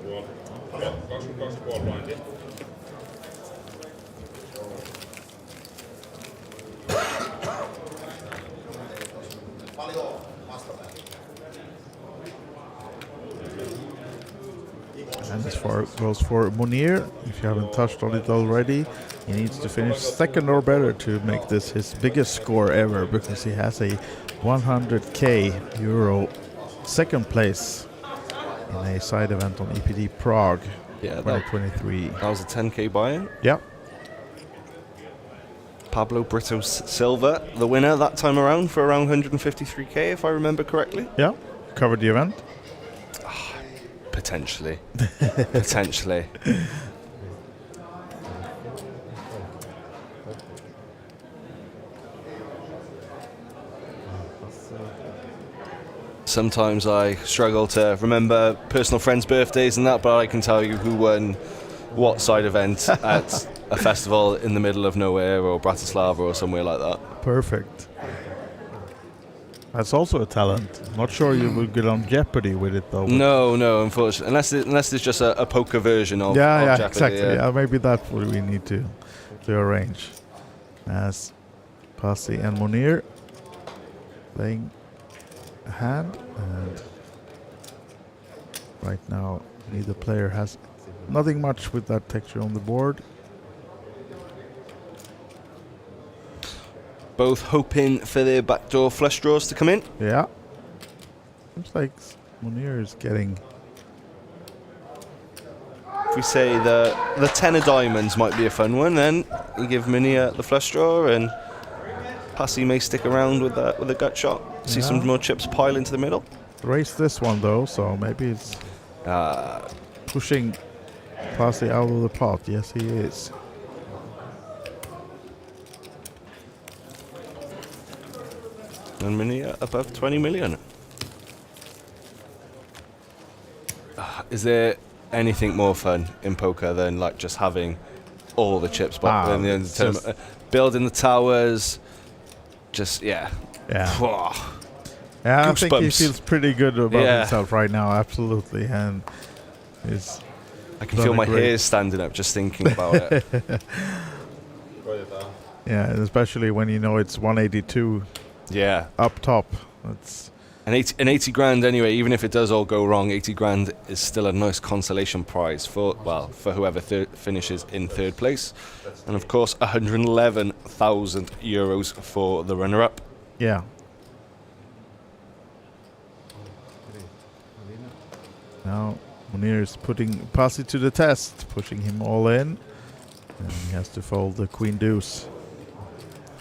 S3: goes for Monir. If you haven't touched on it already, he needs to finish second or better to make this his biggest score ever, because he has a 100k euro second place in a side event on EPD Prague 2023.
S16: That was a 10k buy-in.
S3: Yeah.
S16: Pablo Brito Silva, the winner that time around for around 153k, if I remember correctly.
S3: Yeah, covered the event.
S16: Potentially. Potentially. Sometimes I struggle to remember personal friends' birthdays and that, but I can tell you who won what side event at a festival in the middle of nowhere or Bratislava or somewhere like that.
S3: Perfect. That's also a talent. Not sure you will get on Jeopardy with it though.
S16: No, unfortunately, unless there's just a poker version of
S3: yeah,
S16: Jeopardy.
S3: Exactly. Yeah, maybe that's what we need to arrange. As Pasi and Monir playing a hand, and right now neither player has nothing much with that texture on the board.
S16: Both hoping for their backdoor flush draws to come in.
S3: Yeah. Seems like Monir is getting...
S16: If we say the 10 of diamonds might be a fun one, then we give Monir the flush draw, and Pasi may stick around with a gut shot. See some more chips pile into the middle.
S3: Race this one though, so maybe it's pushing Pasi out of the pot. Yes, he is.
S16: And Monir above 20 million. Is there anything more fun in poker than like just having all the chips but in the end of the tournament? Building the towers,
S3: Yeah,
S16: Goosebumps.
S3: I think he feels pretty good about himself right now, absolutely, and
S16: I can feel my hair standing up just thinking about it.
S3: Yeah, and especially when you know it's 182.
S16: Yeah,
S3: up top. That's
S16: an 80 grand anyway. Even if it does all go wrong, 80 grand is still a nice consolation prize for whoever finishes in third place, and of course 111,000 euros for the runner-up.
S3: Yeah. Now Monir is putting Pasi to the test, pushing him all in, and he has to fold the queen deuce.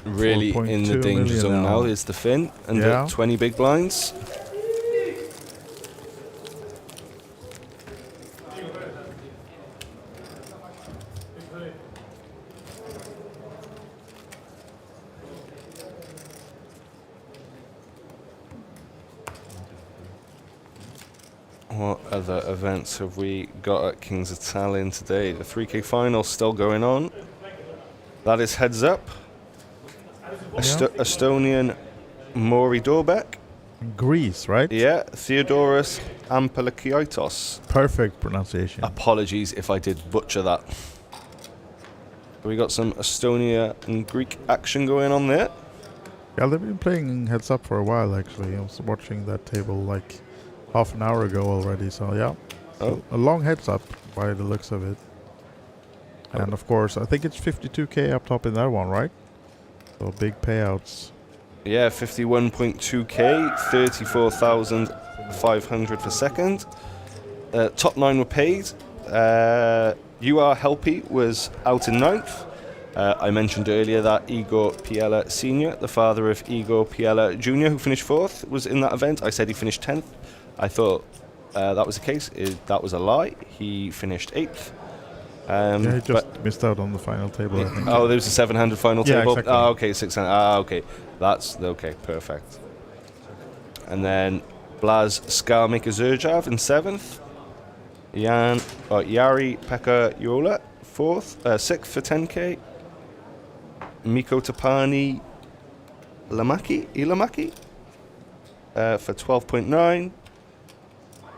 S16: Really in the danger zone now is the Finn and the 20 big blinds. What other events have we got at Kings of Tallinn today? The 3K final still going on. That is heads up. Estonian Mori Dorbek.
S3: Greece, right?
S16: Yeah, Theodoros Ampelikiaitos.
S3: Perfect pronunciation.
S16: Apologies if I did butcher that. We got some Estonia and Greek action going on there.
S3: Yeah, they've been playing heads up for a while actually. I was watching that table like half an hour ago already, so yeah. A long heads up by the looks of it. And of course, I think it's 52k up top in that one, right? So big payouts.
S16: Yeah, 51.2k, 34,500 for second. Top 9 were paid. You Are Helpy was out in 9th. I mentioned earlier that Igor Pihela Sr., the father of Igor Pihela Jr., who finished 4th, was in that event. I said he finished 10th. I thought that was the case. That was a lie. He finished 8th.
S3: He just missed out on the final table, I think.
S16: Oh, there was a 700 final table?
S3: Exactly.
S16: Oh, okay, 600. okay. That's okay, perfect. And then Blaz Skarmika Zurjav in 7th. Yari Pekka Yola, 6th for 10k. Mikko Tapani Ilamaki for 12.9.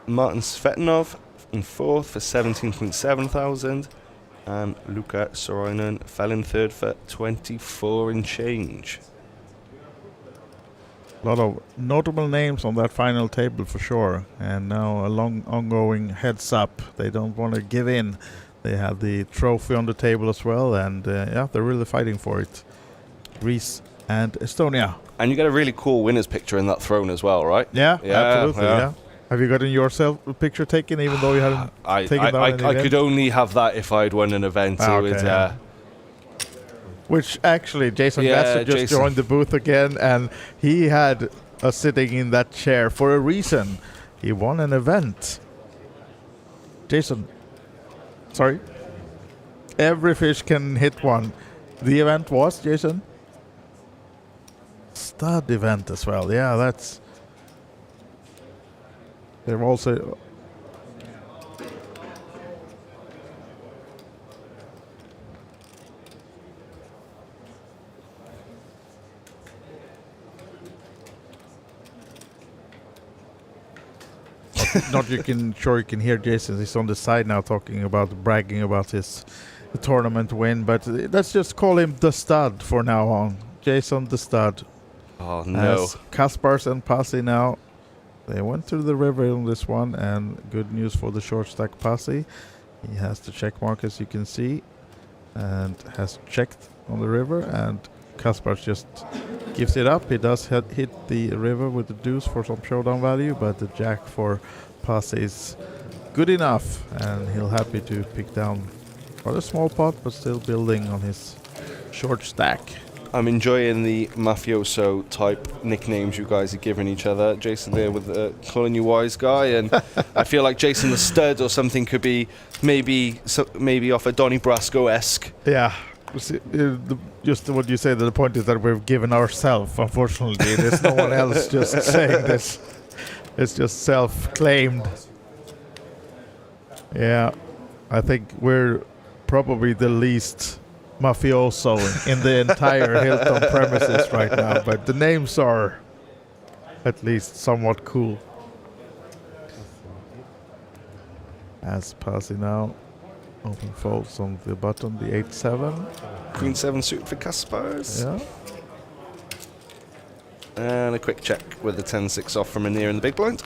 S16: Martin Svetanov in 4th for 17.7 thousand, and Luka Soroinen fell in 3rd for 24 and change.
S3: A lot of notable names on that final table for sure. And now a long ongoing heads up. They don't want to give in. They have the trophy on the table as well. And yeah, they're really fighting for it. Greece and Estonia.
S16: And you get a really cool winner's picture in that throne as well, right?
S3: Yeah, absolutely. Yeah. Have you gotten yourself a picture taken, even though you hadn't taken that in the
S16: I
S3: event?
S16: could only have that if I'd won an event.
S3: Which actually, Jason Glasser just joined the booth again, and he had us sitting in that chair for a reason. He won an event. Jason, sorry. Every fish can hit one. The event was, Jason? Stud event as well. Yeah, that's... They've also... Not you can sure you can hear Jason. He's on the side now talking about bragging about his tournament win, but let's just call him the stud for now on. Jason the stud.
S16: Oh no.
S3: As Kaspars and Pasi now. They went to the river on this one, and good news for the short stack Pasi. He has the check mark as you can see, and has checked on the river, and Kaspars just gives it up. He does hit the river with the deuce for some showdown value, but the jack for Pasi is good enough, and he'll happy to pick down quite a small pot, but still building on his short stack.
S16: I'm enjoying the mafioso type nicknames you guys are giving each other. Jason there with calling you wise guy, and I feel like Jason the stud or something could be maybe off a Donnie Brasco-esque.
S3: Yeah. Just what you say, the point is that we've given ourselves, unfortunately. There's no one else just saying this. It's just self-claimed. Yeah, I think we're probably the least mafioso in the entire Hilton premises right now, but the names are at least somewhat cool. As Pasi now open folds on the button, the 8-7.
S16: Queen 7 suit for Kaspars.
S3: Yeah.
S16: And a quick check with the 10-6 off from Monir in the big blind.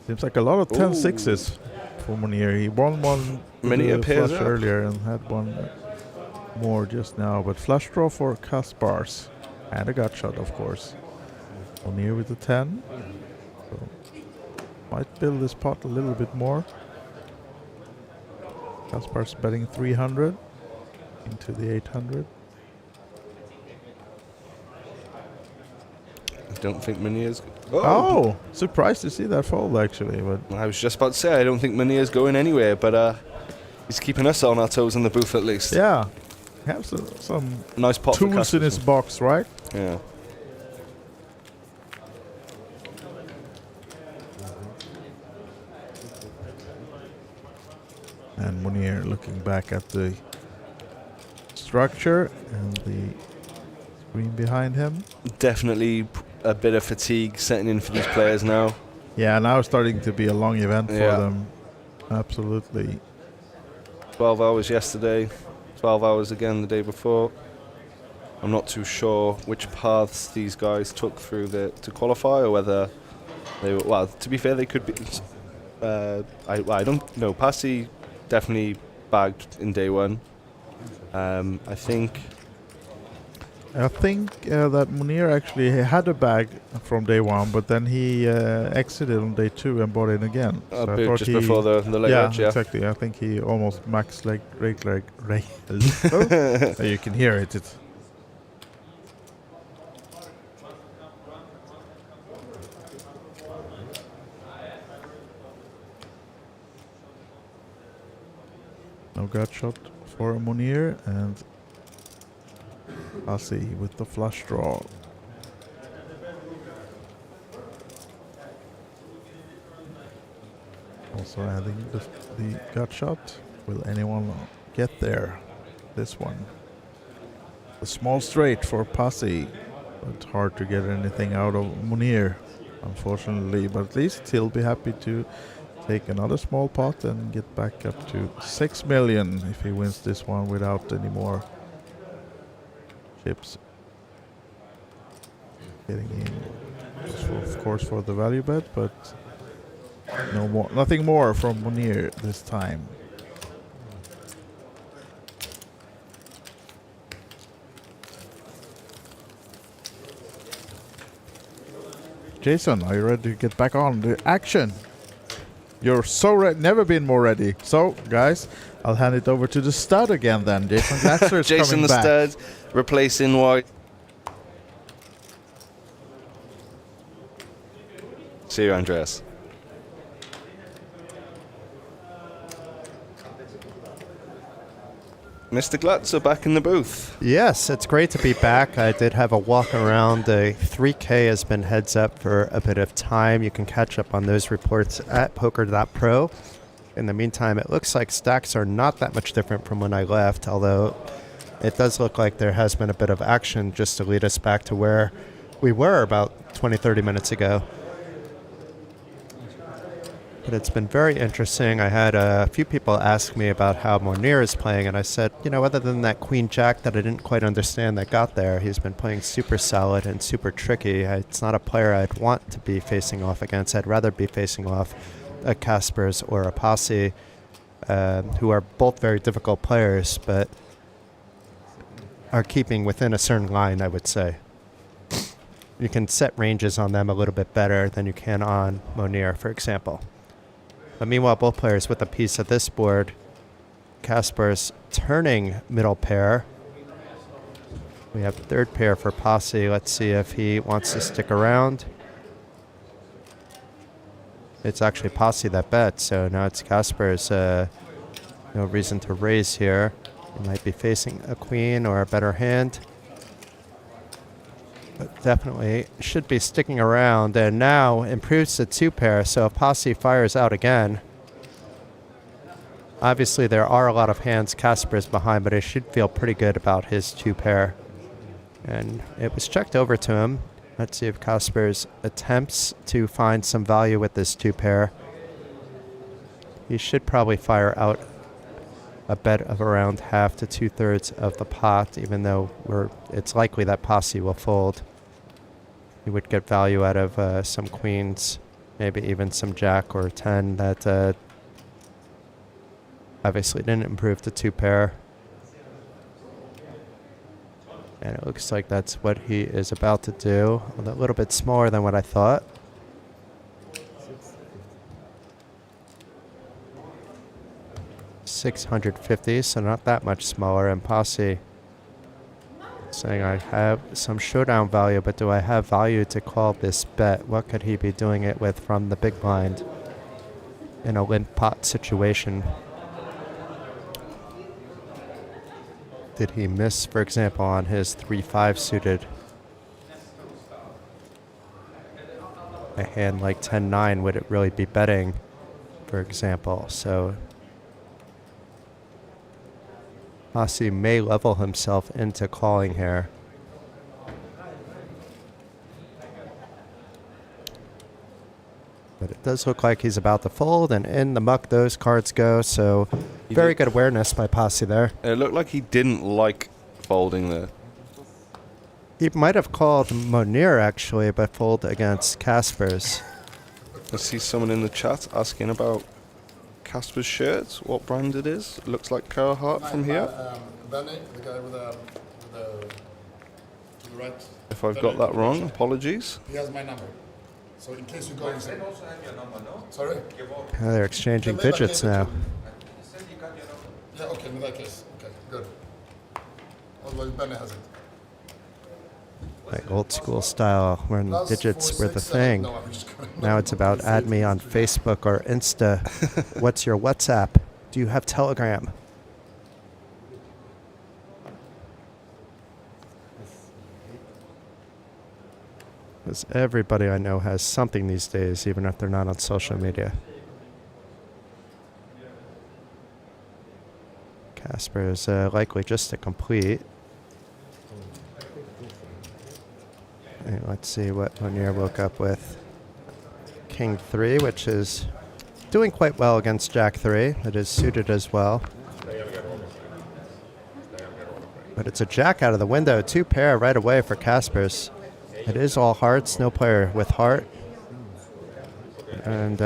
S3: Seems like a lot of 10-6s for Monir. He won one
S16: Monir
S3: flush earlier and had one more just now, but flush draw for Kaspars. And a gut shot, of course. Monir with the 10. So might build this pot a little bit more. Kaspars betting 300 into the 800.
S16: I don't think Monir's...
S3: Oh, surprised to see that fold actually. But
S16: I was just about to say, I don't think Monir's going anywhere, but he's keeping us on our toes in the booth at least.
S3: Yeah, have some
S16: nice pot
S3: tools in his box, right?
S16: Yeah.
S3: And Monir looking back at the structure and the screen behind him.
S16: Definitely a bit of fatigue setting in for these players now.
S3: Yeah, now it's starting to be a long event for them. Absolutely.
S16: 12 hours yesterday, 12 hours again the day before. I'm not too sure which paths these guys took through to qualify, or whether they were, well, to be fair, they could be. I don't know. Pasi definitely bagged in day one. I think
S3: that Monir actually had a bag from day one, but then he exited on day two and bought in again. So
S16: just before the late edge, yeah.
S3: Exactly. I think he almost maxed so you can hear it. It's no gut shot for Monir, and Pasi with the flush draw. Also adding the gut shot. Will anyone get there? This one. A small straight for Pasi, but hard to get anything out of Monir, unfortunately. But at least he'll be happy to take another small pot and get back up to 6 million if he wins this one without any more chips. Getting in, of course, for the value bet, but no more, nothing more from Monir this time. Jason, are you ready to get back on the action? You're so ready, never been more ready. So, guys, I'll hand it over to the stud again then. Jason Glatzer is
S16: Jason
S3: coming
S16: the
S3: back.
S16: stud, replacing White. See you, Andreas. Mr. Glatzer back in the booth.
S2: Yes, it's great to be back. I did have a walk around. The 3K has been heads up for a bit of time. You can catch up on those reports at poker.pro. In the meantime, it looks like stacks are not that much different from when I left, although it does look like there has been a bit of action just to lead us back to where we were about 20, 30 minutes ago. But it's been very interesting. I had a few people ask me about how Monir is playing, and I said, you know, other than that Queen Jack that I didn't quite understand that got there, he's been playing super solid and super tricky. It's not a player I'd want to be facing off against. I'd rather be facing off a Kaspers or a Pasi, who are both very difficult players, but are keeping within a certain line, I would say. You can set ranges on them a little bit better than you can on Monir, for example. But meanwhile, both players with a piece of this board. Kaspers turning middle pair. We have third pair for Pasi. Let's see if he wants to stick around. It's actually Pasi that bets, so now it's Kaspers. No reason to raise here. He might be facing a queen or a better hand. But definitely should be sticking around, and now improves the two pair, so if Pasi fires out again, obviously there are a lot of hands Kaspers behind, but he should feel pretty good about his two pair. And it was checked over to him. Let's see if Kaspers attempts to find some value with this two pair. He should probably fire out a bet of around half to 2/3 of the pot, even though it's likely that Pasi will fold. He would get value out of some queens, maybe even some jack or 10 that obviously didn't improve the two pair. And it looks like that's what he is about to do. A little bit smaller than what I thought. $650, so not that much smaller. And Pasi saying I have some showdown value, but do I have value to call this bet? What could he be doing it with from the big blind in a limp pot situation? Did he miss, for example, on his 3-5 suited? A hand like 10-9, would it really be betting, for example? So Pasi may level himself into calling here. But it does look like he's about to fold, and in the muck those cards go, so very good awareness by Pasi there.
S16: It looked like he didn't like folding there.
S2: He might have called Monir, actually, but fold against Kaspers.
S16: I see someone in the chat asking about Kaspers' shirt, what brand it is. It looks like Carhartt from here.
S8: Benny, the guy with the to the right.
S16: If I've got that wrong, apologies.
S8: He has my number. So in case you go and say, sorry?
S2: They're exchanging digits now.
S8: Yeah, okay, in that case. Okay, good. Otherwise, Benny has it.
S2: Like old school style, when digits were the thing. Now it's about add me on Facebook or Insta. What's your WhatsApp? Do you have Telegram? Because everybody I know has something these days, even if they're not on social media. Casper is likely just a complete. And let's see what Monir woke up with. King 3, which is doing quite well against Jack 3. It is suited as well. But it's a jack out of the window. Two pair right away for Kaspers. It is all hearts, no player with heart. And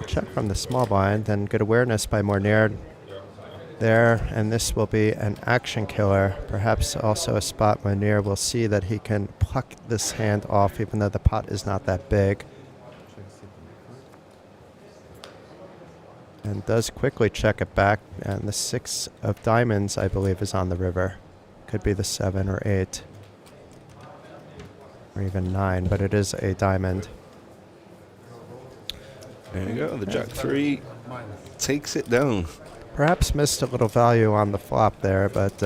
S2: check from the small blind, then good awareness by Monir there, and this will be an action killer, perhaps also a spot Monir will see that he can pluck this hand off even though the pot is not that big. And does quickly check it back, and the 6 of diamonds I believe is on the river. Could be the 7 or 8 or even 9, but it is a diamond.
S16: There you go, the Jack 3 takes it down.
S2: Perhaps missed a little value on the flop there, but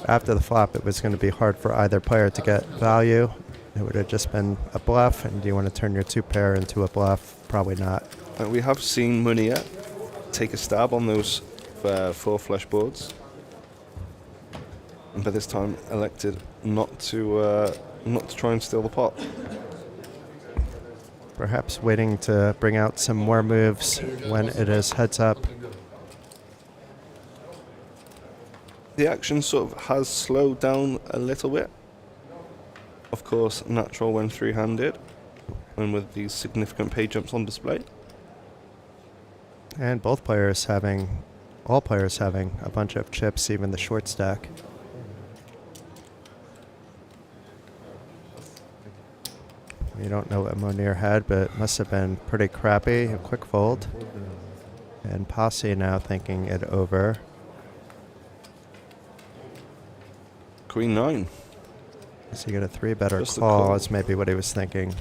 S2: after the flop it was going to be hard for either player to get value. It would have just been a bluff, and do you want to turn your 2-pair into a bluff? Probably not.
S16: We have seen Monir take a stab on those 4 flush boards, but this time elected not to try and steal the pot.
S2: Perhaps waiting to bring out some more moves when it is heads up.
S16: The action sort of has slowed down a little bit. Of course, natural when 3-handed, and with these significant pay jumps on display.
S2: And all players having a bunch of chips, even the short stack. You don't know what Monir had, but it must have been pretty crappy. A quick fold. And Pasi now thinking it over.
S16: Queen 9.
S2: So you get a 3-better
S16: Just a
S2: call,
S16: call.
S2: is maybe what he was thinking.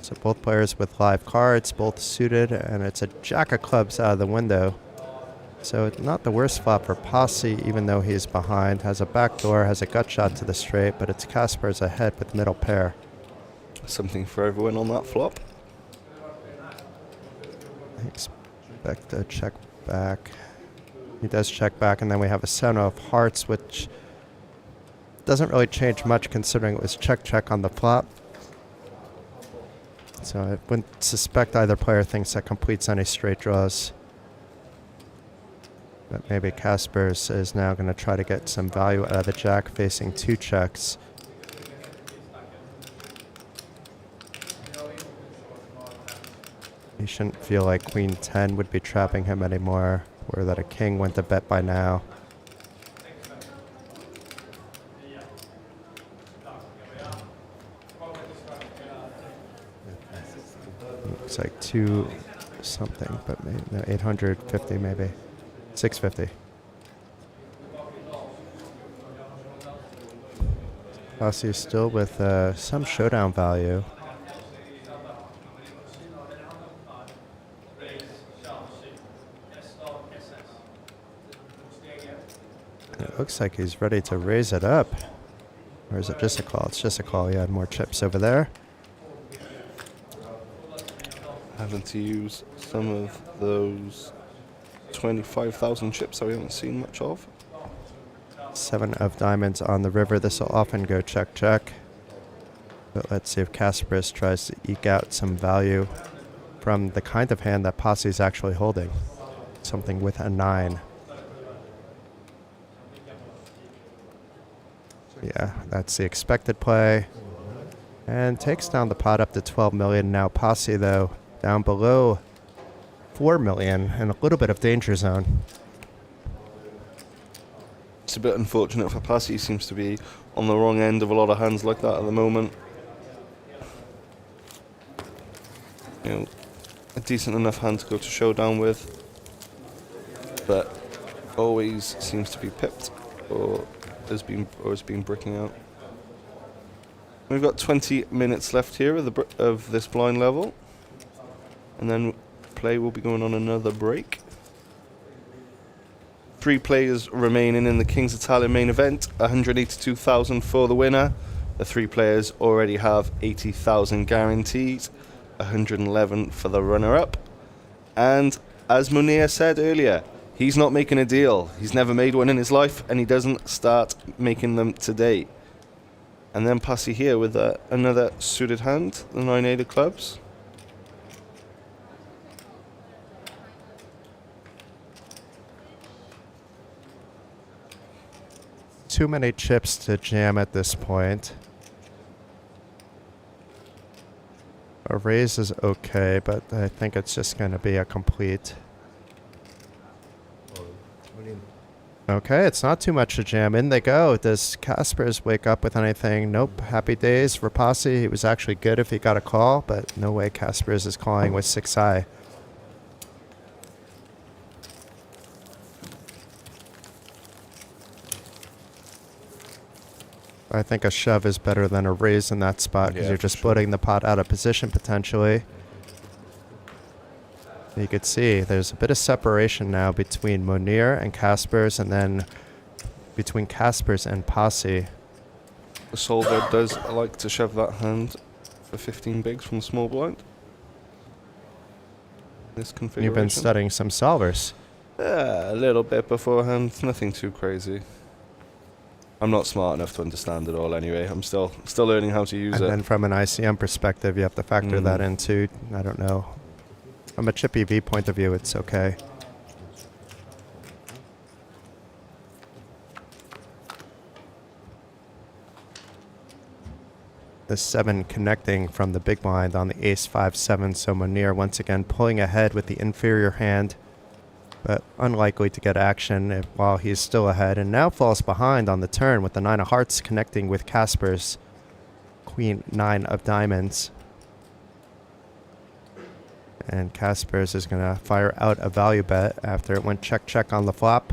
S2: So both players with live cards, both suited, and it's a jack of clubs out of the window. So not the worst flop for Pasi, even though he's behind. Has a backdoor, has a gut shot to the straight, but it's Casper's ahead with middle pair.
S16: Something for everyone on that flop.
S2: I expect a check back. He does check back, and then we have a 7 of hearts, which doesn't really change much considering it was check on the flop. So I wouldn't suspect either player thinks that completes any straight draws. But maybe Casper's is now going to try to get some value out of the jack facing 2 checks. He shouldn't feel like Queen 10 would be trapping him anymore, or that a king went to bet by now. Looks like 2 something, but maybe, no, 850 maybe. 650. Pasi is still with some showdown value. It looks like he's ready to raise it up. Or is it just a call? It's just a call. He had more chips over there.
S16: Having to use some of those 25,000 chips that we haven't seen much of.
S2: 7 of diamonds on the river. This will often go check. But let's see if Casper's tries to eke out some value from the kind of hand that Pasi's actually holding. Something with a 9. Yeah, that's the expected play. And takes down the pot up to 12 million. Now Pasi, though, down below 4 million and a little bit of danger zone.
S16: It's a bit unfortunate for Pasi. He seems to be on the wrong end of a lot of hands like that at the moment. You know, a decent enough hand to go to showdown with, but always seems to be pipped or has been bricking out. We've got 20 minutes left here of this blind level, and then play will be going on another break. 3 players remaining in the Kings of Tallinn main event, 182,000 for the winner. The 3 players already have 80,000 guaranteed, 111 for the runner-up. And as Monir said earlier, he's not making a deal. He's never made one in his life, and he doesn't start making them today. And then Pasi here with another suited hand, the 9-8 of clubs.
S2: too many chips to jam at this point. A raise is okay, but I think it's just going to be a complete. Okay, it's not too much to jam. In they go. Does Kaspers wake up with anything? Nope. Happy days for Pasi. He was actually good if he got a call, but no way Kaspers is calling with 6 high. I think a shove is better than a raise in that spot because you're just putting the pot out of position potentially. You could see there's a bit of separation now between Monir and Kaspers, and then between Kaspers and Pasi.
S16: The solver does like to shove that hand for 15 bigs from small blind. This configuration.
S2: You've been studying some solvers.
S16: Yeah, a little bit beforehand. Nothing too crazy. I'm not smart enough to understand it all anyway. I'm still learning how to use it.
S2: And then from an ICM perspective, you have to factor that into, I don't know. From a chip EV point of view, it's okay. The 7 connecting from the big blind on the ace 5-7, so Monir once again pulling ahead with the inferior hand, but unlikely to get action while he's still ahead, and now falls behind on the turn with the 9 of hearts connecting with Kaspers queen 9 of diamonds. And Kaspers is going to fire out a value bet after it went check on the flop.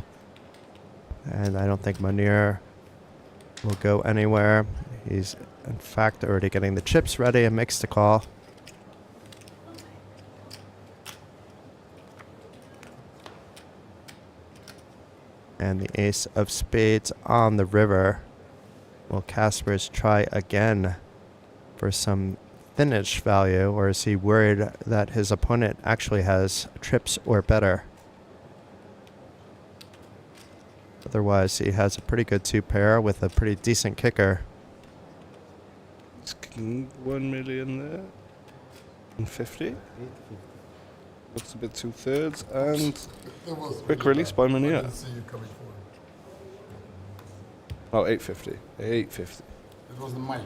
S2: And I don't think Monir will go anywhere. He's in fact already getting the chips ready and makes the call. And the ace of spades on the river. Will Kaspers try again for some thinnish value, or is he worried that his opponent actually has trips or better? Otherwise, he has a pretty good 2-pair with a pretty decent kicker.
S16: It's 1 million there. And 50. Looks a bit 2/3, and quick release by Monir. Oh, 850. 850.
S8: It was the mic.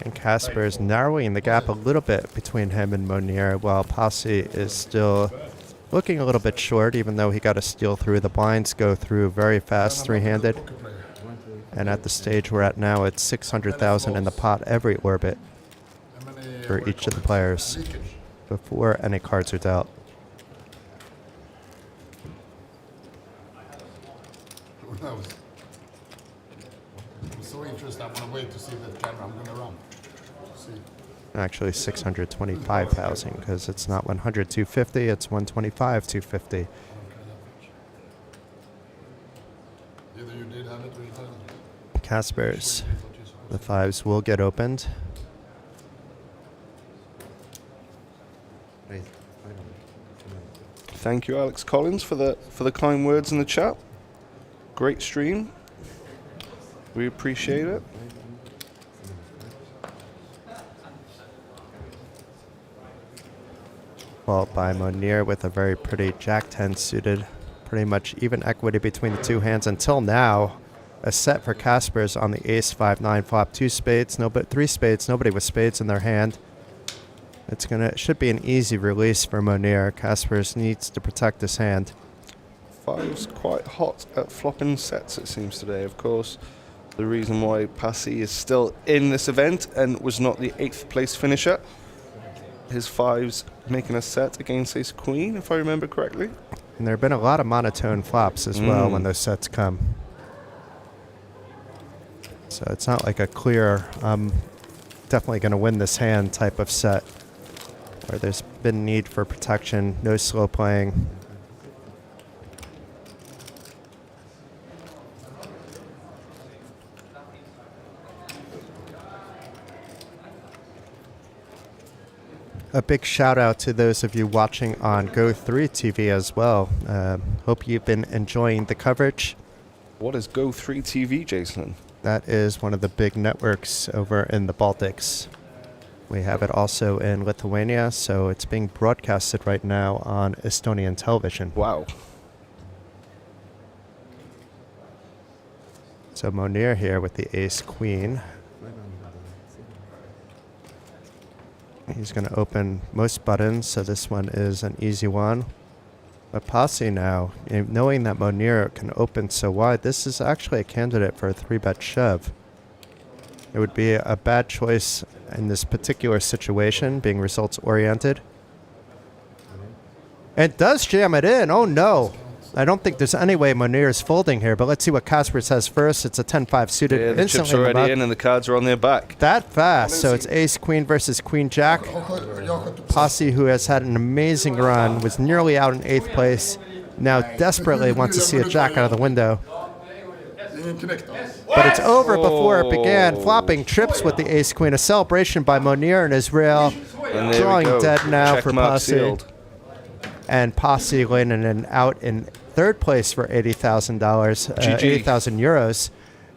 S2: And Kaspers narrowing the gap a little bit between him and Monir, while Pasi is still looking a little bit short, even though he got a steal through. The blinds go through very fast, 3-handed. And at the stage we're at now, it's 600,000 in the pot every orbit for each of the players before any cards are dealt.
S8: I'm so interested. I want to wait to see that camera. I'm going to run. See.
S2: Actually 625,000 because it's not 100 250, it's 125 250.
S8: Either you did have it or you didn't.
S2: Kaspers, the 5s will get opened.
S16: Thank you, Alex Collins, for the kind words in the chat. Great stream. We appreciate it.
S2: Followed by Monir with a very pretty Jack-10 suited. Pretty much even equity between the two hands until now. A set for Kaspers on the ace 5-9 flop, 2 spades, 3 spades, nobody with spades in their hand. It should be an easy release for Monir. Kaspers needs to protect his hand.
S16: 5's quite hot at flopping sets, it seems, today. Of course, the reason why Pasi is still in this event and was not the 8th place finisher. His 5's making a set against ace queen, if I remember correctly.
S2: And there have been a lot of monotone flops as well when those sets come. So it's not like a clear, definitely going to win this hand type of set, where there's been need for protection, no slow playing. A big shout out to those of you watching on Go3 TV as well. Hope you've been enjoying the coverage.
S16: What is Go3 TV, Jason?
S2: That is one of the big networks over in the Baltics. We have it also in Lithuania, so it's being broadcasted right now on Estonian television.
S16: Wow.
S2: So Monir here with the ace-queen. He's going to open most buttons, so this one is an easy one. But Pasi now, knowing that Monir can open so wide, this is actually a candidate for a 3-bet shove. It would be a bad choice in this particular situation, being results-oriented. And does jam it in. Oh, no. I don't think there's any way Monir is folding here, but let's see what Casper says first. It's a 10-5 suited.
S16: Yeah, the chips are already in and the cards are on their back.
S2: That fast. So it's ace-queen versus queen-jack. Pasi, who has had an amazing run, was nearly out in 8th place, now desperately wants to see a jack out of the window. But it's over before it began. Flopping trips with the ace-queen. A celebration by Monir and Israel. Drawing dead now for Pasi.
S16: Sealed.
S2: And Pasi landing out in 3rd place for $80,000, 80,000 euros.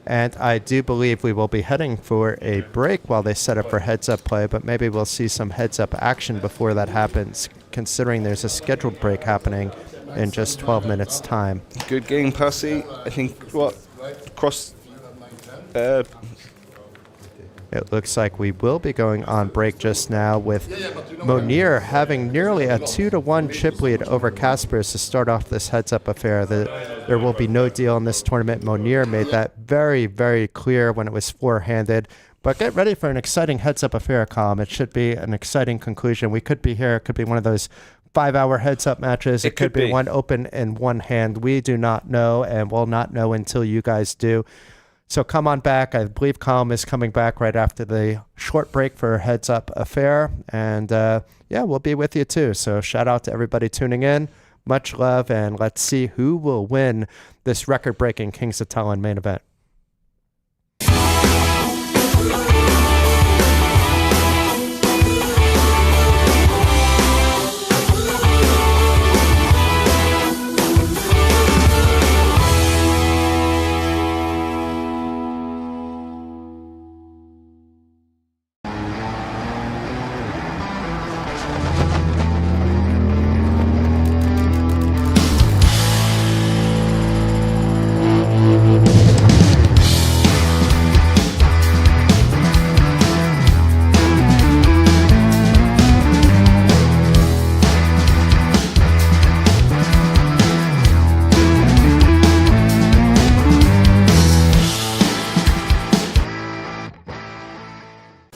S2: And I do believe we will be heading for a break while they set up for heads-up play, but maybe we'll see some heads-up action before that happens, considering there's a scheduled break happening in just 12 minutes' time.
S16: Good game, Pasi. I think, cross...
S2: It looks like we will be going on break just now with Monir having nearly a 2-1 chip lead over Casper to start off this heads-up affair. There will be no deal in this tournament. Monir made that very, very clear when it was 4-handed. But get ready for an exciting heads-up affair, Colm. It should be an exciting conclusion. We could be here. It could be one of those 5-hour heads-up matches. It could be one open in one hand. We do not know, and we'll not know until you guys do. So come on back. I believe Colm is coming back right after the short break for Heads Up Affair. And yeah, we'll be with you too. So shout out to everybody tuning in. Much love. And let's see who will win this record-breaking Kings of Tallinn main event.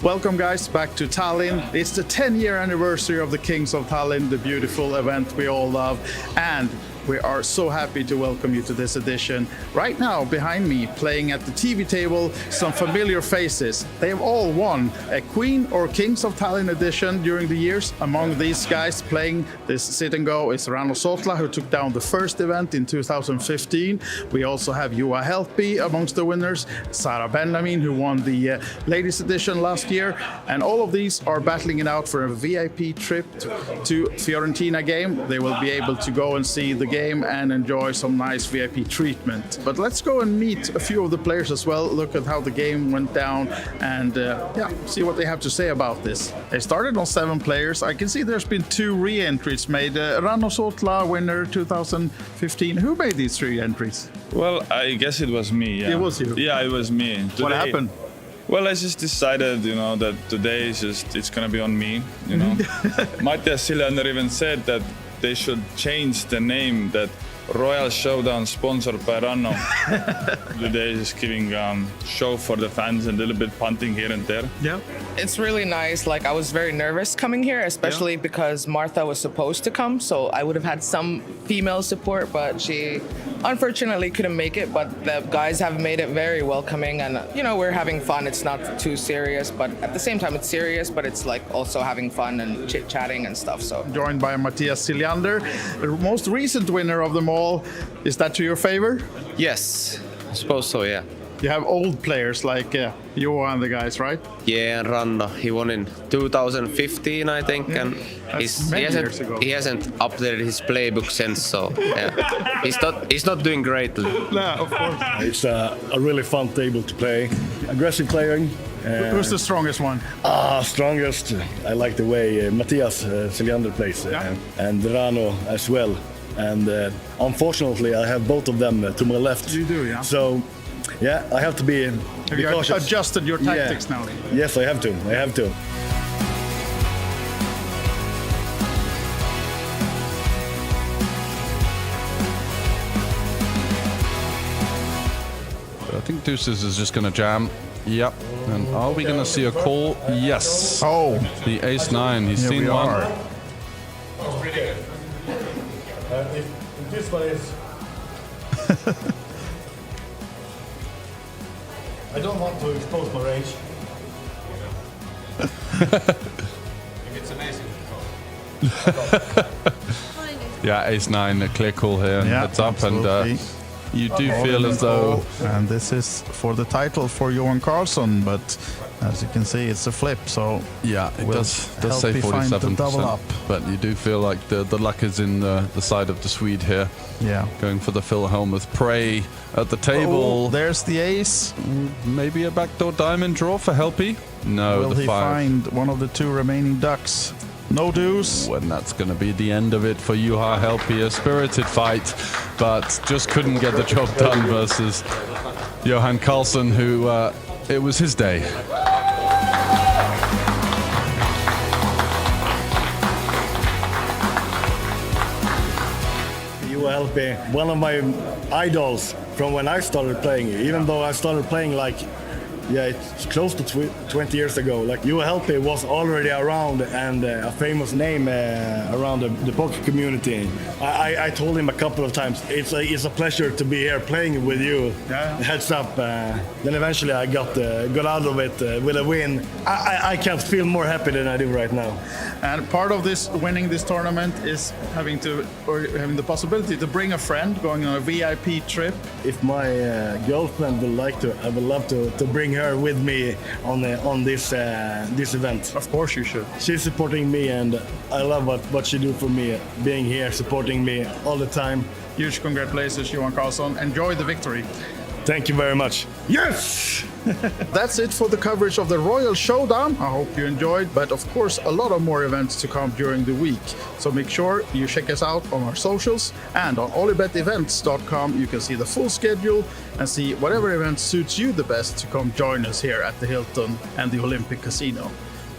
S3: Welcome guys back to Tallinn. It's the 10-year anniversary of the Kings of Tallinn, the beautiful event we all love, and we are so happy to welcome you to this edition. Right now behind me, playing at the TV table, some familiar faces. They have all won a Queen or Kings of Tallinn edition during the years. Among these guys playing this sit and go is Rano Sotla, who took down the first event in 2015. We also have Juha Helppi amongst the winners, Sarah Benjamin, who won the ladies edition last year, and all of these are battling it out for a VIP trip to Fiorentina game. They will be able to go and see the game and enjoy some nice VIP treatment. But let's go and meet a few of the players as well, look at how the game went down, and yeah, see what they have to say about this. They started on 7 players. I can see there's been 2 re-entries made. Rano Sotla, winner 2015. Who made these 3 entries?
S9: Well, I guess it was me. Yeah.
S3: It was you?
S9: Yeah, it was me. Today,
S3: what happened?
S9: Well, I just decided, you know, that today is it's gonna be on me, you know. Silva even said that they should change the name, that Royal Showdown sponsored by Rano. Today is giving show for the fans and a little bit punting here and there.
S3: Yeah.
S10: It's really nice. Like, I was very nervous coming here, especially because Martha was supposed to come, so I would have had some female support, but she unfortunately couldn't make it. But the guys have made it very welcoming, and you know, we're having fun. It's not too serious, but at the same time it's serious, but it's like also having fun and chit-chatting and stuff. So
S3: joined by Matthias Siljander, the most recent winner of them all. Is that to your favor?
S11: Yes, I suppose so, yeah.
S3: You have old players like you and the guys, right?
S11: Yeah, and Ranna, he won in 2015, I think, and he hasn't updated his playbook since, so yeah. he's not doing great.
S3: No, of course.
S12: It's a really fun table to play. Aggressive playing.
S3: Who's the strongest one?
S12: Strongest. I like the way Matthias Siljander plays, and Rano as well. And unfortunately, I have both of them to my left.
S3: You do, yeah.
S12: So Yeah, I have to be cautious.
S3: Adjusted your tactics now.
S12: Yes, I have to. I have to.
S13: I think Deuces is just going to jam. Yep. And are we going to see a call? Yes.
S3: Oh.
S13: The ace-9. He's seen one.
S12: That's pretty good. If this one is... I don't want to expose my range.
S4: If it's amazing.
S13: Yeah, ace-9, a clear call here.
S3: Yeah,
S13: Heads up,
S3: absolutely.
S13: and you do feel as though...
S3: And this is for the title for Johan Karlsson, but as you can see, it's a flip, so...
S13: Yeah, it does say
S3: help you find the double
S13: 47%,
S3: up.
S13: but you do feel like the luck is in the side of the Swede here.
S3: Yeah.
S13: Going for the Philhelm with Prey at the table.
S3: Oh, there's the ace.
S13: Maybe a backdoor diamond draw for Helpy? No,
S3: Will
S13: the
S3: he
S13: 5.
S3: find one of the 2 remaining ducks? No deuce.
S13: When that's going to be the end of it for Juha Helpy. A spirited fight, but just couldn't get the job done versus Johan Karlsson, who it was his day.
S12: You help me. One of my idols from when I started playing, even though I started playing like, yeah, it's close to 20 years ago. Like, you help me was already around and a famous name around the poker community. I told him a couple of times, it's a pleasure to be here playing with you.
S3: Yeah.
S12: Heads up. Then eventually I got out of it with a win. I can't feel more happy than I do right now.
S3: And part of this winning this tournament is having the possibility to bring a friend, going on a VIP trip.
S12: If my girlfriend would like to, I would love to bring her with me on this event.
S3: Of course you should.
S12: She's supporting me, and I love what she do for me, being here, supporting me all the time.
S3: Huge congratulations, Johan Karlsson. Enjoy the victory.
S12: Thank you very much. Yes!
S3: That's it for the coverage of the Royal Showdown. I hope you enjoyed, but of course a lot of more events to come during the week. So make sure you check us out on our socials, and on OlyBetEvents.com you can see the full schedule and see whatever event suits you the best to come join us here at the Hilton and the Olympic Casino.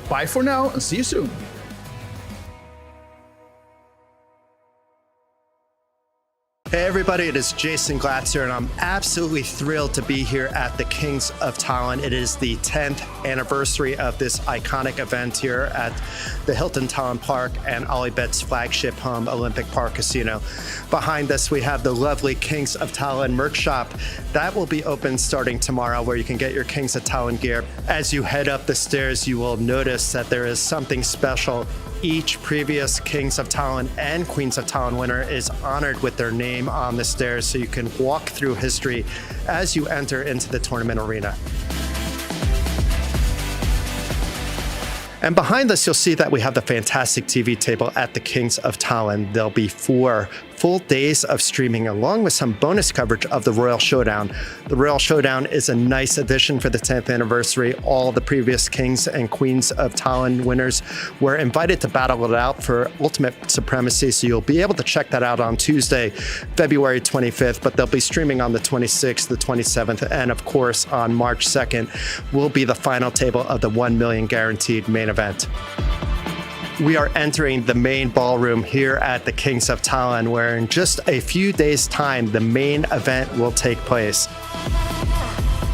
S3: Bye for now and see you soon.
S2: Hey everybody, it is Jason Glatzer, and I'm absolutely thrilled to be here at the Kings of Tallinn. It is the 10th anniversary of this iconic event here at the Hilton Tallinn Park and OlyBet's flagship home, Olympic Park Casino. Behind us, we have the lovely Kings of Tallinn merch shop. That will be open starting tomorrow, where you can get your Kings of Tallinn gear. As you head up the stairs, you will notice that there is something special. Each previous Kings of Tallinn and Queens of Tallinn winner is honored with their name on the stairs, so you can walk through history as you enter into the tournament arena. And behind us, you'll see that we have the fantastic TV table at the Kings of Tallinn. There'll be 4 full days of streaming, along with some bonus coverage of the Royal Showdown. The Royal Showdown is a nice addition for the 10th anniversary. All the previous Kings and Queens of Tallinn winners were invited to battle it out for ultimate supremacy, so you'll be able to check that out on Tuesday, February 25th, but they'll be streaming on the 26th, the 27th, and of course on March 2nd will be the final table of the 1 million guaranteed main event. We are entering the main ballroom here at the Kings of Tallinn, where in just a few days' time, the main event will take place.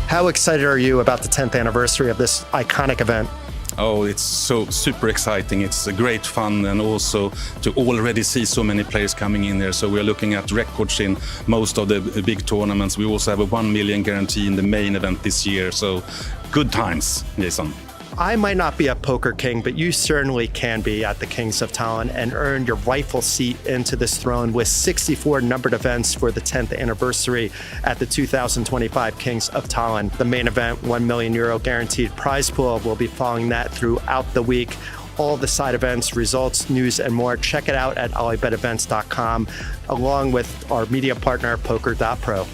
S2: How excited are you about the 10th anniversary of this iconic event?
S19: Oh, it's so super exciting. It's a great fun, and also to already see so many players coming in there. So we're looking at records in most of the big tournaments. We also have a 1 million guarantee in the main event this year. So good times, Jason.
S2: I might not be a poker king, but you certainly can be at the Kings of Tallinn and earn your rightful seat into this throne with 64 numbered events for the 10th anniversary at the 2025 Kings of Tallinn. The main event, €1 million guaranteed prize pool, will be following that throughout the week. All the side events, results, news, and more. Check it out at OlyBetEvents.com, along with our media partner, Poker.pro.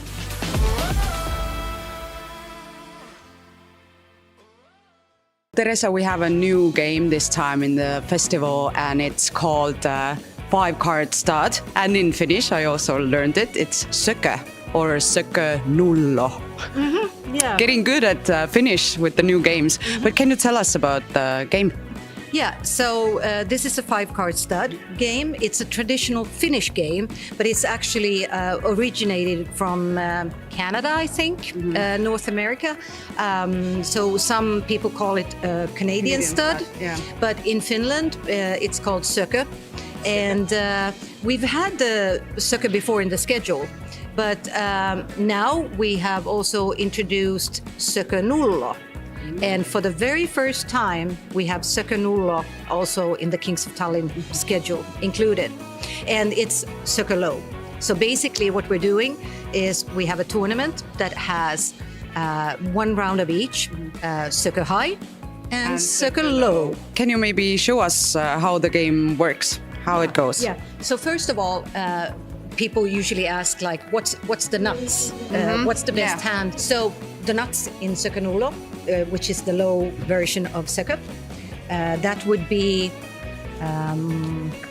S14: Teresa, we have a new game this time in the festival, and it's called 5-card stud. And in Finnish, I also learned it. It's sökö. or Sökö Nullo?
S1: Yeah.
S14: Getting good at Finnish with the new games. But can you tell us about the game?
S20: Yeah, so this is a 5-card stud game. It's a traditional Finnish game, but it's actually originated from Canada, I think, North America. So some people call it Canadian stud, but in Finland it's called Sökö. And we've had the Sökö before in the schedule, but now we have also introduced Sökö Nullo. And for the very first time, we have Sökö Nullo also in the Kings of Tallinn schedule included. And it's Sökö Low. So basically what we're doing is we have a tournament that has 1 round of each, Sökö High and Sökö Low.
S14: Can you maybe show us how the game works, how it goes?
S20: Yeah, so first of all, people usually ask like, what's the nuts? What's the best hand? So the nuts in Sökö Nullo, which is the low version of Sökö, that would be,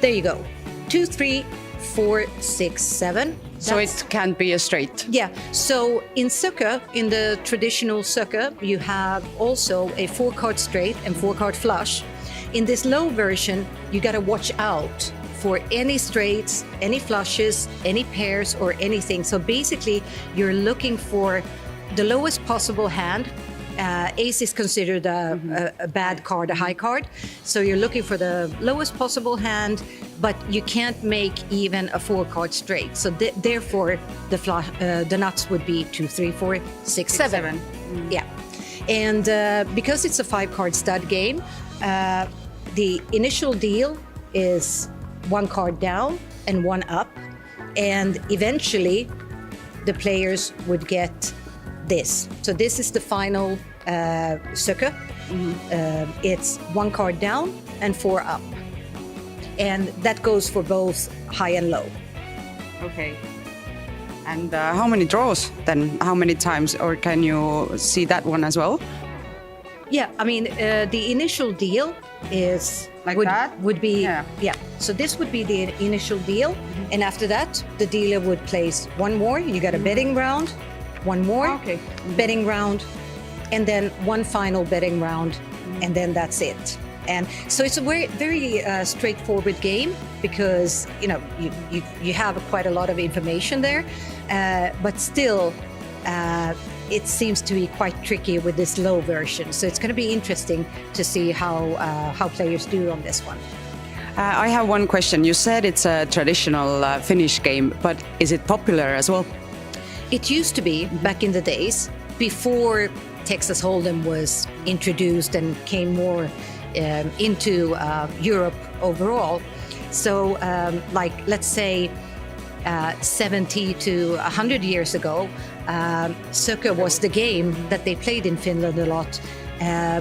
S20: there you go, 2, 3, 4, 6, 7.
S14: So it can't be a straight.
S20: Yeah, so in Sökö, in the traditional Sökö, you have also a 4-card straight and 4-card flush. In this low version, you gotta watch out for any straights, any flushes, any pairs or anything. So basically, you're looking for the lowest possible hand. Ace is considered a bad card, a high card. So you're looking for the lowest possible hand, but you can't make even a 4-card straight. So therefore, the nuts would be 2, 3, 4, 6, 7. Yeah. And because it's a 5-card stud game, the initial deal is 1 card down and 1 up. And eventually, the players would get this. So this is the final Sökö. It's 1 card down and 4 up. And that goes for both high and low.
S14: Okay. And how many draws then? How many times? Or can you see that one as well?
S20: Yeah, I mean, the initial deal is would be So this would be the initial deal, and after that, the dealer would place 1 more. You got a betting round, 1 more betting round, and then 1 final betting round, and then that's it. And so it's a very straightforward game because you have quite a lot of information there, but still. It seems to be quite tricky with this low version. So it's going to be interesting to see how players do on this one.
S14: I have one question. You said it's a traditional Finnish game, but is it popular as well?
S20: It used to be back in the days before Texas Hold'em was introduced and came more into Europe overall. So like, let's say 70 to 100 years ago, Sökö was the game that they played in Finland a lot.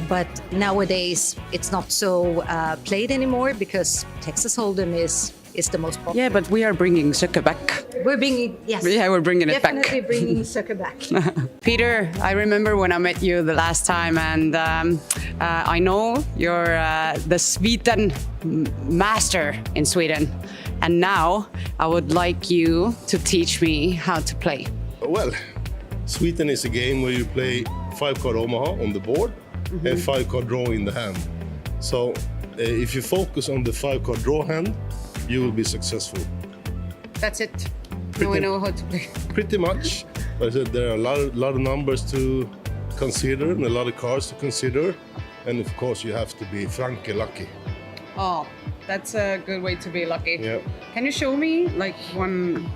S20: But nowadays, it's not so played anymore because Texas Hold'em is the most popular.
S14: Yeah, but we are bringing Sökö back.
S20: We're bringing, yes.
S14: Yeah, we're bringing it back.
S20: Definitely bringing Sökö back.
S14: Peter, I remember when I met you the last time, and I know you're the Sweden master in Sweden. And now I would like you to teach me how to play.
S21: Well, Sweden is a game where you play 5-card Omaha on the board and 5-card draw in the hand. So if you focus on the 5-card draw hand, you will be successful.
S14: That's it. Now I know how to play.
S21: Pretty much. But I said there are a lot of numbers to consider and a lot of cards to consider. And of course, you have to be franke lucky.
S14: Oh, that's a good way to be lucky.
S21: Yeah.
S14: Can you show me like one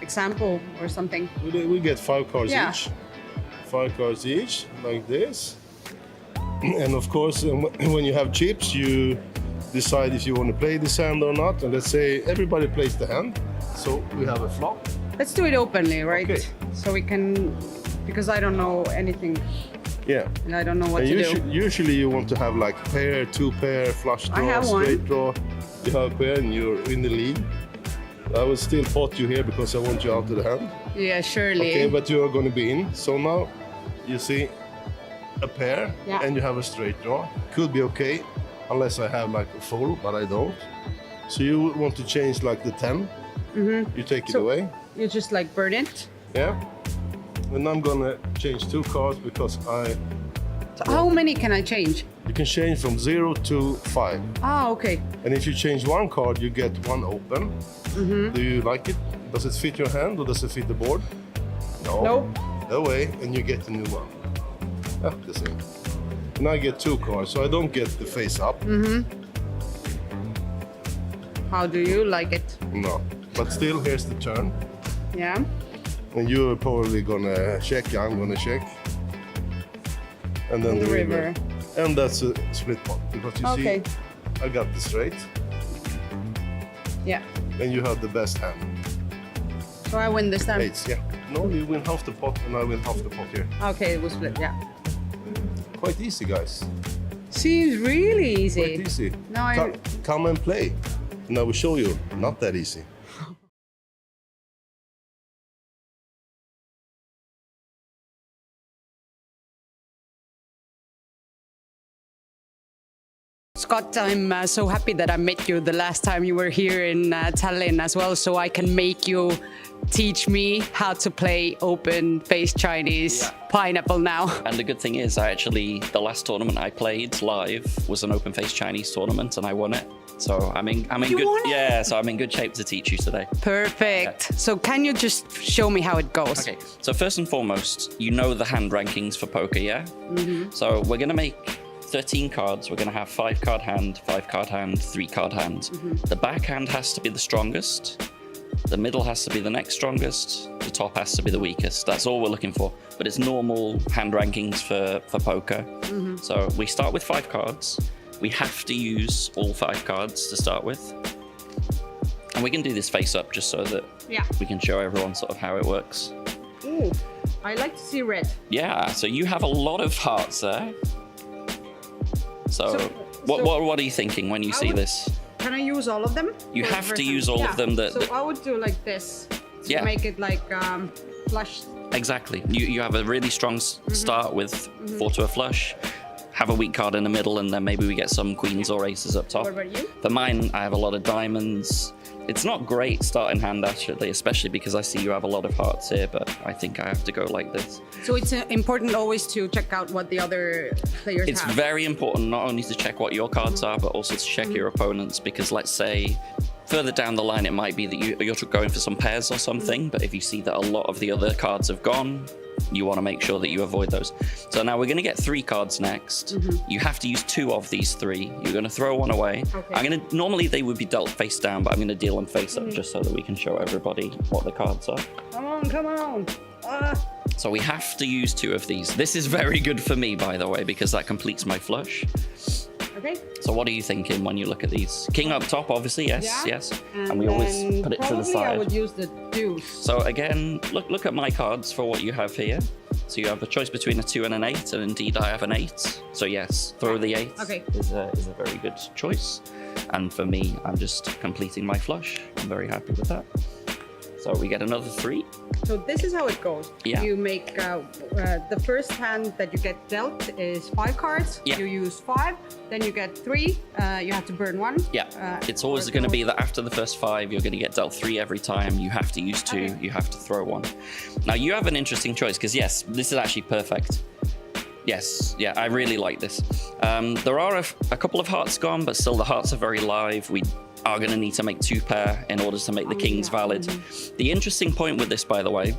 S14: example or something?
S21: We get 5 cards
S14: Yeah.
S21: each. 5 cards each, like this. And of course, when you have chips, you decide if you want to play this hand or not. And let's say everybody plays the hand. So we have a flop.
S14: Let's do it openly, right?
S21: Okay.
S14: So we can, because I don't know anything.
S21: Yeah.
S14: And I don't know what
S21: and
S14: to do.
S21: Usually you want to have like pair, 2 pair, flush
S14: I
S21: draw,
S14: have one.
S21: straight draw. You have a pair and you're in the lead. I will still pot you here because I want you out of the hand.
S14: Yeah, surely.
S21: Okay, but you are going to be in. So now you see a pair and you have a straight draw. Could be okay, unless I have like a full, but I don't. So you want to change like the 10. You take it away.
S14: You just like burn it?
S21: Yeah. And I'm gonna change 2 cards because
S14: So how many can I change?
S21: you can change from 0 to 5.
S14: Ah, okay.
S21: And if you change 1 card, you get 1 open. Do you like it? Does it fit your hand or does it fit the board? No.
S14: No.
S21: No way, and you get a new one. Ah, the same. And I get 2 cards, so I don't get the face up.
S14: How do you like it?
S21: No. But still, here's the turn.
S14: Yeah.
S21: And you're probably gonna check, I'm gonna check. And then the river. And that's a split pot, because you
S14: Okay.
S21: see, I got the straight,
S14: Yeah.
S21: and you have the best hand.
S14: So I win this time.
S21: Eights, yeah. No, you win half the pot, and I win half the pot here.
S14: Okay, it was split. Yeah.
S21: Quite easy, guys.
S14: Seems really easy.
S21: Quite easy.
S14: No, I-
S21: Come and play. And I will show you, not that easy.
S14: Scott, I'm so happy that I met you the last time you were here in Tallinn as well, so I can make you teach me how to play open-faced Chinese pineapple now.
S18: And the good thing is, the last tournament I played live was an open-faced Chinese tournament, and I won it. So I'm in
S14: You
S18: good
S14: won it?
S18: So I'm in good shape to teach you today.
S14: Perfect. So can you just show me how it goes?
S18: Okay. So first and foremost, you know the hand rankings for poker, yeah? So we're gonna make 13 cards. We're gonna have 5-card hand, 5-card hand, 3-card hand. The back hand has to be the strongest. The middle has to be the next strongest. The top has to be the weakest. That's all we're looking for. But it's normal hand rankings for poker. So we start with 5 cards. We have to use all 5 cards to start with. And we can do this face up just so that we can show everyone sort of how it works.
S14: Ooh, I like to see red.
S18: Yeah, so you have a lot of hearts there. So what are you thinking when you see this?
S14: Can I use all of them?
S18: You
S14: For
S18: have
S14: the
S18: to
S14: first
S18: use
S14: time?
S18: all of them that-
S14: So I would do like this to
S18: Yeah.
S14: make it like flush.
S18: Exactly. You have a really strong start with 4 to a flush. Have a weak card in the middle, and then maybe we get some queens or aces up top.
S14: What about you?
S18: For mine, I have a lot of diamonds. It's not great starting hand, actually, especially because I see you have a lot of hearts here, but I think I have to go like this.
S14: So it's important always to check out what the other players
S18: It's
S14: have.
S18: very important not only to check what your cards are, but also to check your opponents, because let's say further down the line, it might be that you're going for some pairs or something, but if you see that a lot of the other cards have gone, you want to make sure that you avoid those. So now we're going to get 3 cards next. You have to use 2 of these 3. You're going to throw one away.
S14: Okay.
S18: Normally they would be dealt face down, but I'm going to deal them face up just so that we can show everybody what the cards are.
S14: Come on, come on.
S18: So we have to use 2 of these. This is very good for me, by the way, because that completes my flush.
S14: Okay.
S18: So what are you thinking when you look at these? King up top, obviously, yes,
S14: Yeah.
S18: yes. And we always put it to the
S14: Probably I
S18: side.
S14: would use the deuce.
S18: So again, look at my cards for what you have here. So you have a choice between a 2 and an 8, and indeed I have an 8. So yes, throw the 8
S14: Okay.
S18: is a very good choice. And for me, I'm just completing my flush. I'm very happy with that. So we get another 3.
S14: So this is how it goes.
S18: Yeah.
S14: You make the first hand that you get dealt is 5 cards.
S18: Yeah.
S14: You use 5, then you get 3. You have to burn 1.
S18: Yeah, it's always going to be that after the first 5, you're going to get dealt 3 every time. You have to use 2, you have to throw 1. Now, you have an interesting choice, because yes, this is actually perfect. Yes, yeah, I really like this. There are a couple of hearts gone, but still the hearts are very live. We are going to need to make 2 pair in order to make the kings valid. The interesting point with this, by the way,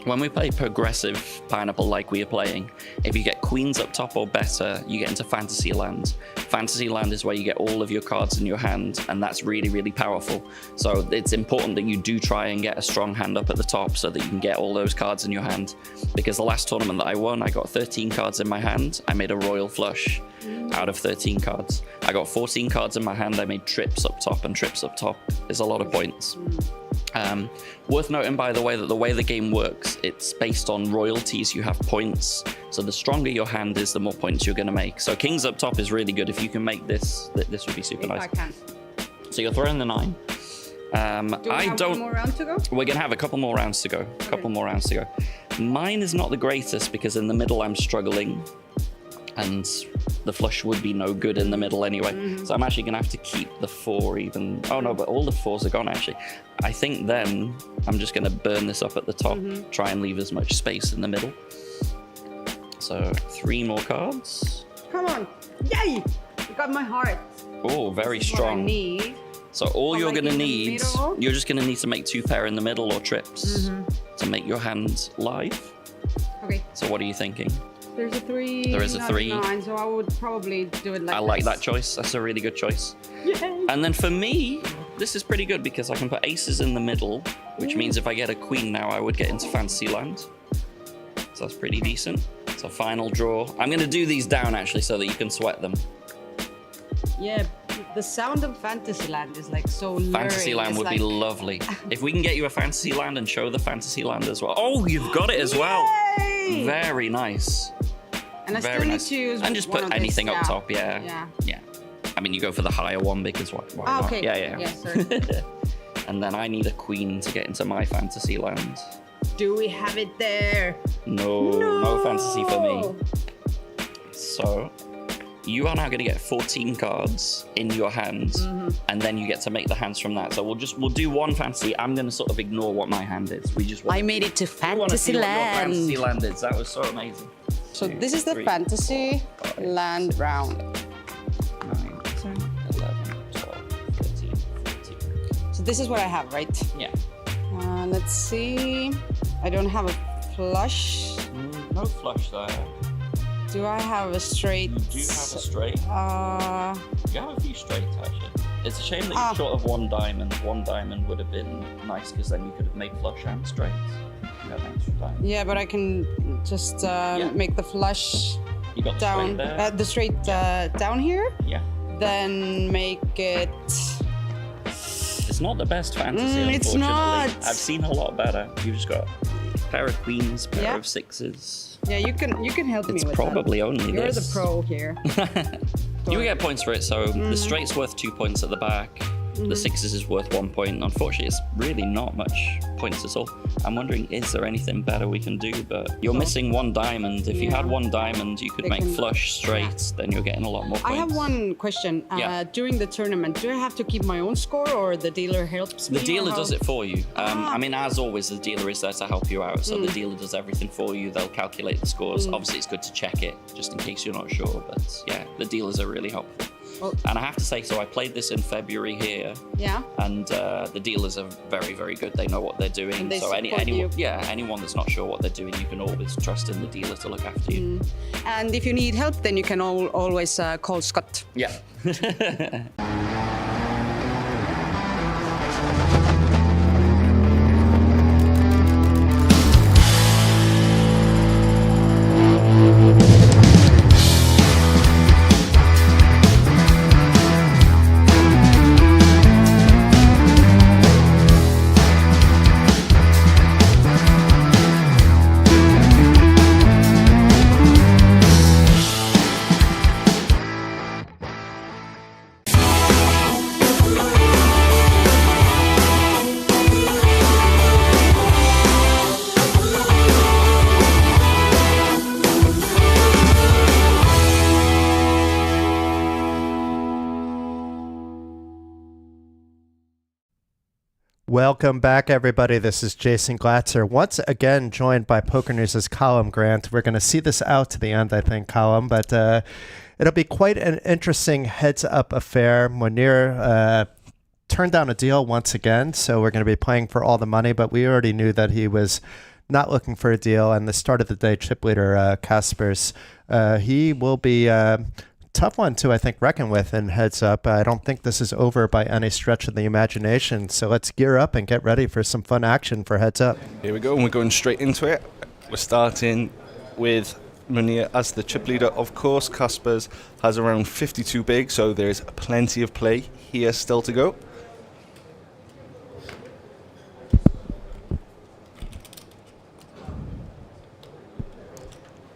S18: when we play progressive pineapple like we are playing, if you get queens up top or better, you get into fantasy land. Fantasy land is where you get all of your cards in your hand, and that's really, really powerful. So it's important that you do try and get a strong hand up at the top so that you can get all those cards in your hand. Because the last tournament that I won, I got 13 cards in my hand. I made a royal flush out of 13 cards. I got 14 cards in my hand. I made trips up top, and trips up top is a lot of points. Worth noting, by the way, that the way the game works, it's based on royalties. You have points. So the stronger your hand is, the more points you're going to make. So kings up top is really good. If you can make this, this would be super nice.
S14: I can.
S18: So you're throwing the 9.
S14: Do we have one more round to go?
S18: We're going to have a couple more rounds to go. Mine is not the greatest because in the middle I'm struggling. and the flush would be no good in the middle anyway. So I'm actually gonna have to keep the 4 even. Oh no, but all the 4s are gone actually. I think then I'm just gonna burn this up at the top, try and leave as much space in the middle. So 3 more cards.
S14: Come on. Yay! You got my heart.
S18: Oh, very
S14: This is
S18: strong.
S14: What I need.
S18: So all you're
S14: like
S18: gonna
S14: in the
S18: need,
S14: middle?
S18: you're just gonna need to make 2 pair in the middle or trips to make your hand live.
S14: Okay.
S18: So what are you thinking?
S14: There's a 3.
S18: There is a
S14: not
S18: 3.
S14: 9, so I would probably do it like
S18: I like
S14: this.
S18: that choice. That's a really good choice.
S14: Yay!
S18: And then for me, this is pretty good because I can put aces in the middle, which means if I get a queen now, I would get into fantasy land. So that's pretty decent. So final draw. I'm gonna do these down actually so that you can sweat them.
S14: Yeah, the sound of Fantasyland is like so luring.
S18: Fantasyland
S14: It's
S18: would
S14: like,
S18: be lovely. If we can get you a Fantasyland and show the Fantasyland as well. Oh, you've got it as well.
S14: Yay!
S18: Very nice.
S14: And I
S18: Very
S14: still
S18: nice.
S14: need to use
S18: And just
S14: one
S18: put
S14: of
S18: anything
S14: this,
S18: up top, yeah.
S14: Yeah.
S18: Yeah. I mean, you go for the higher one because why
S14: Ah,
S18: not?
S14: okay.
S18: Yeah.
S14: sorry.
S18: And then I need a queen to get into my Fantasyland.
S14: Do we have it there?
S18: No fantasy for me. So you are now going to get 14 cards in your hand, and then you get to make the hands from that. So we'll do one fantasy. I'm going to sort of ignore what my hand is. We just
S14: I made it to
S18: want to see what your
S14: Fantasyland.
S18: Fantasyland is. That was so amazing.
S14: So this is the
S18: 3,
S14: Fantasy Land round.
S18: 9, 10, 11, 12, 13, 14.
S14: So this is what I have, right?
S18: Yeah.
S14: Let's see. I don't have a flush.
S18: No flush there.
S14: Do I have a straight?
S18: You do have a straight. You have a few straights actually. It's a shame that you're short of 1 diamond. 1 diamond would have been nice because then you could have made flush and straights. You have an extra diamond.
S14: Yeah, but I can just make the flush
S18: You got the
S14: down.
S18: straight there.
S14: The straight down here.
S18: Yeah.
S14: Then make it.
S18: It's not the best fantasy, unfortunately.
S14: It's not.
S18: I've seen a lot better. You've just got a pair of queens, pair
S14: Yeah.
S18: of 6s.
S14: Yeah, you can help me
S18: It's
S14: with
S18: probably
S14: that.
S18: only
S14: You're
S18: this.
S14: the pro here.
S18: You get points for it, so the straight's worth 2 points at the back. The 6s is worth 1 point. Unfortunately, it's really not much points at all. I'm wondering, is there anything better we can do? But you're missing 1 diamond. If you had 1 diamond, you could
S14: They
S18: make
S14: can-
S18: flush straights, then you're getting a lot more points.
S14: I have one question.
S18: Yeah.
S14: During the tournament, do I have to keep my own score, or the dealer helps me?
S18: The dealer
S14: or how-
S18: does it for you. I mean, as always, the dealer is there to help you out. So the dealer does everything for you. They'll calculate the scores. Obviously, it's good to check it just in case you're not sure. But yeah, the dealers are really helpful.
S14: Oh.
S18: And I have to say, so I played this in February here.
S14: Yeah.
S18: And the dealers are very, very good. They know what they're doing.
S14: And they
S18: So
S14: support
S18: anyone,
S14: you.
S18: anyone that's not sure what they're doing, you can always trust in the dealer to look after you.
S14: And if you need help, then you can always call Scott.
S18: Yeah.
S2: Welcome back, everybody. This is Jason Glatzer, once again joined by Poker News' Colin Grant. We're going to see this out to the end, I think, Colin, but it'll be quite an interesting heads-up affair. Monir turned down a deal once again, so we're going to be playing for all the money, but we already knew that he was not looking for a deal. And the start of the day, chip leader Kaspers, he will be tough one to, I think, reckon with in heads up. I don't think this is over by any stretch of the imagination. So let's gear up and get ready for some fun action for heads up.
S16: Here we go, and we're going straight into it. We're starting with Monir as the chip leader. Of course, Kaspers has around 52 big, so there's plenty of play here still to go.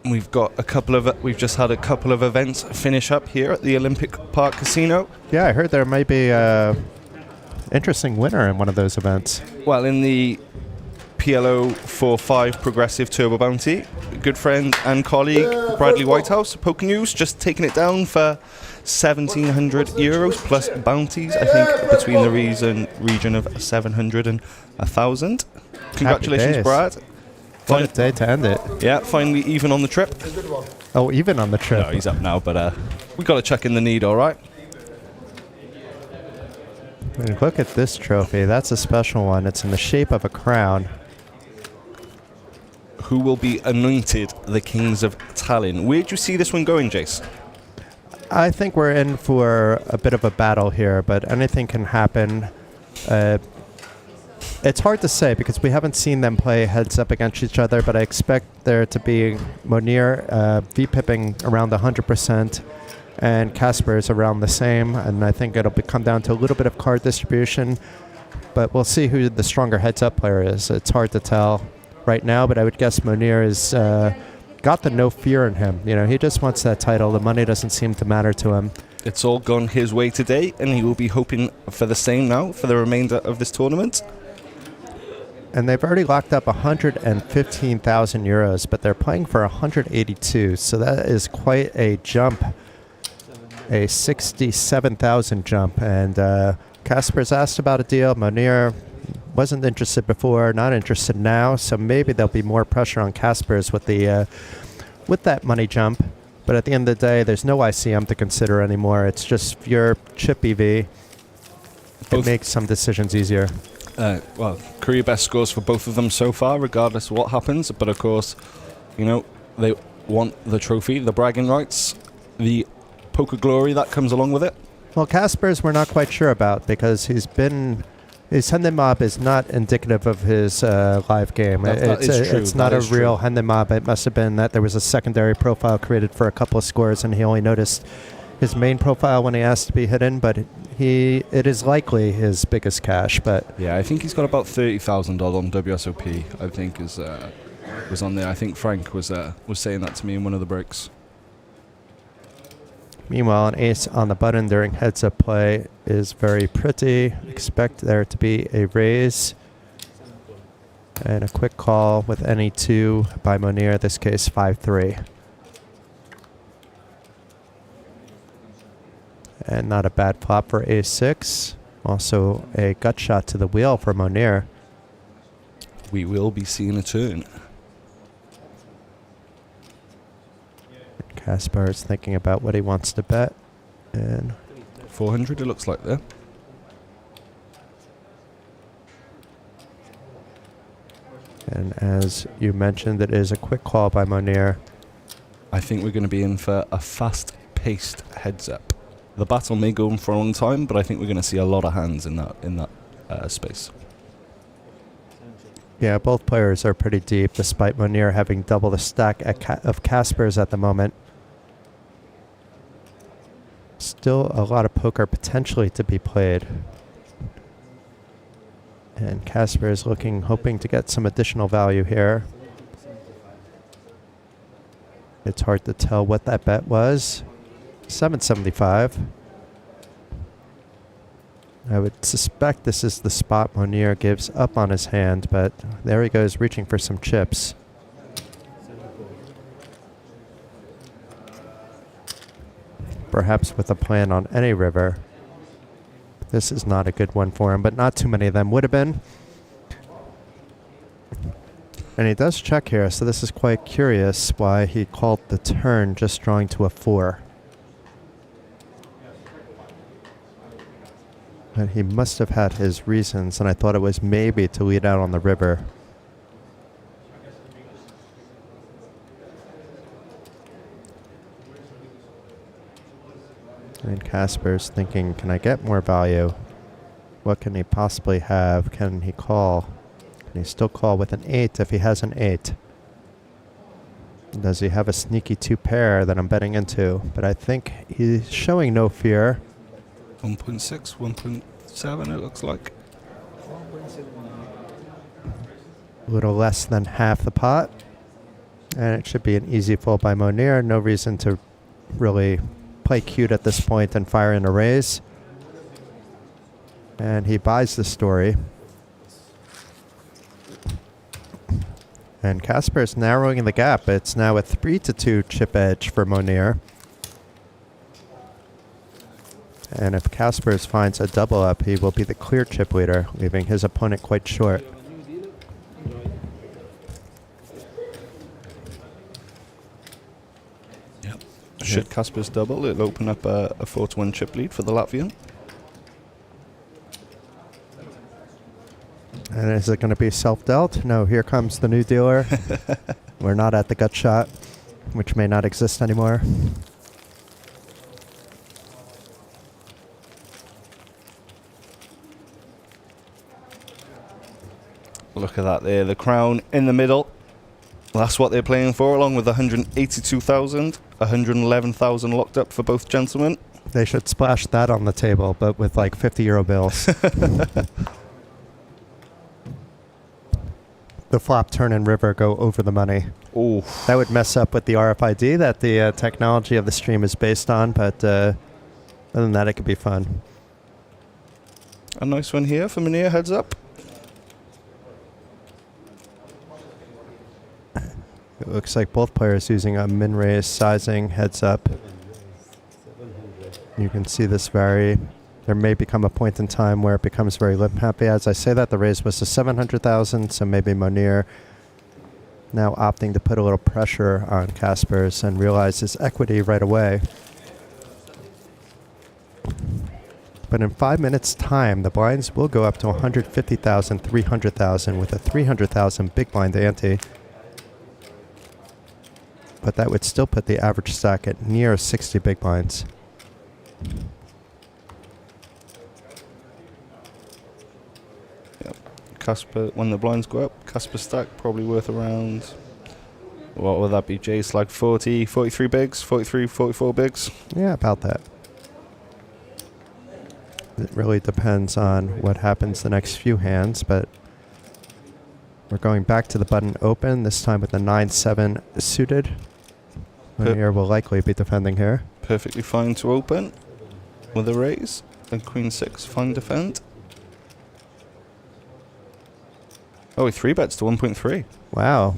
S16: We've just had a couple of events finish up here at the Olympic Park Casino.
S2: Yeah, I heard there might be an interesting winner in one of those events.
S16: Well, in the PLO 4-5 Progressive Turbo Bounty, good friend and colleague Bradley Whitehouse, Poker News, just taking it down for 1,700 euros plus bounties, I think between the region of 700 and 1,000. Congratulations,
S2: days.
S16: Brad.
S2: What a day to end it.
S16: Yeah, finally even on the trip.
S2: Oh, even on the trip.
S16: No, he's up now, but we got to check in the need, all right?
S2: And look at this trophy. That's a special one. It's in the shape of a crown.
S16: Who will be anointed the Kings of Tallinn? Where do you see this one going, Jace?
S2: I think we're in for a bit of a battle here, but anything can happen. It's hard to say because we haven't seen them play heads up against each other, but I expect there to be Monir V-pipping around 100%. And Casper's around the same, and I think it'll come down to a little bit of card distribution, but we'll see who the stronger heads-up player is. It's hard to tell right now, but I would guess Monir has got the no fear in him. You know, he just wants that title. The money doesn't seem to matter to him.
S16: It's all gone his way today, and he will be hoping for the same now for the remainder of this tournament.
S2: And they've already locked up 115,000 euros, but they're playing for 182, so that is quite a jump. A 67,000 jump, and Casper's asked about a deal. Monir wasn't interested before, not interested now, so maybe there'll be more pressure on Casper's with the with that money jump. But at the end of the day, there's no ICM to consider anymore. It's just pure chip EV. It makes some decisions easier.
S16: Well, career best scores for both of them so far, regardless of what happens. But of course, you know, they want the trophy, the bragging rights, the poker glory that comes along with it.
S2: Well, Casper's we're not quite sure about because his Hende Mob is not indicative of his live game.
S16: That is true.
S2: It's not a real Hende Mob. It must have been that there was a secondary profile created for a couple of scores, and he only noticed his main profile when he asked to be hidden. But it is likely his biggest cash. But
S16: yeah, I think he's got about $30,000 on WSOP. I think was on there. I think Frank was saying that to me in one of the breaks.
S2: Meanwhile, an ace on the button during heads-up play is very pretty. Expect there to be a raise. And a quick call with any two by Monir, this case 5-3. And not a bad flop for ace-6. Also a gut shot to the wheel for Monir.
S16: We will be seeing a turn.
S2: Casper is thinking about what he wants to bet. And
S16: 400 it looks like there.
S2: And as you mentioned, it is a quick call by Monir.
S16: I think we're going to be in for a fast-paced heads-up. The battle may go on for a long time, but I think we're going to see a lot of hands in that space.
S2: Yeah, both players are pretty deep, despite Monir having double the stack of Casper's at the moment. Still a lot of poker potentially to be played. And Casper is hoping to get some additional value here. It's hard to tell what that bet was. 775. I would suspect this is the spot Monir gives up on his hand, but there he goes reaching for some chips. Perhaps with a plan on any river. This is not a good one for him, but not too many of them would have been. And he does check here, so this is quite curious why he called the turn just drawing to a 4. But he must have had his reasons, and I thought it was maybe to lead out on the river. And Casper's thinking, can I get more value? What can he possibly have? Can he call? Can he still call with an 8 if he has an 8? Does he have a sneaky 2 pair that I'm betting into? But I think he's showing no fear.
S16: 1.6, 1.7 it looks like.
S2: A little less than half the pot. And it should be an easy fold by Monir. No reason to really play cute at this point and fire in a raise. And he buys the story. And Casper's narrowing the gap. It's now a 3-2 chip edge for Monir. And if Casper's finds a double up, he will be the clear chip leader, leaving his opponent quite short.
S16: Should Casper's double, it'll open up a 4-1 chip lead for the Latvian.
S2: And is it going to be self-dealt? No, here comes the new dealer. We're not at the gut shot, which may not exist anymore.
S16: Look at that there, the crown in the middle. That's what they're playing for, along with 182,000, 111,000 locked up for both gentlemen.
S2: They should splash that on the table, but with like 50 € bills. The flop, turn, and river go over the money.
S16: Ooh.
S2: That would mess up with the RFID that the technology of the stream is based on, but other than that, it could be fun.
S16: A nice one here for Monir, heads up.
S2: It looks like both players using a min-raise sizing heads up. You can see this vary. There may become a point in time where it becomes very limp-happy. As I say that, the raise was to 700,000, so maybe Monir now opting to put a little pressure on Casper's and realize his equity right away. But in 5 minutes' time, the blinds will go up to 150,000, 300,000 with a 300,000 big blind ante. But that would still put the average stack at near 60 big blinds.
S16: Yep. Casper, when the blinds go up, Casper stack probably worth around, what would that be, Jace? Like 40, 43 bigs, 43, 44 bigs?
S2: Yeah, about that. It really depends on what happens the next few hands, but we're going back to the button open, this time with the 9-7 suited. Monir will likely be defending here.
S16: Perfectly fine to open with a raise. And Queen 6, fine defend. Oh, he 3-bets to 1.3.
S2: Wow.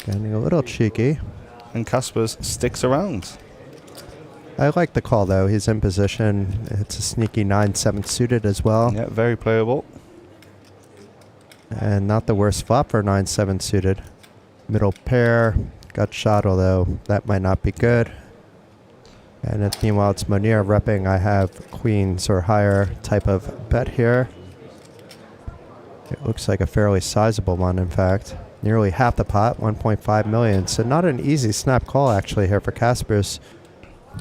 S2: Getting a little cheeky.
S16: And Casper's sticks around.
S2: I like the call, though. He's in position. It's a sneaky 9-7 suited as well.
S16: Yeah, very playable.
S2: And not the worst flop for 9-7 suited. Middle pair. Gut shot, although that might not be good. And meanwhile, it's Monir repping. I have queens or higher type of bet here. It looks like a fairly sizable one, in fact. Nearly half the pot, 1.5 million. So not an easy snap call, actually, here for Casper's.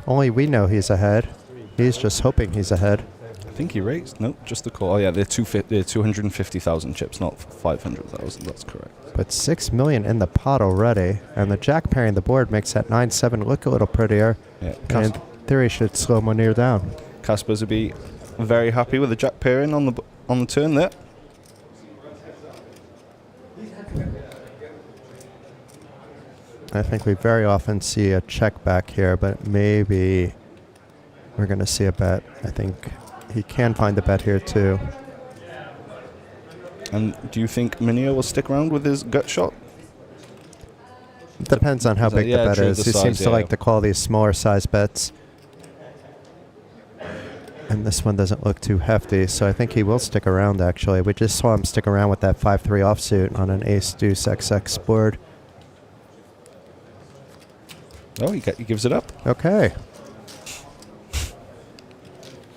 S2: Only we know he's ahead. He's just hoping he's ahead.
S16: I think he raised. Nope, just the call. Oh, yeah, they're 250,000 chips, not 500,000. That's correct.
S2: But 6 million in the pot already. And the jack pairing the board makes that 9-7 look a little prettier.
S16: Yeah,
S2: and in theory should slow Monir down.
S16: Casper's would be very happy with the jack pairing on the turn there.
S2: I think we very often see a check back here, but maybe we're going to see a bet. I think he can find a bet here too.
S16: And do you think Monir will stick around with his gut shot?
S2: It depends on how big the bet is. He seems to like to call these smaller size bets. And this one doesn't look too hefty, so I think he will stick around, actually. We just saw him stick around with that 5-3 offsuit on an ace-deuce XX board.
S16: Oh, he gives it up.
S2: Okay.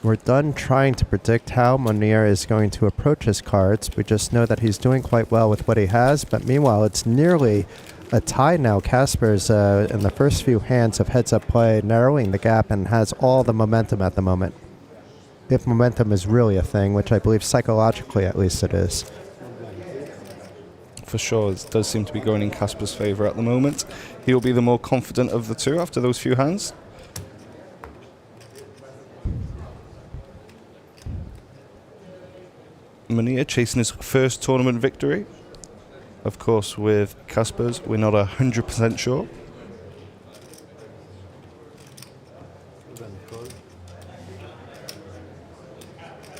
S2: We're done trying to predict how Monir is going to approach his cards. We just know that he's doing quite well with what he has, but meanwhile, it's nearly a tie now. Casper's in the first few hands of heads-up play, narrowing the gap and has all the momentum at the moment. If momentum is really a thing, which I believe psychologically at least it is.
S16: For sure, it does seem to be going in Casper's favor at the moment. He'll be the more confident of the two after those few hands. Monir chasing his first tournament victory. Of course, with Casper's, we're not 100% sure.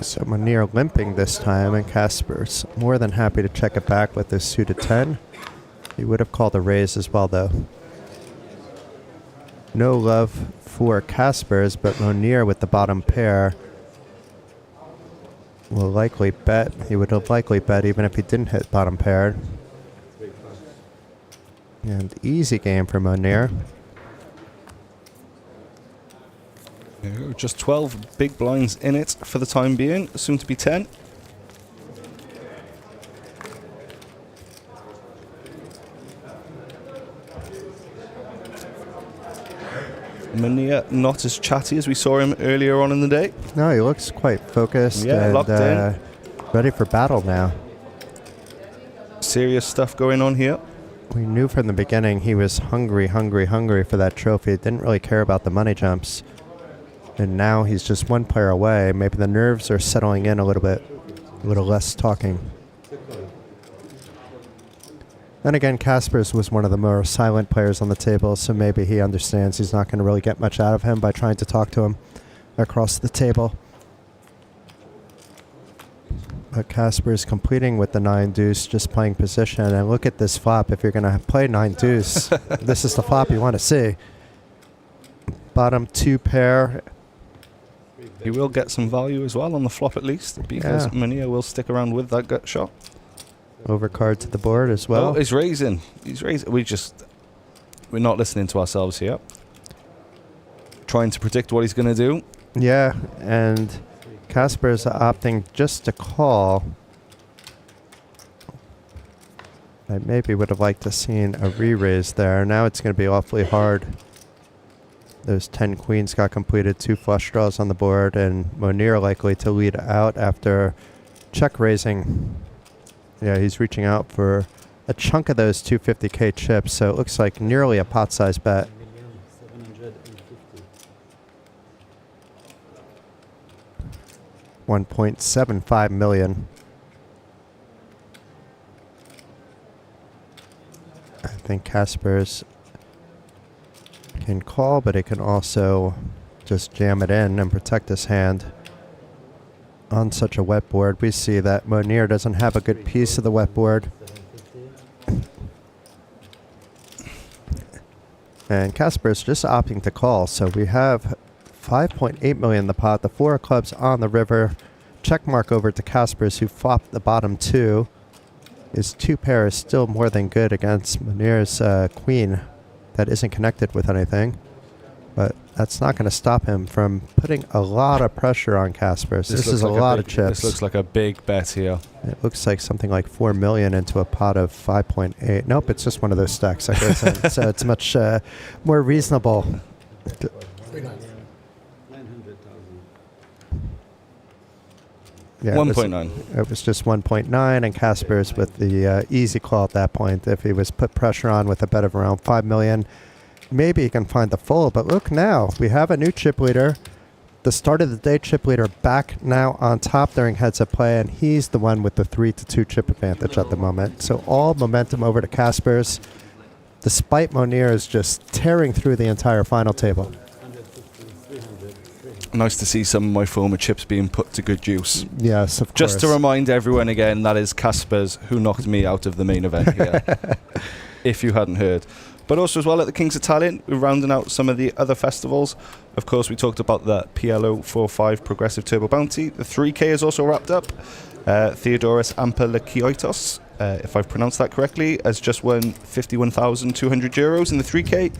S2: So Monir limping this time, and Casper's more than happy to check it back with this suited 10. He would have called a raise as well, though. No love for Caspers, but Monir with the bottom pair will likely bet. He would have likely bet even if he didn't hit bottom pair. And easy game for Monir.
S16: Just 12 big blinds in it for the time being, soon to be 10. Monir not as chatty as we saw him earlier on in the day.
S2: No, he looks quite focused and
S16: locked in.
S2: Ready for battle now.
S16: Serious stuff going on here.
S2: We knew from the beginning he was hungry for that trophy. Didn't really care about the money jumps. And now he's just one player away. Maybe the nerves are settling in a little bit. A little less talking. Then again, Caspers was one of the more silent players on the table, so maybe he understands he's not going to really get much out of him by trying to talk to him across the table. But Caspers completing with the 9-deuce, just playing position. And look at this flop. If you're going to play 9-deuce, this is the flop you want to see. Bottom 2 pair.
S16: He will get some value as well on the flop at least, because Monir will stick around with that gut shot.
S2: Overcard to the board as well.
S16: Oh, he's raising. He's raising. We're not listening to ourselves here. Trying to predict what he's going to do.
S2: Yeah, and Casper's opting just to call. I maybe would have liked to seen a re-raise there. Now it's going to be awfully hard. Those 10 queens got completed, 2 flush draws on the board, and Monir likely to lead out after check raising. Yeah, he's reaching out for a chunk of those 250k chips, so it looks like nearly a pot-sized bet. $1.75 million. I think Caspers can call, but he can also just jam it in and protect his hand. On such a wet board, we see that Monir doesn't have a good piece of the wet board. And Casper's just opting to call, so we have 5.8 million in the pot, the 4 of clubs on the river. Check mark over to Casper's, who flopped the bottom 2. His 2 pair is still more than good against Monir's queen that isn't connected with anything. But that's not going to stop him from putting a lot of pressure on Casper's. This is like a lot of chips.
S16: This looks like a big bet here.
S2: It looks like something like 4 million into a pot of 5.8. Nope, it's just one of those stacks that goes in. So it's much more reasonable. Yeah,
S16: 1.9.
S2: It was just 1.9, and Casper's with the easy call at that point. If he was put pressure on with a bet of around 5 million, maybe he can find the full. But look now, we have a new chip leader. The start of the day chip leader back now on top during heads up play, and he's the one with the 3-2 chip advantage at the moment. So all momentum over to Casper's, despite Monir is just tearing through the entire final table.
S16: Nice to see some of my former chips being put to good use.
S2: Yes, of course.
S16: Just to remind everyone again, that is Casper's who knocked me out of the main event here, if you hadn't heard. But also as well at the Kings of Tallinn, we're rounding out some of the other festivals. Of course, we talked about the PLO 4-5 Progressive Turbo Bounty. The 3K is also wrapped up. Theodoros Ampelakiotos, if I've pronounced that correctly, has just won 51,200 euros in the 3K,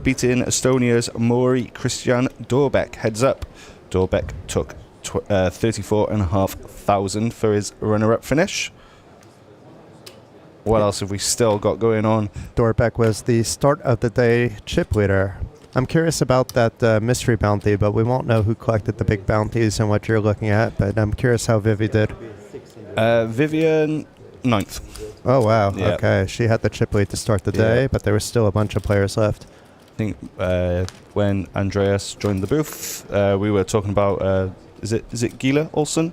S16: beating Estonia's Mori Christian Dorbek. Heads up, Dorbek took 34,500 for his runner-up finish. What else have we still got going on?
S2: Dorbek was the start of the day chip leader. I'm curious about that mystery bounty, but we won't know who collected the big bounties and what you're looking at, but I'm curious how Vivi did.
S16: Vivian, 9th.
S2: Oh, wow.
S16: Yeah.
S2: Okay. She had the chip lead to start the day, but there was still a bunch of players left.
S16: I think when Andreas joined the booth, we were talking about, is it Gila Olsen?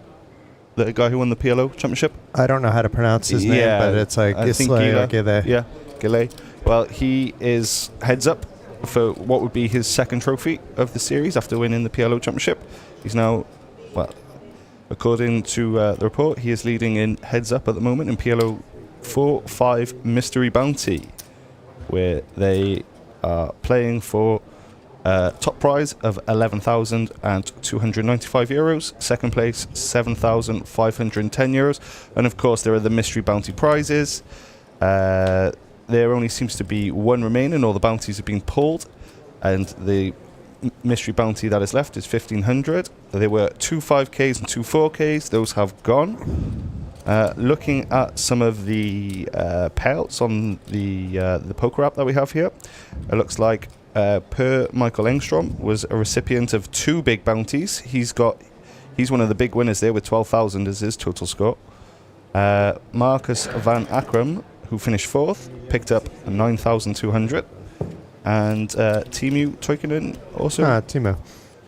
S16: The guy who won the PLO championship?
S2: I don't know how to pronounce his name, but it's like Gisle.
S16: Yeah, Gile. Well, he is heads up for what would be his second trophy of the series after winning the PLO championship. He's now, well, according to the report, he is leading in heads up at the moment in PLO 4-5 Mystery Bounty, where they are playing for top prize of €11,295, second place €7,510, and of course there are the Mystery Bounty prizes. There only seems to be one remaining, all the bounties have been pulled, and the Mystery Bounty that is left is 1,500. There were 2 5Ks and 2 4Ks, those have gone. Looking at some of the payouts on the poker app that we have here, it looks like Per Michael Engstrom was a recipient of 2 big bounties. He's one of the big winners there with 12,000 as his total score. Marcus Van Akram, who finished 4th, picked up 9,200. And Timu Toikinen also.
S2: Timo.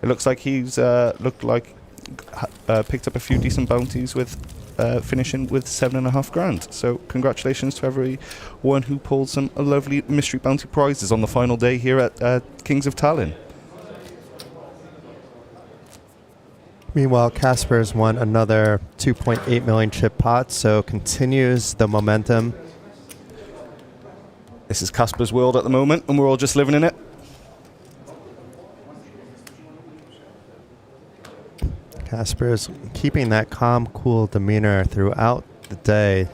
S16: It looks like he's picked up a few decent bounties with finishing with 7.5 grand. So congratulations to everyone who pulled some lovely mystery bounty prizes on the final day here at Kings of Tallinn.
S2: Meanwhile, Casper's won another 2.8 million chip pot, so continues the momentum.
S16: This is Casper's world at the moment, and we're all just living in it.
S2: Casper's keeping that calm, cool demeanor throughout the day.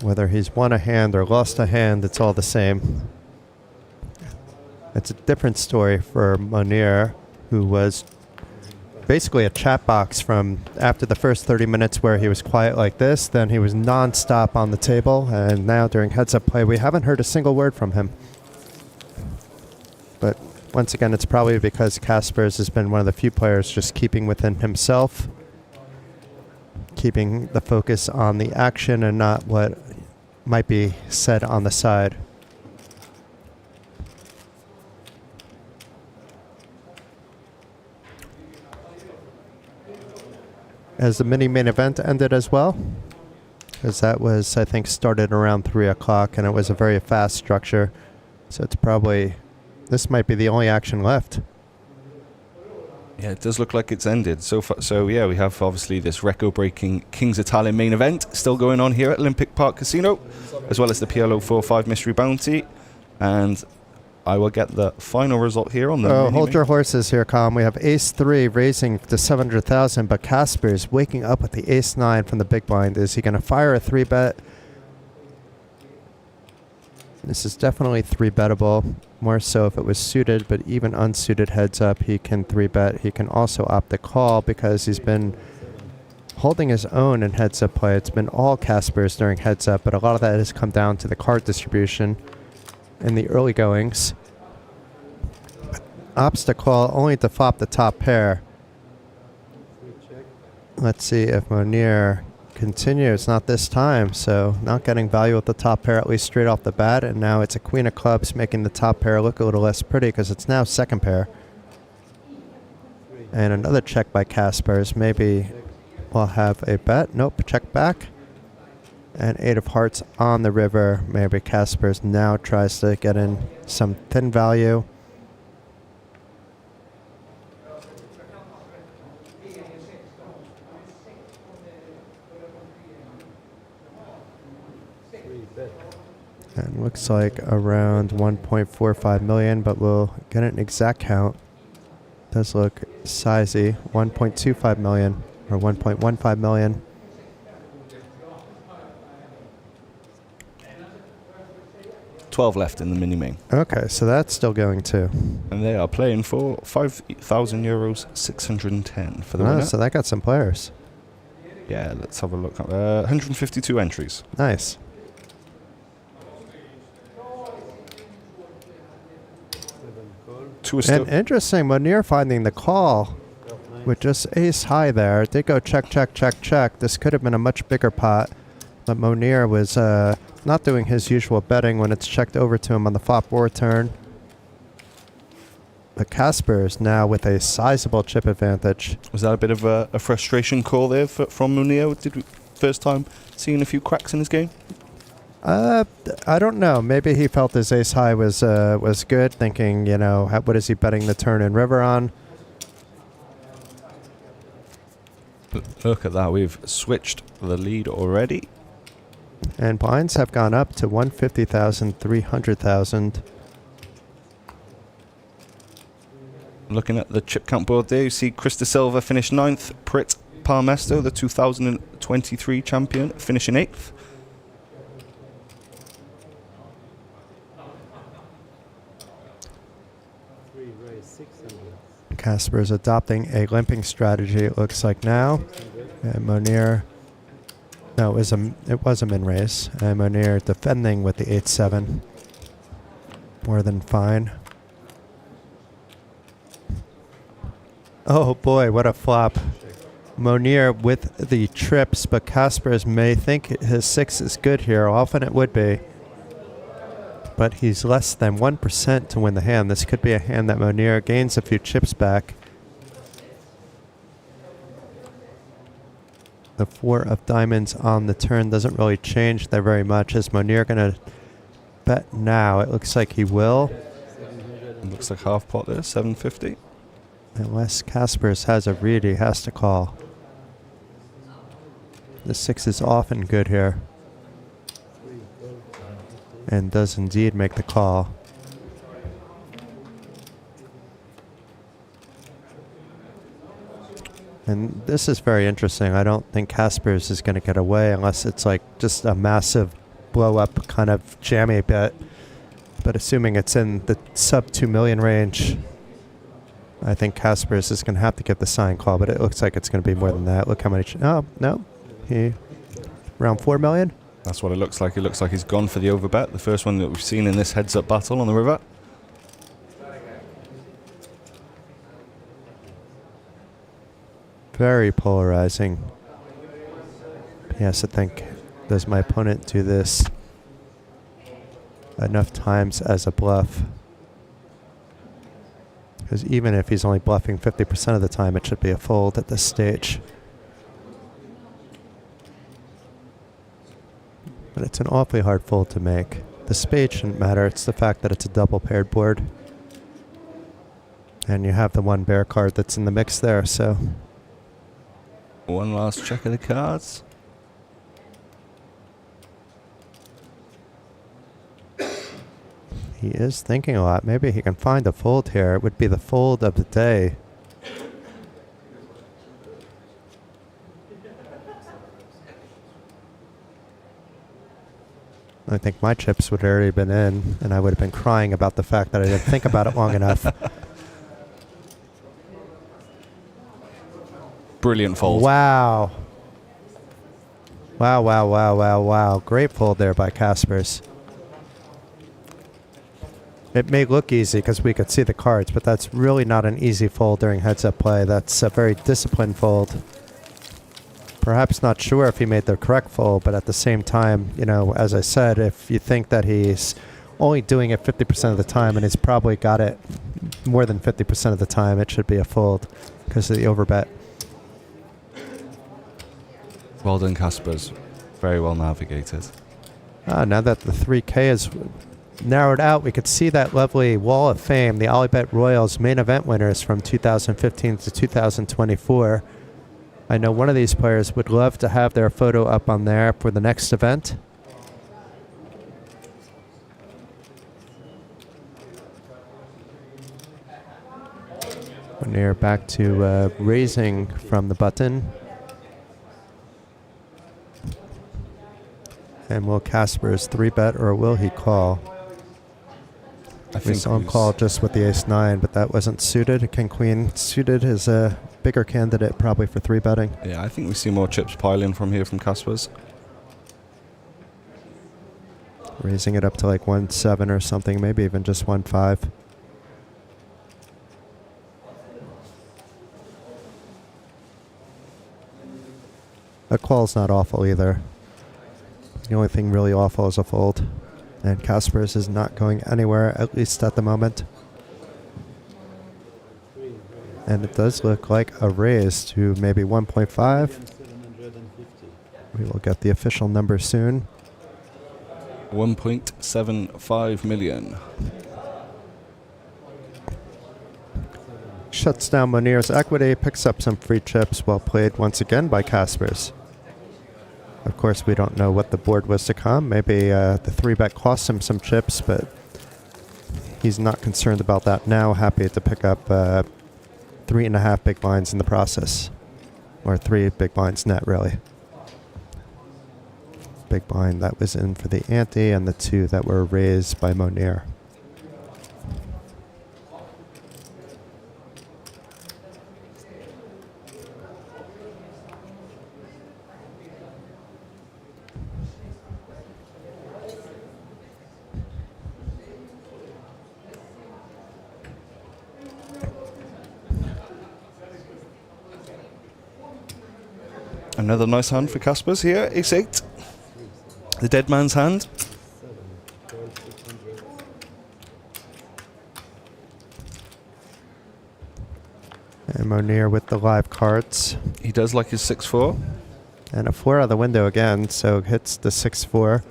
S2: Whether he's won a hand or lost a hand, it's all the same. It's a different story for Monir, who was basically a chat box from after the first 30 minutes where he was quiet like this. Then he was non-stop on the table, and now during heads-up play, we haven't heard a single word from him. But once again, it's probably because Casper's has been one of the few players just keeping within himself, keeping the focus on the action and not what might be said on the side. As the mini-main event ended as well, because that was, I think, started around 3 o'clock, and it was a very fast structure. So it's probably, this might be the only action left.
S16: Yeah, it does look like it's ended. So yeah, we have obviously this record-breaking Kings of Tallinn main event still going on here at Olympic Park Casino, as well as the PLO 4-5 Mystery Bounty. And I will get the final result here on the
S2: hold your horses here, Colin. We have Ace-3 raising to 700,000, but Casper's waking up with the Ace-9 from the big blind. Is he going to fire a 3-bet? This is definitely 3-bettable, more so if it was suited, but even unsuited heads up, he can 3-bet. He can also opt to call because he's been holding his own in heads up play. It's been all Casper's during heads up, but a lot of that has come down to the card distribution in the early goings. Opts to call only to flop the top pair. Let's see if Monir continues. Not this time, so not getting value with the top pair, at least straight off the bat. And now it's a queen of clubs, making the top pair look a little less pretty because it's now second pair. And another check by Casper's. Maybe we'll have a bet. Nope, check back. And 8 of hearts on the river. Maybe Casper's now tries to get in some thin value. And looks like around 1.45 million, but we'll get an exact count. Does look sizey, 1.25 million or 1.15 million.
S16: $12 left in the mini-main.
S2: Okay, so that's still going too.
S16: And they are playing for €5,000, 610 for the winner.
S2: So that got some players.
S16: Yeah, let's have a look. 152 entries.
S2: Nice. And interesting, Monir finding the call with just ace high there. It did go check, check, check, check. This could have been a much bigger pot, but Monir was not doing his usual betting when it's checked over to him on the flop or turn. But Casper is now with a sizable chip advantage.
S16: Was that a bit of a frustration call there from Monir? Did we first time seeing a few cracks in his game?
S2: I don't know. Maybe he felt his ace high was good, thinking, you know, what is he betting the turn and river on?
S16: Look at that. We've switched the lead already.
S2: And blinds have gone up to 150,000, 300,000.
S16: Looking at the chip count board there, you see Silva finish 9th, Priit Parmasto, the 2023 champion, finishing 8th.
S2: Casper is adopting a limping strategy, it looks like now. And Monir, no, it was a min raise. And Monir defending with the 8-7. More than fine. Oh boy, what a flop. Monir with the trips, but Casper's may think his 6 is good here. Often it would be. But he's less than 1% to win the hand. This could be a hand that Monir gains a few chips back. The 4 of diamonds on the turn doesn't really change there very much. Is Monir going to bet now? It looks like he will.
S16: It looks like half pot there, 750.
S2: Unless Casper's has a read, he has to call. The 6 is often good here. And does indeed make the call. And this is very interesting. I don't think Casper's is going to get away unless it's like just a massive blow up kind of jammy bet. But assuming it's in the sub 2 million range, I think Casper's is going to have to give the sign call, but it looks like it's going to be more than that. Look how many. Oh, no. Around 4 million?
S16: That's what it looks like. It looks like he's gone for the overbet, the first one that we've seen in this heads-up battle on the river.
S2: Very polarizing. Yes, I think, does my opponent do this enough times as a bluff? Because even if he's only bluffing 50% of the time, it should be a fold at this stage. But it's an awfully hard fold to make. The spade shouldn't matter. It's the fact that it's a double paired board. And you have the one bear card that's in the mix there, so.
S16: One last check of the cards.
S2: He is thinking a lot. Maybe he can find a fold here. It would be the fold of the day. I think my chips would have already been in, and I would have been crying about the fact that I didn't think about it long enough.
S16: Brilliant fold.
S2: Wow. Wow, wow, wow, wow, wow. Great fold there by Casper's. It may look easy because we could see the cards, but that's really not an easy fold during heads-up play. That's a very disciplined fold. Perhaps not sure if he made the correct fold, but at the same time, you know, as I said, if you think that he's only doing it 50% of the time and he's probably got it more than 50% of the time, it should be a fold because of the overbet.
S16: Well done, Caspers. Very well navigated.
S2: Now that the 3K is narrowed out, we could see that lovely wall of fame, the OlyBet Royals main event winners from 2015 to 2024. I know one of these players would love to have their photo up on there for the next event. Monir back to raising from the button. And will Casper's 3-bet or will he call? We saw him call just with the ace-9, but that wasn't suited. King-Queen suited is a bigger candidate probably for 3-betting.
S16: Yeah, I think we see more chips piling from here from Casper's.
S2: Raising it up to like 1-7 or something, maybe even just 1-5. A call's not awful either. The only thing really awful is a fold. And Casper's is not going anywhere, at least at the moment. And it does look like a raise to maybe 1.5. We will get the official number soon.
S16: 1.75 million.
S2: Shuts down Monir's equity, picks up some free chips. Well played once again by Casper's. Of course, we don't know what the board was to come. Maybe the 3-bet cost him some chips, but he's not concerned about that now. Happy to pick up 3.5 big blinds in the process. Or 3 big blinds net, really. Big blind that was in for the ante and the 2 that were raised by Monir.
S16: Another nice hand for Kasper's here, ace-8. The dead man's hand.
S2: And Monir with the live cards.
S16: He does like his 6-4.
S2: And a 4 out of the window again, so hits the 6-4.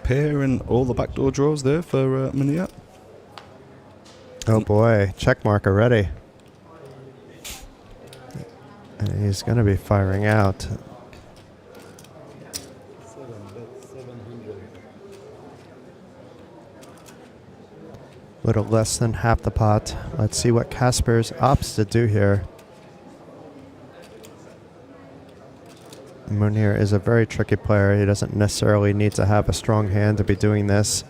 S16: Pair and all the backdoor draws there for Monir.
S2: Oh boy, check mark already. And he's going to be firing out. Little less than half the pot. Let's see what Kasper's opts to do here. Monir is a very tricky player. He doesn't necessarily need to have a strong hand to be doing this.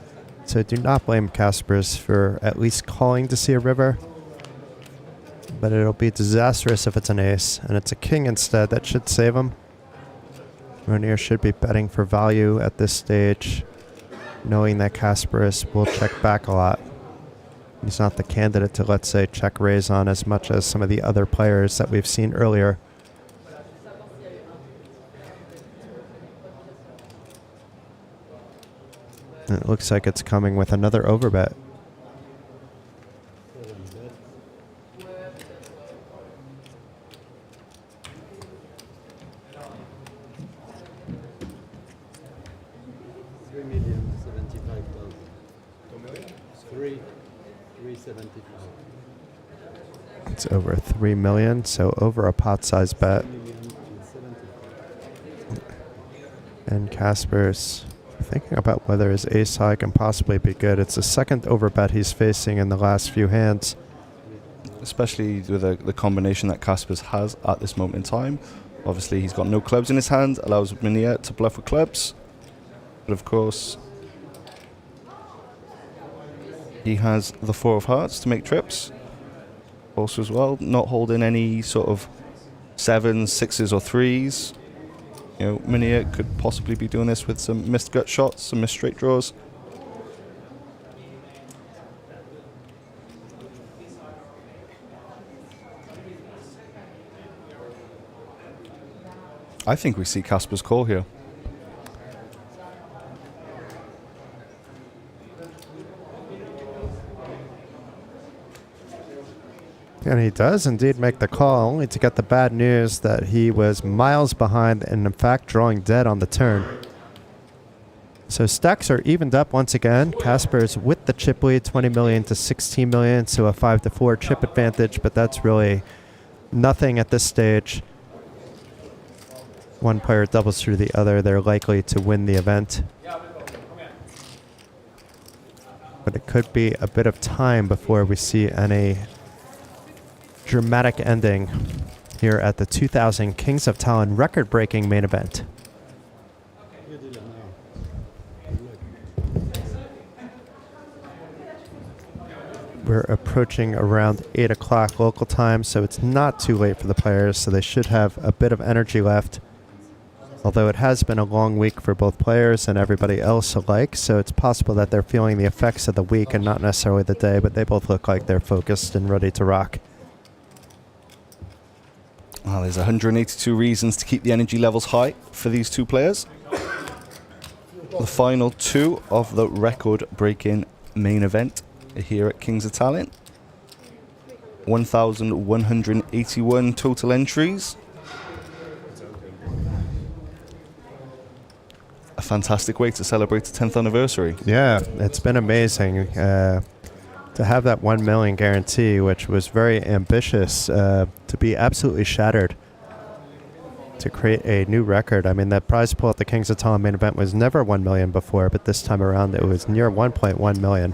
S2: So do not blame Kasper's for at least calling to see a river. But it'll be disastrous if it's an ace. And it's a king instead. That should save him. Monir should be betting for value at this stage, knowing that Kasper's will check back a lot. He's not the candidate to, let's say, check raise on as much as some of the other players that we've seen earlier. And it looks like it's coming with another overbet. It's over 3 million, so over a pot size bet. And Kasper's thinking about whether his ace high can possibly be good. It's the second overbet he's facing in the last few hands.
S16: Especially with the combination that Kasper's has at this moment in time. Obviously, he's got no clubs in his hand, allows Monir to bluff with clubs. But of course, he has the 4 of hearts to make trips. Also as well, not holding any sort of 7s, 6s or 3s. You know, Monir could possibly be doing this with some missed gut shots, some missed straight draws. I think we see Kasper's call here.
S2: And he does indeed make the call, only to get the bad news that he was miles behind and in fact drawing dead on the turn. So stacks are evened up once again. Kasper's with the chip lead, 20 million to 16 million, so a 5-4 chip advantage, but that's really nothing at this stage. One player doubles through the other, they're likely to win the event. But it could be a bit of time before we see any dramatic ending here at the 2000 Kings of Tallinn record-breaking main event. We're approaching around 8 o'clock local time, so it's not too late for the players, so they should have a bit of energy left. Although it has been a long week for both players and everybody else alike, so it's possible that they're feeling the effects of the week and not necessarily the day, but they both look like they're focused and ready to rock.
S16: Well, there's 182 reasons to keep the energy levels high for these two players. The final 2 of the record-breaking main event here at Kings of Tallinn. 1,181 total entries. A fantastic way to celebrate the 10th anniversary.
S2: Yeah, it's been amazing. To To have that 1 million guarantee, which was very ambitious, to be absolutely shattered. To create a new record. I mean, that prize pool at the Kings of Tallinn main event was never 1 million before, but this time around it was near 1.1 million.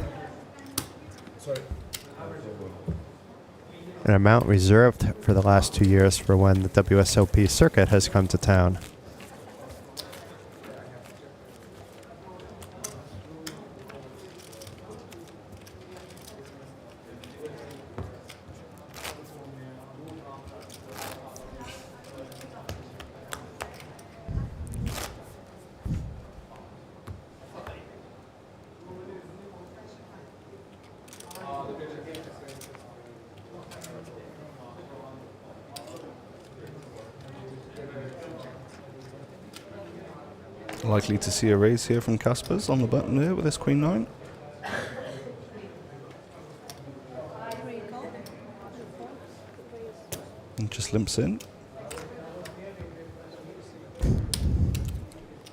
S2: An amount reserved for the last 2 years for when the WSOP circuit has come to town.
S16: Likely to see a raise here from Kaspers on the button there with his Queen 9. And just limps in.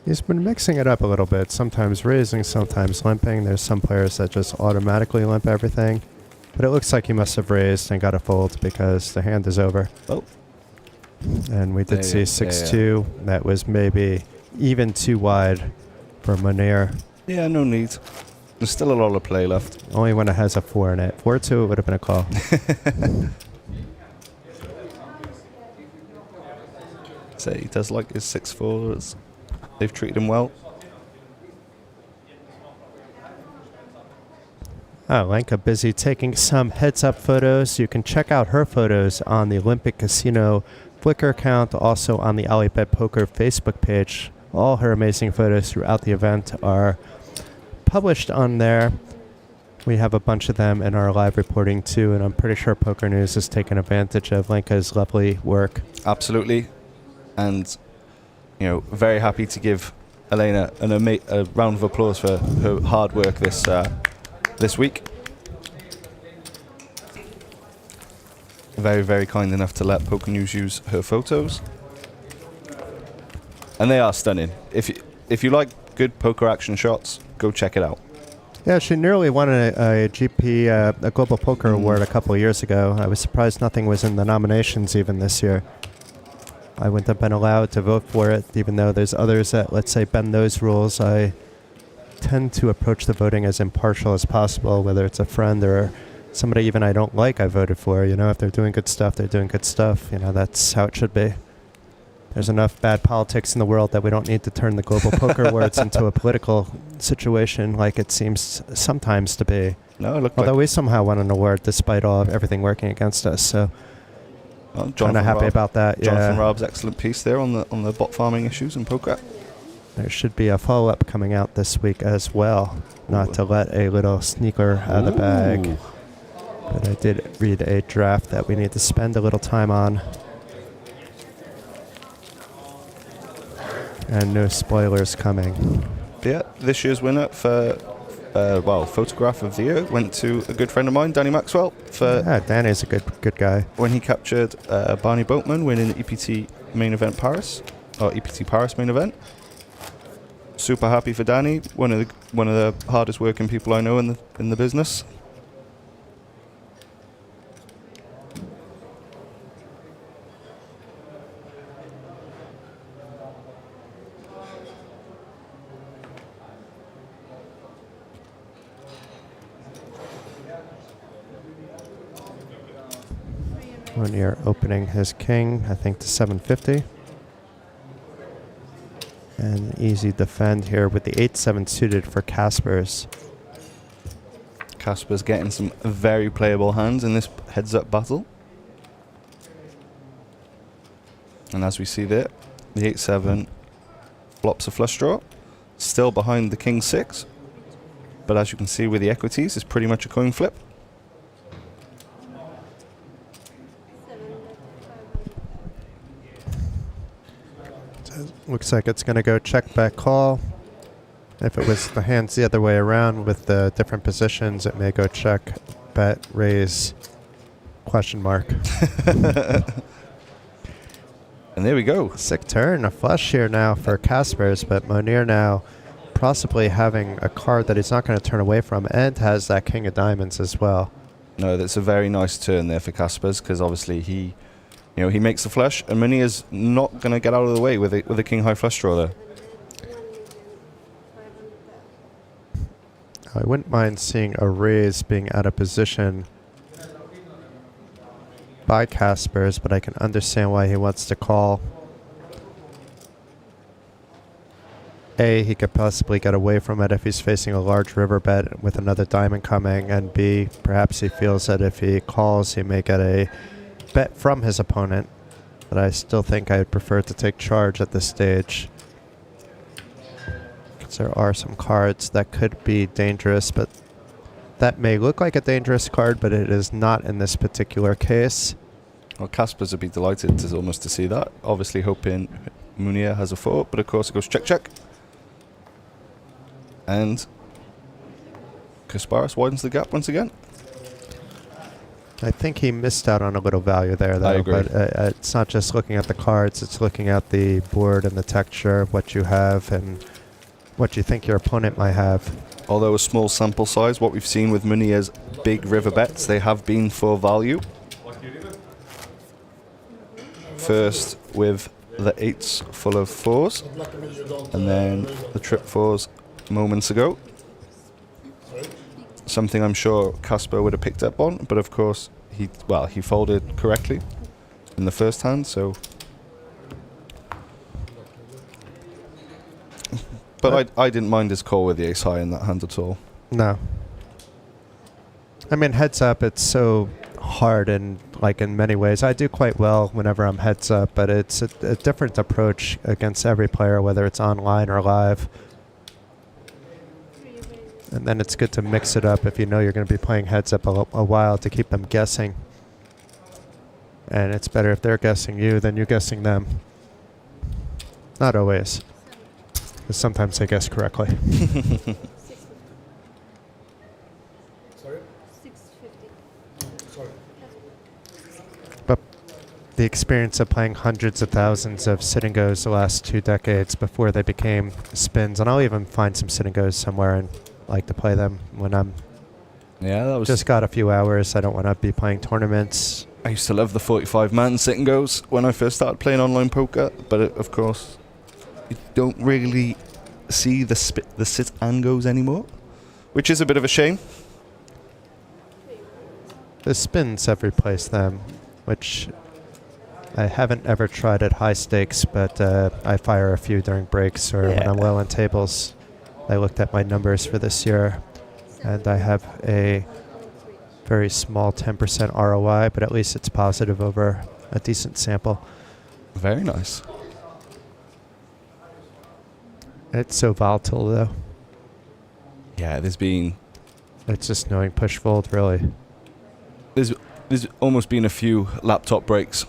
S2: He's been mixing it up a little bit, sometimes raising, sometimes limping. There's some players that just automatically limp everything. But it looks like he must have raised and got a fold because the hand is over.
S16: Oh.
S2: And we did see 6-2. That was maybe even too wide for Monir.
S16: Yeah, no need. There's still a lot of play left.
S2: Only when it has a 4 in it. 4-2 it would have been a call.
S16: So he does like his 6-4s. They've treated him well.
S2: Lenka busy taking some heads-up photos. You can check out her photos on the Olympic Casino Flickr account, also on the OlyBet Poker Facebook page. All her amazing photos throughout the event are published on there. We have a bunch of them in our live reporting too, and I'm pretty sure Poker News has taken advantage of Lenka's lovely work.
S16: Absolutely. And, you know, very happy to give Elena a round of applause for her hard work this week. Very, very kind enough to let Poker News use her photos. And they are stunning. If you like good poker action shots, go check it out.
S2: Yeah, she nearly won a GP, a Global Poker Award a couple of years ago. I was surprised nothing was in the nominations even this year. I wouldn't have been allowed to vote for it, even though there's others that, let's say, bend those rules. I tend to approach the voting as impartial as possible, whether it's a friend or somebody even I don't like I voted for. You know, if they're doing good stuff, they're doing good stuff. You know, that's how it should be. There's enough bad politics in the world that we don't need to turn the Global Poker Awards into a political situation like it seems sometimes to be.
S16: No, look.
S2: Although we somehow won an award despite all of everything working against us, so kind of happy about that.
S16: Jonathan Raab's excellent piece there on the bot farming issues in poker.
S2: There should be a follow-up coming out this week as well. Not to let a little sneaker out of the bag, but I did read a draft that we need to spend a little time on. And no spoilers coming.
S16: Yeah, this year's winner for, photograph of the year went to a good friend of mine, Danny Maxwell.
S2: Danny's a good guy.
S16: When he captured Barney Boatman winning the EPT main event Paris, or EPT Paris main event. Super happy for Danny. One of the hardest working people I know in the business.
S2: Monir opening his king, I think, to 750. And easy defend here with the 8-7 suited for Kaspers.
S16: Kaspers getting some very playable hands in this heads-up battle. And as we see there, the 8-7 flops a flush draw. Still behind the king 6. But as you can see with the equities, it's pretty much a coin flip.
S2: Looks like it's going to go check, back, call. If it was the hands the other way around with the different positions, it may go check, bet, raise, question mark.
S16: And there we go.
S2: Sick turn, a flush here now for Kaspers, but Monir now possibly having a card that he's not going to turn away from, and has that king of diamonds as well.
S16: No, that's a very nice turn there for Kaspers, because obviously he makes the flush, and Monir's not going to get out of the way with a king high flush draw there.
S2: I wouldn't mind seeing a raise being out of position by Kaspers, but I can understand why he wants to call. A, he could possibly get away from it if he's facing a large river bet with another diamond coming, and B, perhaps he feels that if he calls, he may get a bet from his opponent. But I still think I would prefer to take charge at this stage. There are some cards that could be dangerous, but that may look like a dangerous card, but it is not in this particular case.
S16: Well, Kaspers would be delighted to see that. Obviously hoping Monir has a 4, but of course it goes check, check. And Kasparas widens the gap once again.
S2: I think he missed out on a little value there, though.
S16: I agree.
S2: But it's not just looking at the cards, it's looking at the board and the texture of what you have and what you think your opponent might have.
S16: Although a small sample size, what we've seen with Munir's big river bets, they have been for value. First with the 8s full of 4s, and then the trip 4s moments ago. Something I'm sure Casper would have picked up on, but of course he folded correctly in the first hand, so. But I didn't mind his call with the ace high in that hand at all.
S2: No. I mean, heads up, it's so hard and in many ways. I do quite well whenever I'm heads up, but it's a different approach against every player, whether it's online or live. And then it's good to mix it up if you know you're going to be playing heads up a while to keep them guessing. And it's better if they're guessing you than you guessing them. Not always. Because sometimes they guess correctly.
S8: Sorry?
S17: 650.
S8: Sorry.
S2: But the experience of playing hundreds of thousands of sit and goes the last 2 decades before they became spins, and I'll even find some sit and goes somewhere and like to play them when I'm just got a few hours. I don't want to be playing tournaments.
S16: I used to love the 45-man sit and goes when I first started playing online poker, but of course you don't really see the sit and goes anymore, which is a bit of a shame.
S2: The spins have replaced them, which I haven't ever tried at high stakes, but I fire a few during breaks or when I'm low on tables. I looked at my numbers for this year, and I have a very small 10% ROI, but at least it's positive over a decent sample.
S16: Very nice.
S2: It's so volatile, though.
S16: Yeah, there's been...
S2: It's just knowing push fold, really.
S16: There's almost been a few laptop breaks.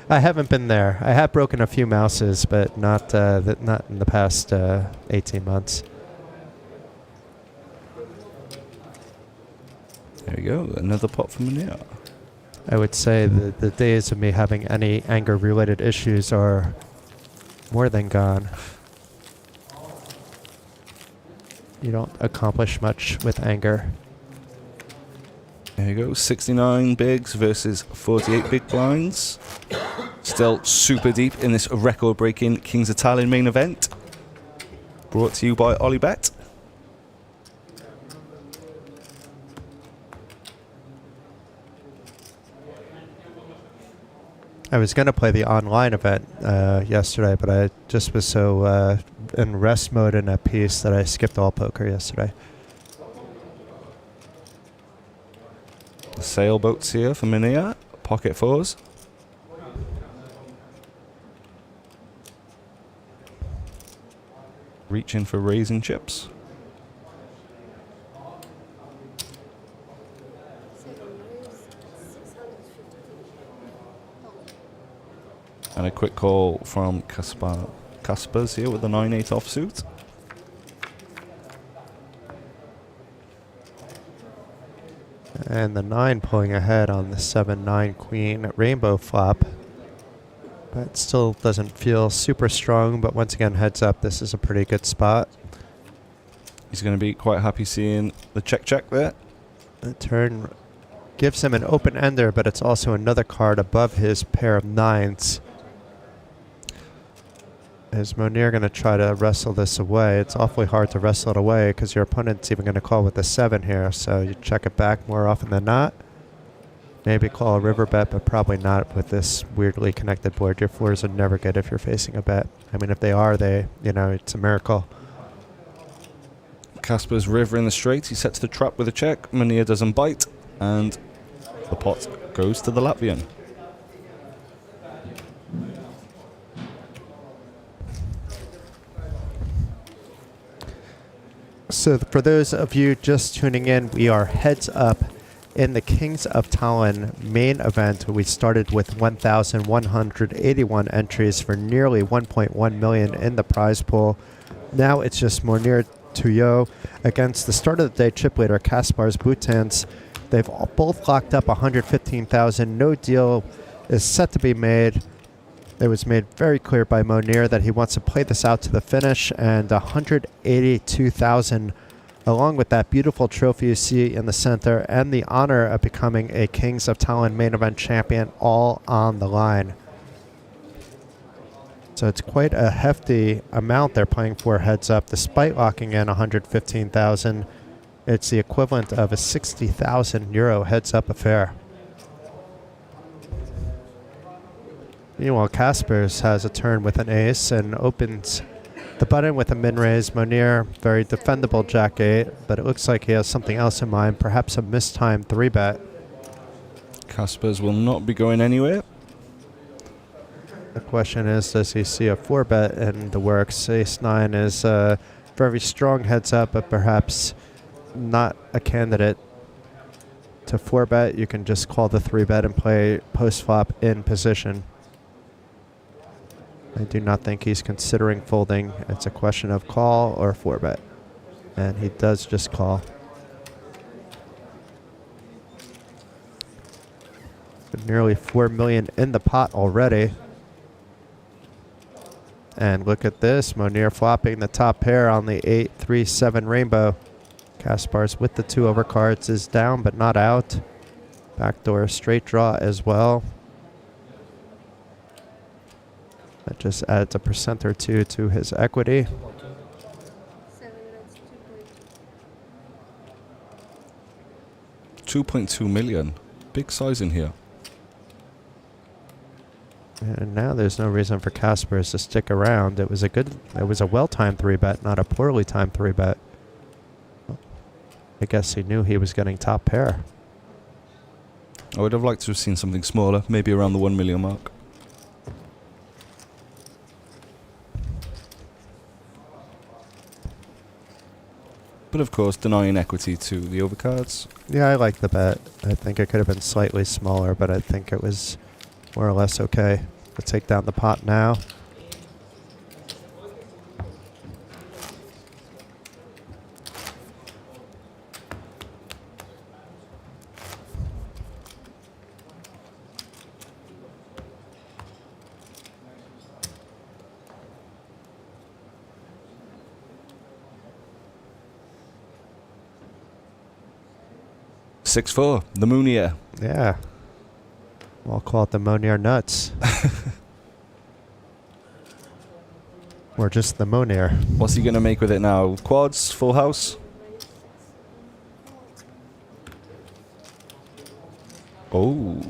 S2: I haven't been there. I have broken a few mouses, but not in the past 18 months.
S16: There we go, another pot from Monir.
S2: I would say the days of me having any anger-related issues are more than gone. You don't accomplish much with anger.
S16: There you go, 69 bigs versus 48 big blinds. Still super deep in this record-breaking Kings of Tallinn main event. Brought to you by OlyBet.
S2: I was going to play the online event yesterday, but I just was so in rest mode and at peace that I skipped all poker yesterday.
S16: The sailboats here for Monir, pocket 4s. Reaching for raising chips. And a quick call from Kaspers here with the 9-8 offsuit.
S2: And the 9 pulling ahead on the 7-9 queen rainbow flop. But still doesn't feel super strong, but once again, heads up, this is a pretty good spot.
S16: He's going to be quite happy seeing the check there.
S2: The turn gives him an open ender, but it's also another card above his pair of nines. Is Monir going to try to wrestle this away? It's awfully hard to wrestle it away because your opponent's even going to call with a 7 here, so you check it back more often than not. Maybe call a river bet, but probably not with this weirdly connected board. Your floors are never good if you're facing a bet. I mean, if they are, it's a miracle.
S16: Casper's river in the straight. He sets the trap with a check. Monir doesn't bite, and the pot goes to the Latvian.
S2: So for those of you just tuning in, we are heads up in the Kings of Tallinn main event. We started with 1,181 entries for nearly 1.1 million in the prize pool. Now it's just Monir Tuyo against the start of the day chip leader Kaspar's Butans. They've both locked up 115,000. No deal is set to be made. It was made very clear by Monir that he wants to play this out to the finish, and 182,000 along with that beautiful trophy you see in the center and the honor of becoming a Kings of Tallinn main event champion, all on the line. So it's quite a hefty amount they're playing for heads up. Despite locking in 115,000, it's the equivalent of a 60,000 euro heads up affair. Meanwhile, Kaspers has a turn with an ace and opens the button with a min-raise. Monir, very defendable jack-8, but it looks like he has something else in mind, perhaps a mistimed 3-bet.
S16: Kaspers will not be going anywhere.
S2: The question is, does he see a 4-bet in the works? Ace-9 is a very strong heads-up, but perhaps not a candidate to 4-bet. You can just call the 3-bet and play post-flop in position. I do not think he's considering folding. It's a question of call or 4-bet. And he does just call. But nearly 4 million in the pot already. And look at this. Monir flopping the top pair on the 8-3-7 rainbow. Kaspar's with the 2 overcards is down but not out. Backdoor straight draw as well. That just adds a % or 2 to his equity.
S16: $2.2 million. Big size in here.
S2: And now there's no reason for Kaspers to stick around. It was a well-timed 3-bet, not a poorly timed 3-bet. I guess he knew he was getting top pair.
S16: I would have liked to have seen something smaller, maybe around the 1 million mark. But of course, denying equity to the overcards.
S2: Yeah, I like the bet. I think it could have been slightly smaller, but I think it was more or less okay. Let's take down the pot now.
S16: $6-4, the Monir.
S2: Yeah. I'll call it the Monir nuts. Or just the Monir.
S16: What's he going to make with it now? Quads, full house? Oh.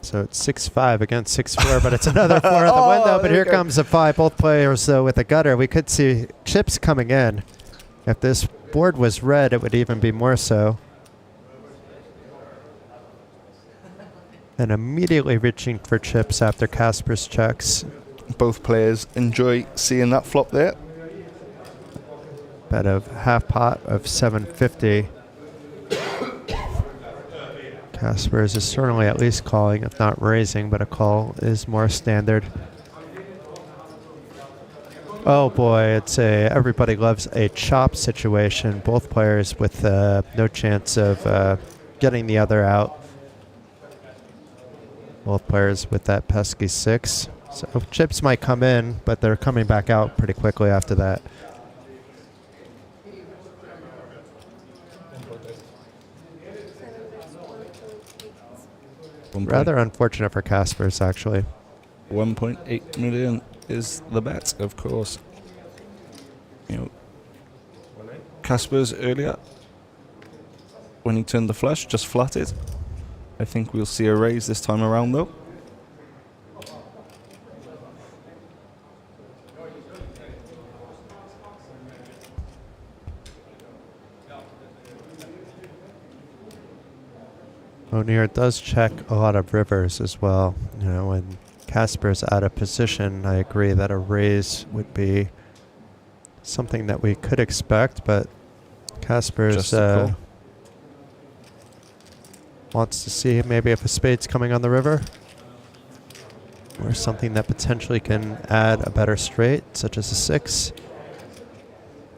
S2: So it's 6-5 against 6-4, but it's another 4 at the window. But here comes a 5. Both players, though, with a gutter. We could see chips coming in. If this board was red, it would even be more so. And immediately reaching for chips after Kasper's checks.
S16: Both players enjoy seeing that flop there.
S2: Bet of half pot of 750. Kasper's is certainly at least calling, if not raising, but a call is more standard. Oh boy, it's a everybody loves a chop situation. Both players with no chance of getting the other out. Both players with that pesky 6. So chips might come in, but they're coming back out pretty quickly after that. Rather unfortunate for Kasper's, actually.
S16: 1.8 million is the bet, of course. You know, Kasper's earlier, when he turned the flush, just flatted. I think we'll see a raise this time around, though.
S2: Monir does check a lot of rivers as well. You know, when Kasper's out of position, I agree that a raise would be something that we could expect, but Kasper's wants to see maybe if a spade's coming on the river, or something that potentially can add a better straight, such as a 6.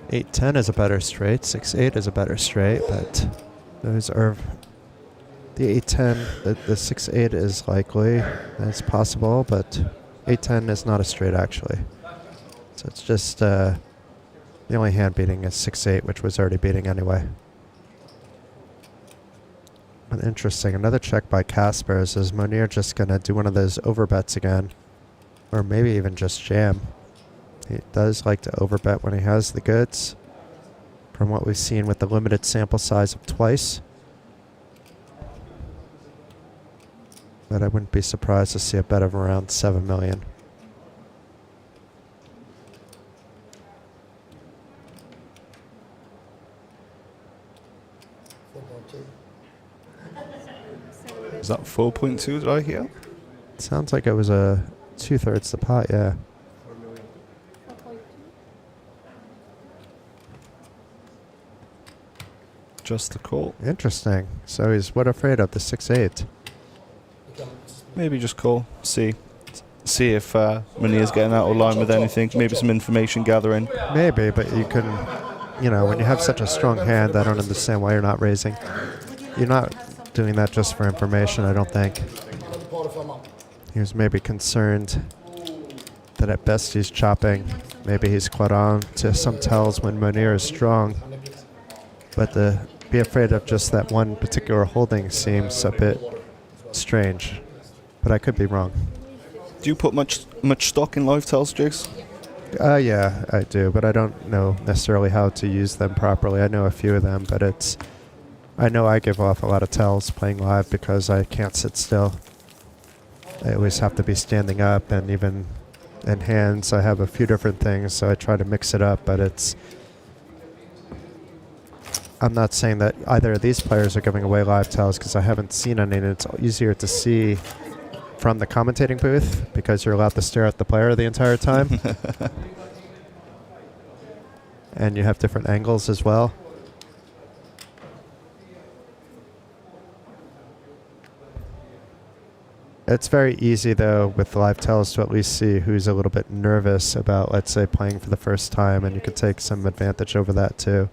S2: 8-10 is a better straight, 6-8 is a better straight, but those are the 8-10, the 6-8 is likely, it's possible, but 8-10 is not a straight actually. So it's just the only hand beating is 6-8, which was already beating anyway. But interesting, another check by Kasper's. Is Monir just gonna do one of those overbets again? Or maybe even just jam. He does like to overbet when he has the goods, from what we've seen with the limited sample size of twice. But I wouldn't be surprised to see a bet of around 7 million.
S16: Is that 4.2, did I hear?
S2: Sounds like it was a 2/3 the pot, yeah.
S16: Just the call.
S2: Interesting. So he's what afraid of, the 6-8?
S16: Maybe just call. See if Monir's getting out of line with anything. Maybe some information gathering.
S2: Maybe, but you can, you know, when you have such a strong hand, I don't understand why you're not raising. You're not doing that just for information, I don't think. He was maybe concerned that at best he's chopping. Maybe he's caught on to some tells when Monir is strong. But to be afraid of just that one particular holding seems a bit strange. But I could be wrong.
S16: Do you put much stock in live tells, Jigs?
S2: Yeah, I do, but I don't know necessarily how to use them properly. I know a few of them, but I know I give off a lot of tells playing live because I can't sit still. I always have to be standing up, and even in hands I have a few different things, so I try to mix it up, but I'm not saying that either of these players are giving away live tells because I haven't seen any, and it's easier to see from the commentating booth because you're allowed to stare at the player the entire time. And you have different angles as well. It's very easy, though, with live tells to at least see who's a little bit nervous about, let's say, playing for the first time, and you could take some advantage over that, too.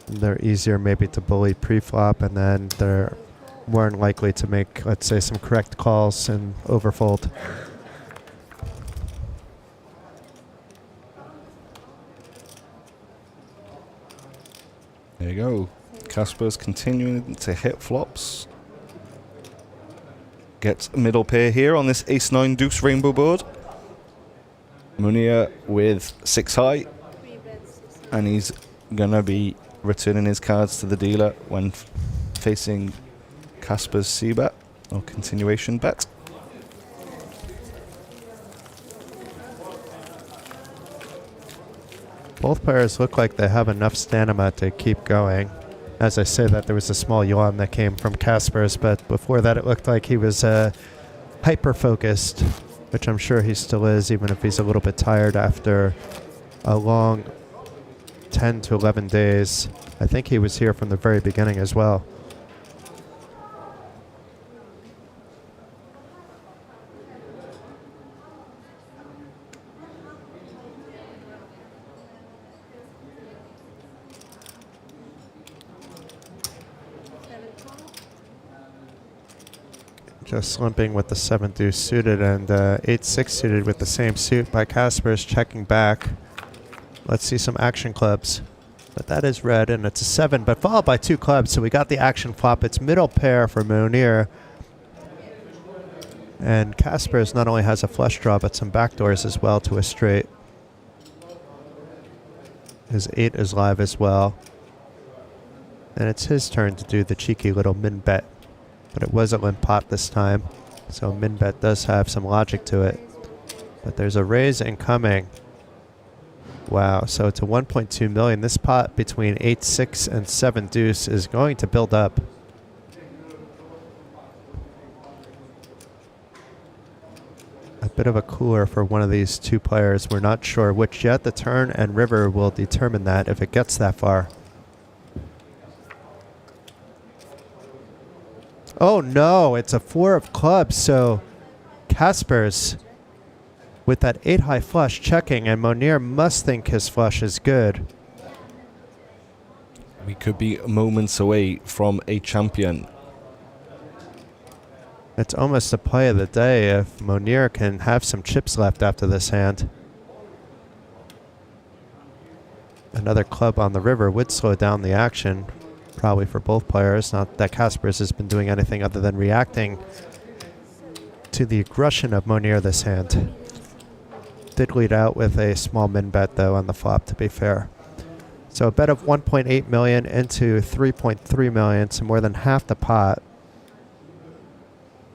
S2: They're easier maybe to bully pre-flop, and then they're more likely to make, let's say, some correct calls and overfold.
S16: There you go. Kasper's continuing to hit flops. Gets a middle pair here on this ace-9 deuce rainbow board. Monir with 6 high. And he's going to be returning his cards to the dealer when facing Kasper's C-bet, or continuation bet.
S2: Both players look like they have enough stamina to keep going. As I say that, there was a small yawn that came from Kasper's, but before that it looked like he was hyper-focused, which I'm sure he still is, even if he's a little bit tired after a long 10 to 11 days. I think he was here from the very beginning as well. Just limping with the 7-deuce suited and 8-6 suited with the same suit by Kasper's checking back. Let's see some action clubs. But that is red, and it's a 7, but followed by 2 clubs, so we got the action flop. It's middle pair for Monir. And Kasper's not only has a flush draw, but some backdoors as well to a straight. His 8 is live as well. And it's his turn to do the cheeky little min bet. But it was a limp pot this time, so min bet does have some logic to it. But there's a raise incoming. Wow, so it's a 1.2 million. This pot between 8-6 and 7-deuce is going to build up. A bit of a cooler for one of these two players. We're not sure which yet. The turn and river will determine that if it gets that far. Oh no, it's a 4 of clubs, so Kasper's with that 8 high flush checking, and Monir must think his flush is good.
S16: We could be moments away from a champion.
S2: It's almost a play of the day if Monir can have some chips left after this hand. Another club on the river would slow down the action, probably for both players. Not that Kasper's has been doing anything other than reacting to the aggression of Monir this hand. Did lead out with a small min bet though on the flop, to be fair. So a bet of 1.8 million into 3.3 million, so more than half the pot.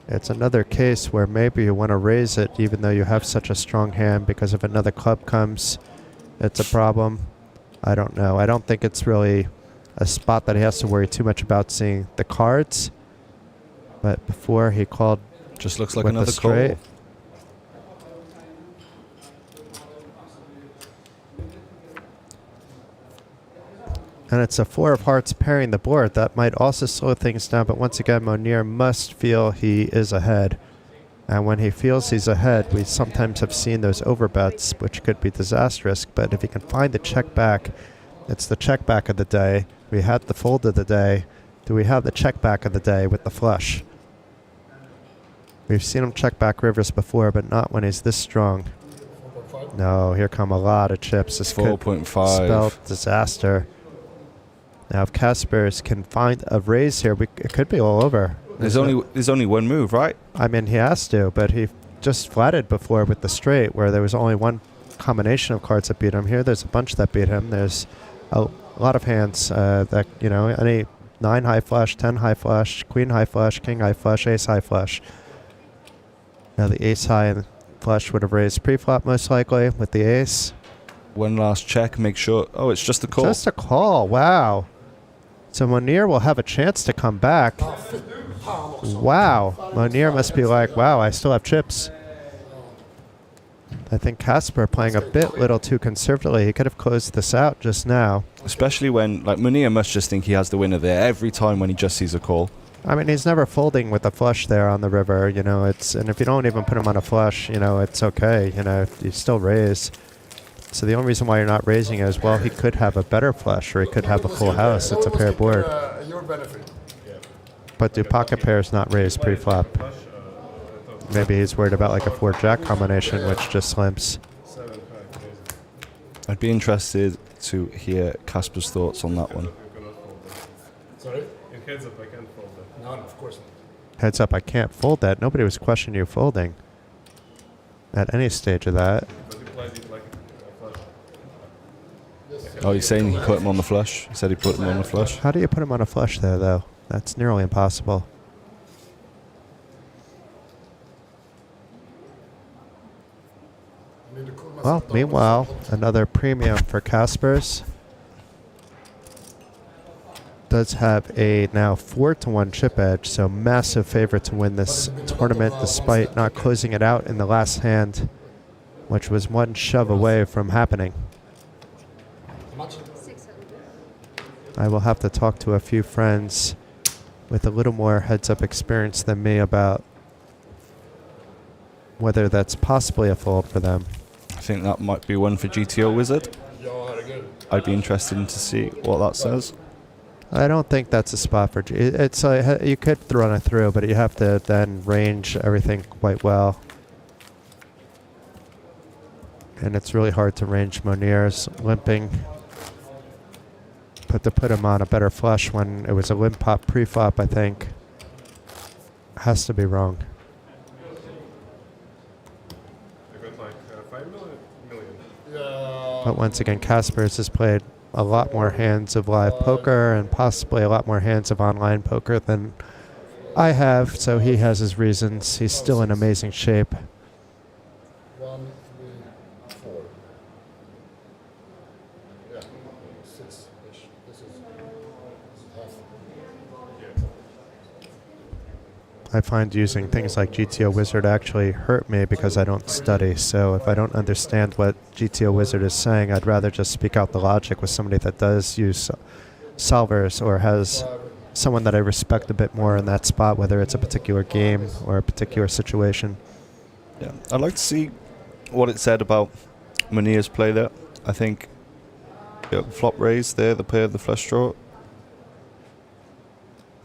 S2: It's another case where maybe you want to raise it even though you have such a strong hand, because if another club comes, it's a problem. I don't know. I don't think it's really a spot that he has to worry too much about seeing the cards. But before he called,
S16: just looks like
S2: with
S16: another
S2: the straight.
S16: call.
S2: And it's a 4 of hearts pairing the board. That might also slow things down, but once again, Monir must feel he is ahead. And when he feels he's ahead, we sometimes have seen those overbets, which could be disastrous. But if he can find the check back, it's the check back of the day. We had the fold of the day. Do we have the check back of the day with the flush? We've seen him check back rivers before, but not when he's this strong. No, here come a lot of chips. This
S16: 4.5.
S2: could spell disaster. Now, if Kasper's can find a raise here, it could be all over.
S16: There's only one move, right?
S2: I mean, he has to, but he just flatted before with the straight, where there was only one combination of cards that beat him. Here, there's a bunch that beat him. There's a lot of hands that, you know, any 9 high flush, 10 high flush, queen high flush, king high flush, ace high flush. Now, the ace high flush would have raised pre-flop most likely with the ace.
S16: One last check, make sure. Oh, it's just a call.
S2: Just a call, wow. So Monir will have a chance to come back. Wow. Monir must be like, wow, I still have chips. I think Kasper playing a bit little too conservatively. He could have closed this out just now.
S16: Especially when, like, Monir must just think he has the winner there every time when he just sees a call.
S2: I mean, he's never folding with a flush there on the river, you know, and if you don't even put him on a flush, you know, it's okay, you know, you still raise. So the only reason why you're not raising is, well, he could have a better flush, or he could have a full house. It's a pair board.
S8: Your benefit.
S2: But do pocket pairs not raise pre-flop? Maybe he's worried about like a 4-jack combination, which just limps.
S16: I'd be interested to hear Kasper's thoughts on that one.
S21: Sorry? In heads up, I can't fold that.
S8: No, of course not.
S2: Heads up, I can't fold that. Nobody was questioning you folding at any stage of that.
S16: Oh, he's saying he put him on the flush? He said he put him on the flush?
S2: How do you put him on a flush there, though? That's nearly impossible. Well, meanwhile, another premium for Kasper's. Does have a now 4-1 chip edge, so massive favorite to win this tournament despite not closing it out in the last hand, which was one shove away from happening. I will have to talk to a few friends with a little more heads-up experience than me about whether that's possibly a fold for them.
S16: I think that might be one for GTO Wizard. I'd be interested to see what that says.
S2: I don't think that's a spot for... It's you could run it through, but you have to then range everything quite well. And it's really hard to range Monir's limping. But to put him on a better flush when it was a limp pop pre-flop, I think, has to be wrong. But once again, Kaspers has played a lot more hands of live poker and possibly a lot more hands of online poker than I have, so he has his reasons. He's still in amazing shape.
S8: 1, 3, 4. Yeah, 6-ish. This is half.
S2: I find using things like GTO Wizard actually hurt me because I don't study. So if I don't understand what GTO Wizard is saying, I'd rather just speak out the logic with somebody that does use solvers or has someone that I respect a bit more in that spot, whether it's a particular game or a particular situation.
S16: Yeah, I'd like to see what it said about Monir's play there. I think flop raise there, the pair, the flush draw.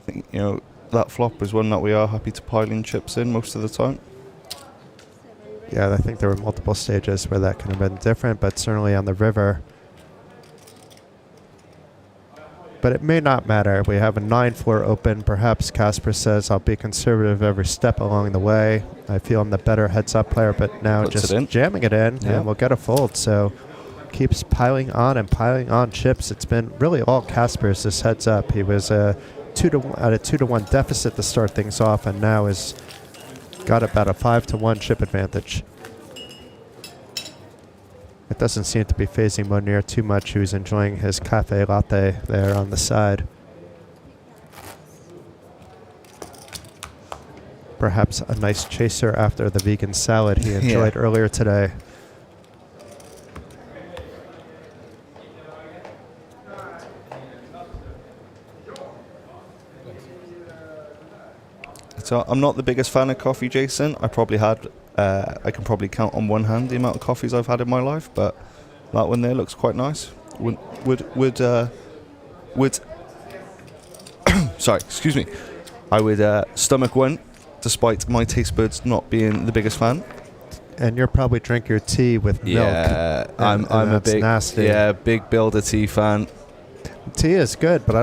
S16: I think, that flop is one that we are happy to pile in chips in most of the time.
S2: Yeah, I think there were multiple stages where that could have been different, but certainly on the river. But it may not matter. We have a 9-4 open. Perhaps Casper says, I'll be conservative every step along the way. I feel I'm the better heads-up player, but now
S16: Puts
S2: just
S16: it in.
S2: jamming it in,
S16: Yeah.
S2: and we'll get a fold. So keeps piling on and piling on chips. It's been really all Casper's this heads-up. He was at a 2-1 deficit to start things off, and now has got about a 5-1 chip advantage. It doesn't seem to be phasing Monir too much. He was enjoying his cafe latte there on the side. Perhaps a nice chaser after the vegan salad he enjoyed earlier today.
S16: So I'm not the biggest fan of coffee, Jason. I can probably count on one hand the amount of coffees I've had in my life, but that one there looks quite nice. Would sorry, excuse me. I would stomach one, despite my taste buds not being the biggest fan.
S2: And you'll probably drink your tea with milk.
S16: Yeah, I'm a big
S2: nasty.
S16: big builder tea fan.
S2: Tea is good, but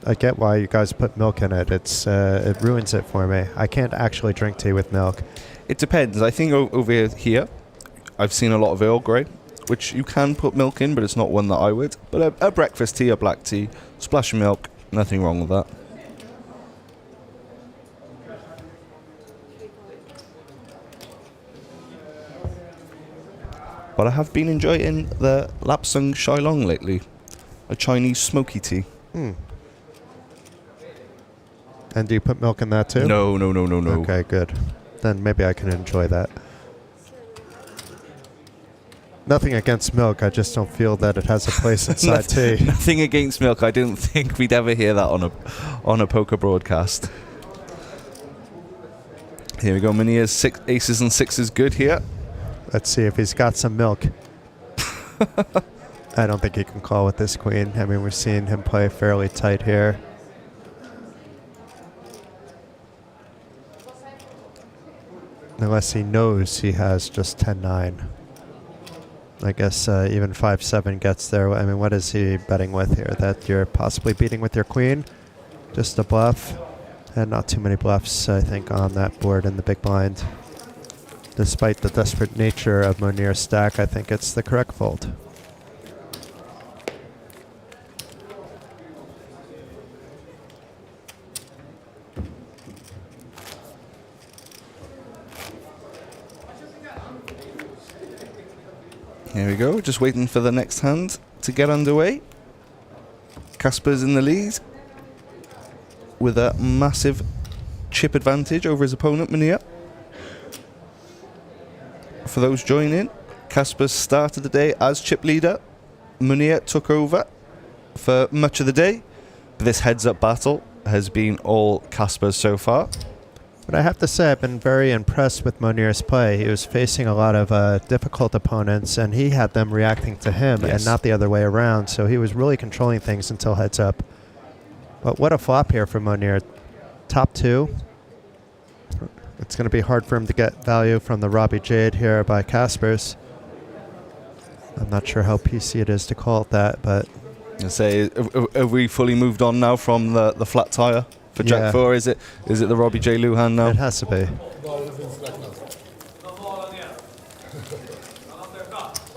S2: I get why you guys put milk in it. It ruins it for me. I can't actually drink tea with milk.
S16: It depends. I think over here, I've seen a lot of Earl Grey, which you can put milk in, but it's not one that I would. But a breakfast tea, a black tea, splash of milk, nothing wrong with that. But I have been enjoying the Lapsang Shylong lately, a Chinese smoky tea.
S2: And do you put milk in that too?
S16: No.
S2: Okay, good. Then maybe I can enjoy that. Nothing against milk, I just don't feel that it has a place inside tea.
S16: Nothing against milk. I didn't think we'd ever hear that on a poker broadcast. Here we go. Monir's 6 aces and 6s good here.
S2: Let's see if he's got some milk. I don't think he can call with this queen. I mean, we're seeing him play fairly tight here. Unless he knows he has just 10-9. I guess even 5-7 gets there. I mean, what is he betting with here? That you're possibly beating with your queen? Just a bluff? And not too many bluffs, I think, on that board in the big blind. Despite the desperate nature of Monir's stack, I think it's the correct fold.
S16: Here we go, just waiting for the next hand to get underway. Casper's in the lead with a massive chip advantage over his opponent, Monir. For those joining, Casper started the day as chip leader. Monir took over for much of the day. This heads-up battle has been all Casper's so far.
S2: But I have to say, I've been very impressed with Monir's play. He was facing a lot of difficult opponents, and he had them reacting to him and not the other way around. So he was really controlling things until heads up. But what a flop here for Monir. Top 2. It's going to be hard for him to get value from the Robbie Jade here by Caspers. I'm not sure how PC it is to call it that, but...
S16: I say, have we fully moved on now from the flat tire for Jack 4? Is it the Robbie J. Lujan now?
S2: It has to be.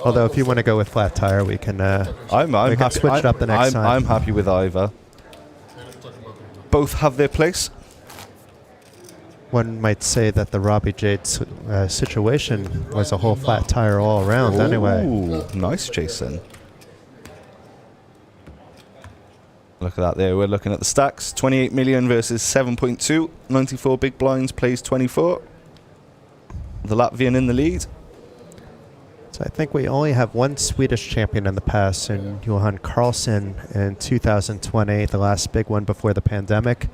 S2: Although if you want to go with flat tire, we can,
S16: I'm happy,
S2: switch it up the next time.
S16: I'm happy with either. Both have their place.
S2: One might say that the Robbie Jade situation was a whole flat tire all around anyway.
S16: Nice, Jason. Look at that there. We're looking at the stacks. 28 million versus 7.2. 94 big blinds, plays 24. The Latvian in the lead.
S2: So I think we only have one Swedish champion in the past, in Johan Carlson in 2020, the last big one before the pandemic.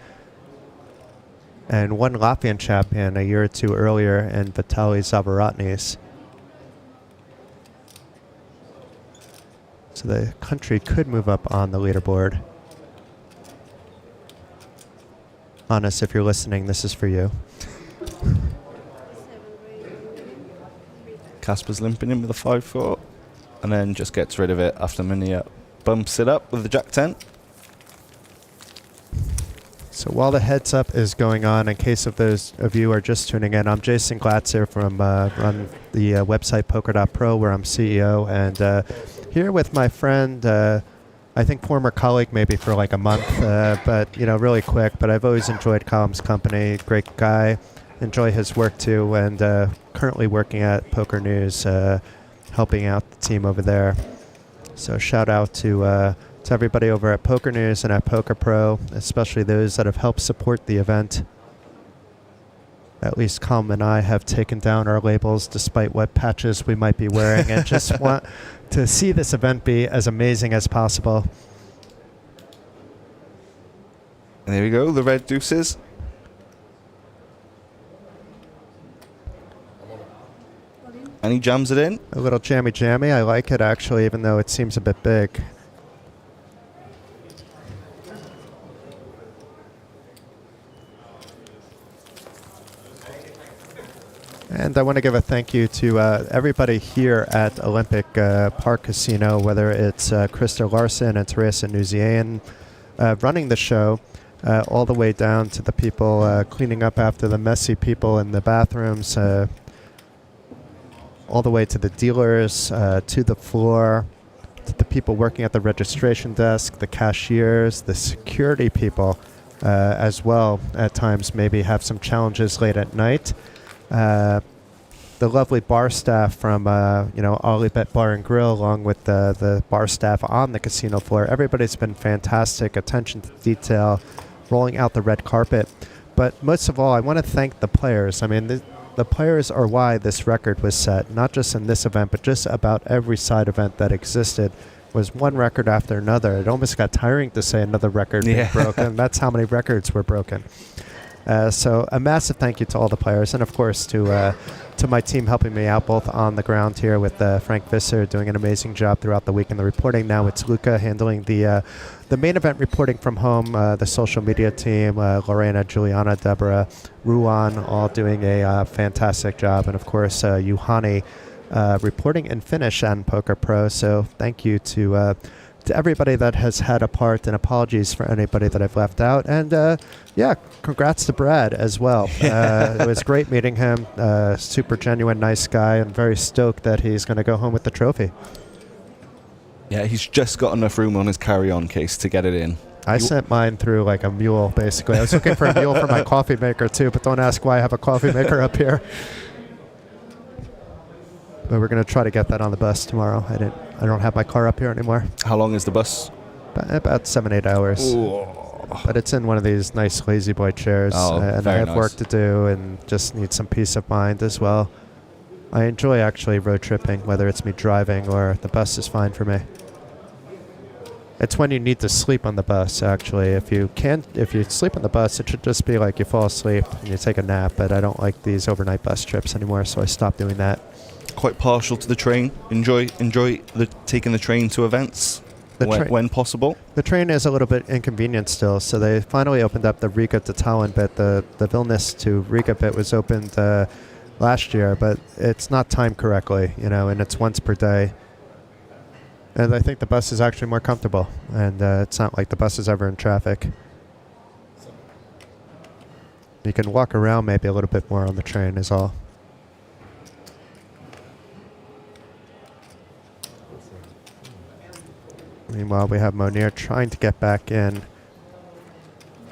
S2: And one Latvian champion a year or two earlier in Vitaly Zavaratnis. So the country could move up on the leaderboard. Hannes, if you're listening, this is for you.
S16: Casper's limping in with a 5-4, and then just gets rid of it after Monir bumps it up with the Jack 10.
S2: So while the heads up is going on, in case of those of you who are just tuning in, I'm Jason Glatzer from run the website Poker.pro, where I'm CEO, and here with my friend, I think former colleague maybe for like a month, but really quick. But I've always enjoyed Colum's company. Great guy. Enjoy his work too, and currently working at Poker News, helping out the team over there. So shout out to everybody over at Poker News and at Poker Pro, especially those that have helped support the event. At least Colum and I have taken down our labels despite what patches we might be wearing, and just want to see this event be as amazing as possible.
S16: And there we go, the red deuces. And he jams it in.
S2: A little jammy. I like it actually, even though it seems a bit big. And I want to give a thank you to everybody here at Olympic Park Casino, whether it's Krista Larson and Teresa Nuzian running the show, all the way down to the people cleaning up after the messy people in the bathrooms, all the way to the dealers, to the floor, to the people working at the registration desk, the cashiers, the security people as well. At times maybe have some challenges late at night. The lovely bar staff from OlyBet Bar and Grill, along with the bar staff on the casino floor. Everybody's been fantastic, attention to detail, rolling out the red carpet. But most of all, I want to thank the players. I mean, the players are why this record was set, not just in this event, but just about every side event that existed. Was one record after another. It almost got tiring to say another record being broken. That's how many records were broken. So a massive thank you to all the players, and of course to my team helping me out both on the ground here with Frank Visser doing an amazing job throughout the week in the reporting. Now it's Luca handling the main event reporting from home, the social media team, Lorena, Juliana, Deborah, Ruan, all doing a fantastic job, and of course Juhani reporting in Finnish on Poker Pro. So thank you to everybody that has had a part, and apologies for anybody that I've left out. And congrats to Brad as well. It was great meeting him. Super genuine, nice guy, and very stoked that he's going to go home with the trophy.
S16: Yeah, he's just got enough room on his carry-on case to get it in.
S2: I sent mine through like a mule, basically. I was looking for a mule for my coffee maker too, but don't ask why I have a coffee maker up here. But we're going to try to get that on the bus tomorrow. I don't have my car up here anymore.
S16: How long is the bus?
S2: About 7-8 hours.
S16: Ooh.
S2: But it's in one of these nice lazy boy chairs, and I have work to do and just need some peace of mind as well. I enjoy actually road tripping, whether it's me driving or the bus is fine for me. It's when you need to sleep on the bus, actually. If you sleep on the bus, it should just be like you fall asleep and you take a nap, but I don't like these overnight bus trips anymore, so I stopped doing that.
S16: Quite partial to the train. Enjoy taking the train to events. when possible.
S2: The train is a little bit inconvenient still, so they finally opened up the Riga to Tallinn bit. The Vilnius to Riga bit was opened last year, but it's not timed correctly, and it's once per day. And I think the bus is actually more comfortable, and it's not like the bus is ever in traffic. You can walk around maybe a little bit more on the train is all. Meanwhile, we have Monir trying to get back in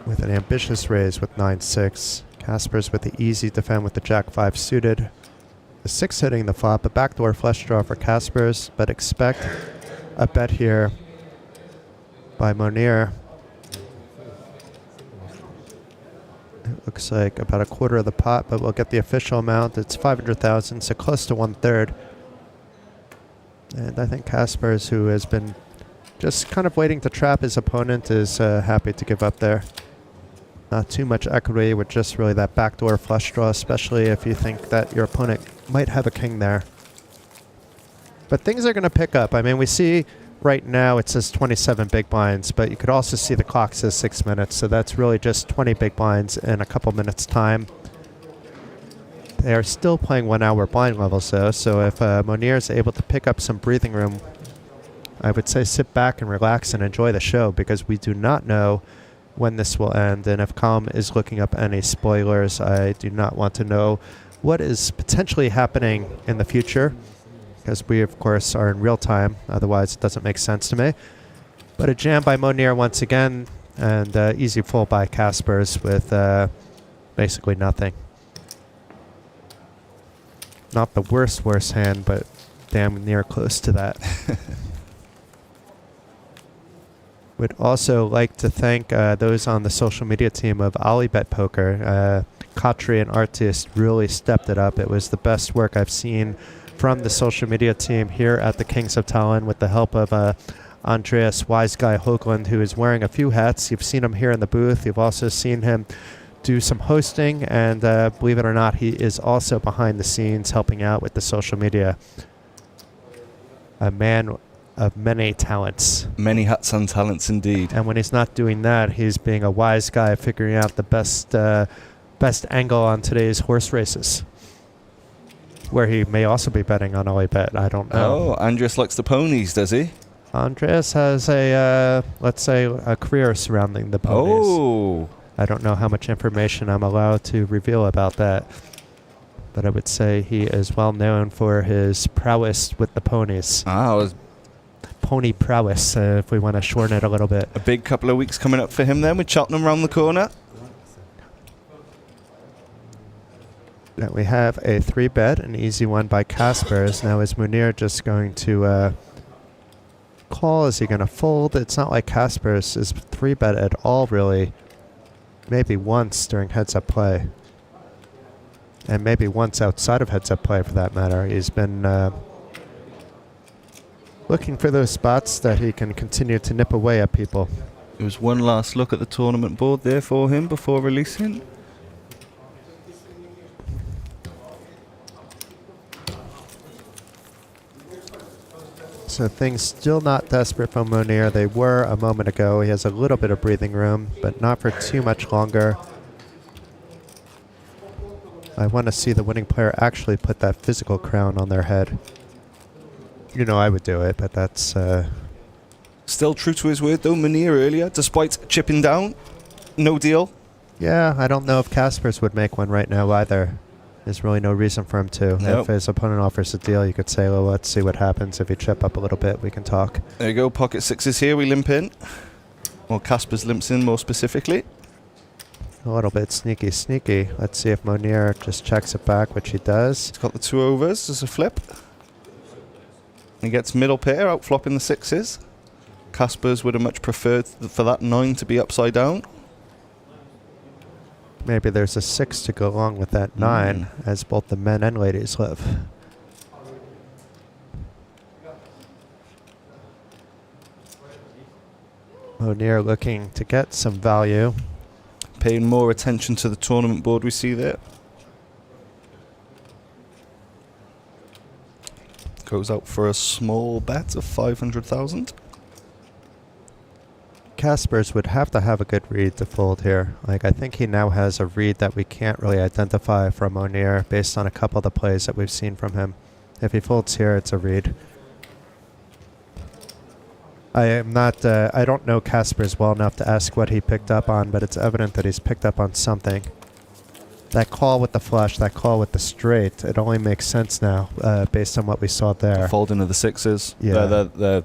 S2: with an ambitious raise with 9-6. Kasper's with the easy defend with the Jack-5 suited. The 6 hitting the flop, a backdoor flush draw for Kasper's, but expect a bet here by Monir. It looks like about a quarter of the pot, but we'll get the official amount. It's 500,000, so close to 1/3. And I think Kasper's, who has been just kind of waiting to trap his opponent, is happy to give up there. Not too much equity with just really that backdoor flush draw, especially if you think that your opponent might have a king there. But things are going to pick up. I mean, we see right now it says 27 big blinds, but you could also see the clock says 6 minutes, so that's really just 20 big blinds in a couple minutes' time. They are still playing 1 hour blind levels, though, so if Monir is able to pick up some breathing room, I would say sit back and relax and enjoy the show, because we do not know when this will end. And if Calm is looking up any spoilers, I do not want to know what is potentially happening in the future, because we, of course, are in real time. Otherwise, it doesn't make sense to me. But a jam by Monir once again, and easy full by Kasper's with basically nothing. Not the worst hand, but damn near close to that. Would also like to thank those on the social media team of OlyBet Poker. Katri and Artist really stepped it up. It was the best work I've seen from the social media team here at the Kings of Tallinn, with the help of Andreas Wise Guy Hoagland, who is wearing a few hats. You've seen him here in the booth. You've also seen him do some hosting, and believe it or not, he is also behind the scenes helping out with the social media. A man of many talents.
S16: Many hats and talents indeed.
S2: And when he's not doing that, he's being a wise guy, figuring out the best angle on today's horse races, where he may also be betting on OlyBet. I don't know.
S16: Oh, Andreas likes the ponies, does he?
S2: Andreas has a, let's say, a career surrounding the ponies.
S16: Oh.
S2: I don't know how much information I'm allowed to reveal about that, but I would say he is well known for his prowess with the ponies. Pony prowess, if we want to shorten it a little bit.
S16: A big couple of weeks coming up for him then, with Cheltenham round the corner. Now we have a 3-bet, an easy one by Kasper's. Now is Monir just going to call? Is he going to fold? It's not like Kasper's is 3-bet at all, really. Maybe once during heads-up play. And maybe once outside of heads-up play, for that matter. He's been looking for those spots that he can continue to nip away at people. It was one last look at the tournament board there for him before releasing.
S2: So things still not desperate for Monir. They were a moment ago. He has a little bit of breathing room, but not for too much longer. I want to see the winning player actually put that physical crown on their head. You know I would do it, but that's...
S16: Still true to his word, though, Monir earlier, despite chipping down. No deal.
S2: Yeah, I don't know if Kasper's would make one right now either. There's really no reason for him to.
S16: Nope.
S2: If his opponent offers a deal, you could say, well, let's see what happens. If you chip up a little bit, we can talk.
S16: There you go, pocket sixes here, we limp in. Or Kasper's limps in more specifically.
S2: A little bit sneaky. Let's see if Monir just checks it back, which he does.
S16: He's got the 2 overs as a flip. He gets middle pair, out flopping the 6s. Kasper's would have much preferred for that 9 to be upside down.
S2: Maybe there's a 6 to go along with that 9, as both the men and ladies live. Monir looking to get some value.
S16: Paying more attention to the tournament board we see there. Goes out for a small bet of 500,000.
S2: Kaspers would have to have a good read to fold here. Like, I think he now has a read that we can't really identify from Monir based on a couple of the plays that we've seen from him. If he folds here, it's a read. I don't know Kaspers well enough to ask what he picked up on, but it's evident that he's picked up on something. That call with the flush, that call with the straight, it only makes sense now based on what we saw there.
S16: Fold into the sixes.
S2: Yeah.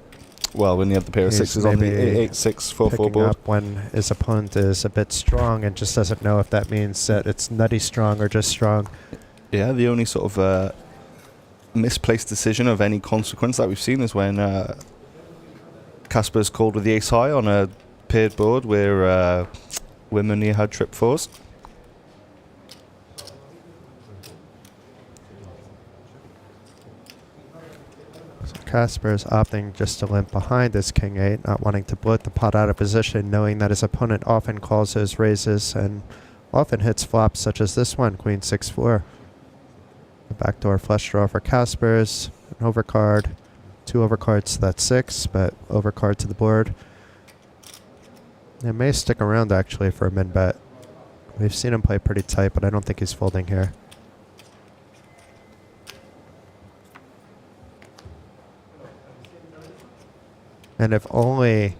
S16: Well, when you have the pair of sixes on the 8-6, 4-4 board.
S2: Up when his opponent is a bit strong and just doesn't know if that means that it's nutty strong or just strong.
S16: Yeah, the only sort of misplaced decision of any consequence that we've seen is when Kasper's called with the ace high on a paired board where Monir had trip fours.
S2: Kasper is opting just to limp behind his king 8, not wanting to bloat the pot out of position, knowing that his opponent often calls those raises and often hits flops such as this one, queen 6-4. The backdoor flush draw for Kasper's, an overcard, 2 overcards to that 6, but overcard to the board. It may stick around actually for a min bet. We've seen him play pretty tight, but I don't think he's folding here. And if only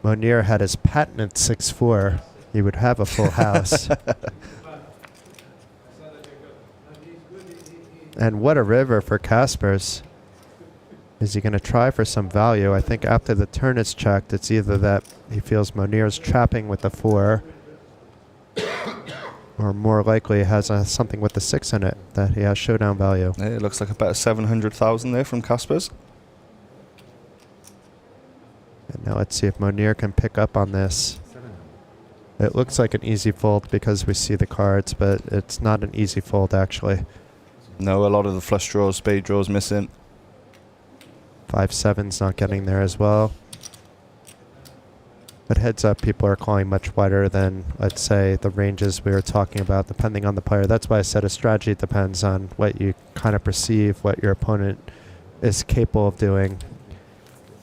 S2: Monir had his patented 6-4, he would have a full house. And what a river for Kaspers. Is he going to try for some value? I think after the turn is checked, it's either that he feels Monir's trapping with the 4, or more likely has something with the 6 in it, that he has showdown value.
S16: Yeah, it looks like about 700,000 there from Kaspers.
S2: And now let's see if Monir can pick up on this. It looks like an easy fold because we see the cards, but it's not an easy fold actually.
S16: No, a lot of the flush draws, spade draws missing.
S2: 5-7's not getting there as well. But heads up, people are calling much wider than, let's say, the ranges we were talking about, depending on the player. That's why I said a strategy depends on what you kind of perceive, what your opponent is capable of doing.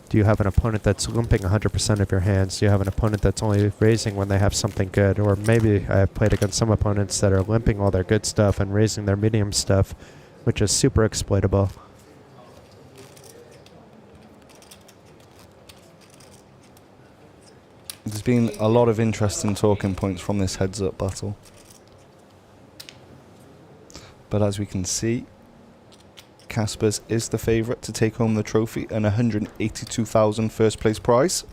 S2: Do you have an opponent that's limping 100% of your hands? Do you have an opponent that's only raising when they have something good? Or maybe I have played against some opponents that are limping all their good stuff and raising their medium stuff, which is super exploitable.
S16: There's been a lot of interesting talking points from this heads-up battle. But as we can see, Kaspers is the favourite to take home the trophy and 182,000 first place prize.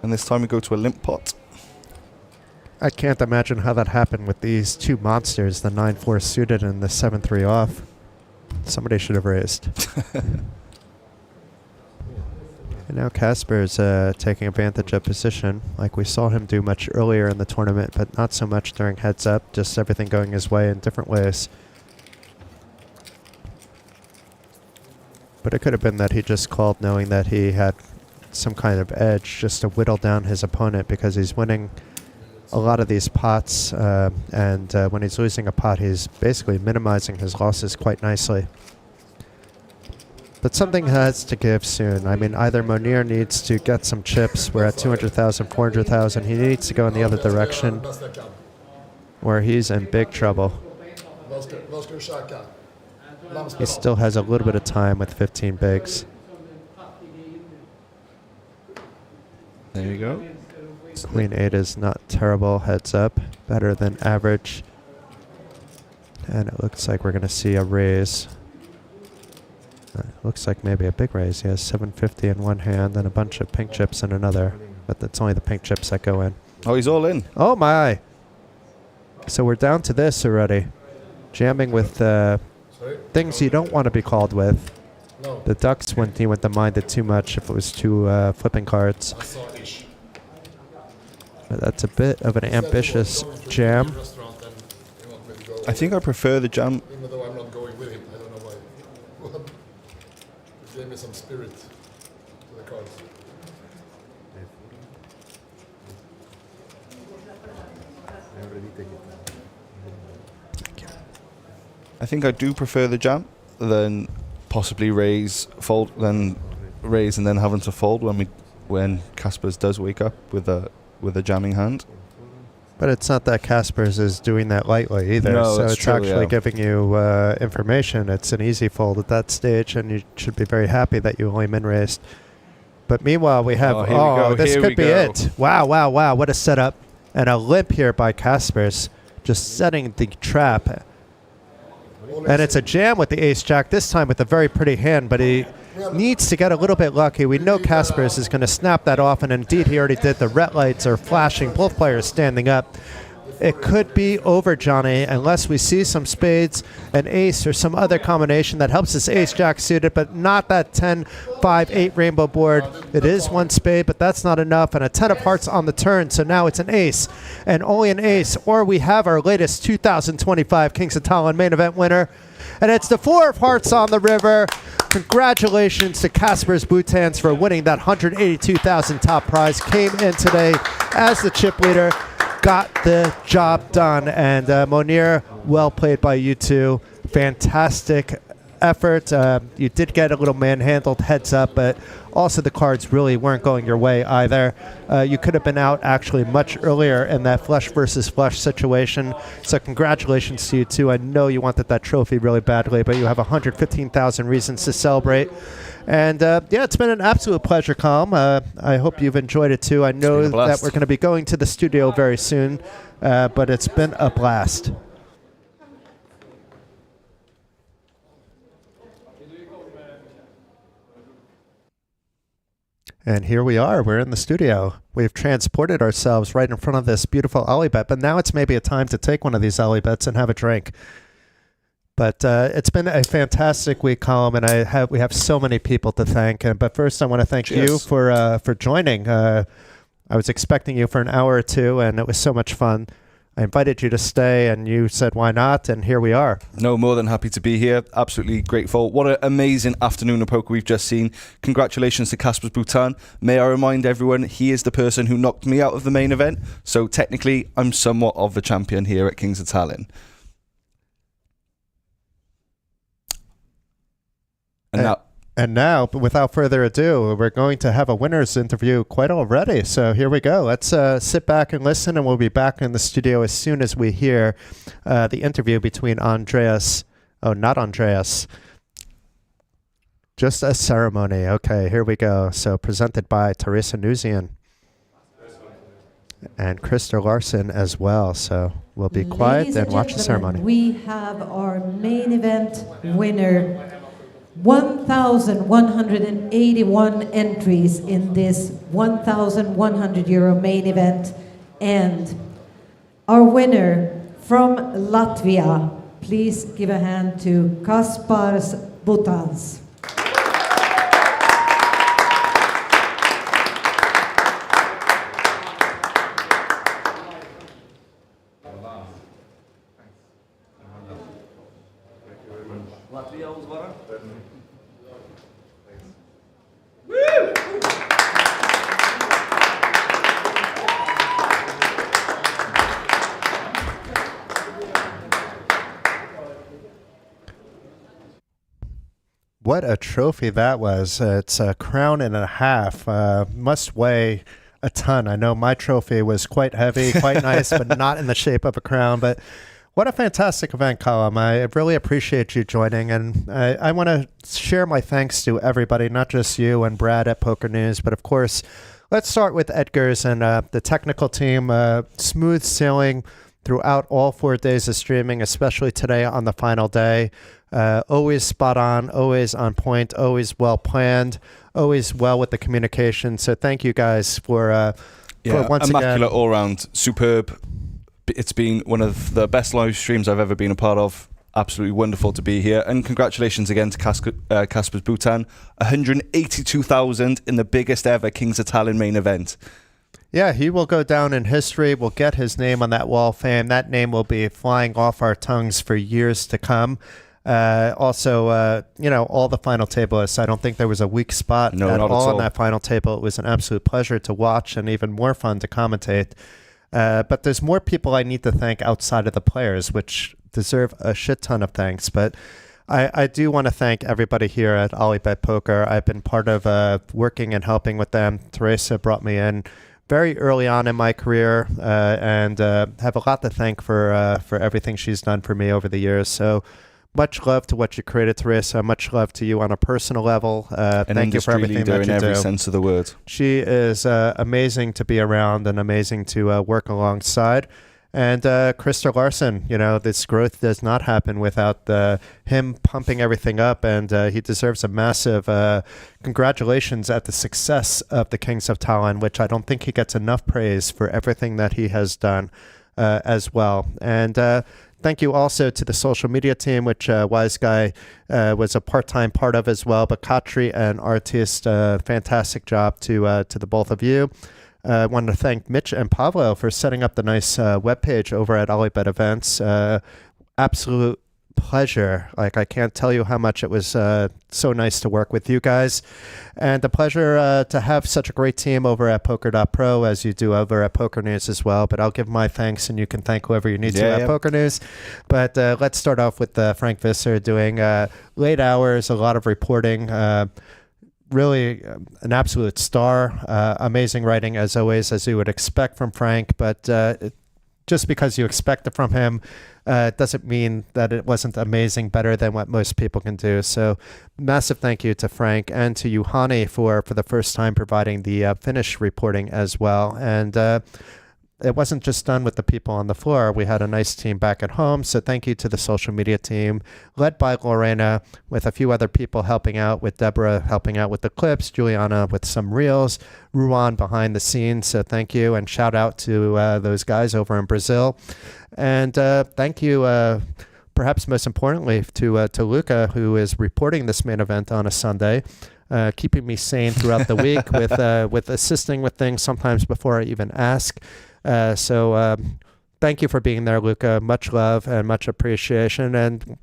S16: And this time we go to a limp pot.
S2: I can't imagine how that happened with these two monsters, the 9-4 suited and the 7-3 off. Somebody should have raised. And now Kasper's taking advantage of position, like we saw him do much earlier in the tournament, but not so much during heads up, just everything going his way in different ways. But it could have been that he just called knowing that he had some kind of edge just to whittle down his opponent because he's winning a lot of these pots, and when he's losing a pot, he's basically minimizing his losses quite nicely. But something has to give soon. I mean, either Monir needs to get some chips. We're at 200,000, 400,000. He needs to go in the other direction, or he's in big trouble. He still has a little bit of time with 15 bigs.
S16: There you go.
S2: Queen 8 is not terrible heads up, better than average. And it looks like we're going to see a raise. Looks like maybe a big raise. He has 750 in one hand and a bunch of pink chips in another. But that's only the pink chips that go in.
S16: Oh, he's all in.
S2: Oh my! So we're down to this already. Jamming with things you don't want to be called with.
S8: No.
S2: The ducks wouldn't even mind it too much if it was two flipping cards. But that's a bit of an ambitious jam.
S16: I think I prefer the jam.
S8: Even though I'm not going with him, I don't know why. He gave me some spirit to the cards.
S16: I think I do prefer the jam than possibly raise, fold, then raise, and then having to fold when Kaspers does wake up with a jamming hand.
S2: But it's not that Kaspers is doing that lightly either.
S16: No,
S2: so
S16: that's
S2: it's
S16: true,
S2: actually giving you information. It's an easy fold at that stage, and you should be very happy that you only min raised. But meanwhile, we have this could be it. Wow, wow, wow! What a setup and a limp here by Kaspers, just setting the trap. And it's a jam with the ace jack this time with a very pretty hand, but he needs to get a little bit lucky. We know Kaspers is going to snap that off, and indeed he already did. The red lights are flashing, both players standing up. It could be over, Johnny, unless we see some spades, an ace, or some other combination that helps this ace-jack suited, but not that 10, 5, 8 rainbow board. It is one spade, but that's not enough, and a 10 of hearts on the turn, so now it's an ace, and only an ace, or we have our latest 2025 Kings of Tallinn main event winner, and it's the 4 of hearts on the river. Congratulations to Kaspers Butans for winning that 182,000 top prize. Came in today as the chip leader. Got the job done, and Monir, well played by you two. Fantastic effort. You did get a little manhandled heads up, but also the cards really weren't going your way either. You could have been out actually much earlier in that flush versus flush situation. So congratulations to you two. I know you wanted that trophy really badly, but you have 115,000 reasons to celebrate. And yeah, it's been an absolute pleasure, Colm. I hope you've enjoyed it too. I know that we're going to be going to the studio very soon, but it's been a blast. And here we are. We're in the studio. We've transported ourselves right in front of this beautiful OlyBet, but now it's maybe a time to take one of these OlyBets and have a drink. But it's been a fantastic week, Colm, and we have so many people to thank. But first, I want to thank you for joining. I was expecting you for an hour or two, and it was so much fun. I invited you to stay, and you said, why not? And here we are.
S16: No, more than happy to be here. Absolutely grateful. What an amazing afternoon of poker we've just seen. Congratulations to Kaspers Butan. May I remind everyone, he is the person who knocked me out of the main event. So technically, I'm somewhat of the champion here at Kings of Tallinn.
S2: And now, but without further ado, we're going to have a winner's interview quite already. So here we go. Let's sit back and listen, and we'll be back in the studio as soon as we hear the interview between Andreas. Oh, not Andreas. Just a ceremony. Okay, here we go. So presented by Teresa Nuzian and Krista Larson as well. So we'll be quiet and watch the ceremony.
S1: We have our main event winner. 1,181 entries in this 1,100 euro main event, and our winner from Latvia. Please give a hand to Kaspars Butans.
S2: What a trophy that was. It's a crown and a half. Must weigh a ton. I know my trophy was quite heavy, quite nice, but not in the shape of a crown. But what a fantastic event, Colm. I really appreciate you joining. And I want to share my thanks to everybody, not just you and Brad at Poker News, but of course, let's start with Edgar's and the technical team. Smooth sailing throughout all 4 days of streaming, especially today on the final day. Always spot on, always on point, always well planned, always well with the communication. So thank you guys for once
S16: immaculate
S2: again.
S16: all round, superb. It's been one of the best live streams I've ever been a part of. Absolutely wonderful to be here, and congratulations again to Kaspers Butan. 182,000 in the biggest ever Kings of Tallinn main event.
S2: Yeah, he will go down in history. We'll get his name on that wall of fame. That name will be flying off our tongues for years to come. Also, you know, all the final tablists, I don't think there was a weak spot at all on that final table. It was an absolute pleasure to watch and even more fun to commentate. But there's more people I need to thank outside of the players, which deserve a shit ton of thanks. But I do want to thank everybody here at OlyBet Poker. I've been part of working and helping with them. Teresa brought me in very early on in my career, and have a lot to thank for everything she's done for me over the years. So much love to what you created, Teresa. Much love to you on a personal level. Thank you for everything that you do.
S16: In every sense of the word.
S2: She is amazing to be around and amazing to work alongside. And Krista Larson, this growth does not happen without him pumping everything up, and he deserves a massive congratulations at the success of the Kings of Tallinn, which I don't think he gets enough praise for everything that he has done as well. And thank you also to the social media team, which Wise Guy was a part-time part of as well, but Katri and Artist, fantastic job to the both of you. I wanted to thank Mitch and Pavlo for setting up the nice webpage over at OlyBet Events. Absolute pleasure. I can't tell you how much it was so nice to work with you guys. And a pleasure to have such a great team over at Poker.pro, as you do over at Poker News as well. But I'll give my thanks, and you can thank whoever you need to at Poker News. But let's start off with Frank Visser doing late hours, a lot of reporting. Really an absolute star. Amazing writing, as always, as you would expect from Frank. But just because you expect it from him doesn't mean that it wasn't amazing, better than what most people can do. So massive thank you to Frank and to Juhani for the first time providing the Finnish reporting as well. And it wasn't just done with the people on the floor. We had a nice team back at home. So thank you to the social media team, led by Lorena, with a few other people helping out, with Deborah helping out with the clips, Juliana with some reels, Ruan behind the scenes. So thank you, and shout out to those guys over in Brazil. And thank you, perhaps most importantly, to Luca, who is reporting this main event on a Sunday. Keeping me sane throughout the week with assisting with things sometimes before I even ask. So thank you for being there, Luca. Much love and much appreciation. And,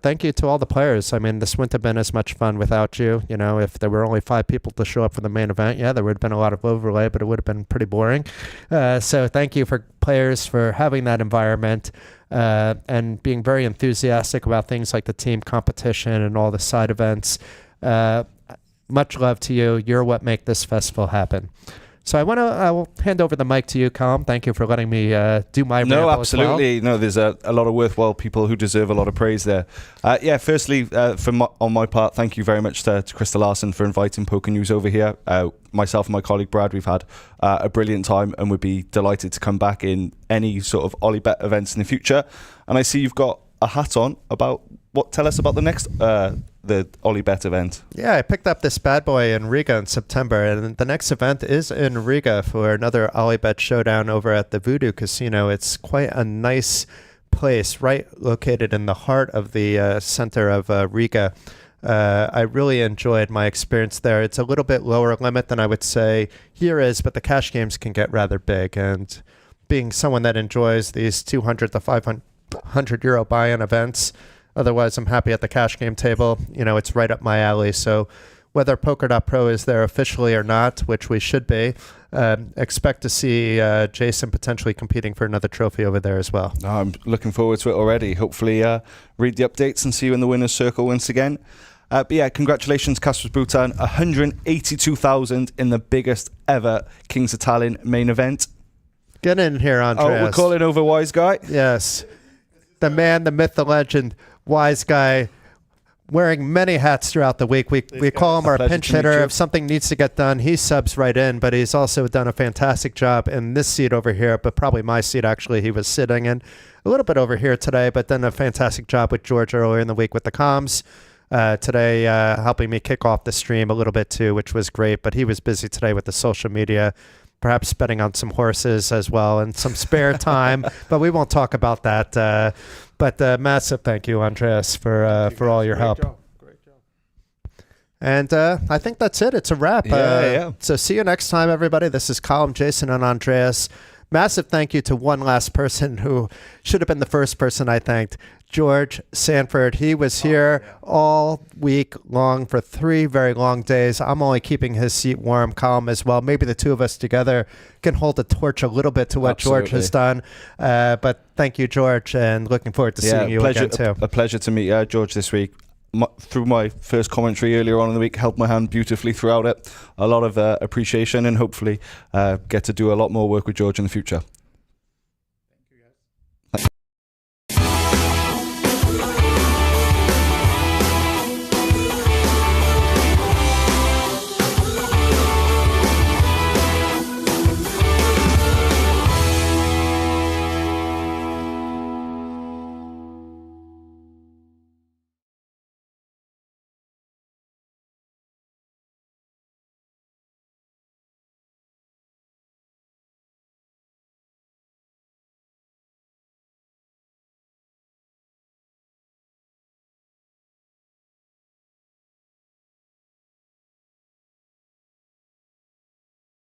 S2: thank you to all the players. I mean, this wouldn't have been as much fun without you. If there were only 5 people to show up for the main event, there would have been a lot of overlay, but it would have been pretty boring. So thank you for players for having that environment and being very enthusiastic about things like the team competition and all the side events. Much love to you. You're what make this festival happen. So I will hand over the mic to you, Colm. Thank you for letting me do my ramble.
S16: No, absolutely.
S2: As well.
S16: No, there's a lot of worthwhile people who deserve a lot of praise there. Firstly, on my part, thank you very much to Krista Larson for inviting Poker News over here. Myself and my colleague Brad, we've had a brilliant time, and would be delighted to come back in any sort of OlyBet events in the future. And I see you've got a hat on. Tell us about the next the OlyBet event.
S2: Yeah, I picked up this bad boy in Riga in September, and the next event is in Riga for another OlyBet Showdown over at the Voodoo Casino. It's quite a nice place, right located in the heart of the center of Riga. I really enjoyed my experience there. It's a little bit lower limit than I would say here is, but the cash games can get rather big. And being someone that enjoys these 200 to 500 euro buy-in events, otherwise I'm happy at the cash game table. It's right up my alley. So whether Poker.pro is there officially or not, which we should be, expect to see Jason potentially competing for another trophy over there as well.
S16: I'm looking forward to it already. Hopefully read the updates and see you in the winner's circle once again. But yeah, congratulations, Kasper's Bhutan. 182,000 in the biggest ever Kings of Tallinn main event.
S2: Get in here, Andreas.
S16: Oh, we're calling over Wise Guy?
S2: Yes. The man, the myth, the legend, Wise Guy, wearing many hats throughout the week. We call him our pinch hitter. If something needs to get done, he subs right in, but he's also done a fantastic job in this seat over here, but probably my seat, actually, he was sitting in. A little bit over here today, but done a fantastic job with George earlier in the week with the comms. Today, helping me kick off the stream a little bit too, which was great, but he was busy today with the social media, perhaps betting on some horses as well and some spare time, but we won't talk about that. But massive thank you, Andreas, for all your help.
S21: Great job.
S2: And I think that's it. It's a wrap.
S16: Yeah.
S2: So see you next time, everybody. This is Colm, Jason, and Andreas. Massive thank you to one last person who should have been the first person I thanked, George Sanford. He was here all week long for 3 very long days. I'm only keeping his seat warm, calm as well. Maybe the two of us together can hold the torch a little bit to what George has done. But thank you, George, and looking forward to seeing you again too.
S16: A pleasure to meet George this week. Through my first commentary earlier on in the week, held my hand beautifully throughout it. A lot of appreciation, and hopefully get to do a lot more work with George in the future.